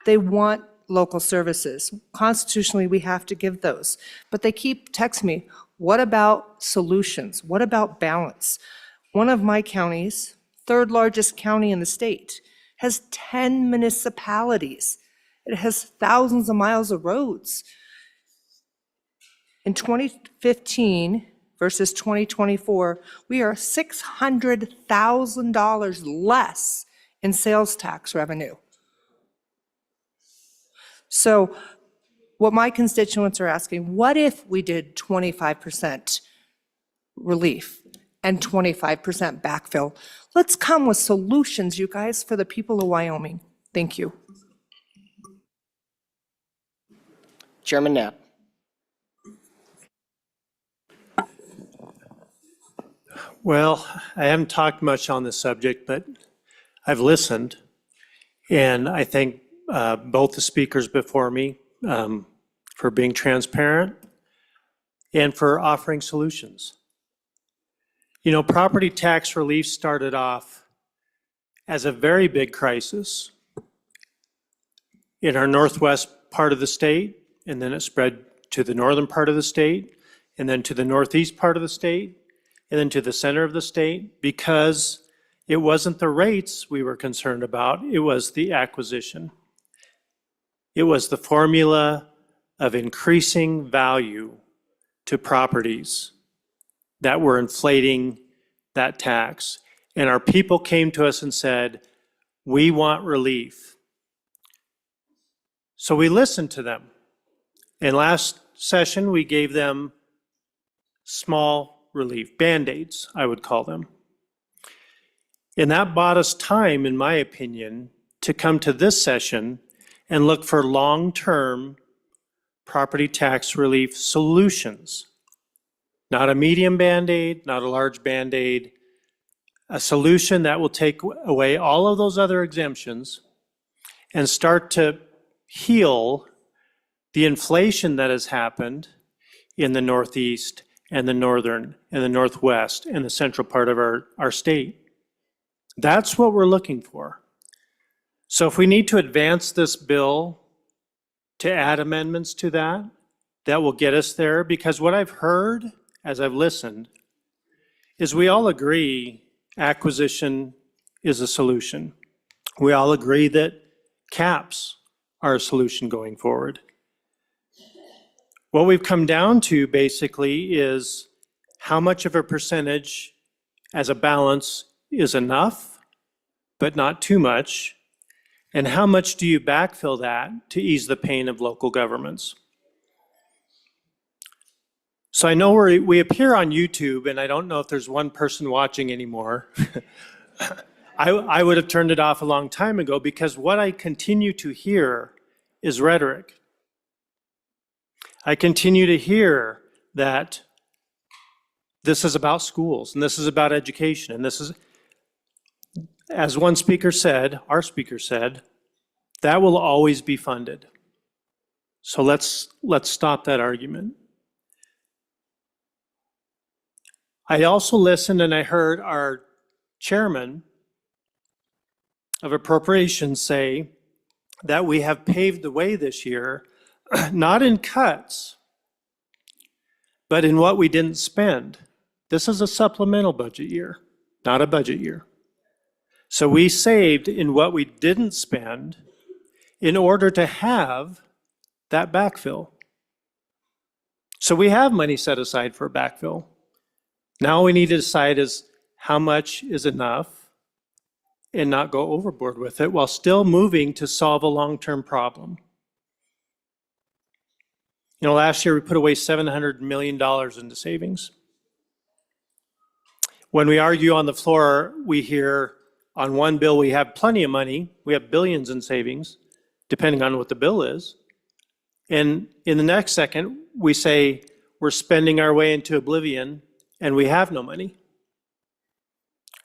They want local services. Constitutionally, we have to give those. But they keep texting me, what about solutions? What about balance? One of my counties, third largest county in the state, has 10 municipalities. It has thousands of miles of roads. In 2015 versus 2024, we are $600,000 less in sales tax revenue. So what my constituents are asking, what if we did 25% relief and 25% backfill? Let's come with solutions, you guys, for the people of Wyoming. Thank you. Chairman Knapp. Well, I haven't talked much on this subject, but I've listened. And I thank both the speakers before me for being transparent and for offering solutions. You know, property tax relief started off as a very big crisis in our northwest part of the state, and then it spread to the northern part of the state, and then to the northeast part of the state, and then to the center of the state, because it wasn't the rates we were concerned about, it was the acquisition. It was the formula of increasing value to properties that were inflating that tax. And our people came to us and said, We want relief. So we listened to them. In last session, we gave them small relief, Band-Aids, I would call them. And that bought us time, in my opinion, to come to this session and look for long-term property tax relief solutions. Not a medium Band-Aid, not a large Band-Aid, a solution that will take away all of those other exemptions and start to heal the inflation that has happened in the Northeast and the Northern and the Northwest and the central part of our state. That's what we're looking for. So if we need to advance this bill to add amendments to that, that will get us there, because what I've heard as I've listened is we all agree acquisition is a solution. We all agree that caps are a solution going forward. What we've come down to basically is how much of a percentage as a balance is enough, but not too much, and how much do you backfill that to ease the pain of local governments? So I know we appear on YouTube, and I don't know if there's one person watching anymore. I would have turned it off a long time ago, because what I continue to hear is rhetoric. I continue to hear that this is about schools, and this is about education, and this is, as one speaker said, our speaker said, that will always be funded. So let's stop that argument. I also listened and I heard our chairman of appropriations say that we have paved the way this year, not in cuts, but in what we didn't spend. This is a supplemental budget year, not a budget year. So we saved in what we didn't spend in order to have that backfill. So we have money set aside for backfill. Now we need to decide is how much is enough and not go overboard with it while still moving to solve a long-term problem. You know, last year we put away $700 million into savings. When we argue on the floor, we hear on one bill we have plenty of money, we have billions in savings, depending on what the bill is. And in the next second, we say we're spending our way into oblivion and we have no money.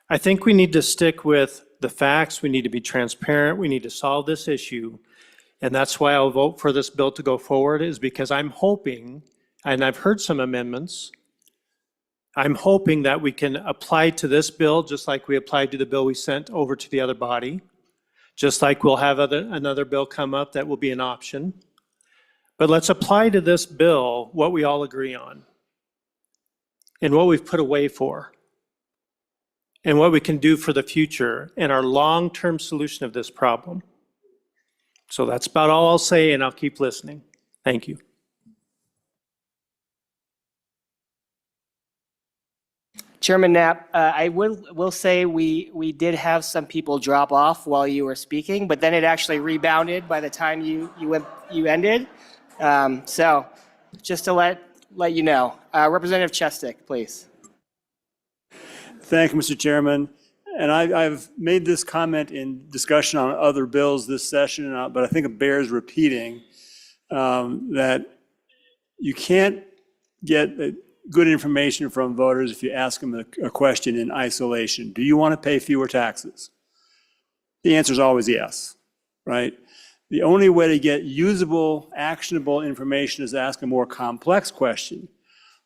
I think we need to stick with the facts. We need to be transparent. We need to solve this issue. And that's why I'll vote for this bill to go forward, is because I'm hoping, and I've heard some amendments, I'm hoping that we can apply to this bill just like we applied to the bill we sent over to the other body, just like we'll have another bill come up that will be an option. But let's apply to this bill what we all agree on and what we've put away for and what we can do for the future and our long-term solution of this problem. So that's about all I'll say, and I'll keep listening. Thank you. Chairman Knapp, I will say we did have some people drop off while you were speaking, but then it actually rebounded by the time you ended. So just to let you know. Representative Chestik, please. Thank you, Mr. Chairman. And I've made this comment in discussion on other bills this session, but I think it bears repeating that you can't get good information from voters if you ask them a question in isolation. Do you want to pay fewer taxes? The answer is always yes, right? The only way to get usable, actionable information is to ask a more complex question.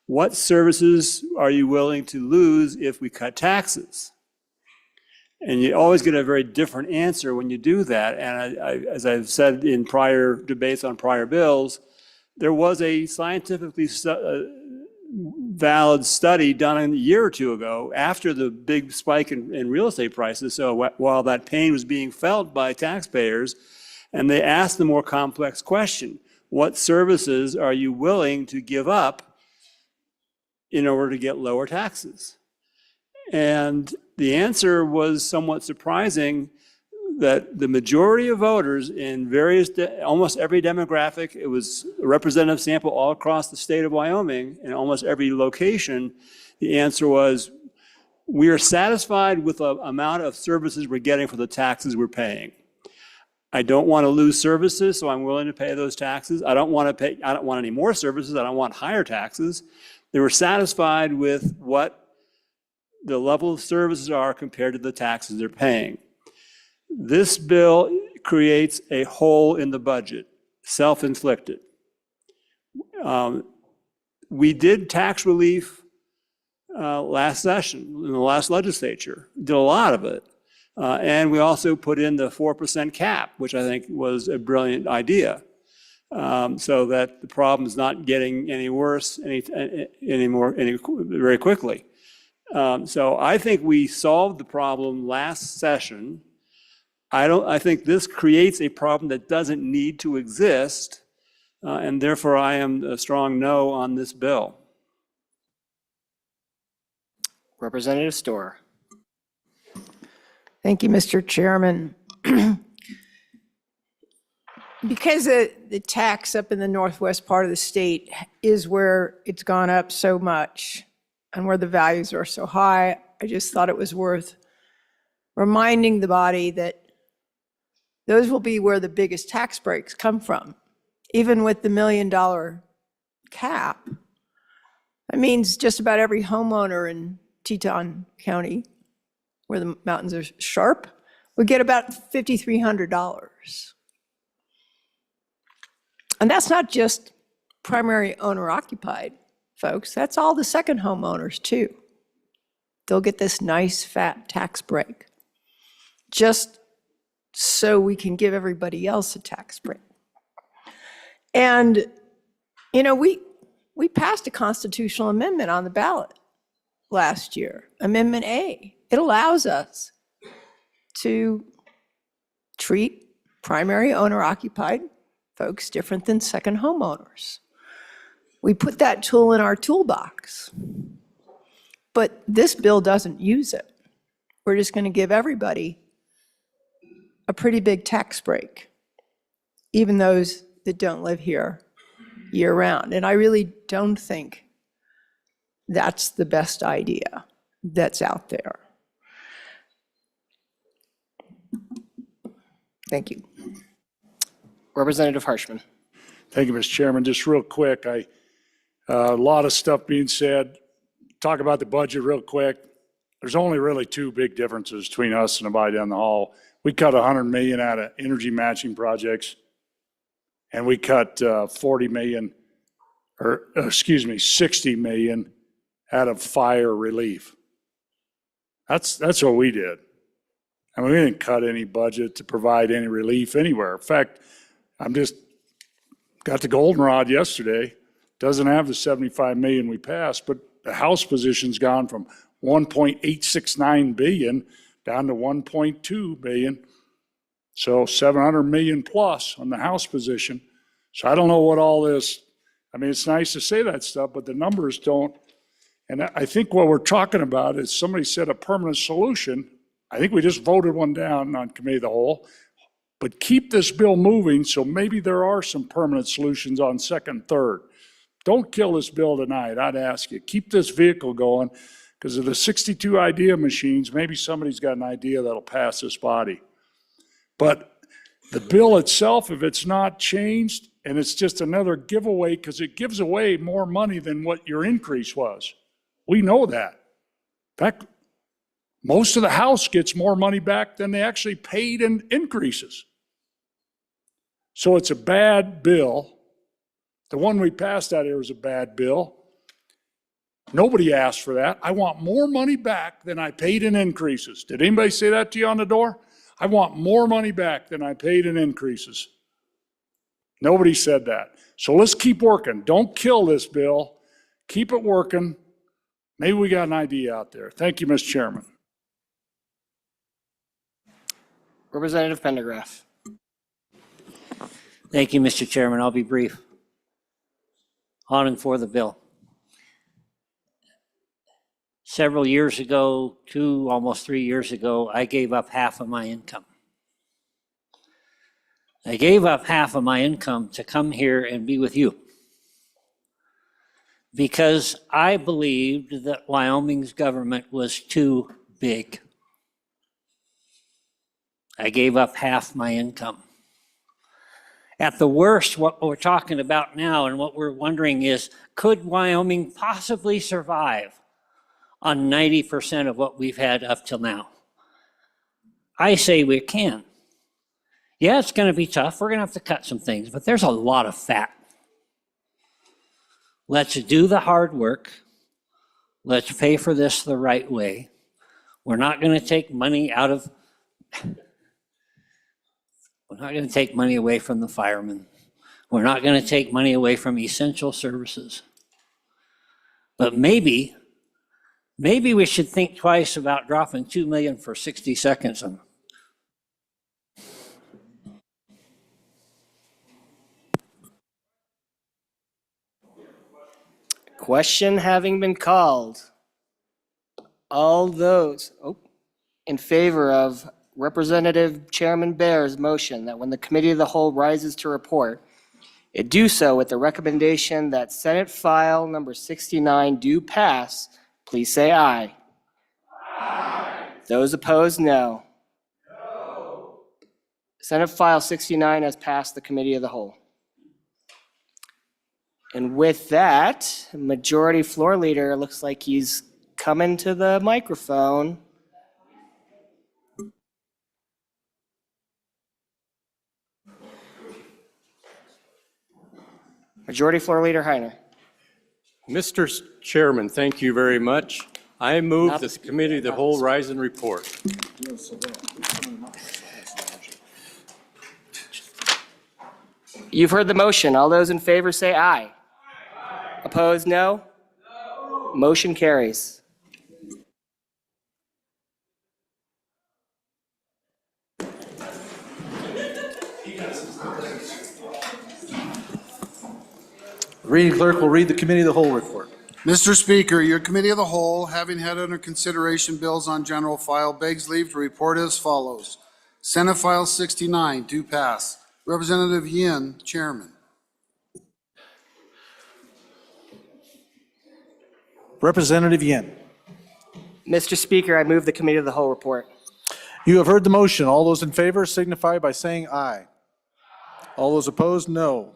What services are you willing to lose if we cut taxes? And you always get a very different answer when you do that. And as I've said in prior debates on prior bills, there was a scientifically valid study done a year or two ago after the big spike in real estate prices. So while that pain was being felt by taxpayers, and they asked the more complex question, what services are you willing to give up in order to get lower taxes? And the answer was somewhat surprising. that the majority of voters in almost every demographic, it was a representative sample all across the state of Wyoming, in almost every location, the answer was, we are satisfied with the amount of services we're getting for the taxes we're paying. I don't want to lose services, so I'm willing to pay those taxes. I don't want any more services. I don't want higher taxes. They were satisfied with what the level of services are compared to the taxes they're paying. This bill creates a hole in the budget, self-inflicted. We did tax relief last session, in the last legislature, did a lot of it. And we also put in the 4% cap, which I think was a brilliant idea, so that the problem is not getting any worse very quickly. So I think we solved the problem last session. I think this creates a problem that doesn't need to exist, and therefore I am a strong no on this bill. Representative Storer. Thank you, Mr. Chairman. Because the tax up in the northwest part of the state is where it's gone up so much and where the values are so high, I just thought it was worth reminding the body that those will be where the biggest tax breaks come from. Even with the $1 million cap, that means just about every homeowner in Teton County, where the mountains are sharp, would get about $5,300. And that's not just primary owner occupied folks, that's all the second homeowners too. They'll get this nice fat tax break, just so we can give everybody else a tax break. And, you know, we passed a constitutional amendment on the ballot last year, Amendment A. It allows us to treat primary owner occupied folks different than second homeowners. We put that tool in our toolbox, but this bill doesn't use it. We're just going to give everybody a pretty big tax break, even those that don't live here year round. And I really don't think that's the best idea that's out there. Thank you. Representative Harshman. Thank you, Mr. Chairman. Just real quick, a lot of stuff being said. Talk about the budget real quick. There's only really two big differences between us and anybody down the hall. We cut $100 million out of energy matching projects, and we cut $60 million out of fire relief. That's what we did. I mean, we didn't cut any budget to provide any relief anywhere. In fact, I'm just got the goldenrod yesterday. Doesn't have the 75 million we passed, but the House position's gone from 1.869 billion down to 1.2 billion. So 700 million plus on the House position. So I don't know what all this, I mean, it's nice to say that stuff, but the numbers don't. And I think what we're talking about is somebody said a permanent solution. I think we just voted one down on committee of the whole, but keep this bill moving so maybe there are some permanent solutions on second, third. Don't kill this bill tonight, I'd ask you. Keep this vehicle going, because of the 62 idea machines, maybe somebody's got an idea that'll pass this body. But the bill itself, if it's not changed, and it's just another giveaway, because it gives away more money than what your increase was. We know that. In fact, most of the House gets more money back than they actually paid in increases. So it's a bad bill. The one we passed out here was a bad bill. Nobody asked for that. I want more money back than I paid in increases. Did anybody say that to you on the door? I want more money back than I paid in increases. Nobody said that. So let's keep working. Don't kill this bill. Keep it working. Maybe we got an idea out there. Thank you, Mr. Chairman. Representative Pendergraft. Thank you, Mr. Chairman. I'll be brief. On and for the bill. Several years ago, almost 3 years ago, I gave up half of my income I gave up half of my income to come here and be with you because I believed that Wyoming's government was too big. I gave up half my income. At the worst, what we're talking about now and what we're wondering is, could Wyoming possibly survive on 90% of what we've had up till now? I say we can. Yeah, it's going to be tough. We're going to have to cut some things, but there's a lot of fat. Let's do the hard work. Let's pay for this the right way. We're not going to take money out of, we're not going to take money away from the firemen. We're not going to take money away from essential services. But maybe we should think twice about dropping $2 million for 60 seconds. Question having been called. All those in favor of Representative Chairman Bear's motion that when the Committee of the Whole rises to report, it do so with the recommendation that Senate File number 69 do pass, please say aye. Aye. Those opposed, no. No. Senate File 69 has passed the Committee of the Whole. And with that, Majority Floor Leader looks like he's coming to the microphone. Majority Floor Leader Heiner. Mr. Chairman, thank you very much. I move this Committee of the Whole rise and report. You've heard the motion. All those in favor say aye. Aye. Opposed, no? No. Motion carries. Reading clerk will read the Committee of the Whole report. Mr. Speaker, your Committee of the Whole, having had under consideration bills on general file, begs leave to report as follows. Senate File 69, do pass. Representative Yin, Chairman. Representative Yin. Mr. Speaker, I move the Committee of the Whole report. You have heard the motion. All those in favor signify by saying aye. All those opposed, no.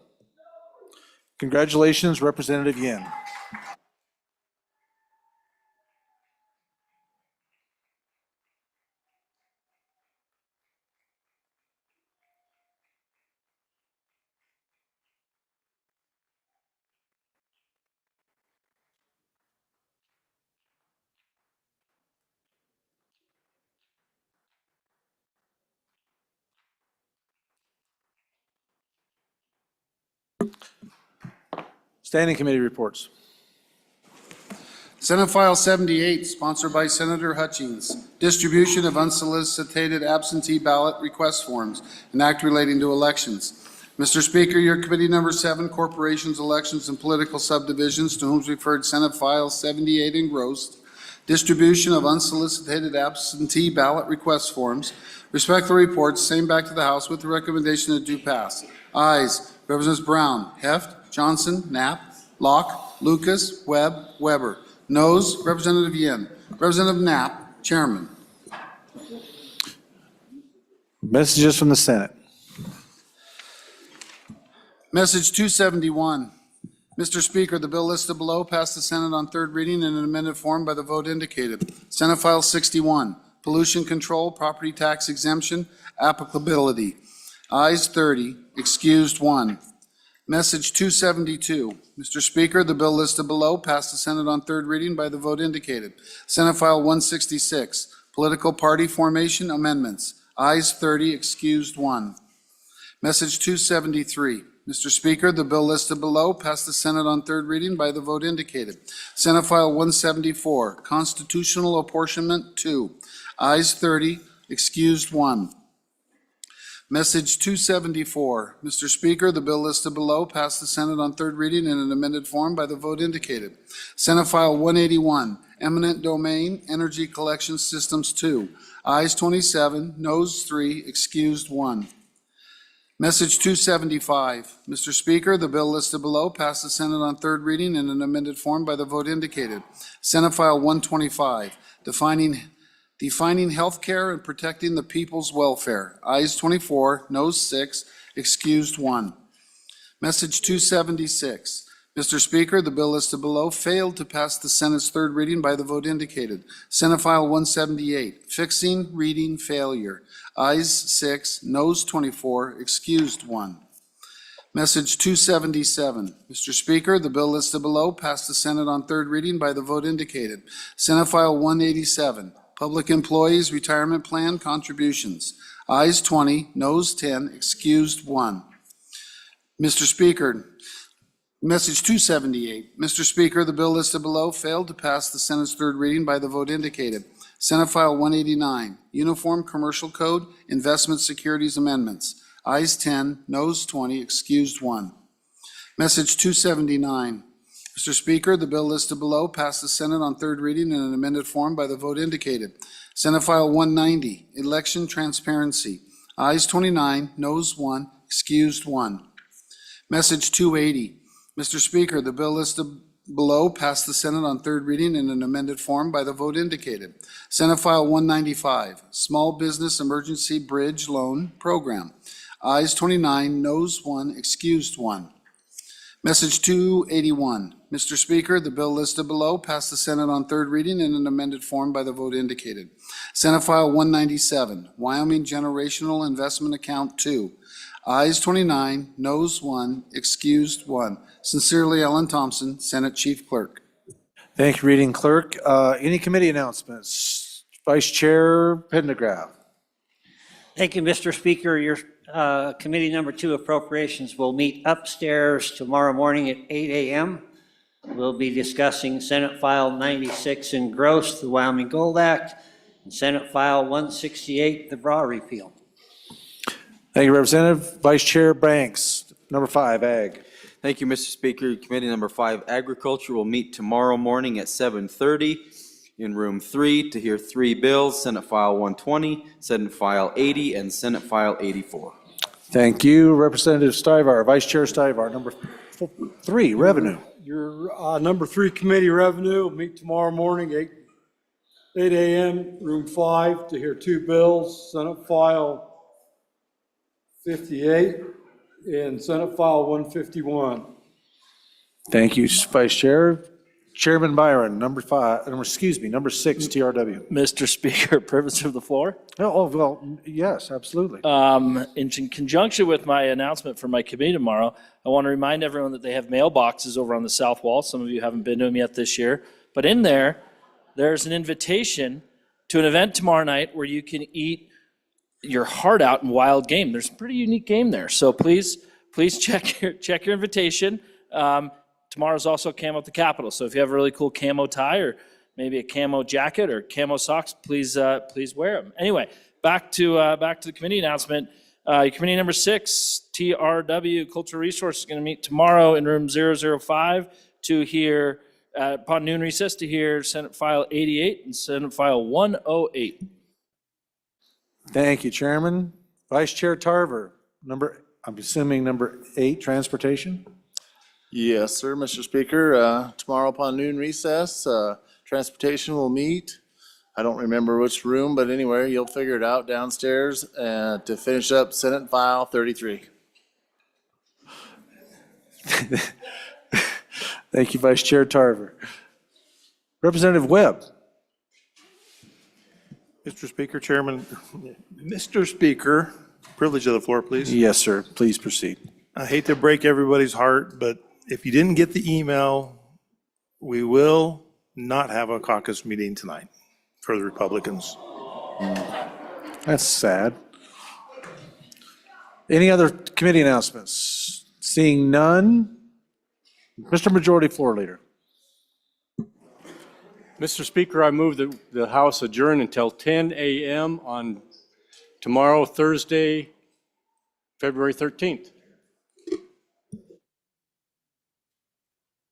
Congratulations, Representative Yin. Standing Committee reports. Senate File 78, sponsored by Senator Hutchings, distribution of unsolicited absentee ballot request forms, an act relating to elections. Mr. Speaker, your Committee number 7, Corporations, Elections, and Political Subdivisions, to whom is referred Senate File 78 engrossed, distribution of unsolicited absentee ballot request forms, respectfully reports, same back to the House with the recommendation that do pass. Ayes, Representatives Brown, Heft, Johnson, Knapp, Locke, Lucas, Webb, Weber. Noes, Representative Yin. Representative Knapp, Chairman. Messages from the Senate. Message 271. Mr. Speaker, the bill listed below passed the Senate on third reading in an amended form by the vote indicated. Senate File 61, pollution control, property tax exemption, applicability. Ayes 30, excused 1. Message 272. Mr. Speaker, the bill listed below passed the Senate on third reading by the vote indicated. Senate File 166, political party formation amendments. Ayes 30, excused 1. Message 273. Mr. Speaker, the bill listed below passed the Senate on third reading by the vote indicated. Senate File 174, constitutional apportionment 2. Ayes 30, excused 1. Message 274. Mr. Speaker, the bill listed below passed the Senate on third reading in an amended form by the vote indicated. Senate File 181, eminent domain energy collection systems 2. Ayes 27, noes 3, excused 1. Message 275. Mr. Speaker, the bill listed below passed the Senate on third reading in an amended form by the vote indicated. Senate File 125, defining healthcare and protecting the people's welfare. Ayes 24, noes 6, excused 1. Message 276. Mr. Speaker, the bill listed below failed to pass the Senate's third reading by the vote indicated. Senate File 178, fixing reading failure. Ayes 6, noes 24, excused 1. Message 277. Mr. Speaker, the bill listed below passed the Senate on third reading by the vote indicated. Senate File 187, Public Employees Retirement Plan Contributions. Ayes 20, noes 10, excused 1. Mr. Speaker, Message 278. Mr. Speaker, the bill listed below failed to pass the Senate's third reading by the vote indicated. Senate File 189, Uniform Commercial Code Investment Securities Amendments. Ayes 10, noes 20, excused 1. Message 279. Mr. Speaker, the bill listed below passed the Senate on third reading in an amended form by the vote indicated. Senate File 190, Election Transparency. Ayes 29, noes 1, excused 1. Message 280. Mr. Speaker, the bill listed below passed the Senate on third reading in an amended form by the vote indicated. Senate File 195, Small Business Emergency Bridge Loan Program. Ayes 29, noes 1, excused 1. Message 281. Mr. Speaker, the bill listed below passed the Senate on third reading in an amended form by the vote indicated. Senate File 197, Wyoming Generational Investment Account 2. Ayes 29, noes 1, excused 1. Sincerely, Ellen Thompson, Senate Chief Clerk. Thank you, Reading Clerk. Any committee announcements? Vice Chair Pendergraft. Thank you, Mr. Speaker. Your committee number 2 appropriations will meet upstairs tomorrow morning at 8 a.m. We'll be discussing Senate File 96 in gross, the Wyoming Gold Act, and Senate File 168, the BRA repeal. Thank you, Representative. Vice Chair Banks, number 5, Ag. Thank you, Mr. Speaker. Committee number 5, Agriculture, will meet tomorrow morning at 7:30 in room 3 to hear 3 bills, Senate File 120, Senate File 80, and Senate File 84. Thank you, Representative Stivar. Vice Chair Stivar, number 3, Revenue. Your number 3 committee revenue will meet tomorrow morning, 8 a.m., room 5, to hear 2 bills, Senate File 58 and Senate File 151. Thank you, Vice Chair. Chairman Byron, number 6, TRW. Mr. Speaker, privilege of the floor. Oh, well, yes, absolutely. In conjunction with my announcement for my committee tomorrow, I want to remind everyone that they have mailboxes over on the south wall. Some of you haven't been to them yet this year. But in there, there's an invitation to an event tomorrow night where you can eat your heart out in wild game. There's a pretty unique game there. So please check your invitation. Tomorrow's also Camo at the Capitol. So if you have a really cool camo tie or maybe a camo jacket or camo socks, please wear them. Anyway, back to the committee announcement. Committee number 6, TRW, Cultural Resources, is going to meet tomorrow in room 005 to hear, upon noon recess, to hear Senate File 88 and Senate File 108. Thank you, Chairman. Vice Chair Tarver, I'm assuming number 8, Transportation. Yes, sir, Mr. Speaker. Tomorrow upon noon recess, transportation will meet. I don't remember which room, but anyway, you'll figure it out downstairs to finish up Senate File 33. Thank you, Vice Chair Tarver. Representative Webb. Mr. Speaker, Chairman, Mr. Speaker, privilege of the floor, please. Yes, sir. Please proceed. I hate to break everybody's heart, but if you didn't get the email, we will not have a caucus meeting tonight for the Republicans. That's sad. Any other committee announcements? Seeing none, Mr. Majority Floor Leader. Mr. Speaker, I move that the House adjourn until 10 a.m. on tomorrow, Thursday, February 13th.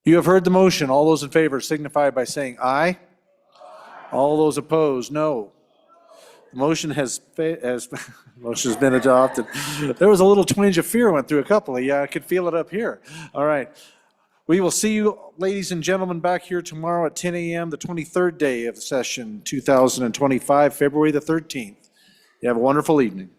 You have heard the motion. All those in favor signify by saying aye. All those opposed, no. Motion motion's been adopted. There was a little twinge of fear went through a couple of you. I could feel it up here. All right. We will see you, ladies and gentlemen, back here tomorrow at 10 a.m., the 23rd day of session 2025, February the 13th. You have a wonderful evening.